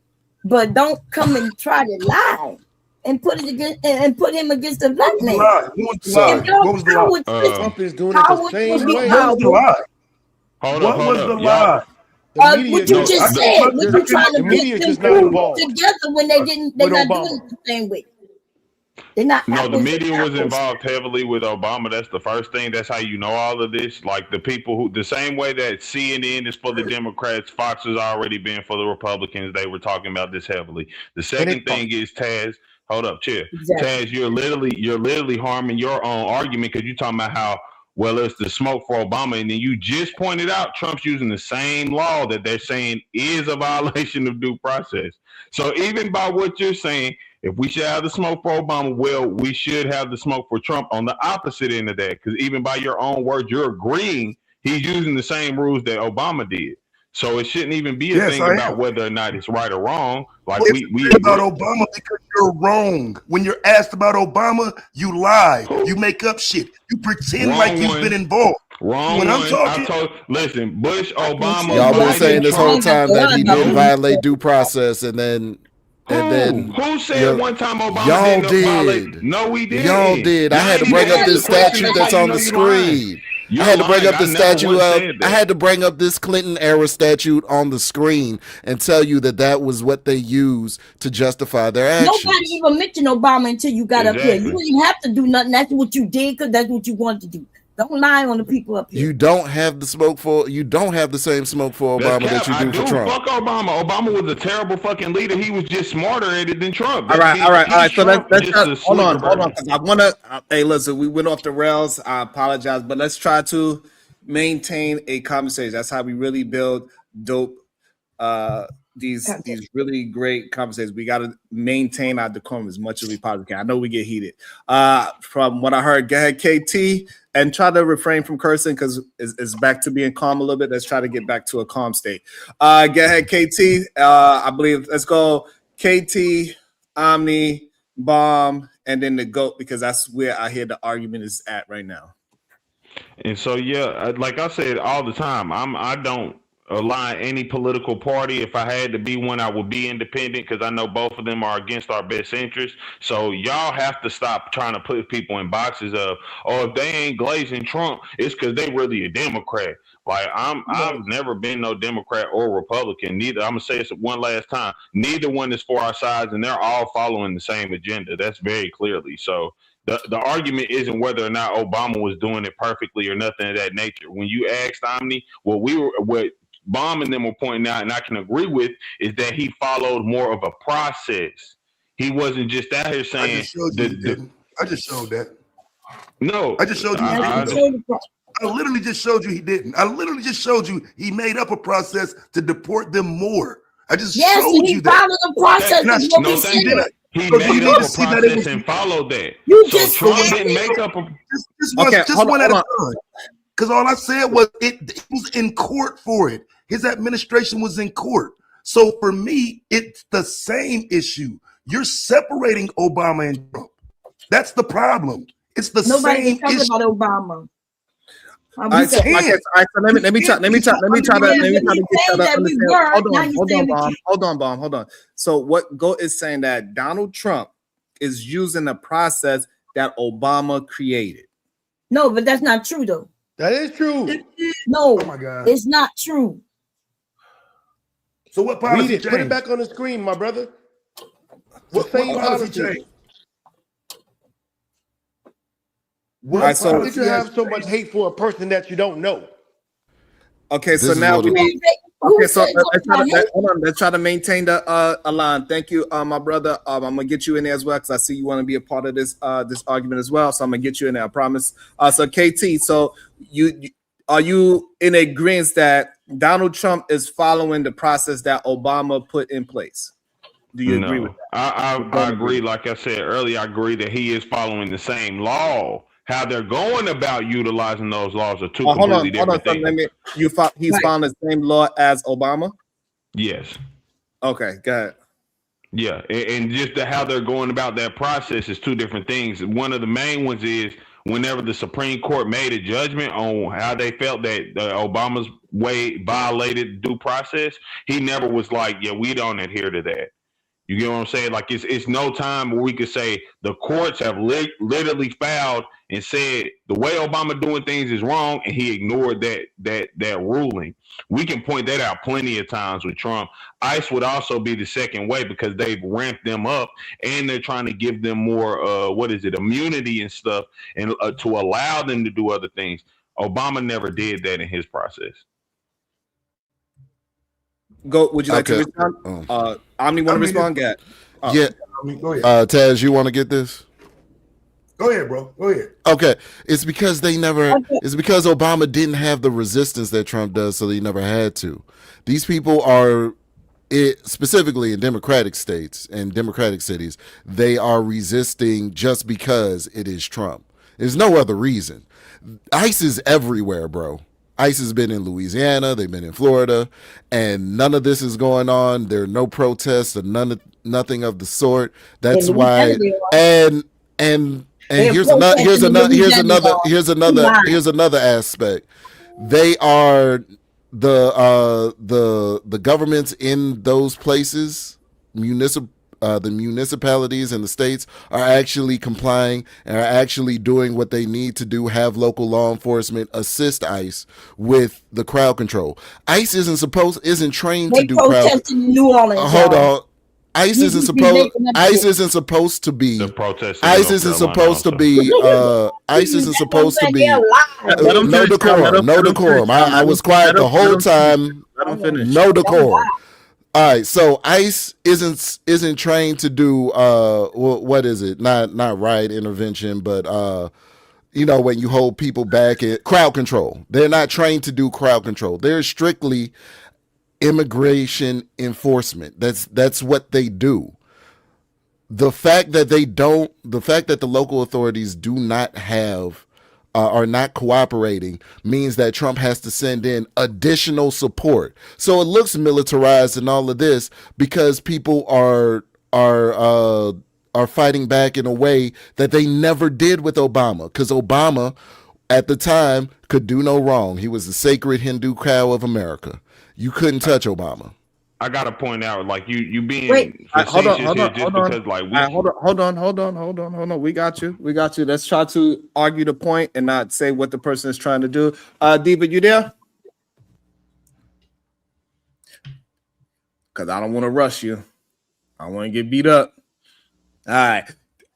But don't come and try to lie and put it against and put him against the black man. What was the lie? Trump is doing it the same way. What was the lie? Hold What up, was hold the up. lie? What you just said, what you trying to get them two together when they're not doing it the same way. They're not. No, the apples media to was apples. involved heavily with Obama. That's the first thing. That's how you know all of this. Like the people who, the same way that CNN is for the Democrats, Fox has already been for the Republicans. They were talking about this heavily. The second thing is Taz. Hold up, chill. Exactly. Taz, you're literally harming your own argument because you're talking about how well it's the smoke for Obama, and then you just pointed out Trump's using the same law that they're saying is a violation of due process. So even by what you're saying, if we should have the smoke for Obama, well, we should have the smoke for Trump on the opposite end of that. Because even by your own words, you're agreeing he's using the same rules that Obama did. So it shouldn't even be a thing about whether or not it's right or wrong. Like Well, we it's about Obama because you're wrong. When you're asked about Obama, you lie. You make up shit. You pretend Wrong like you've one. been involved. Wrong When one. I'm talking, Listen, Bush, Obama. Y'all been Biden, saying this whole Trump. time that he didn't violate due process, and then Who said one time Obama y'all didn't violate? did. No, we didn't. Y'all did. I had to bring up this statute that's on the screen. I had to bring up the statute of. I had to bring up this Clinton era statute on the screen and tell you that that was what they use to justify their actions. Nobody even mentioned Obama until you got up here. You didn't even have to do nothing. That's what you did because that's what you wanted to do. Don't lie on the people up here. You don't have the smoke for. You don't have the same smoke for Obama that you do for Trump. Fuck Obama. Obama was a terrible fucking leader. He was just smarter at it than Trump. All right. So let's hold on. Hold Because I want to. Hey, listen, we went off the rails. I apologize, but let's try to maintain a conversation. That's how we really build dope. These really great conversations. We got to maintain our decorum as much as we possibly can. I know we get heated. From what I heard, go ahead, KT, and try to refrain from cursing because it's back to being calm a little bit. Let's try to get back to a calm state. Go ahead, KT. I believe let's go KT, Omni, Bomb, and then the GOAT because that's where I hear the argument is at right now. And so, yeah, like I said all the time, I don't align any political party. If I had to be one, I would be independent because I know both of them are against our best interest. So y'all have to stop trying to put people in boxes of, oh, if they ain't glazing Trump, it's because they really a Democrat. Like I've never been no Democrat or Republican. Neither. I'm gonna say this one last time. Neither one is for our sides, and they're all following the same agenda. That's very clearly so. The argument isn't whether or not Obama was doing it perfectly or nothing of that nature. When you asked Omni, what Bomb and them were pointing out, and I can agree with, is that he followed more of a process. He wasn't just out here saying. I just showed that. No, I just showed you. I literally just showed you he didn't. I literally just showed you he made up a process to deport them more. I just showed you that. Followed the process. No, thank you. He made up a process and followed that. So Trump didn't make up a. Just one at a time. Because all I said was it was in court for it. His administration was in court. So for me, it's the same issue. You're separating Obama and Trump. That's the problem. It's the same issue. Nobody talking about Obama. All right, so let me try to get y'all to understand. Hold on, Bomb. So what Go is saying that Donald Trump is using a process that Obama created. No, but that's not true though. That is true. No, oh my God, it's not true. So what policy Read it. Put it back on the screen, my brother. What policy change? What Why so- did you have so much hate for a person that you don't know? Okay, This so is now what we it- need. Okay, so let's try to maintain the line. Thank you, my brother. I'm gonna get you in there as well because I see you want to be a part of this this argument as well. So I'm gonna get you in there. I promise. So KT, so are you in agreement that Donald Trump is following the process that Obama put in place? Do you agree with that? I agree. Like I said earlier, I agree that he is following the same law. How they're going about utilizing those laws are two completely different things. He's following the same law as Obama? Yes. Okay, go ahead. Yeah, and just how they're going about that process is two different things. One of the main ones is whenever the Supreme Court made a judgment on how they felt that Obama's way violated due process, he never was like, yeah, we don't adhere to that. You get what I'm saying? Like it's no time where we could say the courts have literally filed and said the way Obama doing things is wrong, and he ignored that ruling. We can point that out plenty of times with Trump. ICE would also be the second way because they've ramped them up and they're trying to give them more immunity and stuff, and to allow them to do other things. Obama never did that in his process. Go. Would you like to respond? Omni, want to respond? Get. Yeah. Go ahead. Taz, you want to get this? Go ahead, bro. Go ahead. Okay. It's because it's because Obama didn't have the resistance that Trump does, so they never had to. These people are, specifically in Democratic states and Democratic cities, they are resisting just because it is Trump. There's no other reason. ICE is everywhere, bro. ICE has been in Louisiana, they've been in Florida, and none of this is going on. There are no protests or nothing of the sort. That's why. And here's another aspect. They are the governments in those places, the municipalities and the states are actually complying and are actually doing what they need to do, have local law enforcement assist ICE with the crowd control. ICE isn't trained to do crowd control. New Orleans. Hold on. ICE isn't supposed to be the protest. ICE isn't supposed to be no decorum. I was quiet the whole time. No decorum. All right, so ICE isn't trained to do what is it? Not riot intervention, but when you hold people back, crowd control. They're not trained to do crowd control. They're strictly immigration enforcement. That's what they do. The fact that the local authorities do not have are not cooperating means that Trump has to send in additional support. So it looks militarized and all of this because people are fighting back in a way that they never did with Obama. Because Obama, at the time, could do no wrong. He was the sacred Hindu cow of America. You couldn't touch Obama. I gotta point out, like you being hold on. We got you. Let's try to argue the point and not say what the person is trying to do. Diva, you there? Because I don't want to rush you. I want to get beat up. All right.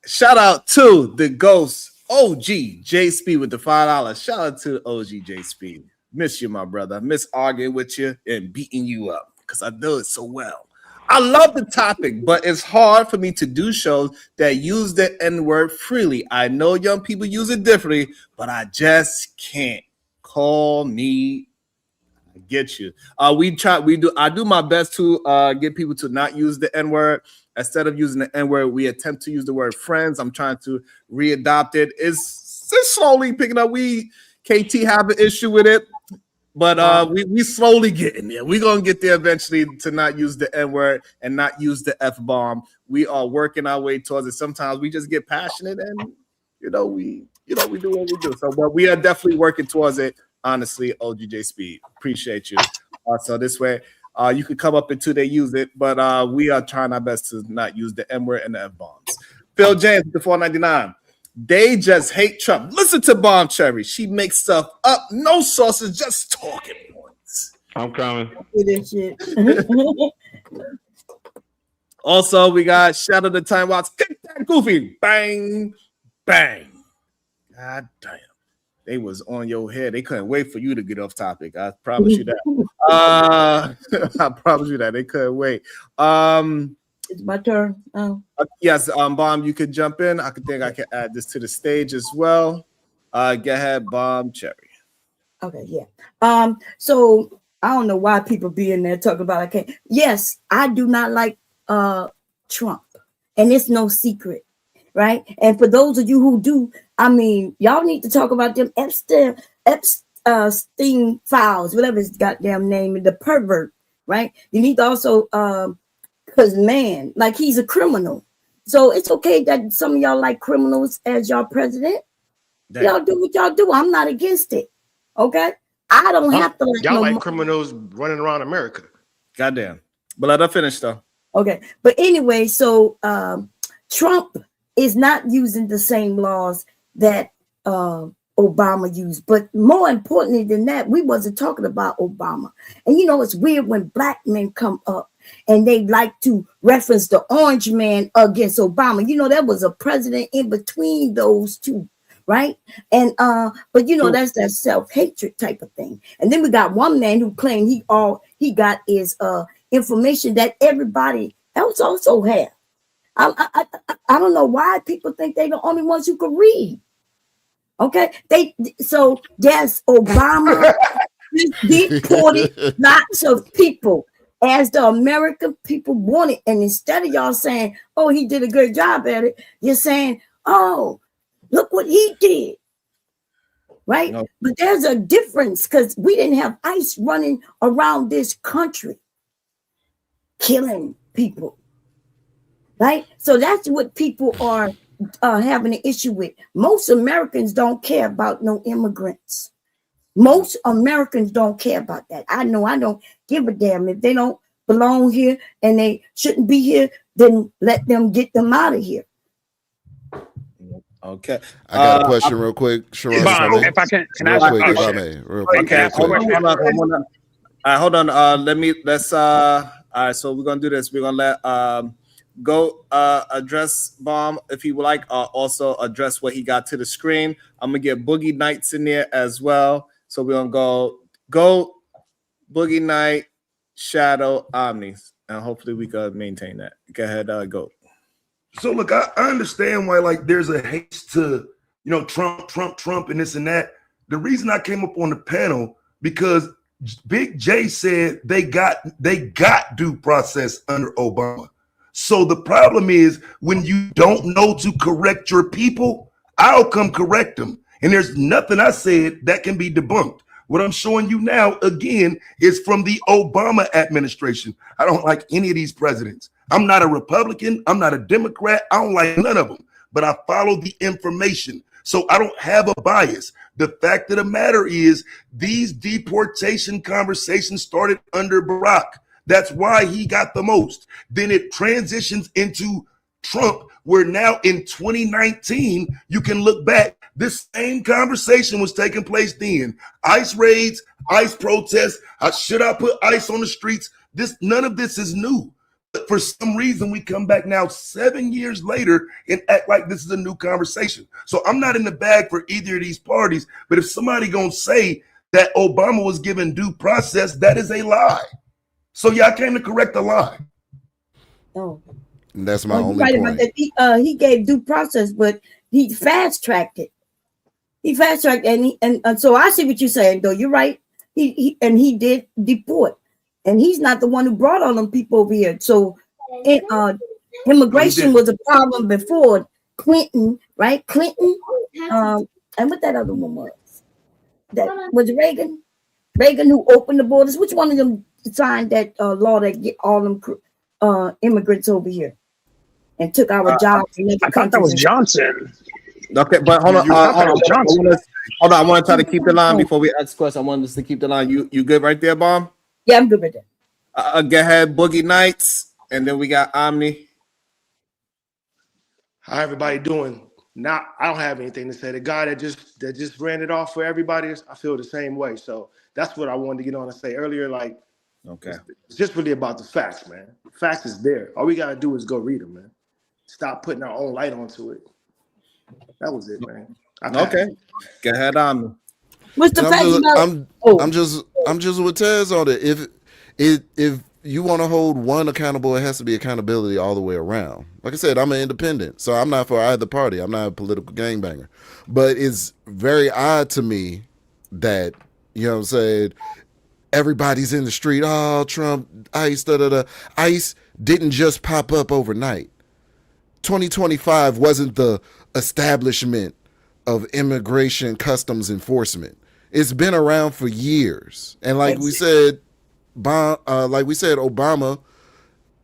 Shout out to the ghost OG J Speed with the $5. Shout out to OG J Speed. Miss you, my brother. Miss arguing with you and beating you up because I do it so well. I love the topic, but it's hard for me to do shows that use the N-word freely. I know young people use it differently, but I just can't. Call me. I get you. I do my best to get people to not use the N-word. Instead of using the N-word, we attempt to use the word friends. I'm trying to readopt it. It's slowly picking up. KT have an issue with it. But we slowly getting there. We're gonna get there eventually to not use the N-word and not use the F-bomb. We are working our way towards it. Sometimes we just get passionate and we do what we do. So but we are definitely working towards it, honestly, OGJ Speed. Appreciate you. So this way you could come up until they use it, but we are trying our best to not use the N-word and the F-bombs. Phil James, the 499. They just hate Trump. Listen to Bomb Cherry. She makes stuff up. No sources, just talking points. I'm coming. Also, we got Shadow the Time Watch. Kick that goofy. Bang, bang. God damn. They was on your head. They couldn't wait for you to get off topic. I promise you that. I promise you that. They couldn't wait. It's my turn. Yes, Bomb, you could jump in. I think I can add this to the stage as well. Go ahead, Bomb Cherry. Okay, yeah. So I don't know why people be in there talking about I can't. Yes, I do not like Trump, and it's no secret, right? And for those of you who do, I mean, y'all need to talk about them Epstein files, whatever his goddamn name, the pervert, right? You need to also, because man, like he's a criminal. So it's okay that some of y'all like criminals as y'all president. Damn. Y'all do what y'all do. I'm not against it. Okay, I don't have to like y'all no like more. criminals running around America. Goddamn. But let her finish though. Okay, but anyway, so Trump is not using the same laws that Obama used. But more importantly than that, we wasn't talking about Obama. And you know, it's weird when black men come up and they like to reference the orange man against Obama. You know, there was a president in between those two. Right. And but you know, that's that self-hatred type of thing. And then we got one man who claimed he got is information that everybody else also have. I don't know why people think they're the only ones who can read. Okay, so yes, Obama deported lots of people as the American people wanted, and instead of y'all saying, "Oh, he did a good job at it," you're saying, "Oh, look what he did." Right? No. But there's a difference because we didn't have ICE running around this country killing people. Right? So that's what people are having an issue with. Most Americans don't care about no immigrants. Most Americans don't care about that. I know I don't give a damn. If they don't belong here and they shouldn't be here, then let them get them out of here. Okay. I got a question real quick. Sharon, if I can real ask quick, a if I question. may. Real quick. Okay, hold on. Let's all right, so we're gonna do this. We're gonna let go address Bomb if he would like, also address what he got to the screen. I'm gonna get Boogie Nights in there as well. So we're gonna go Boogie Night, Shadow, Omnis, and hopefully we can maintain that. Go ahead, go. So look, I understand why like there's a haste to, you know, Trump, and this and that. The reason I came up on the panel because Big J said they got due process under Obama. So the problem is when you don't know to correct your people, I'll come correct them. And there's nothing I said that can be debunked. What I'm showing you now, again, is from the Obama administration. I don't like any of these presidents. I'm not a Republican. I'm not a Democrat. I don't like none of them, but I follow the information. So I don't have a bias. The fact of the matter is these deportation conversations started under Barack. That's why he got the most. Then it transitions into Trump, where now in 2019, you can look back. This same conversation was taking place then. ICE raids, ICE protests. Should I put ICE on the streets? None of this is new. But for some reason, we come back now 7 years later and act like this is a new conversation. So I'm not in the bag for either of these parties. But if somebody gonna say that Obama was given due process, that is a lie. So yeah, I came to correct the lie. Oh, and that's my only right point. About that. He gave due process, but he fast tracked it. He fast tracked, and so I see what you're saying, though. You're right. He did deport, and he's not the one who brought all them people over here. So, immigration was a problem before Clinton, right? Clinton, and what that other one was? That was Reagan. Reagan who opened the borders. Which one of them signed that law that get all them immigrants over here and took our jobs? I thought that was Johnson. Okay, but hold on. Hold on. I want to try to keep the line before we ask questions. I want us to keep the line. You good right there, Bomb? Yeah, I'm good right there. Go ahead, Boogie Nights, and then we got Omni. How everybody doing? Now I don't have anything to say. The guy that just ran it off for everybody, I feel the same way. So that's what I wanted to get on and say earlier. Like Okay. It's just really about the facts, man. Facts is there. All we gotta do is go read them, man. Stop putting our own light onto it. That was it, man. Okay. Go ahead on. What's the And fact about? I'm just with Tez on it. If you want to hold one accountable, it has to be accountability all the way around. Like I said, I'm an independent, so I'm not for either party. I'm not a political gangbanger. But it's very odd to me that, you know what I'm saying, everybody's in the street. Oh, Trump, ICE, da-da-da. ICE didn't just pop up overnight. 2025 wasn't the establishment of immigration customs enforcement. It's been around for years. And like we said, Obama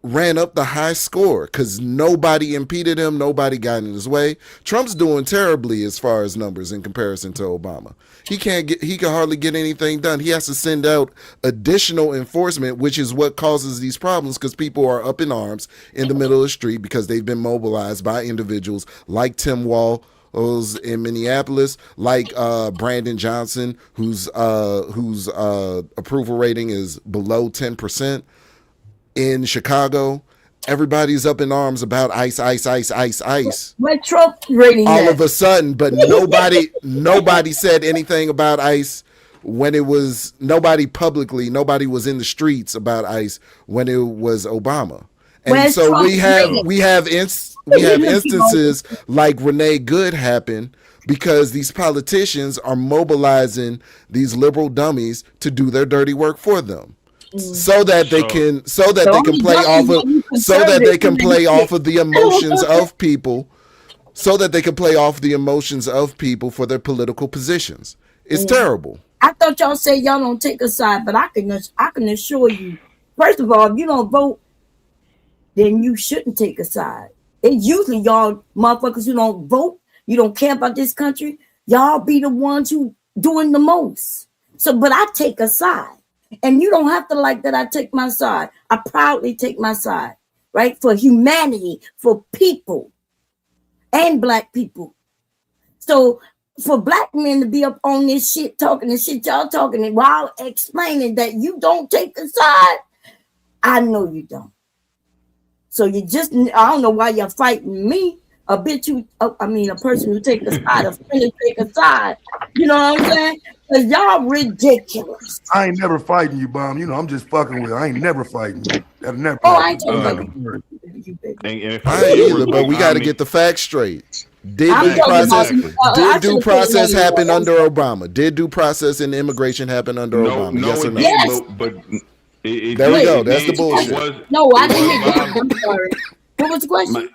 ran up the high score because nobody impeded him, nobody got in his way. Trump's doing terribly as far as numbers in comparison to Obama. He can hardly get anything done. He has to send out additional enforcement, which is what causes these problems because people are up in arms in the middle of the street because they've been mobilized by individuals like Tim Walz in Minneapolis, like Brandon Johnson, whose approval rating is below 10%. In Chicago, everybody's up in arms about ICE. When Trump rating all of a sudden, but nobody said anything about ICE when it was nobody was in the streets about ICE when it was Obama. And so we have instances like Renee Good happen because these politicians are mobilizing these liberal dummies to do their dirty work for them. So that they can play off of the emotions of people, for their political positions. It's terrible. I thought y'all say y'all don't take a side, but I can assure you, first of all, if you don't vote, then you shouldn't take a side. It's usually y'all motherfuckers who don't vote, you don't care about this country, y'all be the ones who doing the most. So, but I take a side. And you don't have to like that I take my side. I proudly take my side, right? For humanity, for people, and black people. So for black men to be up on this shit, talking the shit y'all talking, and while explaining that you don't take a side, I know you don't. So I don't know why you're fighting me. A person who take a side, a friend who take a side. You know what I'm saying? Because y'all ridiculous. I ain't never fighting you, Bomb. You know, I'm just fucking with you. I ain't never fighting you. That'll never I ain't talking about you. I ain't either, but we got to get the facts straight. Did due process happen under Obama? Did due process in immigration happen under Obama? Yes or no? Yes. There we go. That's the bullshit. No, I didn't. I'm sorry. What was the question?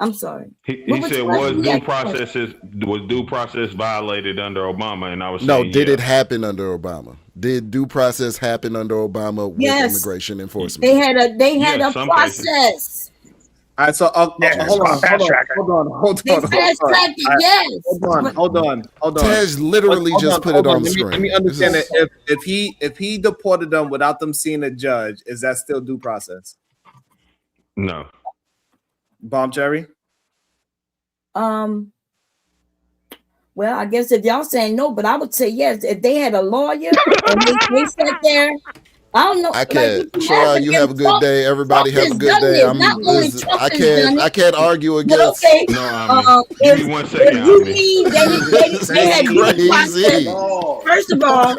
I'm sorry. He said, was due process violated under Obama? And I was saying, did it happen under Obama? Did due process happen under Obama with immigration enforcement? They had a process. All right, so hold on. Tej literally just put it on the screen. Let me understand it. If he deported them without them seeing a judge, is that still due process? No. Bomb Cherry? Well, I guess if y'all saying no, but I would say yes. If they had a lawyer and they sat there, I don't know. I can't. Sure, you have a good day. Everybody have a good day. I can't argue against. Okay. No, give me 1 second. They had crazy. First of all,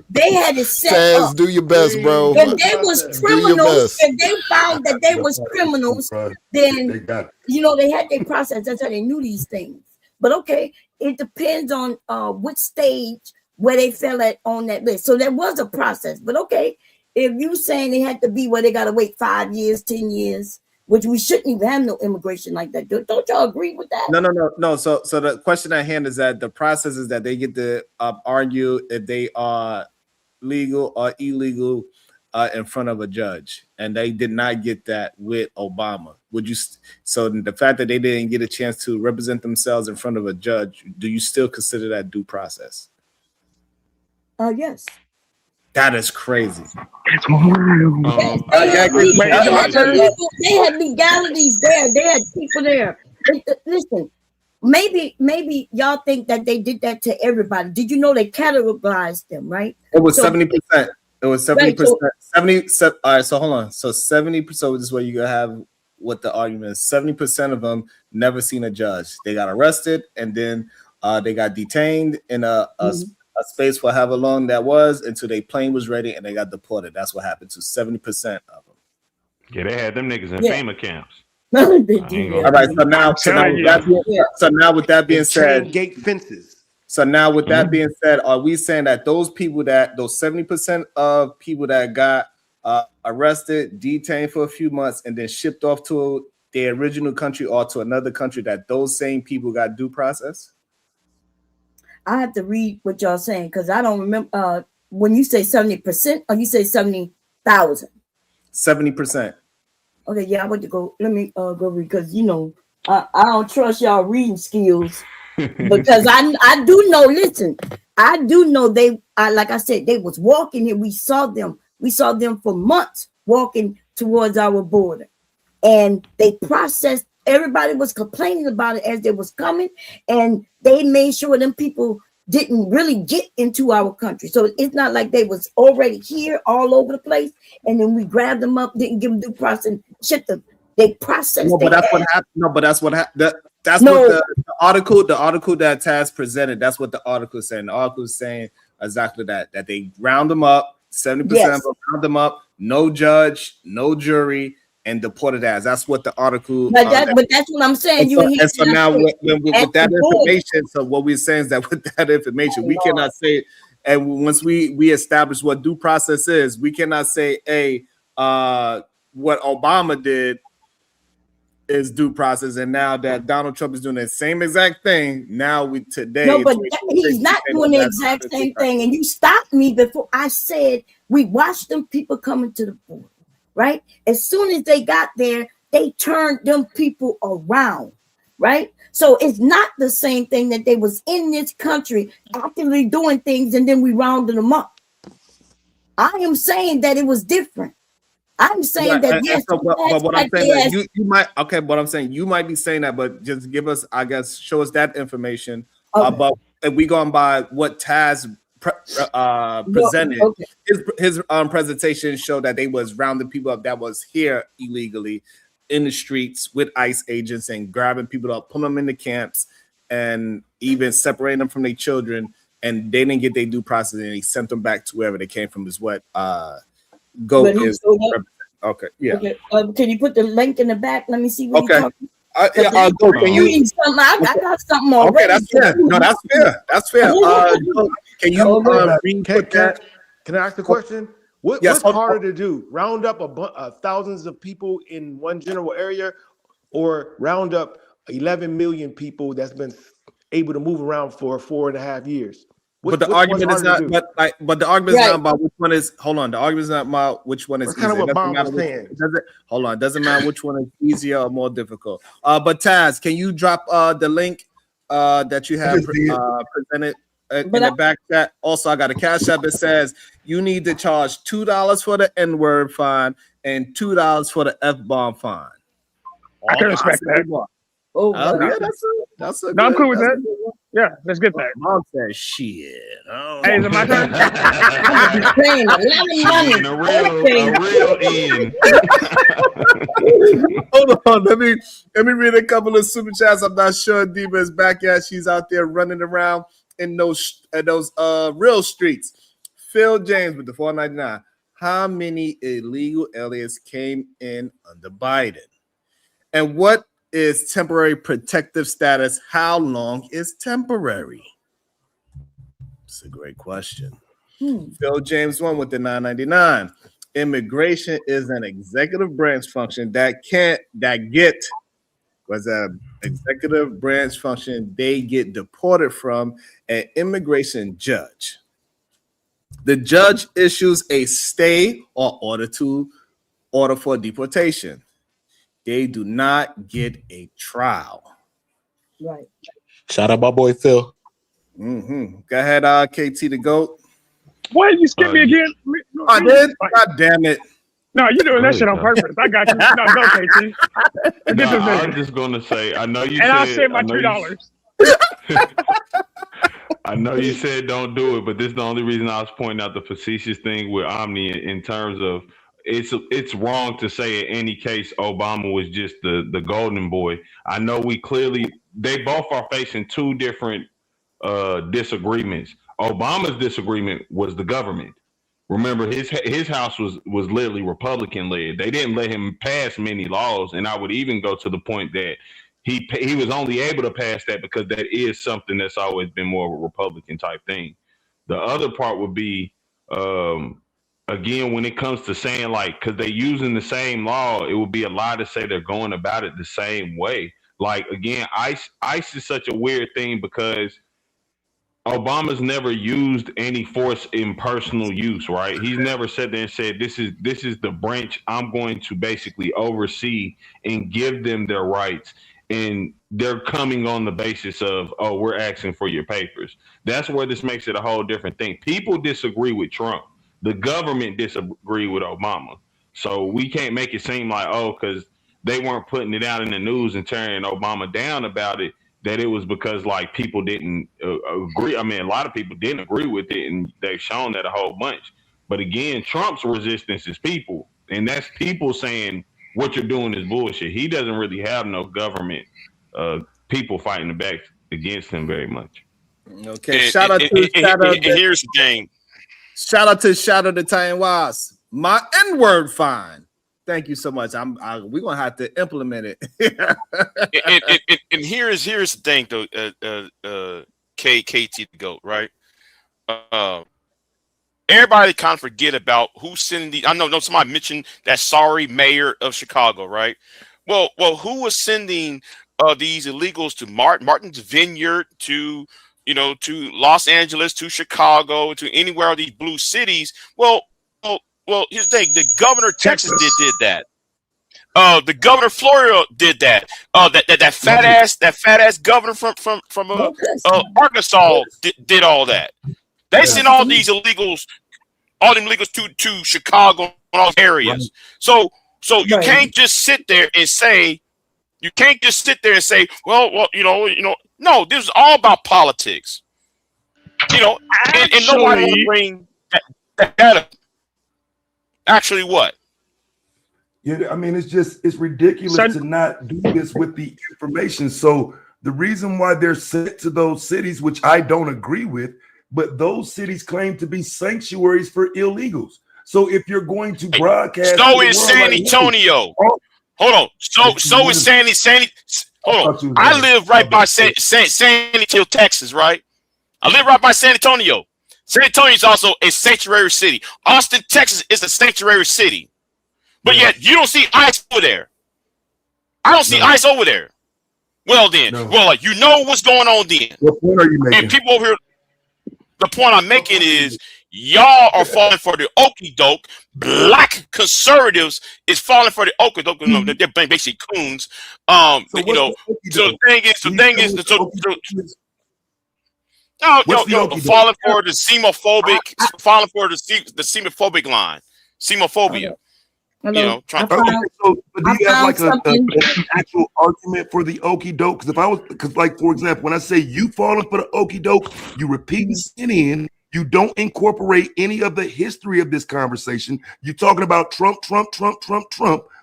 they had to set up. Do your best, bro. If they was criminals, if they found that they was criminals, then they had their process. That's how they knew these things. But okay, it depends on which stage where they fell at on that list. So there was a process. But okay, if you saying they had to be where they got to wait 5 years, 10 years, which we shouldn't even have no immigration like that. Don't y'all agree with that? No. So the question at hand is that the process is that they get to argue if they are legal or illegal in front of a judge, and they did not get that with Obama. So the fact that they didn't get a chance to represent themselves in front of a judge, do you still consider that due process? Yes. That is crazy. It's wild. They had legalities there. They had people there. Listen, maybe y'all think that they did that to everybody. Did you know they categorized them, right? It was So- 70%. It was 70%. Right, so- 70. All right, so hold on. So 70%. So this is where you gonna have what the argument is. 70% of them never seen a judge. They got arrested and then they got detained in a space for however long that was until their plane was ready and they got deported. That's what happened to 70% of them. Yeah, they had them niggas in Yeah. FEMA camps. They I ain't do gonna- All right, so now with that being said, Chain gate fences. so now with that being said, are we saying that those 70% of people that got arrested, detained for a few months, and then shipped off to their original country or to another country, that those same people got due process? I have to read what y'all saying because I don't remember when you say 70% or you say 70,000. 70%. Okay, yeah, I want to go. Let me go read because I don't trust y'all reading skills because I do know. Listen, I do know like I said, they was walking here. We saw them for months walking towards our border, and they processed. Everybody was complaining about it as they was coming, and they made sure them people didn't really get into our country. So it's not like they was already here all over the place, and then we grabbed them up, didn't give them due process, and shipped them. They processed. No, but that's what happened. No, but that's what happened. That's No. what the article that Taz presented. That's what the article is saying. The article is saying exactly that they round them up. 70% Yes. of them round them up. No judge, no jury, and deported as. That's what the article. But that's what I'm saying. And so now with that the border. information, so what we're saying is that with that information, we cannot say, and once we establish what due process is, we cannot say, hey, what Obama did is due process, and now that Donald Trump is doing the same exact thing, now today. No, but he's not doing the exact same thing. And you stopped me before I said we watched them people coming to the border, right? As soon as they got there, they turned them people around, right? So it's not the same thing that they was in this country actively doing things and then we rounded them up. I am saying that it was different. I'm saying that yes, but what I'm saying that you might what I'm saying you might be saying that, but just give us, I guess, show us that information. But if we going by what Taz presented, his presentation showed that they was rounding people up that was here illegally in the streets with ICE agents and grabbing people up, putting them in the camps, and even separating them from their children. And they didn't get their due process, and he sent them back to wherever they came from. Is what GOAT is. Okay, yeah. Okay. Can you put the link in the back? Let me see what Okay. you're GOAT, can you? I got something already. Okay, that's fair. No, that's fair. That's fair. GOAT, can you re-put that? Can I ask the question? What's harder to do? Round up thousands of people in one general area, or round up 11 million people that's been able to move around for 4.5 years? But the argument is not. But the argument is not about which one is. Hold on. The argument is not about which one is. That's kind of what Bob was saying. Hold on. It doesn't matter which one is easier or more difficult. But Taz, can you drop the link that you have presented in the back chat? Also, I got a cash app. It says you need to charge $2 for the N-word fine and $2 for the F-bomb fine. I can respect that. Yeah, that's a. No, I'm cool with that. Yeah, let's get that. Mom said, "Shit." Hey, is it my turn? Hold on, let me read a couple of super chats. I'm not sure Diva is back yet. She's out there running around in those real streets. Phil James with the $4.99. How many illegal aliens came in under Biden? And what is temporary protective status? How long is temporary? It's a great question. Phil James one with the $9.99. Immigration is an executive branch function executive branch function they get deported from an immigration judge. The judge issues a stay or order for deportation. They do not get a trial. Right. Shout out my boy Phil. Go ahead, KT the GOAT. What? You skipped me again? I did. God damn it. No, you're doing that Go shit ahead, on Josh. purpose. I got you. No, go, KT. No, This is I was it. just gonna say, I know you And I'll said, send my I know $2. I know you said don't do it, but this is the only reason I was pointing out the facetious thing with Omni in terms of it's wrong to say in any case Obama was just the golden boy. I know they both are facing two different disagreements. Obama's disagreement was the government. Remember, his house was literally Republican led. They didn't let him pass many laws, and I would even go to the point that he was only able to pass that because that is something that's always been more of a Republican type thing. The other part would be, again, when it comes to saying like, because they're using the same law, it would be a lie to say they're going about it the same way. Like again, ICE is such a weird thing because Obama's never used any force in personal use, right? He's never sat there and said, this is the branch I'm going to basically oversee and give them their rights. And they're coming on the basis of, oh, we're asking for your papers. That's where this makes it a whole different thing. People disagree with Trump. The government disagree with Obama. So we can't make it seem like, oh, because they weren't putting it out in the news and tearing Obama down about it, that it was because like people didn't agree. I mean, a lot of people didn't agree with it, and they've shown that a whole bunch. But again, Trump's resistance is people, and that's people saying what you're doing is bullshit. He doesn't really have no government people fighting back against him very much. Okay, shout out to here's the thing. Shout out to Shadow the Time Was. My N-word fine. Thank you so much. We're gonna have to implement it. and here's the thing though, KT the GOAT, right? Everybody kind of forget about who's sending these. I know somebody mentioned that sorry mayor of Chicago, right? Well, who was sending these illegals to Martin's Vineyard, to Los Angeles, to Chicago, to anywhere of these blue cities? Well, here's the thing: the governor of Texas did that. The governor of Florida did that. That fat ass governor from Arkansas did all that. They sent all these illegals, to Chicago and all areas. So you can't just sit there and say, well, no, this is all about politics. And nobody want to bring that up. Actually, what? Yeah, I mean, it's ridiculous to not do this with the information. So the reason why they're sent to those cities, which I don't agree with, but those cities claim to be sanctuaries for illegals. So if you're going to broadcast, so is San Antonio. Hold on. So is San. Hold on. I live right by San Antonio, Texas, right? I live right by San Antonio. San Antonio is also a sanctuary city. Austin, Texas is a sanctuary city. But yet you don't see ICE over there. I don't see ICE over there. Well then, you know what's going on then. What point are you making? And people over here, the point I'm making is y'all are falling for the okie doke. Black conservatives is falling for the okie doke. They're basically coons. So the thing is, falling for the xenophobic line, xenophobia. Hello. So do you have like an actual argument for the okie doke? Because for example, when I say you falling for the okie doke, you repeat CNN. You don't incorporate any of the history of this conversation. You're talking about Trump,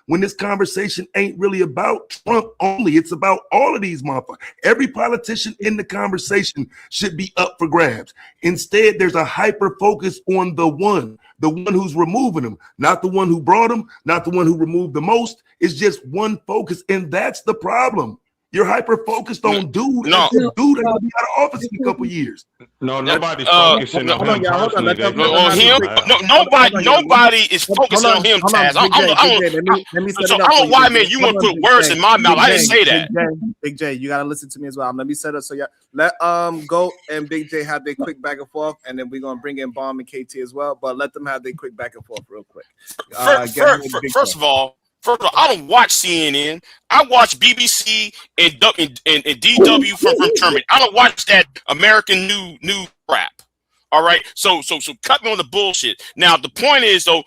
when this conversation ain't really about Trump only. It's about all of these motherfuckers. Every politician in the conversation should be up for grabs. Instead, there's a hyper focus on the one who's removing them, not the one who brought them, not the one who removed the most. It's just one focus, and that's the problem. You're hyper focused on dude. No. Dude that'll be out of office in a couple years. No, nobody's focusing on him personally. Nobody is focusing on him, Taz. Let me set it up. I don't know why, man, you want to put words in my mouth. I didn't say that. Big J, you gotta listen to me as well. Let me set up so y'all let Go and Big J have their quick back and forth, and then we're gonna bring in Bomb and KT as well. But let them have their quick back and forth real quick. First of all, I don't watch CNN. I watch BBC and DW from Germany. I don't watch that American new crap. All right. So cut me on the bullshit. Now the point is though,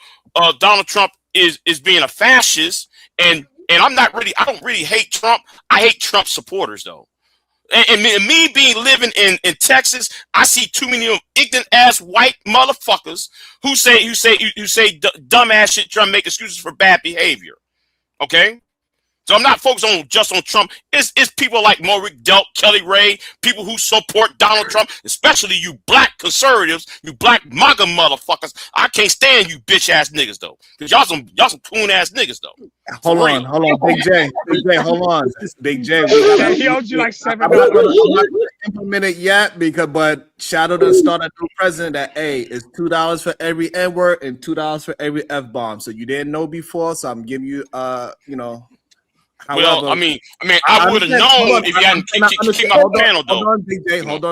Donald Trump is being a fascist, and I don't really hate Trump. I hate Trump supporters though. And me being living in Texas, I see too many of them ignorant ass white motherfuckers who say dumbass shit, trying to make excuses for bad behavior. Okay. So I'm not focused on just on Trump. It's people like Maurice Delt, Kelly Ray, people who support Donald Trump, especially you black conservatives, you black MAGA motherfuckers. I can't stand you bitch ass niggas though, because y'all some coon ass niggas though. Hold on, Big J, hold on, Big J. He owes you like $7. I'm not gonna implement it yet but Shadow done start a new president that it's $2 for every N word and $2 for every F bomb. So you didn't know before, so I'm giving you However, well, I mean, I would have known if you hadn't kicked my panel, though. Hold on,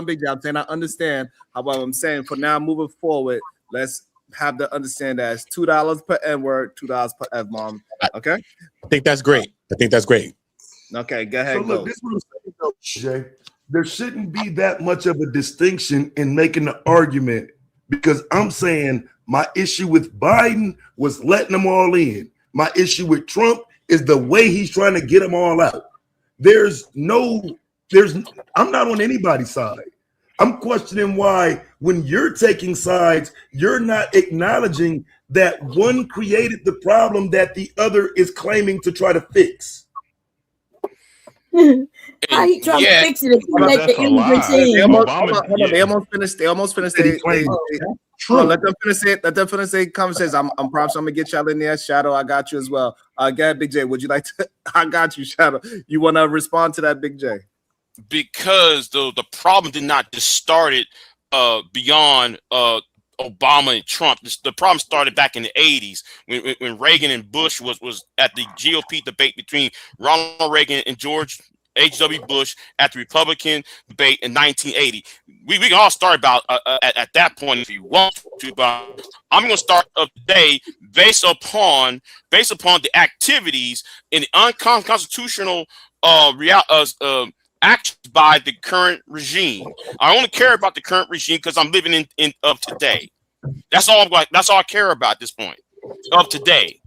Big J. I'm saying I understand. However, I'm saying for now, moving forward, let's have to understand that it's $2 per N word, $2 per F bomb. Okay. I think that's great. Okay, go ahead. So look, this is what I'm saying, though, Jay. There shouldn't be that much of a distinction in making the argument, because I'm saying my issue with Biden was letting them all in. My issue with Trump is the way he's trying to get them all out. I'm not on anybody's side. I'm questioning why, when you're taking sides, you're not acknowledging that one created the problem that the other is claiming to try to fix. How you trying to fix it if you let the immigrants in? They almost finished. Let them finish it. Let them finish the conversation. I'm promise I'm gonna get y'all in there. Shadow, I got you as well. Go ahead, Big J. Would you like to? I got you, Shadow. You want to respond to that, Big J? Because the problem did not just started beyond Obama and Trump. The problem started back in the 80s when Reagan and Bush was at the GOP debate between Ronald Reagan and George H.W. Bush at the Republican debate in 1980. We can all start about at that point if you want to, but I'm going to start up today based upon the activities in the unconstitutional actions by the current regime. I only care about the current regime because I'm living in of today. That's all I care about at this point. Of today.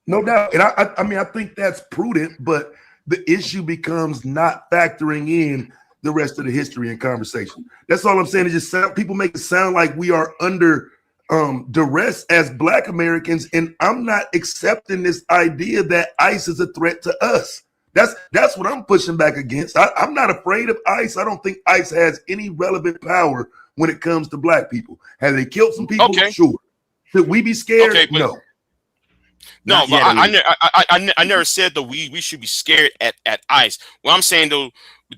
No doubt. And I think that's prudent, but the issue becomes not factoring in the rest of the history and conversation. That's all I'm saying. It just people make it sound like we are under duress as Black Americans, and I'm not accepting this idea that ICE is a threat to us. That's what I'm pushing back against. I'm not afraid of ICE. I don't think ICE has any relevant power when it comes to Black people. Have they killed some people? Okay. Sure. Should we be scared? Okay, no. No, but I never said that we should be scared at ICE. What I'm saying though,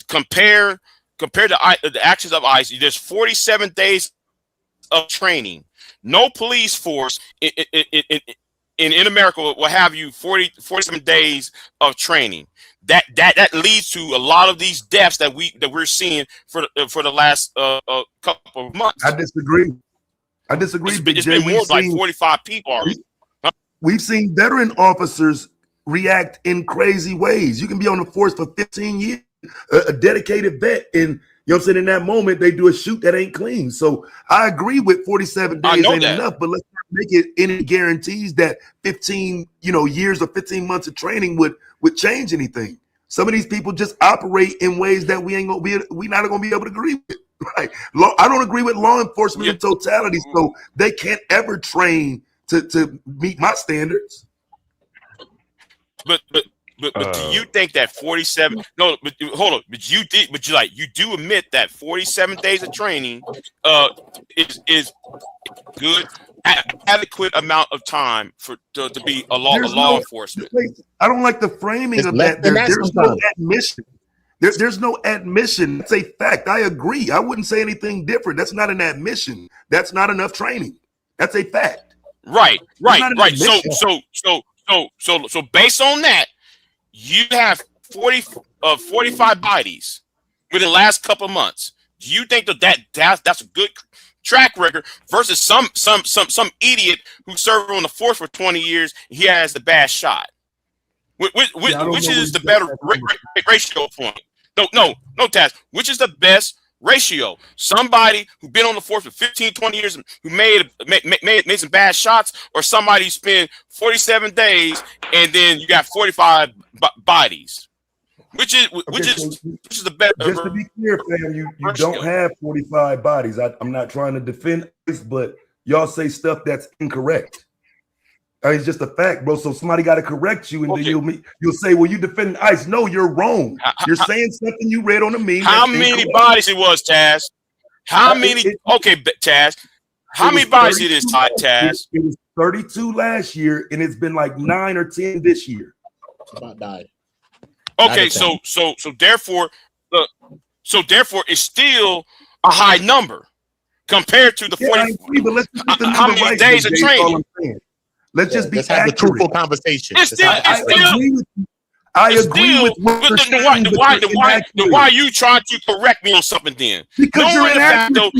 compare the actions of ICE. There's 47 days of training. No police force in America will have you 47 days of training. That leads to a lot of these deaths that we're seeing for the last couple of months. I disagree. It's been more like 45 people already. We've seen veteran officers react in crazy ways. You can be on the force for 15 years, a dedicated vet, and you know what I'm saying, in that moment they do a shoot that ain't clean. So I agree with 47 days ain't enough, but let's not make it any guarantees that 15 years or 15 months of training would change anything. Some of these people just operate in ways that we're not gonna be able to agree with. Right? I don't agree with law enforcement in totality, so they can't ever train to meet my standards. But do you think that 47? No, but hold on. But you do admit that 47 days of training is good, adequate amount of time to be a law enforcement. I don't like the framing of that. There's no admission. There's no admission. It's a fact. I agree. I wouldn't say anything different. That's not an admission. That's not enough training. That's a fact. Right. So based on that, you have 45 bodies within the last couple of months. Do you think that's a good track record versus some idiot who served on the force for 20 years and he has the bad shot? Which is the better ratio point? No, Taz. Which is the best ratio. Somebody who's been on the force for 15, 20 years, who made some bad shots, or somebody who spent 47 days and then you got 45 bodies. Which is the better. Just to be clear, fam, you don't have 45 bodies. I'm not trying to defend ICE, but y'all say stuff that's incorrect. It's just a fact, bro. So somebody got to correct you, and then you'll say, "Well, you defend ICE." No, you're wrong. You're saying something you read on the meme. How many bodies it was, Taz? How many? Okay, Taz. How many bodies it is, Taz? It was 32 last year, and it's been like 9 or 10 this year. About died. Okay, so therefore, it's still a high number compared to the 40. But let's just get the how number many right, days of Jay, that's all training? I'm saying. Let's just be Let's have the accurate. truthful conversation. I agree with you. I agree with what you're saying, but you're inaccurate. Why are you trying to correct me on something then? Because you're inaccurate.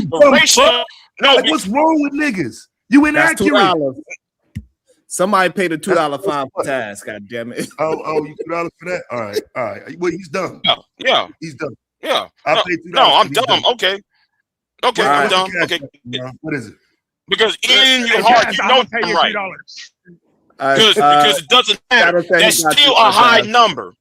Like, what's wrong with niggas? You That's inaccurate. $2. Somebody paid a $2 fine for Taz. God damn it. Oh, you $2 for that? All right. Well, he's done. Yeah. He's done. Yeah. I'll pay $2. No, I'm He's dumb. done. Okay, What's I'm the dumb. cash Okay. app, what is it? Because in your Hey, heart, guys, you I'm know gonna pay you're you right. $3. Because it doesn't matter. Shadow said he That's got still you, a high Taz. number.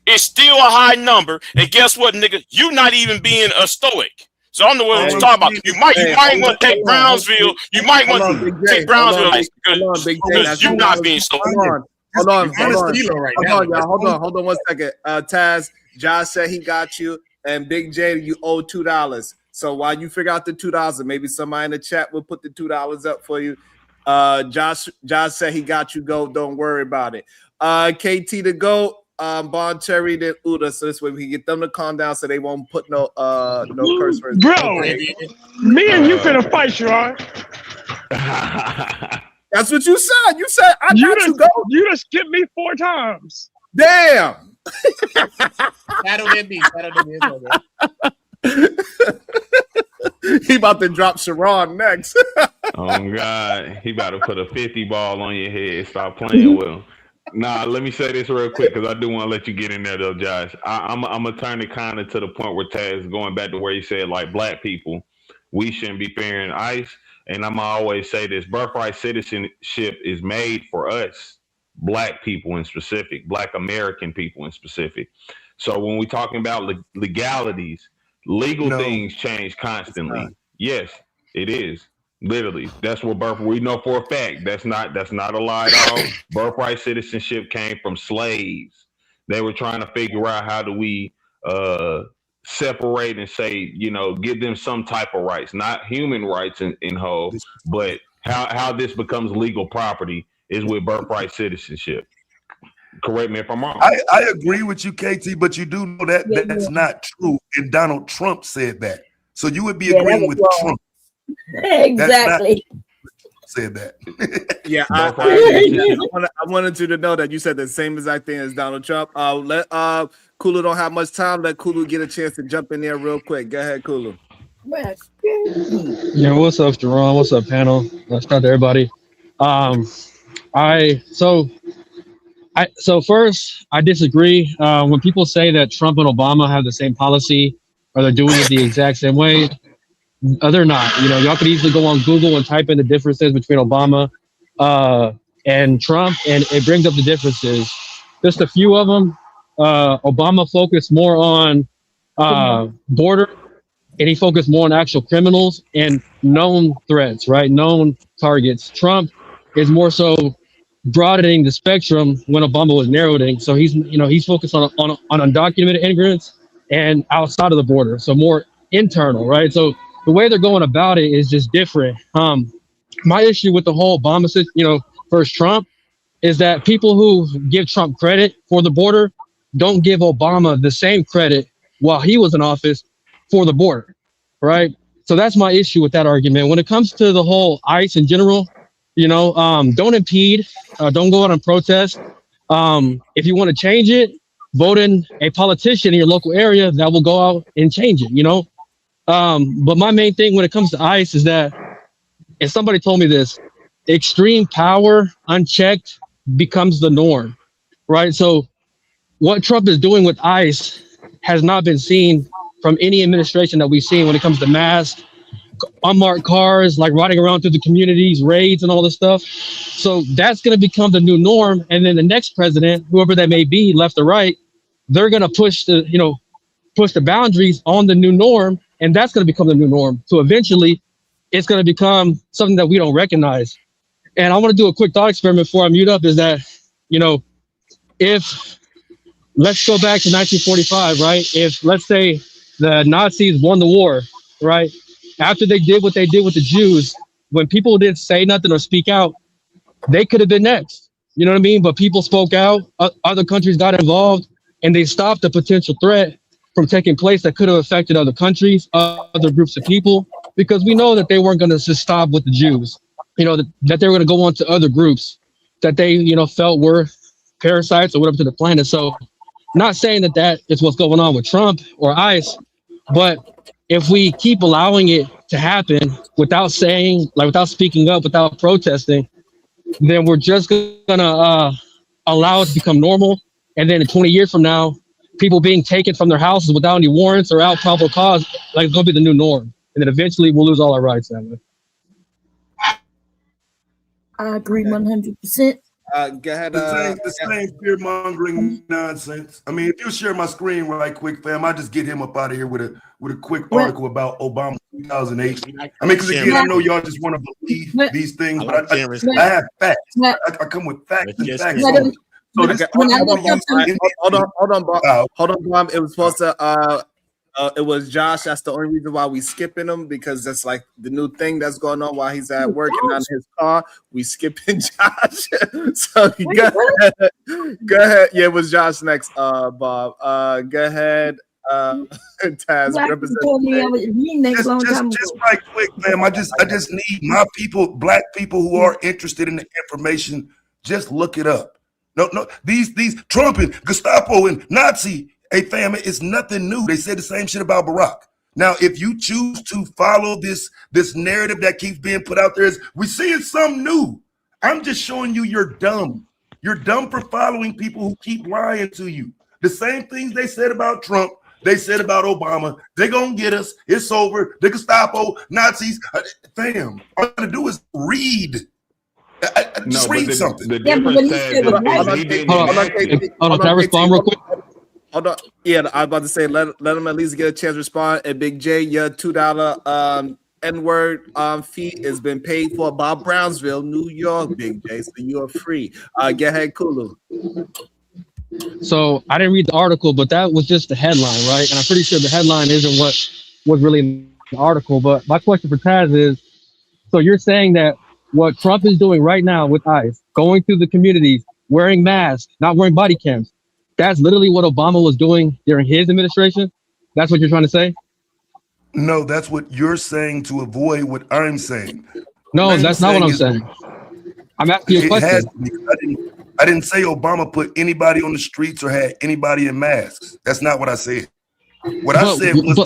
It's still a high number. And guess what, nigga? You not even being a stoic. So I don't know what I'm talking about. You might want to take Brownsville. You might want to take Brownsville because you're not being stoic. Hold on, right now. Hold on 1 second. Taz, Josh said he got you, and Big J, you owe $2. So while you figure out the $2, and maybe somebody in the chat will put the $2 up for you. Josh said he got you. Go, don't worry about it. KT to go. Bon Cherry then Uda, so this way we can get them to calm down, so they won't put no curse words. Bro, me and you finna fight, Sharon. That's what you said. You said I got you. Go. You just skipped me 4 times. Damn. Shadow did me. He about to drop Sharon next. Oh God, he about to put a 50 ball on your head. Stop playing with him. Nah, let me say this real quick because I do want to let you get in there though, Josh. I'm gonna turn it kind of to the point where Taz going back to where he said like black people, we shouldn't be fearing ICE. And I'm always say this: birthright citizenship is made for us, black people in specific, black American people in specific. So when we're talking about legalities, legal things change constantly. Yes, it is. Literally, that's what we know for a fact. That's not a lie at all. Birthright citizenship came from slaves. They were trying to figure out how do we separate and say, give them some type of rights, not human rights in whole, but how this becomes legal property is with birthright citizenship. Correct me if I'm wrong. I agree with you, KT, but you do know that that's not true. And Donald Trump said that. So you would be agreeing with Trump. Exactly. Said that. Yeah, I wanted you to know that you said the same exact thing as Donald Trump. Let Kulu don't have much time. Let Kulu get a chance to jump in there real quick. Go ahead, Kulu. Yeah, what's up, Jerome? What's up, panel? Let's start to everybody. So first, I disagree. When people say that Trump and Obama have the same policy or they're doing it the exact same way, they're not. Y'all could easily go on Google and type in the differences between Obama and Trump, and it brings up the differences. Just a few of them. Obama focused more on border, and he focused more on actual criminals and known threats, right? Known targets. Trump is more so broadening the spectrum when Obama was narrowing. So he's focused on undocumented immigrants and outside of the border. So more internal, right? So the way they're going about it is just different. My issue with the whole Obama, first Trump, is that people who give Trump credit for the border don't give Obama the same credit while he was in office for the border, right? So that's my issue with that argument. When it comes to the whole ICE in general, don't impede, don't go out and protest. If you want to change it, vote in a politician in your local area that will go out and change it, But my main thing when it comes to ICE is that, and somebody told me this, extreme power unchecked becomes the norm, right? So what Trump is doing with ICE has not been seen from any administration that we've seen when it comes to masks, unmarked cars, like riding around through the communities, raids and all this stuff. So that's going to become the new norm. And then the next president, whoever that may be, left or right, they're going to push the boundaries on the new norm. And that's going to become the new norm. So eventually it's going to become something that we don't recognize. And I want to do a quick thought experiment before I mute up, is that, if let's go back to 1945, right? If let's say the Nazis won the war, right? After they did what they did with the Jews, when people didn't say nothing or speak out, they could have been next. You know what I mean? But people spoke out, other countries got involved, and they stopped the potential threat from taking place that could have affected other countries, other groups of people, because we know that they weren't going to just stop with the Jews, that they were going to go on to other groups that they, felt were parasites or whatever to the planet. So not saying that is what's going on with Trump or ICE, but if we keep allowing it to happen without saying, without speaking up, without protesting, then we're just gonna allow it to become normal. And then in 20 years from now, people being taken from their houses without any warrants or out probable cause, it's gonna be the new norm. And then eventually we'll lose all our rights that way. I agree 100%. Go ahead. The same fear mongering nonsense. I mean, if you share my screen right quick, fam, I just get him up out of here with a quick article about Obama 2008. I mean, because again, I know y'all just want to believe these things, but I have facts. I come with facts and facts. So this, hold on, Bob. It was supposed to. It was Josh. That's the only reason why we skipping him, because that's like the new thing that's going on while he's at work and on his car. We skipping Josh. So go ahead. Yeah, it was Josh next. Bob. Go ahead. Taz, just right quick, ma'am. I just need my people, black people who are interested in the information. Just look it up. No. These Trump and Gestapo and Nazi. Hey, fam, it's nothing new. They said the same shit about Barack. Now, if you choose to follow this narrative that keeps being put out there, we're seeing something new. I'm just showing you you're dumb. You're dumb for following people who keep lying to you. The same things they said about Trump, they said about Obama. They're going to get us. It's over. The Gestapo, Nazis. Fam, all you got to do is read. Just read something. The difference Hold on, can I respond real quick? Hold on. Yeah, I was about to say let him at least get a chance to respond. And Big J, your $2 N-word fee has been paid for by Brownsville, New York, Big J. So you're free. Go ahead, Kulu. So I didn't read the article, but that was just the headline, right? And I'm pretty sure the headline isn't what was really in the article. But my question for Taz is, so you're saying that what Trump is doing right now with ICE, going through the communities, wearing masks, not wearing body cams, that's literally what Obama was doing during his administration? That's what you're trying to say? No, that's what you're saying to avoid what I'm saying. No, that's not what I'm saying. I'm asking you a question. I didn't say Obama put anybody on the streets or had anybody in masks. That's not what I said. What I said was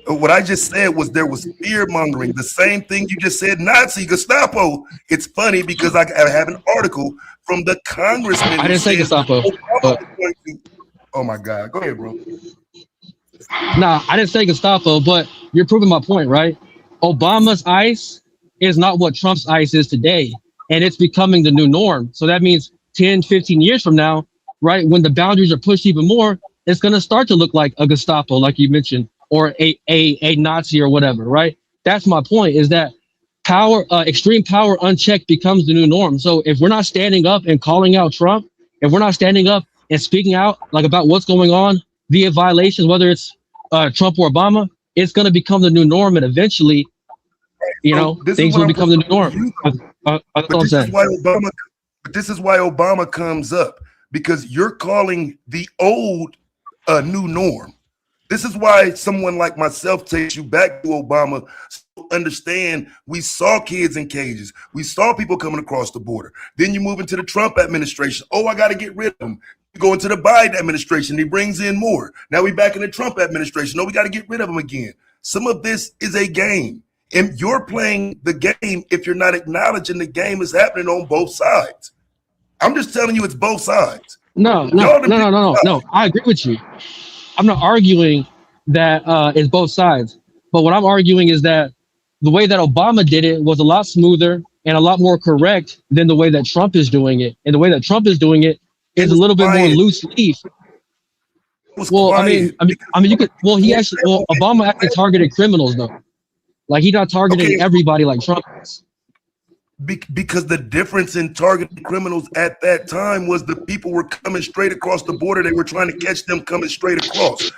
what I just said was there was fear mongering. The same thing you just said, Nazi, Gestapo. It's funny because I have an article from the congressman. I didn't say Gestapo. Oh my God. Go ahead, bro. Nah, I didn't say Gestapo, but you're proving my point, right? Obama's ICE is not what Trump's ICE is today. And it's becoming the new norm. So that means 10, 15 years from now, right, when the boundaries are pushed even more, it's going to start to look like a Gestapo, like you mentioned, or a Nazi or whatever, right? That's my point, is that power, extreme power unchecked becomes the new norm. So if we're not standing up and calling out Trump, if we're not standing up and speaking out about what's going on via violations, whether it's Trump or Obama, it's going to become the new norm. And eventually, things will become the new norm. That's what I'm saying. This is why Obama comes up, because you're calling the old a new norm. This is why someone like myself takes you back to Obama. So understand, we saw kids in cages. We saw people coming across the border. Then you move into the Trump administration. Oh, I got to get rid of them. You go into the Biden administration. He brings in more. Now we back in the Trump administration. No, we got to get rid of them again. Some of this is a game. And you're playing the game if you're not acknowledging the game is happening on both sides. I'm just telling you it's both sides. No. I agree with you. I'm not arguing that it's both sides, but what I'm arguing is that the way that Obama did it was a lot smoother and a lot more correct than the way that Trump is doing it. And the way that Trump is doing it is a little bit more loose leaf. Well, I mean, you could. Well, Obama actually targeted criminals though. Like he's not targeting everybody like Trump is. Because the difference in targeting criminals at that time was the people were coming straight across the border. They were trying to catch them coming straight across.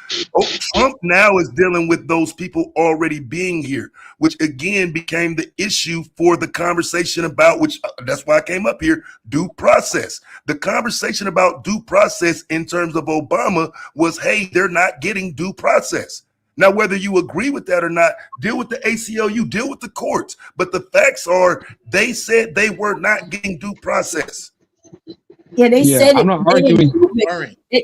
Trump now is dealing with those people already being here, which again became the issue for the conversation about, which that's why I came up here, due process. The conversation about due process in terms of Obama was, hey, they're not getting due process. Now, whether you agree with that or not, deal with the ACLU, deal with the courts. But the facts are, they said they were not getting due process. Yeah, they said I'm it. not arguing.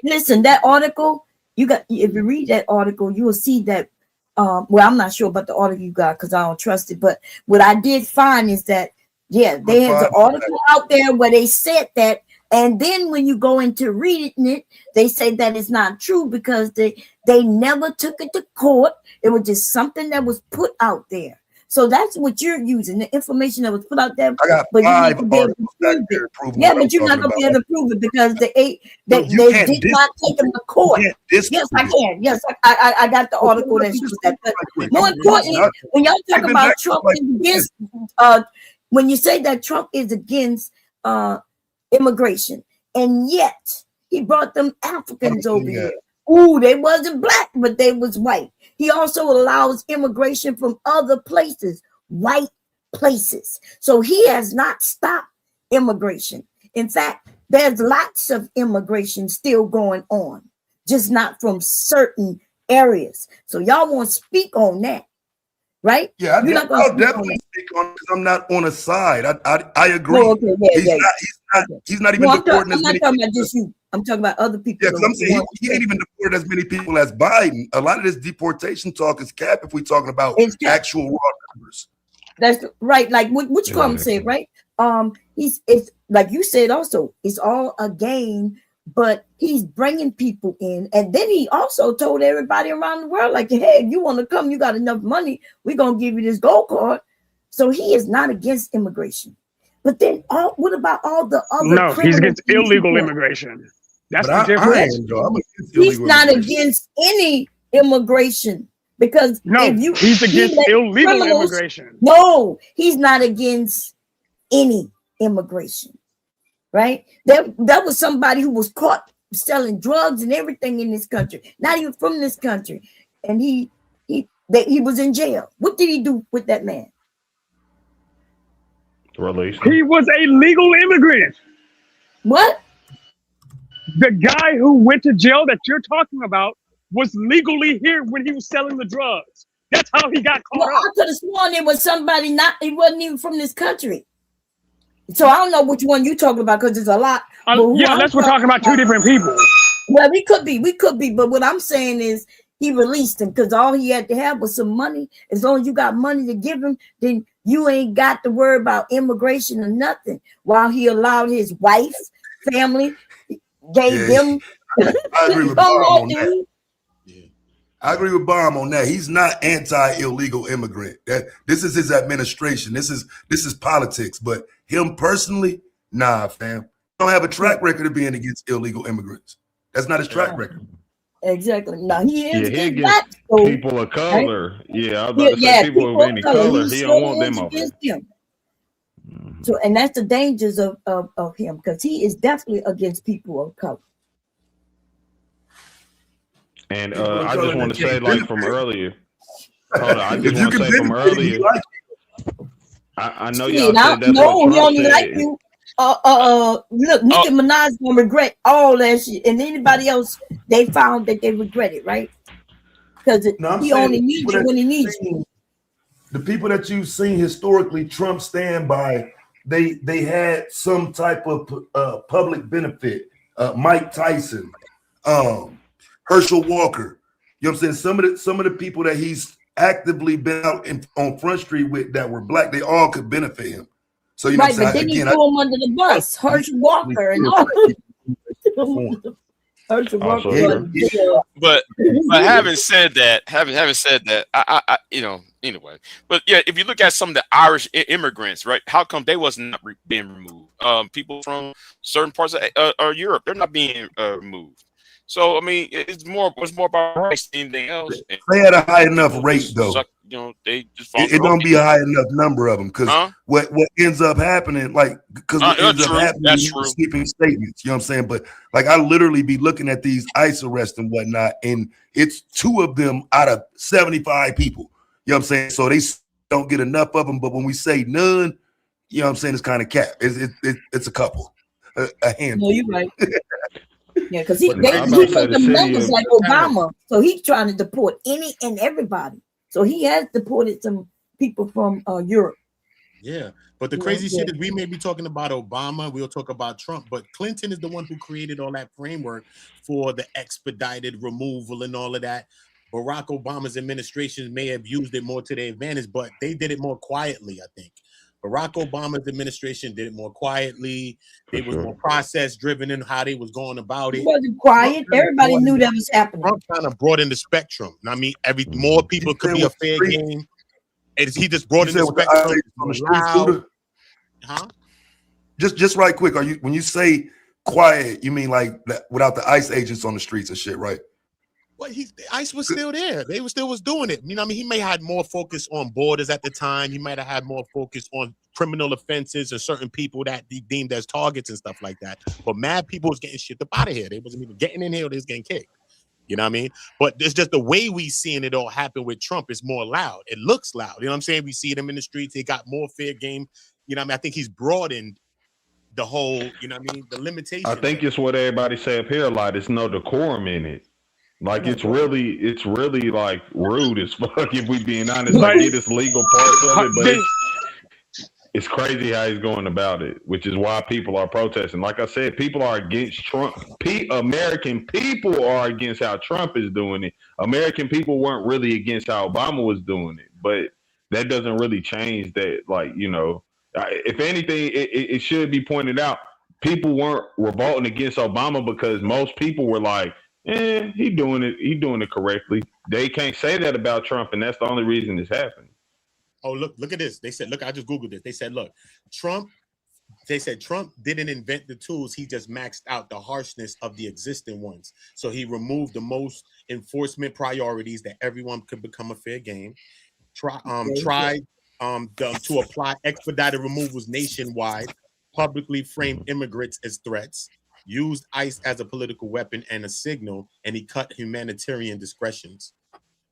Listen, that article, if you read that article, you will see that. Well, I'm not sure about the article you got because I don't trust it. But what I did find is that, yeah, they had an article out there where they said that. And then when you go into reading it, they say that it's not true because they never took it to court. It was just something that was put out there. So that's what you're using, the information that was put out there. I got but 5 you need to be able to prove it. Yeah, but you're not going to be able to prove it because they did not take them to court. Yes, I can. Yes, I got the article that shows that. But more importantly, when y'all talk about Trump is against, when you say that Trump is against immigration, and yet he brought them Africans over here. Ooh, they wasn't black, but they was white. He also allows immigration from other places, white places. So he has not stopped immigration. In fact, there's lots of immigration still going on, just not from certain areas. So y'all won't speak on that. Right? Yeah, I'll definitely speak on it because I'm not on a side. I agree. Oh, okay, he's not even deporting as many people. I'm not talking about just you. I'm talking about other people. Yeah, because I'm saying he ain't even deported as many people as Biden. A lot of this deportation talk is cap if we're talking about actual raw numbers. That's right. Like what you call him said, right? It's like you said also, it's all a game, but he's bringing people in. And then he also told everybody around the world, like, hey, if you want to come, you got enough money, we're going to give you this gold card. So he is not against immigration. But then what about all the other? No, he's against illegal immigration. That's the difference. He's not against any immigration because he's against illegal immigration. No, he's not against any immigration. Right? That was somebody who was caught selling drugs and everything in this country, not even from this country, and he was in jail. What did he do with that man? Release. He was a legal immigrant. What? The guy who went to jail that you're talking about was legally here when he was selling the drugs. That's how he got caught up. I could have sworn it was somebody he wasn't even from this country. So I don't know which one you're talking about because there's a lot. Yeah, unless we're talking about two different people. Well, we could be, but what I'm saying is he released him because all he had to have was some money. As long as you got money to give him, then you ain't got to worry about immigration or nothing. While he allowed his wife, family, gave them. I agree with Bob on that. I agree with Bob on that. He's not anti-illegal immigrant. This is his administration. This is politics. But him personally, nah, fam. He don't have a track record of being against illegal immigrants. That's not his track record. Exactly. No, he is against people of color. Right? Yeah, I was about to say people of any color. He don't want them over. So, and that's the dangers of him because he is definitely against people of color. And I just want to say, like from earlier, hold on, I just want to say from earlier. I know y'all said that's what Trump don't like you. Look, Nicki Minaj gonna regret all that shit, and anybody else they found that they regret it, right? Because he only needs you when he needs you. The people that you've seen historically, Trump stand by, they had some type of public benefit. Mike Tyson, Herschel Walker, you know what I'm saying? Some of the people that he's actively been out on Front Street with that were black, they all could benefit him. So you know, right, but then he threw him under the bus, Herschel Walker and all. Also, but having said that, I anyway. But yeah, if you look at some of the Irish immigrants, right? How come they was not being removed? People from certain parts of Europe, they're not being removed. So I mean, it's more about race than anything else. They had a high enough rate though. They just it don't be a high enough number of them because what ends up happening, like, because what ends up happening is sweeping statements. You know what I'm saying? But like, I literally be looking at these ICE arrests and whatnot, and it's 2 of them out of 75 people. You know what I'm saying? So they don't get enough of them. But when we say none, you know what I'm saying, it's kind of cap. It's a couple, a handful. No, you're right. Yeah, because he took the numbers like Obama, so he's trying to deport any and everybody. So he has deported some people from Europe. Yeah, but the crazy shit is we may be talking about Obama, we'll talk about Trump, but Clinton is the one who created all that framework for the expedited removal and all of that. Barack Obama's administration may have used it more to their advantage, but they did it more quietly, I think. Barack Obama's administration did it more quietly. They was more process driven in how they was going about it. It wasn't quiet. Everybody knew that was happening. Trump kind of brought in the spectrum. I mean, more people could be a fair game. He just brought in the spectrum. Huh? Just right quick. When you say quiet, you mean like that without the ICE agents on the streets and shit, right? Well, ICE was still there. They was doing it. You know, I mean, he may have had more focus on borders at the time. He might have had more focus on criminal offenses and certain people that he deemed as targets and stuff like that. But mad people was getting shit up out of here. They wasn't even getting in here. They was getting kicked. You know what I mean? But it's just the way we seeing it all happen with Trump is more loud. It looks loud. You know what I'm saying? We see them in the streets. They got more fair game. You know what I mean? I think he's broadened the whole, you know what I mean, the limitation. I think it's what everybody say up here a lot. It's no decorum in it. Like it's really like rude as fuck if we being honest. Like it is legal parts of it, but it's crazy how he's going about it, which is why people are protesting. Like I said, people are against Trump. American people are against how Trump is doing it. American people weren't really against how Obama was doing it, but that doesn't really change that. Like, you know, if anything, it should be pointed out. People weren't revolting against Obama because most people were like, he doing it correctly. They can't say that about Trump, and that's the only reason it's happening. Oh, look at this. They said, look, I just Googled this. They said, look, Trump didn't invent the tools. He just maxed out the harshness of the existing ones. So he removed the most enforcement priorities that everyone could become a fair game. Tried to apply expedited removals nationwide, publicly framed immigrants as threats, used ICE as a political weapon and a signal, and he cut humanitarian discretions.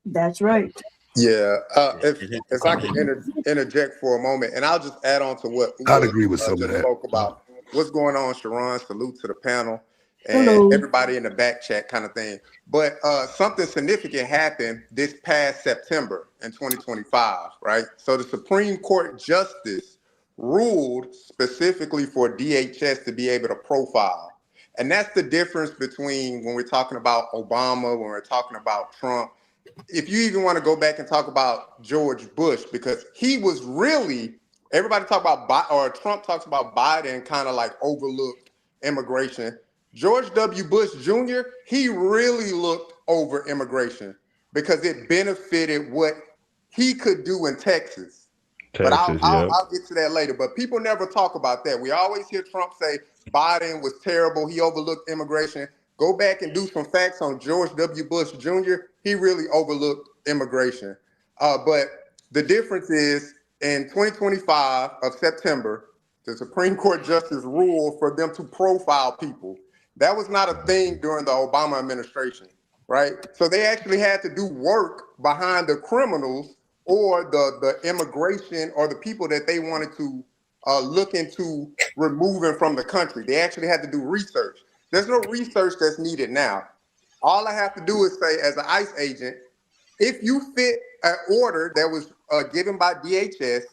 That's right. Yeah. If I can interject for a moment, and I'll just add on to what I'd agree with some of that. Spoke about what's going on, Sharon. Salute to the panel and everybody in the back chat, kind of thing. But something significant happened this past September in 2025, right? So the Supreme Court justice ruled specifically for DHS to be able to profile. And that's the difference between when we're talking about Obama, when we're talking about Trump. If you even want to go back and talk about George Bush, because he was really, everybody talk about, or Trump talks about Biden kind of like overlooked immigration. George W. Bush Jr., he really looked over immigration because it benefited what he could do in Texas. But I'll get to that later. But people never talk about that. We always hear Trump say Biden was terrible. He overlooked immigration. Go back and do some facts on George W. Bush Jr. He really overlooked immigration. But the difference is in 2025 of September, the Supreme Court justice ruled for them to profile people. That was not a thing during the Obama administration, right? So they actually had to do work behind the criminals or the immigration or the people that they wanted to look into removing from the country. They actually had to do research. There's no research that's needed now. All I have to do is say, as an ICE agent, if you fit an order that was given by DHS,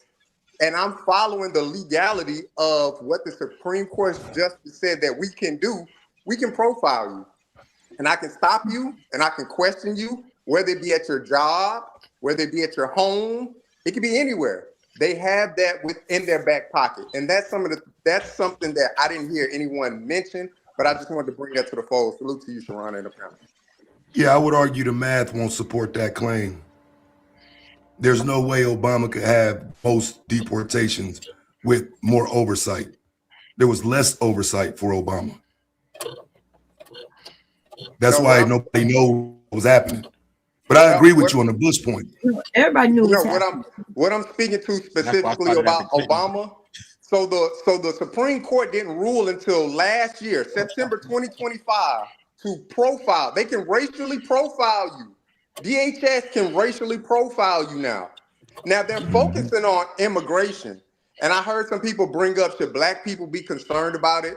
and I'm following the legality of what the Supreme Court justice said that we can do, we can profile you. And I can stop you, and I can question you, whether it be at your job, whether it be at your home, it could be anywhere. They have that within their back pocket. And that's something that I didn't hear anyone mention But I just wanted to bring that to the fold. Salute to you, Sharon, and the panel. Yeah, I would argue the math won't support that claim. There's no way Obama could have most deportations with more oversight. There was less oversight for Obama. That's why nobody knows what was happening. But I agree with you on the Bush point. Everybody knew what I'm speaking to specifically about Obama. So the Supreme Court didn't rule until last year, September 2025, to profile. They can racially profile you. DHS can racially profile you now. Now they're focusing on immigration. And I heard some people bring up, should black people be concerned about it?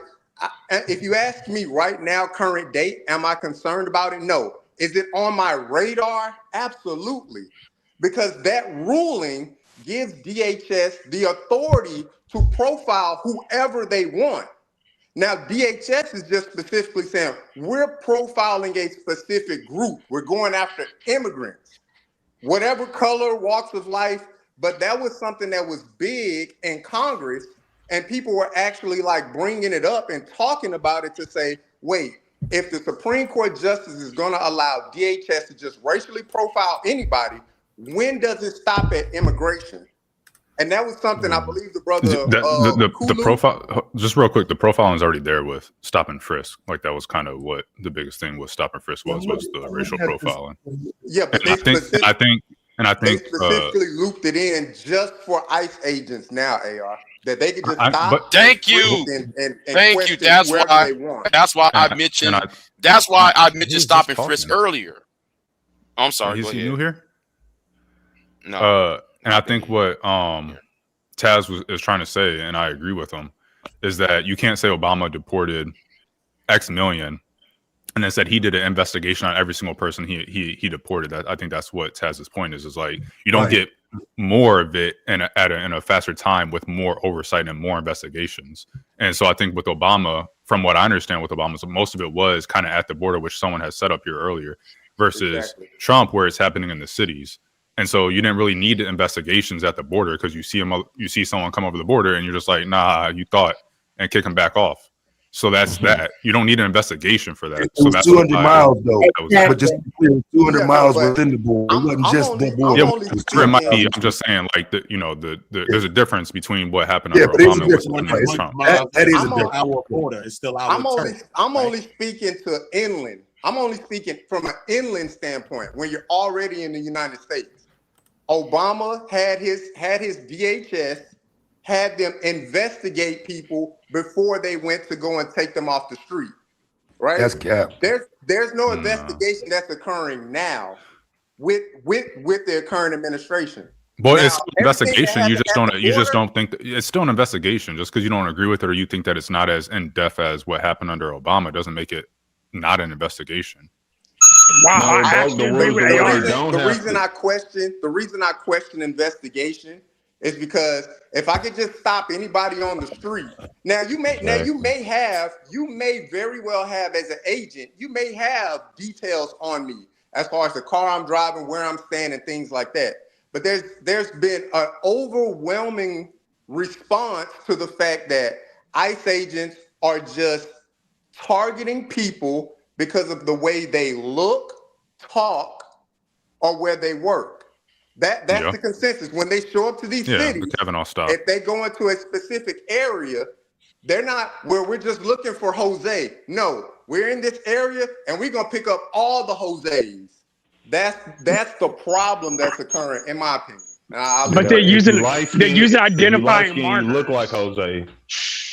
If you ask me right now, current date, am I concerned about it? No. Is it on my radar? Absolutely. Because that ruling gives DHS the authority to profile whoever they want. Now, DHS is just specifically saying, we're profiling a specific group. We're going after immigrants, whatever color, walks of life. But that was something that was big in Congress, and people were actually like bringing it up and talking about it to say, wait, if the Supreme Court justice is going to allow DHS to just racially profile anybody, when does it stop at immigration? And that was something I believe the brother the profile, just real quick, the profiling is already there with stop and frisk. Like that was kind of what the biggest thing with stop and frisk was the racial profiling. Yeah, but I think they specifically looped it in just for ICE agents now, AR, that they could just stop. Thank you. Thank you. That's why I mentioned stop and frisk earlier. I'm sorry. Is he new here? No. And I think what Taz is trying to say, and I agree with him, is that you can't say Obama deported X million and then said he did an investigation on every single person he deported. I think that's what Taz's point is like you don't get more of it in a faster time with more oversight and more investigations. And so I think with Obama, from what I understand with Obama, so most of it was kind of at the border, which someone has set up here earlier, versus Trump, where it's happening in the cities. And so you didn't really need the investigations at the border because you see someone come over the border and you're just like, nah, you thought, and kick them back off. So that's that. You don't need an investigation for that. So that's 200 miles though. But just 200 miles within the border. It wasn't just the border. Yeah, it might be. I'm just saying, like there's a difference between what happened under Obama and what's happening under Trump. That is a difference. Our border is still our I'm only speaking to inland. I'm only speaking from an inland standpoint when you're already in the United States. Obama had his DHS had them investigate people before they went to go and take them off the street. Right? That's cap. There's no investigation that's occurring now with the current administration. But now, it's investigation. You just don't think that it's still an investigation. Just because you don't agree with it or you think that it's not as in depth as what happened under Obama doesn't make it not an investigation. Wow, the reason I question investigation is because if I could just stop anybody on the street, you may very well have as an agent, you may have details on me as far as the car I'm driving, where I'm staying, and things like that. But there's been an overwhelming response to the fact that ICE agents are just targeting people because of the way they look, talk, or where they work. That's the consensus. When they show up to these cities, if they go into a specific area, they're not where we're just looking for Jose. No, we're in this area and we're gonna pick up all the Jose's. That's the problem that's occurring, in my opinion. But they're using identifying markers. Look like Jose.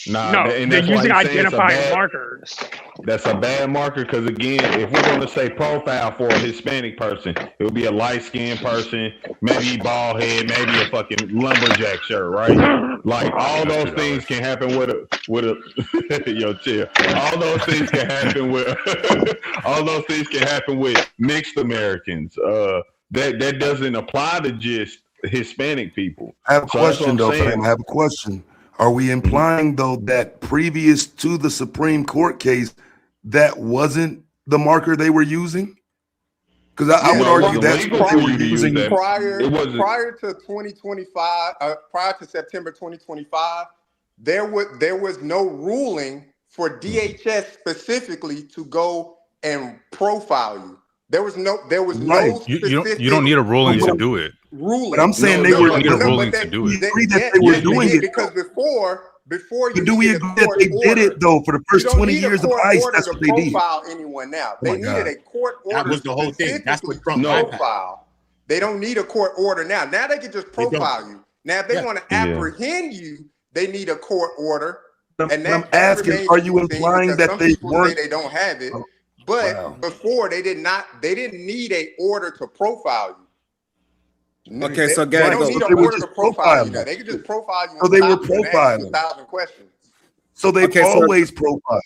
They're using identifying markers. That's a bad marker because, again, if we're going to say profile for a Hispanic person, it would be a light-skinned person, maybe bald head, maybe a fucking lumberjack shirt, right? Like all those things can happen with a yo chill. All those things can happen with mixed Americans. That doesn't apply to just Hispanic people. I have a question though, fam. I have a question. Are we implying though that previous to the Supreme Court case, that wasn't the marker they were using? Because I would argue that's what they were using. Prior to 2025, prior to September 2025, there was no ruling for DHS specifically to go and profile you. There was no You don't need a ruling to do it. ruling. But I'm saying they were need a ruling to do it. agree that they were doing it. because before you Do we needed agree a that court they did order. it though for the You first don't 20 need a years of court ICE? order That's to what they did. profile anyone now. Oh They my needed God. a court order. That was the whole thing. That's what Trump to bypassed. profile. They don't need a court order now. Now they can just They don't. profile you. Now if they Yeah. want to Yeah. apprehend you, they need a court order. But And I'm that asking, remains are to you be seen implying because that some they people say weren't? they don't have it. Oh, But wow. before they didn't need a order to profile you. Okay, so They guys, don't so need they an were order just to profile you profiling. now. They can just profile you So and they were stop you and ask you profiling. 1,000 questions. So they've Okay, so always profiled.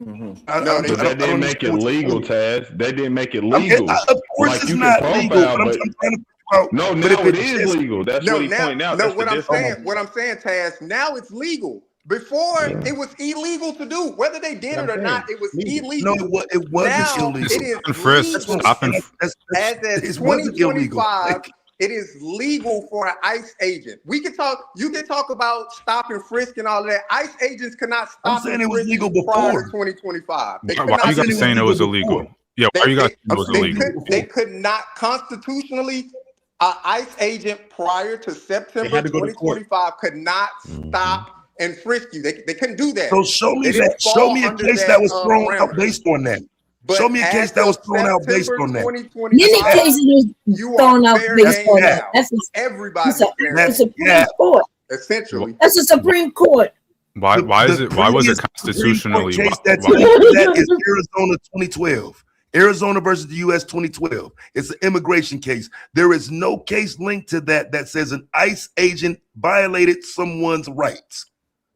Mhm. No, they But that I didn't don't make it understand what you're legal, saying. Taz. They didn't make it Of legal. course, Like it's you can not legal, profile, but but I'm trying to figure out. no, But if now it it is just legal. That's what he's pointing out. That's the What I'm difference. saying, Taz, now it's legal. Before Yeah. it was illegal to do. Whether they did it or not, it was no, illegal. it wasn't Now illegal. it is Stop and frisk. legal. Stop and As it wasn't illegal. 2025, it is legal for an ICE agent. You can talk about stop and frisk and all of that. ICE agents cannot I'm stop saying and it was frisk legal you prior to before. 2025. They Why could are not you do guys that. saying it was illegal? Yeah, why are you guys saying it was illegal? They could not constitutionally. An ICE agent prior to September had to go to court. 2025 could not stop and frisk you. They couldn't do that. So show me They didn't that. Show fall me a under case that was thrown out parameter. based on that. But Show me a case as that was of thrown out based September on that. 2025, Many cases was you thrown are out fair based game on that. now. That's Everybody's a fair That's- game. Supreme yeah. Court. Essentially. That's the Supreme Court. Why The was it previous constitutionally? Supreme Court case that why- speaks to that is Arizona 2012. Arizona versus the U.S. 2012. It's an immigration case. There is no case linked to that says an ICE agent violated someone's rights.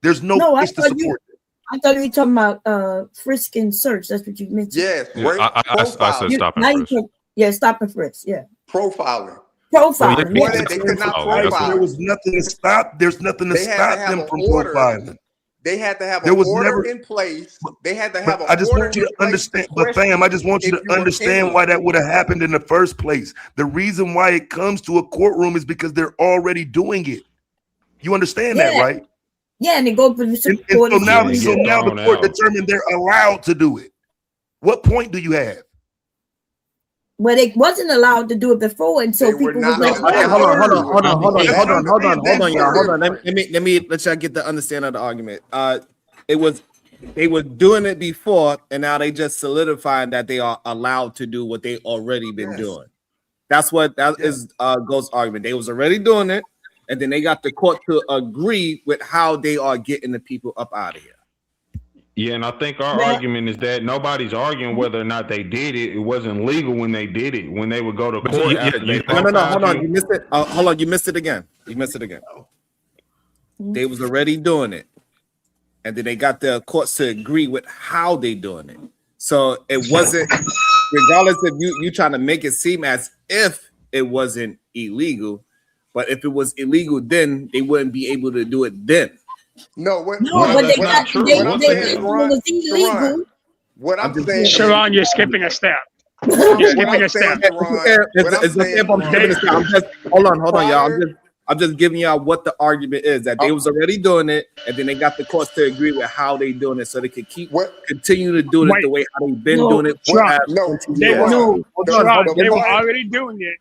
There's no No, I case to thought you- support that. I thought you were talking about frisk and search. That's what you mentioned. Yes, Yeah, I said profiling. stop and Now you frisk. can- yeah, stop and frisk. Yeah, Profiling. profiling. yeah, yeah. They could not Profile, that's profile. There was nothing to stop. There's nothing to They had to stop have them an from order. profiling. They had to have There an was order never- in place. They had to have But an I just order want you in to place understand, to but fam, I just want you if to you were understand in why that would have happened in the first place. The reason why it comes to a courtroom is because they're already doing it. You understand that, Yeah. right? Yeah, and they go to the And Supreme so Court. now, Yeah, so get now the thrown court out. determined they're allowed to do it. What point do you have? Well, they wasn't allowed to do it before, and so They were people not was like, allowed. Okay, hold on, That's y'all. Hold on. different. Let me let y'all get the understanding of the argument. They were doing it before, and now they just solidifying that they are allowed to do what they already been doing. That's what that is Ghost's argument. They was already doing it, and then they got the court to agree with how they are getting the people up out of here. Yeah, and I think our argument is that nobody's arguing whether or not they did it. It wasn't legal when they did it. When they would go to But court yeah, after they No, hold profiled on. you. You missed it. Hold on, you missed it again. They was already doing it, and then they got the courts to agree with how they doing it. So it wasn't, regardless if you trying to make it seem as if it wasn't illegal, but if it was illegal, then they wouldn't be able to do it then. No, what? no, what- but they what got I'm- they, what I'm they, saying, it Sharon, was illegal. Sharon, what I'm saying, Sharon, you're skipping a step. what You're skipping a I'm saying, step. Sharon, what I'm It's okay saying, if I'm Sharon, giving it. I'm just hold on, y'all. prior- I'm just giving y'all what the argument is that they was already doing it, and then they got the courts to agree with how they doing it, so they could continue to do it Wait. the way how they've been No, doing it for Sharon, the past no, 20 They years. were, No, Hold Sharon, on, they were hold on. already doing it.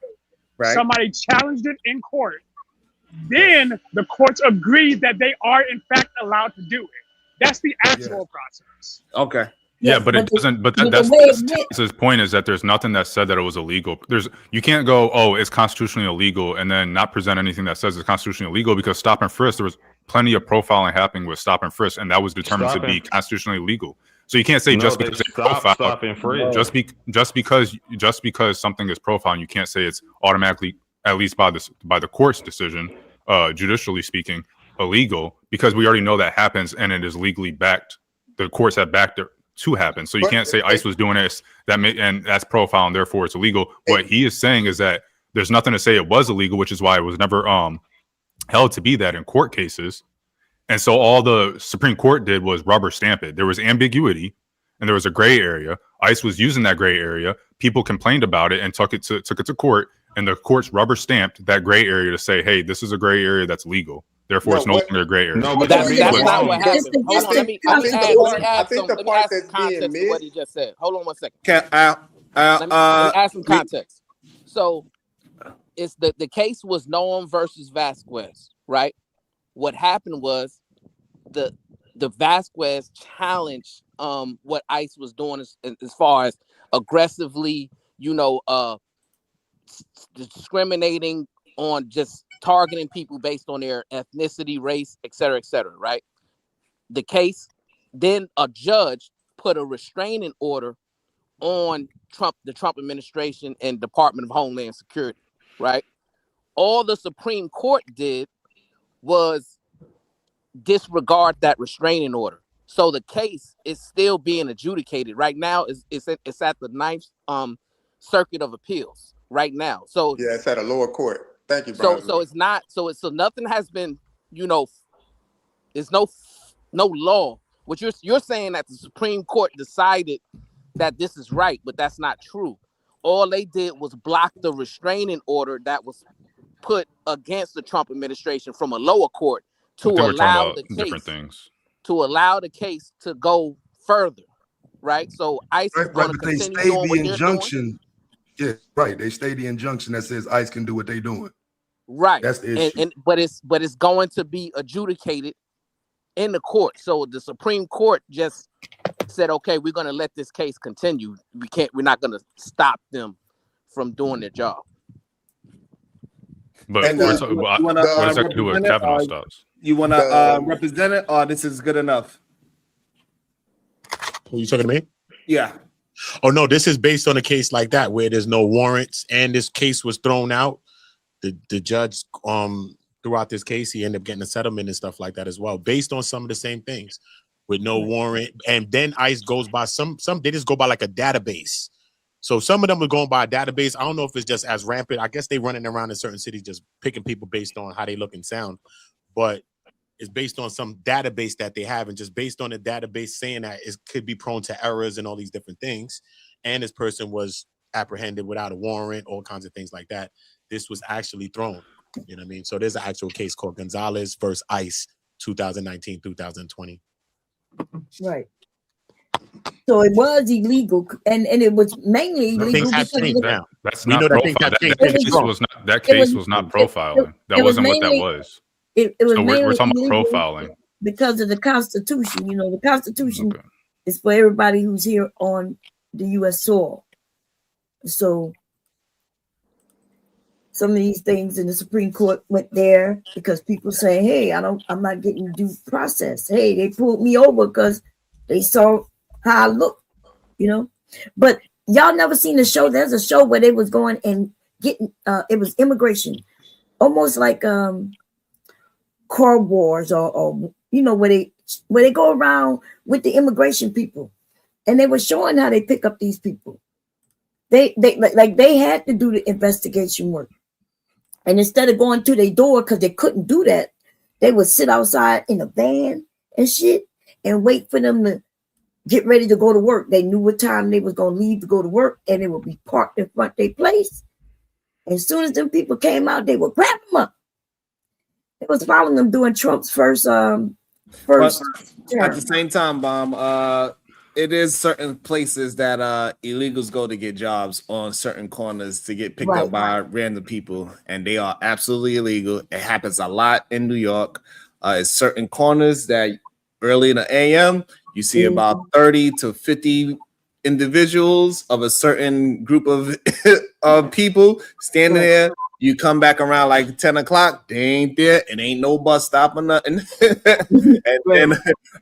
Right. Somebody challenged it in court. Then the courts agreed that they are in fact allowed to do it. That's the actual process. Okay. Yeah, Yes, but it the- doesn't. But but the that's way it went- Taz's point is that there's nothing that said that it was illegal. You can't go, oh, it's constitutionally illegal, and then not present anything that says it's constitutionally illegal, because stop and frisk, there was plenty of profiling happening with stop and frisk, and that was determined Stop to be and- constitutionally legal. So you can't say No, just they because they stopped profile, stop and frisk. just because something is profiling, you can't say it's automatically, at least by the court's decision, judicially speaking, illegal, because we already know that happens and it is legally backed. The courts have backed it to happen. So you But- can't say ICE was doing this, and that's profiling, therefore it's illegal. What he is saying is that there's nothing to say it was illegal, which is why it was never held to be that in court cases. And so all the Supreme Court did was rubber stamp it. There was ambiguity and there was a gray area. ICE was using that gray area. People complained about it and took it to court, and the courts rubber stamped that gray area to say, hey, this is a gray area that's legal. Therefore, it's no longer a gray area. No, but That's that's not what happened. Hold on, let me add some context to what he just said. Hold on one second. Let me add some context. So it's the case was Noam versus Vasquez, right? What happened was the Vasquez challenged what ICE was doing as far as aggressively, discriminating on just targeting people based on their ethnicity, race, et cetera, right? The case, then a judge put a restraining order on the Trump administration and Department of Homeland Security, right? All the Supreme Court did was disregard that restraining order. So the case is still being adjudicated right now. It's at the Ninth Circuit of Appeals right now. So yeah, it's at a lower court. Thank you, Brian. Brian. So it's not. So nothing has been. There's no law. What you're saying that the Supreme Court decided that this is right, but that's not true. All they did was block the restraining order that was put against the Trump administration from a lower court to allow the case different things. To allow the case to go further, right? So ICE is going to continue doing what they're doing. Yeah, right. They stayed the injunction that says ICE can do what they're doing. Right. That's the issue. But it's going to be adjudicated in the court. So the Supreme Court just said, okay, we're going to let this case continue. We're not going to stop them from doing their job. But what does that have to do with Kavanaugh stops? You want to represent it, or this is good enough? Who you talking to me? Yeah. Oh no, this is based on a case like that where there's no warrants and this case was thrown out. The judge throughout this case, he ended up getting a settlement and stuff like that as well, based on some of the same things with no warrant. And then ICE goes by some they just go by like a database. So some of them are going by a database. I don't know if it's just as rampant. I guess they running around in certain cities just picking people based on how they look and sound, but it's based on some database that they have, and just based on the database saying that it could be prone to errors and all these different things. And this person was apprehended without a warrant, all kinds of things like that. This was actually thrown. You know what I mean? So there's an actual case called Gonzalez versus ICE, 2019-2020. Right. So it was illegal, and it was mainly illegal. That's not profiling. That case was not profiling. That wasn't what that was. It was so we're talking about profiling because of the Constitution. The Constitution is for everybody who's here on the U.S. soil. So some of these things in the Supreme Court went there because people say, "Hey, I'm not getting due process. Hey, they pulled me over because they saw how I look." But y'all never seen the show. There's a show where they was going and getting. It was immigration, almost like car wars or where they go around with the immigration people, and they were showing how they pick up these people. They had to do the investigation work, and instead of going to their door because they couldn't do that, they would sit outside in a van and shit and wait for them to get ready to go to work. They knew what time they was gonna leave to go to work, and they would be parked in front of their place. And as soon as them people came out, they would grab them up. It was following them doing Trump's first term. At the same time, Bomb, it is certain places that illegals go to get jobs on certain corners to get picked up by random people, and they are absolutely illegal. It happens a lot in New York. It's certain corners that early in the AM, you see about 30 to 50 individuals of a certain group of people standing there. You come back around like 10 o'clock, they ain't there, and ain't no bus stop or nothing. And then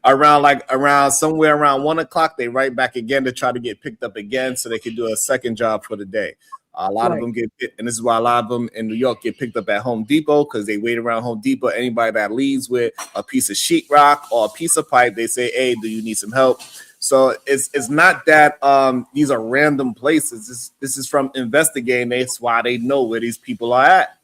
around somewhere around 1 o'clock, they right back again to try to get picked up again so they can do a second job for the day. A lot of them get, and this is why a lot of them in New York get picked up at Home Depot, because they wait around Home Depot. Anybody that leaves with a piece of sheetrock or a piece of pipe, they say, "Hey, do you need some help?" So it's not that these are random places. This is from investigating. That's why they know where these people are at.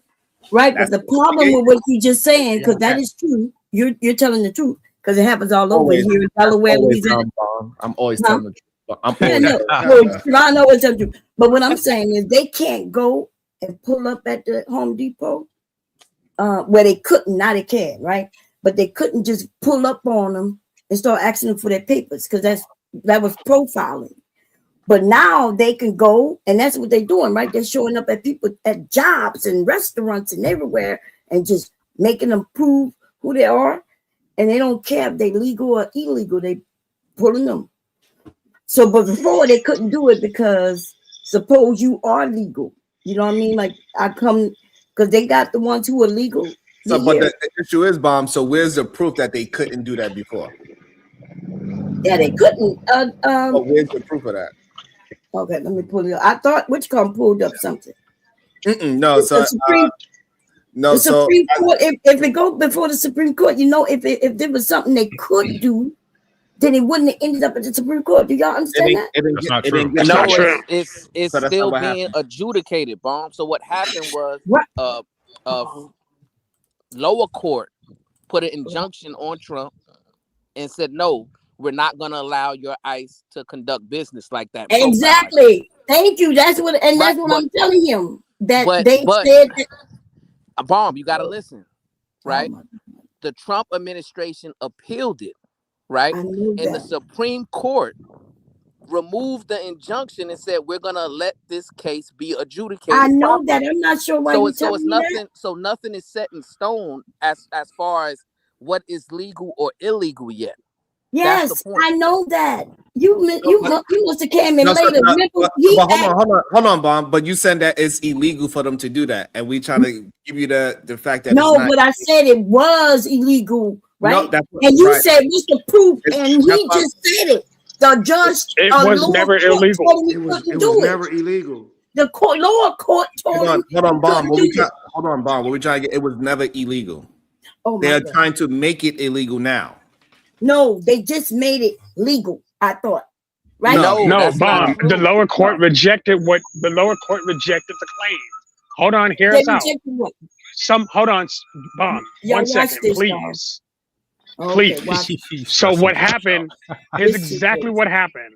Right, but the problem with what you just saying, because that is true. You're telling the truth, because it happens all over here in Delaware, Louisiana. I'm always telling the truth. I know it's true. But what I'm saying is they can't go and pull up at the Home Depot where they couldn't, now they can, right? But they couldn't just pull up on them and start asking them for their papers because that was profiling. But now they can go, and that's what they're doing, right? They're showing up at people at jobs and restaurants and everywhere and just making them prove who they are. And they don't care if they're legal or illegal. They pulling them. So, but before they couldn't do it because suppose you are legal. You know what I mean? Like I come because they got the ones who are legal. So, but the issue is, Bomb. So, where's the proof that they couldn't do that before? Yeah, they couldn't. But where's the proof of that? Okay, let me pull it up. I thought Witchcom pulled up something. No, so no, the so Supreme Court. If it go before the Supreme Court, you know, if there was something they could do, then it wouldn't have ended up at the Supreme Court. Do y'all understand that? That's not true. No, not true. It's So that's still not what being adjudicated, Bomb. So what happened was What? lower court put an injunction on Trump and said, no, we're not going to allow your ICE to conduct business like that. Exactly. Thank you. That's what I'm telling him. That they said that, Bomb, you got to listen, right? The Trump administration appealed it, right? And the Supreme Court removed the injunction and said we're gonna let this case be adjudicated. I know that. I'm not sure why you telling me nothing. that. So nothing is set in stone as far as what is legal or illegal yet. Yes, I know that. You must have came in No, so later. now- Remember, but he hold on, Bomb. But you said that it's illegal for them to do that, and we trying to give you the fact that no, it's not. but I said it was illegal, right? No, that's and you right. said what's the proof? And he that's why- just said it. The judge, It was lower never court illegal. told him he It was couldn't do never illegal. The lower court told him. Hold on, Bomb. couldn't do it. Hold on, Bomb. What we trying to get? It was never illegal. Oh my They're God. trying to make it illegal now. No, they just made it legal. I thought, right? No, Bomb. The lower court rejected the claim. Hold on, hear They us out. rejected what? Hold on, Bomb. Y'all One watch second, this, please. Okay, Please. watch. So what happened? Here's exactly what happened.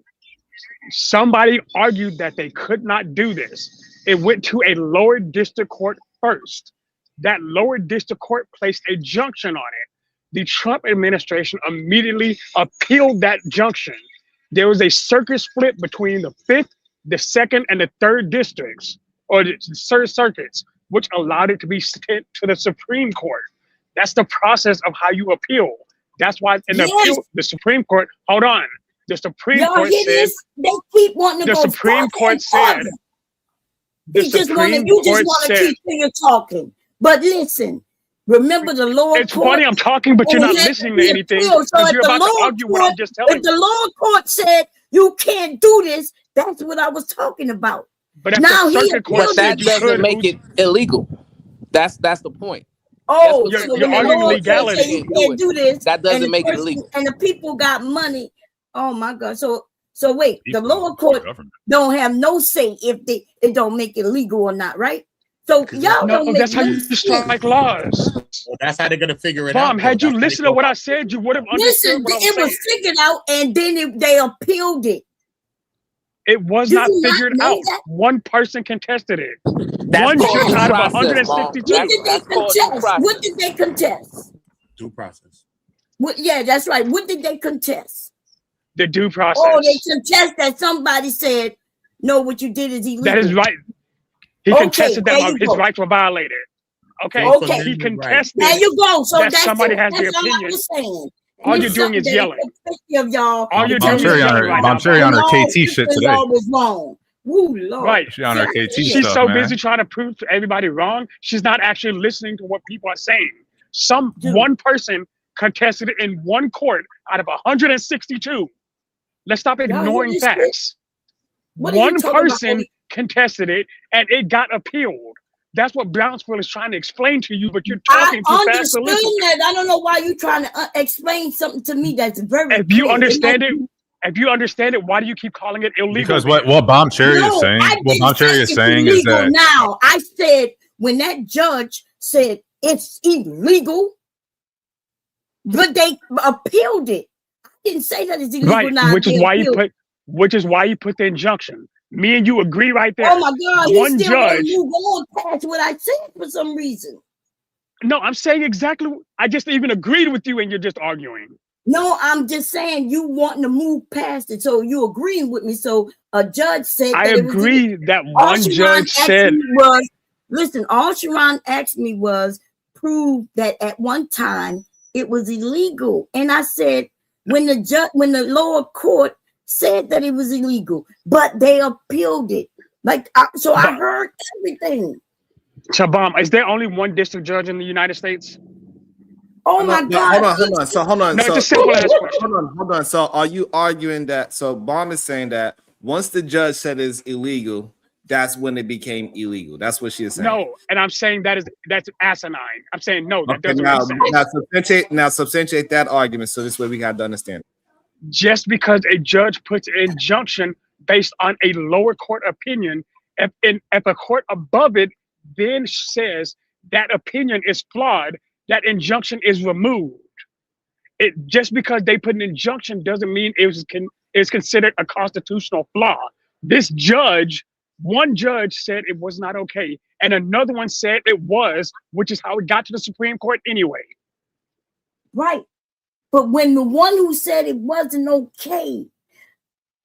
Somebody argued that they could not do this. It went to a lower district court first. That lower district court placed a junction on it. The Trump administration immediately appealed that junction. There was a circuit split between the 5th, the 2nd, and the 3rd districts, or the 3rd circuits, which allowed it to be sent to the Supreme Court. That's the process of how you appeal. That's why in the appeal, the Supreme Court, hold on. The Supreme Y'all Court hear said, this? They keep wanting to the go Supreme farther Court and said, farther. the You just Supreme want Court to said, keep finger talking. But listen, remember the lower it's court. funny I'm talking, but you're not only had listening be to anything appealed. So because if you're the about to lower argue what I'm court- just telling If the you. lower court said you can't do this, that's what I was talking about. But if now the he circuit court appealed said That you it. doesn't could, make it illegal. That's the point. Oh, That's so what you're when the arguing lower court legality. said you can't do this, That doesn't and the make it person- illegal. and the people got money. Oh my God! So wait, the lower court don't have no say if it don't make it legal or not, right? So y'all No, don't make that's how no you sense. strike laws. Well, that's how they're gonna figure it Bomb, out. had though. you That's how they listened to go what I about it. said, you would have understood Listen, what I was it saying. was figured out, and then they appealed it. It was Do not you not figured know out. that? One person contested it. That's One called judge due out of process, Bomb. 162. What did they That's called due contest? process. What did they contest? Due process. What, yeah, that's right. What did they contest? The due process. Oh, they contest that somebody said, no, what you did is illegal. That is right. He Okay, contested there that you his go. rights were violated. Okay. Okay. He contested There you go. So that that's somebody it. has the That's all I opinion. was saying. All And you're it's doing is something that yelling. 50 of y'all. All you're Bomb doing is Cherry on yelling her, right Bomb now. Cherry on her All KT 50 shit of today. y'all was wrong. Woo, Lord. Right. She on her KT She's stuff, so man. busy trying to prove to everybody wrong. She's not actually listening to what people are saying. One person contested it in one court out of 162. Let's stop Y'all hear ignoring this facts. What are you One talking about? person contested it and it got appealed. That's what Brownsville is trying to explain to you, but you're I talking too fast to understood listen. that. I don't know why you're trying to explain something to me that's very If you clear. understand it, why do you keep calling it illegal? Because what Bomb Cherry is saying, I what didn't Bomb Cherry say is it's saying is illegal that now. I said when that judge said it's illegal, but they appealed it. I didn't say that it's illegal Right, now. which is They why appealed. you put the injunction. Me and you agree right there. Oh my God, One he still want judge. to move on past what I said for some reason. No, I'm saying exactly. I just even agreed with you, and you're just arguing. No, I'm just saying you wanting to move past it, so you agreeing with me. So a judge said I that it was agree that all one Sharon judge asked said. me was, listen, all Sharon asked me was prove that at one time it was illegal. And I said, when the lower court said that it was illegal, but they appealed it. So I heard everything. Shabam, is there only one district judge in the United States? Oh my God! Hold on. So hold on. No, So, it's a simple ass question. Hold on. So are you arguing that? So Bond is saying that once the judge said it's illegal, that's when it became illegal. That's what she is saying. No, and I'm saying that's asinine. I'm saying no, that doesn't make sense. Now substantiate that argument. So this way we got to understand. Just because a judge puts an injunction based on a lower court opinion, if a court above it then says that opinion is flawed, that injunction is removed. It just because they put an injunction doesn't mean it's considered a constitutional flaw. This judge, one judge said it was not okay, and another one said it was, which is how it got to the Supreme Court anyway. Right. But when the one who said it wasn't okay,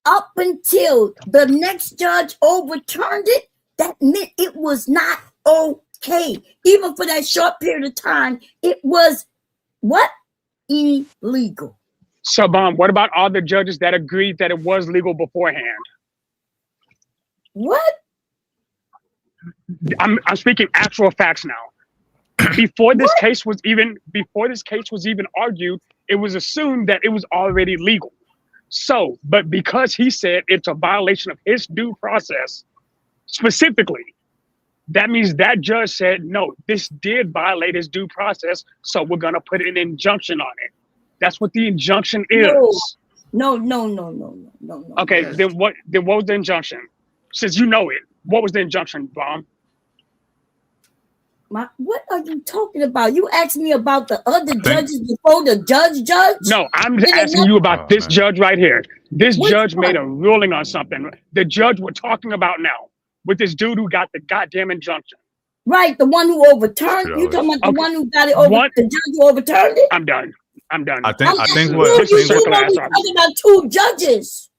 up until the next judge overturned it, that meant it was not okay. Even for that short period of time, it was what? Illegal. Shabam, what about all the judges that agreed that it was legal beforehand? What? I'm speaking actual facts now. Before this case was even argued, it was assumed that it was already legal. So, but because he said it's a violation of his due process, specifically, that means that judge said, no, this did violate his due process, so we're gonna put an injunction on it. That's what the injunction is. No. Okay, then what was the injunction? Since you know it, what was the injunction, Bomb? What are you talking about? You asked me about the other judges before the judge? No, I'm asking you about this judge right here. This judge made a ruling on something. The judge we're talking about now, with this dude who got the goddamn injunction. Right, the one who overturned. You talking about the one who got it over? The judge who overturned it. I'm done. I think what you're talking about two judges.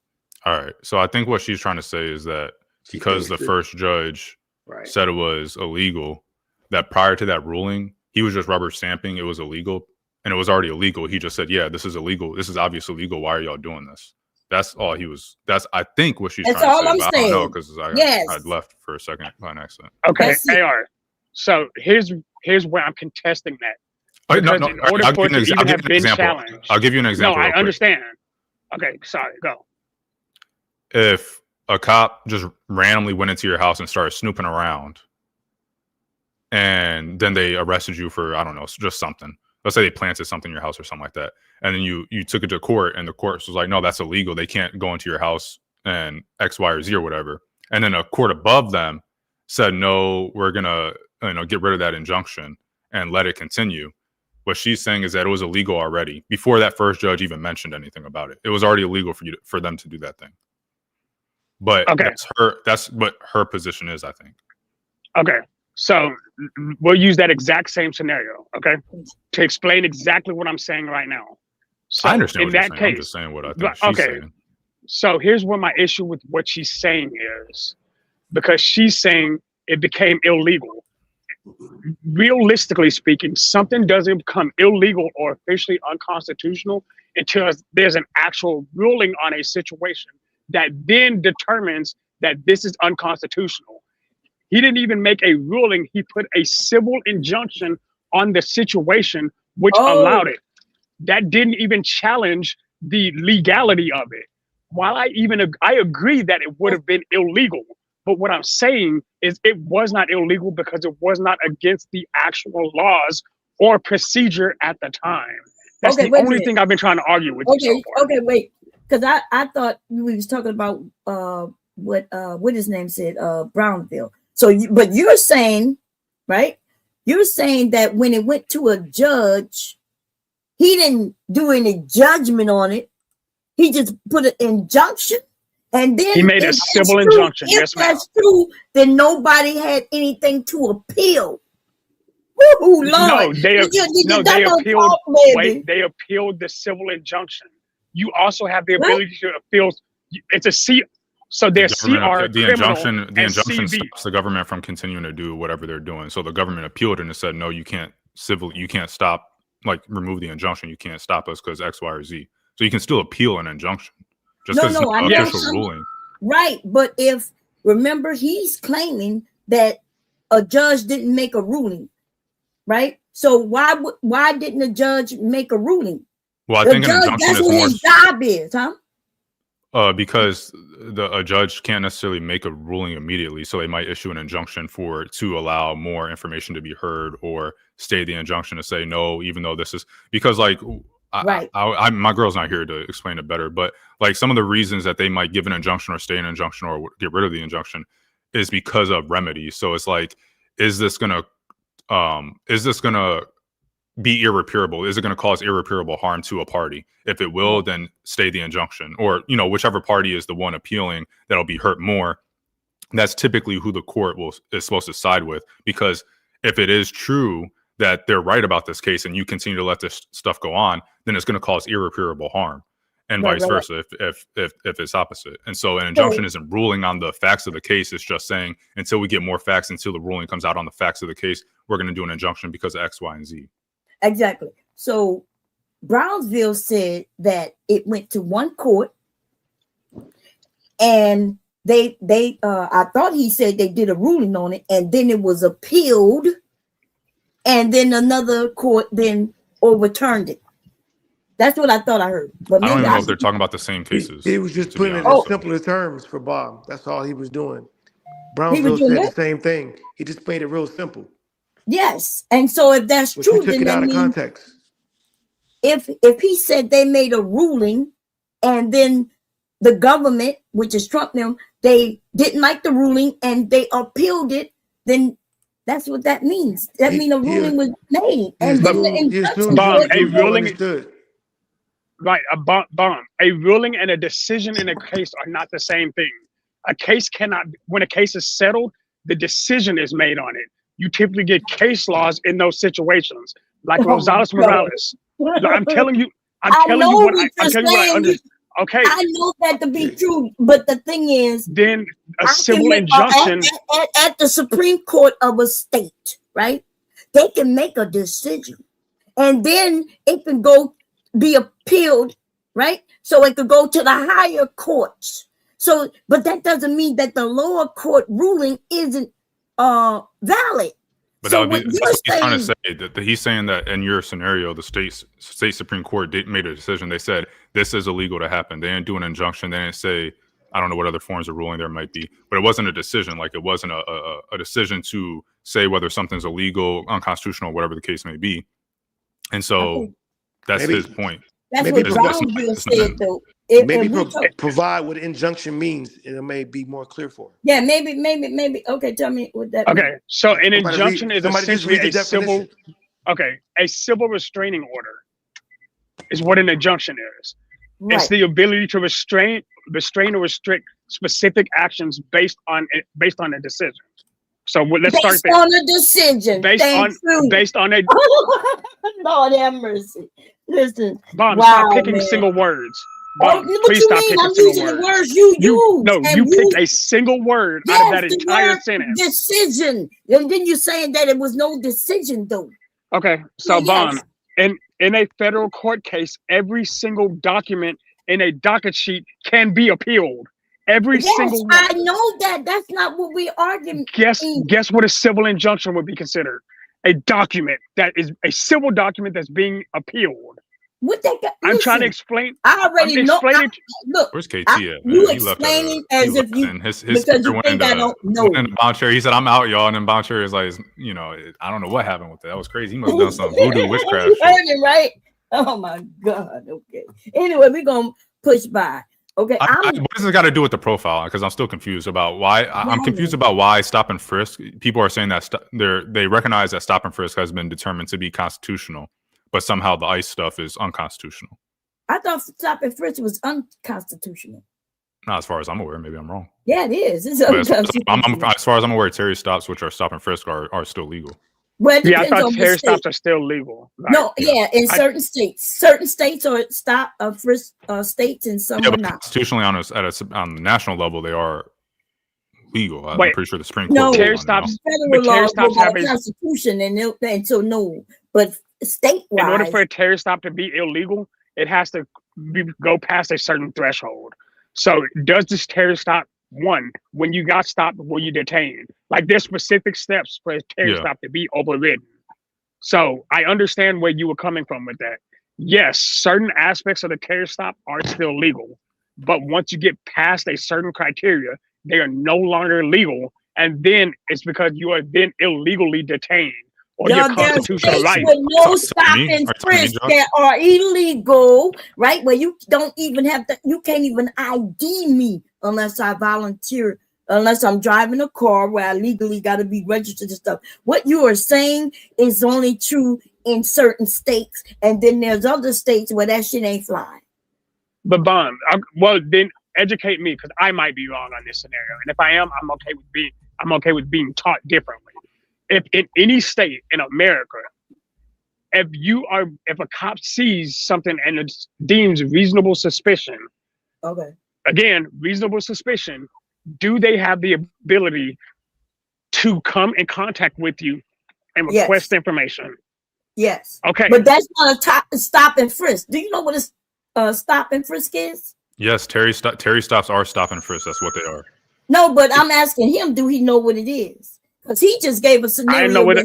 All right, so I think what she's trying to say is that because the first judge said it was illegal, that prior to that ruling, he was just rubber stamping it was illegal, and it was already illegal. He just said, "Yeah, this is illegal. This is obviously illegal. Why are y'all doing this?" That's all he was. That's I think what she's trying to say. All I'm but saying. I don't know because I'd left for a second by an accident. Okay, AR. So here's where I'm contesting that. No, in order for it to even have been challenged. I'll give you an example. No, I understand. Okay, sorry, go. If a cop just randomly went into your house and started snooping around, and then they arrested you for, I don't know, just something. Let's say they planted something in your house or something like that. And then you took it to court and the court was like, no, that's illegal. They can't go into your house and X, Y, or Z or whatever. And then a court above them said, no, we're going to get rid of that injunction and let it continue. What she's saying is that it was illegal already before that first judge even mentioned anything about it. It was already illegal for them to do that thing. But that's what her position is, I think. Okay. So we'll use that exact same scenario, okay, to explain exactly what I'm saying right now. So I understand in that case, I'm just saying what I think she's saying. So here's where my issue with what she's saying is, because she's saying it became illegal. Realistically speaking, something doesn't become illegal or officially unconstitutional until there's an actual ruling on a situation that then determines that this is unconstitutional. He didn't even make a ruling. He put a civil injunction on the situation, which allowed it. That didn't even challenge the legality of it. While I agree that it would have been illegal, but what I'm saying is it was not illegal because it was not against the actual laws or procedure at the time. That's the only thing I've been trying to argue with you. Okay, wait. Because I thought we was talking about what his name said, Brownville. So, but you're saying, right? You're saying that when it went to a judge, he didn't do any judgment on it. He just put an injunction, and then he made a civil injunction. If that's true, then nobody had anything to appeal. Ooh, No, Lord. they You they got no appealed. talk, baby. Wait, they appealed the civil injunction. You also have the What? ability to appeal. It's a C. So The there's government, CR, the criminal, injunction, the and injunction CV. stops the government from continuing to do whatever they're doing. So the government appealed and it said, no, you can't you can't stop, like remove the injunction. You can't stop us because X, Y, or Z. So you can still appeal an injunction just No, because it's no, not I an know official some. ruling. Right, but if remember, he's claiming that a judge didn't make a ruling, right? So why didn't the judge make a ruling? Well, I The think an judge, injunction that's is what more his job is, huh? because a judge can't necessarily make a ruling immediately, so they might issue an injunction to allow more information to be heard, or stay the injunction to say no, even though this is because like Right. my girl's not here to explain it better, but like some of the reasons that they might give an injunction or stay an injunction or get rid of the injunction is because of remedy. So it's like, is this gonna be irreparable? Is it going to cause irreparable harm to a party? If it will, then stay the injunction, or whichever party is the one appealing that'll be hurt more. That's typically who the court is supposed to side with, because if it is true that they're right about this case and you continue to let this stuff go on, then it's going to cause irreparable harm, and Right, vice right, right. versa if it's opposite. And so an injunction isn't ruling on the facts of the case. It's just saying until we get more facts, until the ruling comes out on the facts of the case, we're going to do an injunction because of X, Y, and Z. Exactly. So Brownsville said that it went to one court, and they I thought he said they did a ruling on it, and then it was appealed, and then another court then overturned it. That's what I thought I heard. But I don't maybe even know if they're talking about the same He, cases. he was just to be putting it in honest. simpler terms for Bob. That's all he was doing. He was Brownsville doing said what? the same thing. He just made it real simple, Yes. And so if that's but true, you took then it that out of means context. if he said they made a ruling and then the government, which is Trump now, they didn't like the ruling and they appealed it, then that's what that means. That means a ruling was made, and then the injunction Bomb, said a you ruling, understood. right? A bomb, a ruling and a decision in a case are not the same thing. A case cannot, when a case is settled, the decision is made on it. You typically get case laws in those situations, like Oh my Rosales God. Morales. I'm telling you, I I'm telling you know what what I'm you're telling you what I saying. understand. Okay, I know that to be true, but the thing is, then a I can civil make injunction. at the Supreme Court of a state, right? They can make a decision, and then it can go be appealed, right? So it could go to the higher courts. So, but that doesn't mean that the lower court ruling isn't valid. But So that would what be you're that's what he's trying to saying, say. That he's saying that in your scenario, the state Supreme Court made a decision. They said this is illegal to happen. They didn't do an injunction. They didn't say, I don't know what other forms of ruling there might be, but it wasn't a decision. Like it wasn't a decision to say whether something's illegal, unconstitutional, whatever the case may be. And so that's Maybe- his point. that's maybe what that's Brownsville not- said, though. If Maybe we talk- provide what injunction means, and it may be more clear for him. yeah, maybe. Okay, tell me what that Okay, means. so an Somebody injunction read- is somebody just essentially read the a civil. Okay, a civil restraining order is what an injunction is. It's Right. the ability to restrain or restrict specific actions based on a decision. So let's start Based there. on a decision. Based Thank you. based on a Lord have mercy. Listen. Bomb. Wow, Stop picking man. single words. Oh, Bomb, what please you stop mean? picking I'm single using the words. words you use. No, and you picked a single word out of yes, that the entire word sentence. decision. And then you're saying that it was no decision, though. Okay, so Yes. Bomb, in a federal court case, every single document in a docket sheet can be appealed. Every Yes, single one. I know that. That's not what we're arguing. Guess what a civil injunction would be considered? A document that is a civil document that's being appealed. What they got? I'm trying to listen, explain. I already I'm know. explaining. Look, Where's KT I- at? Man? you He left explaining he as if left, you and his because speaker you went think I don't know. went into bound chair. He said, "I'm out, y'all," and then bound chair is like, I don't know what happened with that. That was crazy. He must have done some voodoo witchcraft. You shit. heard it, right? Oh my God. Okay. Anyway, we're gonna push by. Okay. What does it got to do with the profile? Because I'm still confused about why. I'm confused about why stop and frisk. People are saying that they recognize that stop and frisk has been determined to be constitutional, but somehow the ICE stuff is unconstitutional. I thought stop and frisk was unconstitutional. Not as far as I'm aware. Maybe I'm wrong. Yeah, it is. It's But as unconstitutional. far as I'm aware, Terry stops, which are stop and frisk, are still legal. Well, it Yeah, I depends thought on the Terry state. stops are still legal. Like, No, yeah, in I, certain states are stop frisk states, and some Yeah, are but not. constitutionally on on the national level, they are legal. I'm wait, pretty sure the Supreme Court No, ruled Terry on it. No? stops, federal but Terry laws go stops by have the a. Constitution, and so no, but In order statewide, for a Terry stop to be illegal, it has to go past a certain threshold. So, does this Terry stop? One, when you got stopped, were you detained? Like, there's specific steps for a Terry Yeah. stop to be overridden. So, I understand where you were coming from with that. Yes, certain aspects of the Terry stop are still legal, but once you get past a certain criteria, they are no longer legal, and then it's because you are then illegally detained or your y'all, there are constitutional states right. with no So, stop me? and Are you talking to me, frisk Josh? that are illegal, right? Where you don't even have to, you can't even ID me unless I volunteer, unless I'm driving a car where I legally got to be registered and stuff. What you are saying is only true in certain states, and then there's other states where that shit ain't flying. But Bond, well, then educate me because I might be wrong on this scenario, and if I am, I'm okay with being taught differently. If in any state in America, if a cop sees something and it deems reasonable suspicion, Okay. again, reasonable suspicion, do they have the ability to come in contact with you and request Yes. information? Yes. Okay. But that's not a stop and frisk. Do you know what a stop and frisk is? Yes, Terry stops are stop and frisk. That's what they are. No, but I'm asking him, do he know what it is? Because he just gave a scenario. I know what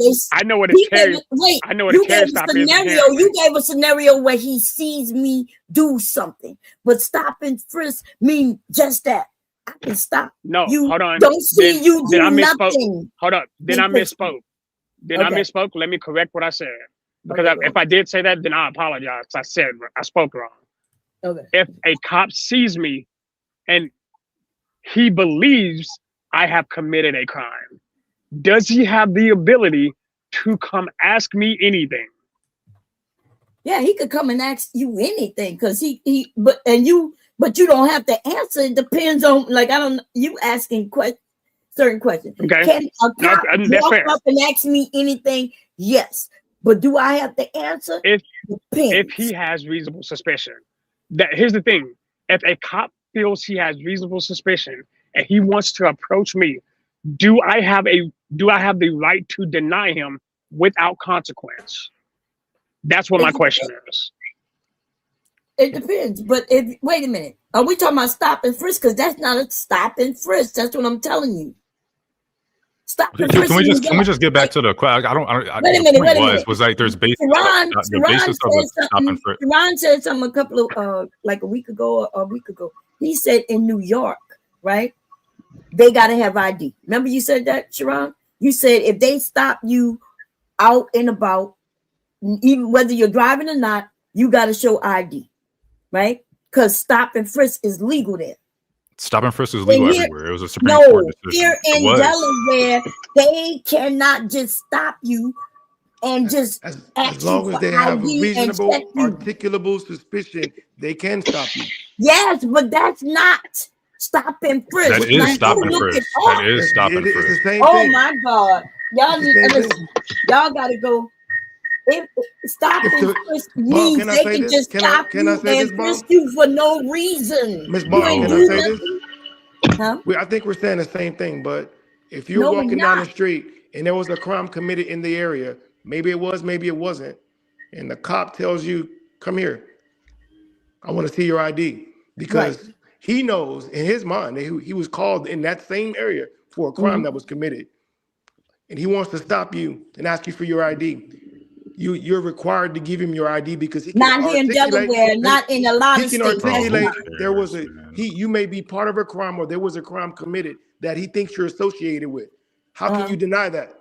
he Terry. gave, wait, I know what you a Terry gave a stop is. scenario. You gave a scenario where he sees me do something, but stop and frisk mean just that. I can stop. No, you. hold on. Don't see you do I misspoke. nothing. Hold up. Then I misspoke. I Okay. misspoke. Let me correct what I said. Because Okay. if I did say that, then I apologize. I spoke wrong. Okay. If a cop sees me and he believes I have committed a crime, does he have the ability to come ask me anything? Yeah, he could come and ask you anything because but you don't have to answer. It depends on, like, I don't, you asking certain questions. Okay. Can a cop That's walk fair. up and ask me anything? Yes. But do I have to answer? If Depends. he has reasonable suspicion. Here's the thing. If a cop feels he has reasonable suspicion and he wants to approach me, do I have the right to deny him without consequence? That's what my question is. It depends. But wait a minute. Are we talking about stop and frisk? Because that's not a stop and frisk. That's what I'm telling you. Stop and frisk. Can we just get back to the question? Wait a minute. Was like there's basis. Sharon The basis of the stop and frisk. Sharon said something a couple of like a week ago or a week ago. He said in New York, right? They gotta have ID. Remember you said that, Sharon? You said if they stop you out and about, even whether you're driving or not, you gotta show ID, right? Because stop and frisk is legal there. Stop and frisk is legal everywhere. It was a Supreme No, Court decision. here in Delaware, they cannot just stop you and just As long as they have a reasonable, articulable suspicion, they can stop you. Yes, but that's not stop and frisk. That is stop and frisk. That is stop and frisk. It's the same Oh thing. my God. Y'all It's need the to same listen. Y'all gotta go. If stop If and the- frisk Bob, means can I they say can this? just Can I- stop can I you say and this, Bob? frisk you for no reason. Miss You Barr, ain't can I do say this? nothing. Huh? I think we're saying the same thing, but if you're No, we're walking down the not. street and there was a crime committed in the area, maybe it was, maybe it wasn't, and the cop tells you, come here, I want to see your ID, because he knows in his mind that he was called in that same area for a crime that was committed, and he wants to stop you and ask you for your ID. You're required to give him your ID because he can Not here in articulate- Delaware, not in a lot he of can states. That's articulate not. there was you may be part of a crime or there was a crime committed that he thinks you're associated with. How can you deny that?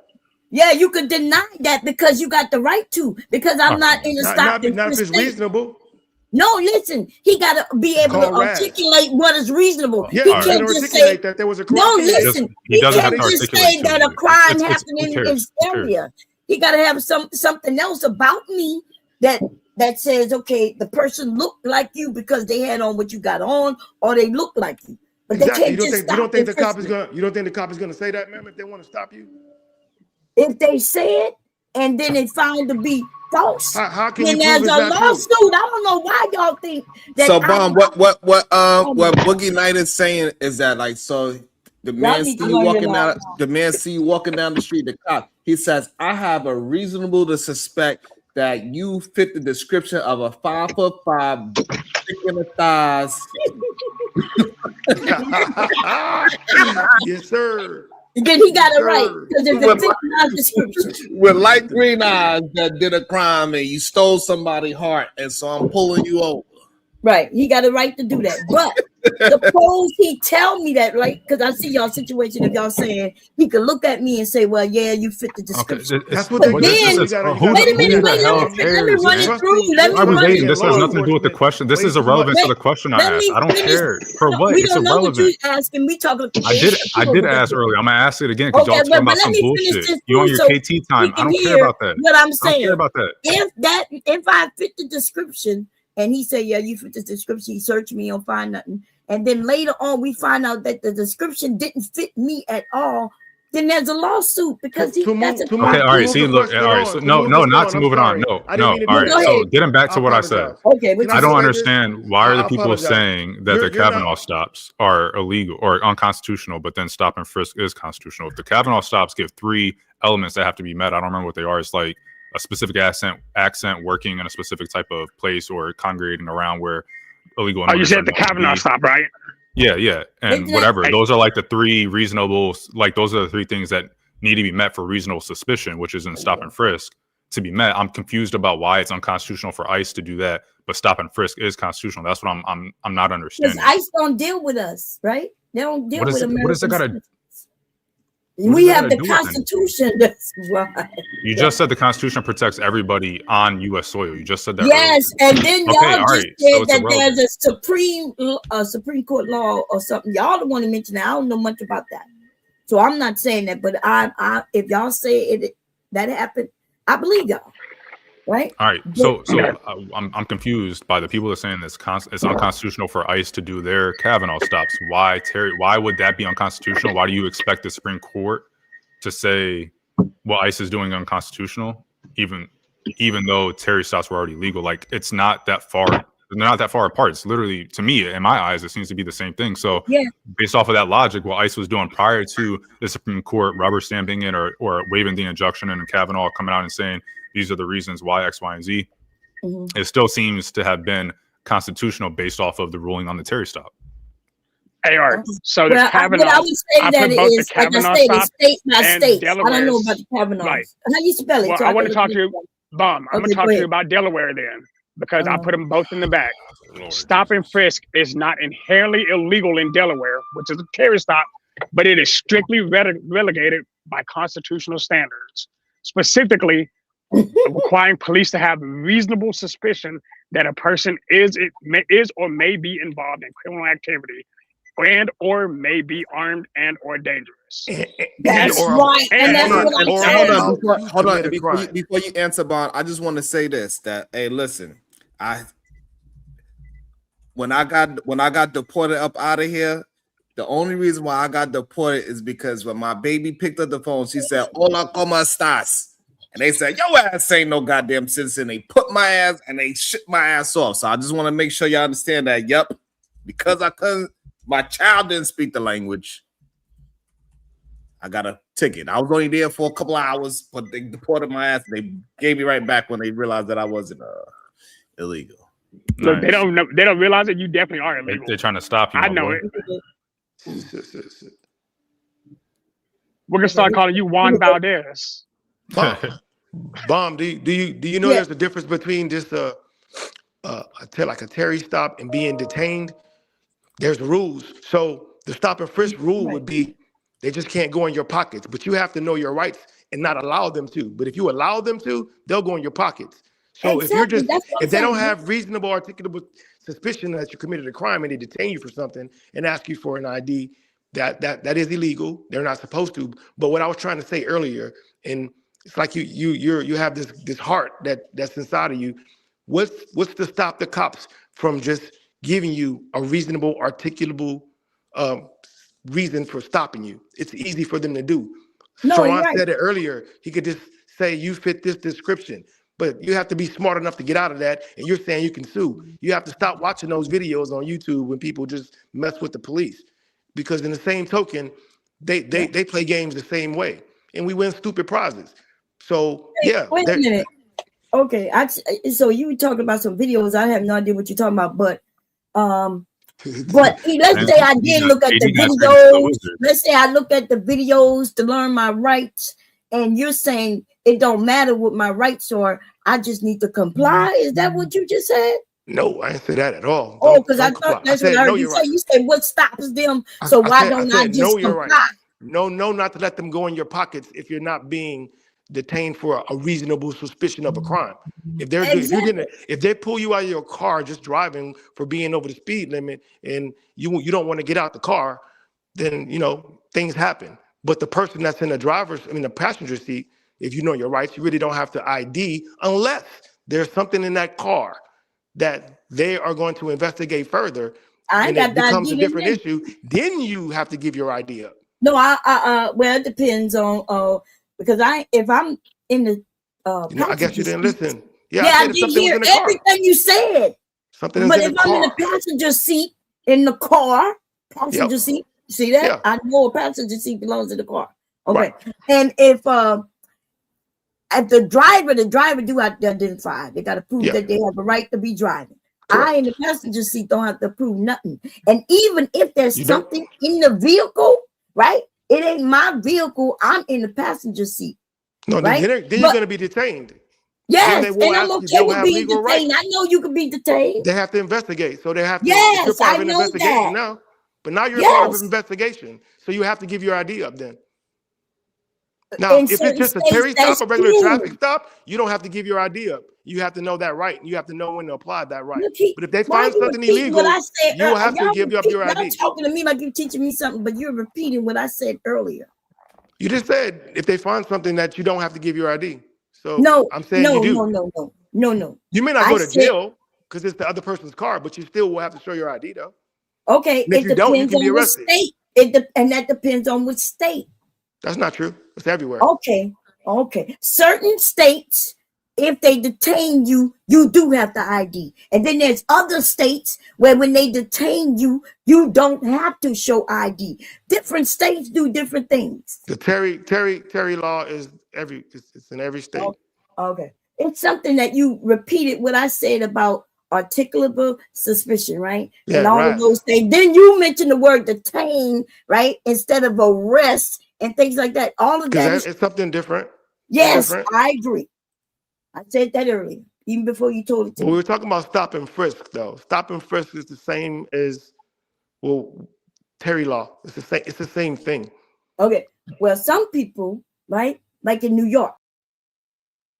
Yeah, you could deny that because you got the right to. Because I'm not in a stop and Not if frisk it's state. reasonable. No, listen, he got to be able to called rash. articulate what is reasonable. Yeah, he he can't can just articulate say that there was a crime no. committed. Listen, He doesn't have can't to just articulate say that to a you. crime It's- happened who in cares? this area. He got to have something else about me that says, okay, the person looked like you because they had on what you got on, or they look like you. But Exactly. they can't just You don't think the stop cop and is frisk gonna? You don't think the cop is gonna say that, ma'am? If they want to stop you, me. If they say it, and then it's found to be false. How can then you there's prove a it's not true? lawsuit. I don't know why y'all think that. So, Bomb, what Boogie Knight is saying is that, like, so the man see you walking down, the street, the cop, he says, I have a reasonable to suspect that you fit the description of a 5'5", thick in the thighs. Yes, sir. Then he got it right because it's a fictionalized description. With light green eyes that did a crime and you stole somebody's heart, and so I'm pulling you over. Right, he got a right to do that. But suppose he tell me that, right? Because I see y'all situation. If y'all saying he could look at me and say, "Well, yeah, you fit the description." Okay, that's what they then, wait a minute, let me run it through. This has nothing to do with the question. This is irrelevant to the question I asked. I don't care for what. It's irrelevant. You asking me talking. I did ask earlier. I'm gonna ask it again because y'all talking about some bullshit. You on your KT time? I don't care about that. What I'm saying. I don't care about that. If I fit the description. And he said, yeah, you fit this description. He searched me, don't find nothing. And then later on, we find out that the description didn't fit me at all. Then there's a lawsuit because that's a all right. See, look, all right. So, no, not to move it on. No. All right. So getting back to what I said. Okay. I don't understand why are the people saying that the Kavanaugh stops are illegal or unconstitutional, but then stop and frisk is constitutional. If the Kavanaugh stops give 3 elements that have to be met, I don't remember what they are. It's like a specific accent, working in a specific type of place, or congregating around where illegal. Oh, you said the Kavanaugh stop, right? Yeah, and whatever. Those are like the 3 reasonable. Like those are the 3 things that need to be met for reasonable suspicion, which is in stop and frisk to be met. I'm confused about why it's unconstitutional for ICE to do that, but stop and frisk is constitutional. That's what I'm not understanding. Because ICE don't deal with us, right? They don't deal with Americans. What does it got to? We have the Constitution. That's why. You just said the Constitution protects everybody on U.S. soil. You just said that. Yes, earlier. and then y'all said that there's a Supreme Court law or something. Y'all don't want to mention that. I don't know much about that, so I'm not saying that. But I if y'all say that happened, I believe y'all. Right. All right. So I'm confused by the people that are saying it's unconstitutional for ICE to do their Kavanaugh stops. Why, Terry? Why would that be unconstitutional? Why do you expect the Supreme Court to say what ICE is doing unconstitutional, even though Terry stops were already legal? Like it's not that far. They're not that far apart. It's literally, to me, in my eyes, it seems to be the same thing. So based off of that logic, what ICE was doing prior to the Supreme Court rubber stamping it or waiving the injunction and Kavanaugh coming out and saying these are the reasons why X, Y, and Z, it still seems to have been constitutional based off of the ruling on the Terry stop. AR. So the Kavanaugh, I would say that it is, like I said, it's state by state. Delaware. I don't know about the Kavanaugh. Right. How you spell it? Well, So I want to talk to you, Bomb. I'm going to talk to you about about Delaware then, because I put them both in the back. Stop and frisk is not inherently illegal in Delaware, which is a Terry stop, but it is strictly relegated by constitutional standards. Specifically, requiring police to have reasonable suspicion that a person is or may be involved in criminal activity and or may be armed and or dangerous. That's right. And that's what I'm saying. Hold on. Before you answer, Bond, I just want to say this: that hey, listen, when I got deported up out of here, the only reason why I got deported is because when my baby picked up the phone, she said, "Hola, ¿cómo estás?" And they said, "Your ass ain't no goddamn citizen." They put my ass and they shipped my ass off. So I just want to make sure y'all understand that. Yep, because my child didn't speak the language, I got a ticket. I was only there for a couple of hours, but they deported my ass. They gave me right back when they realized that I wasn't illegal. Look, they don't realize that you definitely are illegal. They're trying to stop you. I know it. We're gonna start calling you Juan Valdez. Bomb, do you know there's a difference between just like a Terry stop and being detained? There's rules. So the stop and frisk rule would be they just can't go in your pockets, but you have to know your rights and not allow them to. But if you allow them to, they'll go in your pockets. So if they don't have reasonable articulable suspicion that you committed a crime and they detain you for something and ask you for an ID, that is illegal. They're not supposed to. But what I was trying to say earlier, and it's like you have this heart that's inside of you. What's to stop the cops from just giving you a reasonable, articulable reason for stopping you? It's easy for them to do. No, Sharon right. said it earlier. He could just say you fit this description. But you have to be smart enough to get out of that. And you're saying you can sue. You have to stop watching those videos on YouTube when people just mess with the police. Because in the same token, they play games the same way. And we win stupid prizes. So, yeah. Wait a minute. Okay. So you were talking about some videos. I have no idea what you're talking about. But let's say I did look at the videos. Let's say I look at the videos to learn my rights. And you're saying it don't matter what my rights are. I just need to comply. Is that what you just said? No, I didn't say that at all. Oh, because I thought that's what I heard you say. You said what stops them? So why don't I just comply? No, not to let them go in your pockets if you're not being detained for a reasonable suspicion of a crime. If they're if they pull you out of your car just driving for being over the speed limit and you don't want to get out the car, then things happen. But the person that's in the passenger seat, if you know your rights, you really don't have to ID unless there's something in that car that they are going to investigate further. And it becomes a different issue. Then you have to give your ID up. No, well, it depends on because if I'm in the I guess you didn't listen. Yeah, I did hear everything you said. Something is but in if the I'm car. in the passenger seat in the car, passenger seat. See that? Yeah. I know a passenger seat belongs to the car. Okay. Right. And if the driver do have to identify. They got to prove that they have a right to be driving. Correct. I in the passenger seat don't have to prove nothing. And even if there's something in the vehicle, right? It ain't my vehicle. I'm in the passenger seat. No, right? then you're going to be detained. Yes, and I'm okay with being detained. Rights. I know you can be detained. They have to investigate. So they have to. Yes, you're part I of an know investigation that. now. But now you're part of an investigation. So you have to give your ID up then. Now, if it's just a Terry stop, a regular traffic stop, you don't have to give your ID up. You have to know that right. And you have to know when to apply that right. But if they find something illegal, you will have to give up your ID. You're talking to me like you're teaching me something, but you're repeating what I said earlier. You just said if they find something that you don't have to give your ID. So no, I'm saying you do. No. You may not go to jail because it's the other person's car, but you still will have to show your ID though. Okay, and if you don't, you can be arrested. And that depends on which state. That's not true. It's everywhere. Okay. Certain states, if they detain you, you do have the ID. And then there's other states where when they detain you, you don't have to show ID. Different states do different things. The Terry law is it's in every state. Okay. It's something that you repeated what I said about articulable suspicion, right? Yeah, and all of those things. Then you mentioned the word detain, right? Instead of arrest and things like that. All of that is something different. Yes, I agree. I said that earlier, even before you told it to me. We were talking about stop and frisk, though. Stop and frisk is the same as Terry law. It's the same thing. Okay. Well, some people, right, like in New York.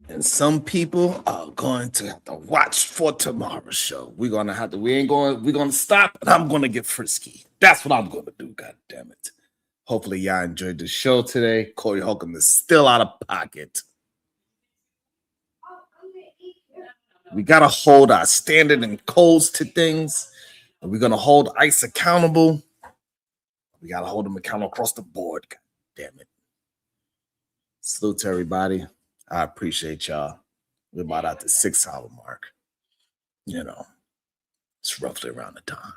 And some people are going to have to watch for tomorrow's show. We're gonna stop and I'm gonna get frisky. That's what I'm gonna do, god damn it. Hopefully y'all enjoyed the show today. Corey Holcomb is still out of pocket. We gotta hold our standard and codes to things. And we're gonna hold ICE accountable. We gotta hold them accountable across the board. God damn it. Salute to everybody. I appreciate y'all. We're about at the 6 hour mark. It's roughly around the time.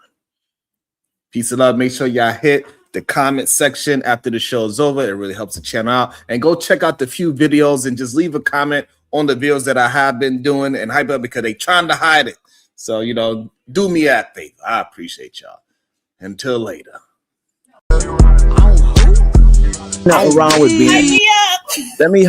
Peace and love. Make sure y'all hit the comment section after the show is over. It really helps the channel out. And go check out the few videos and just leave a comment on the videos that I have been doing and hype up because they trying to hide it. So, do me that favor. I appreciate y'all. Until later. Nothing wrong with being. Let me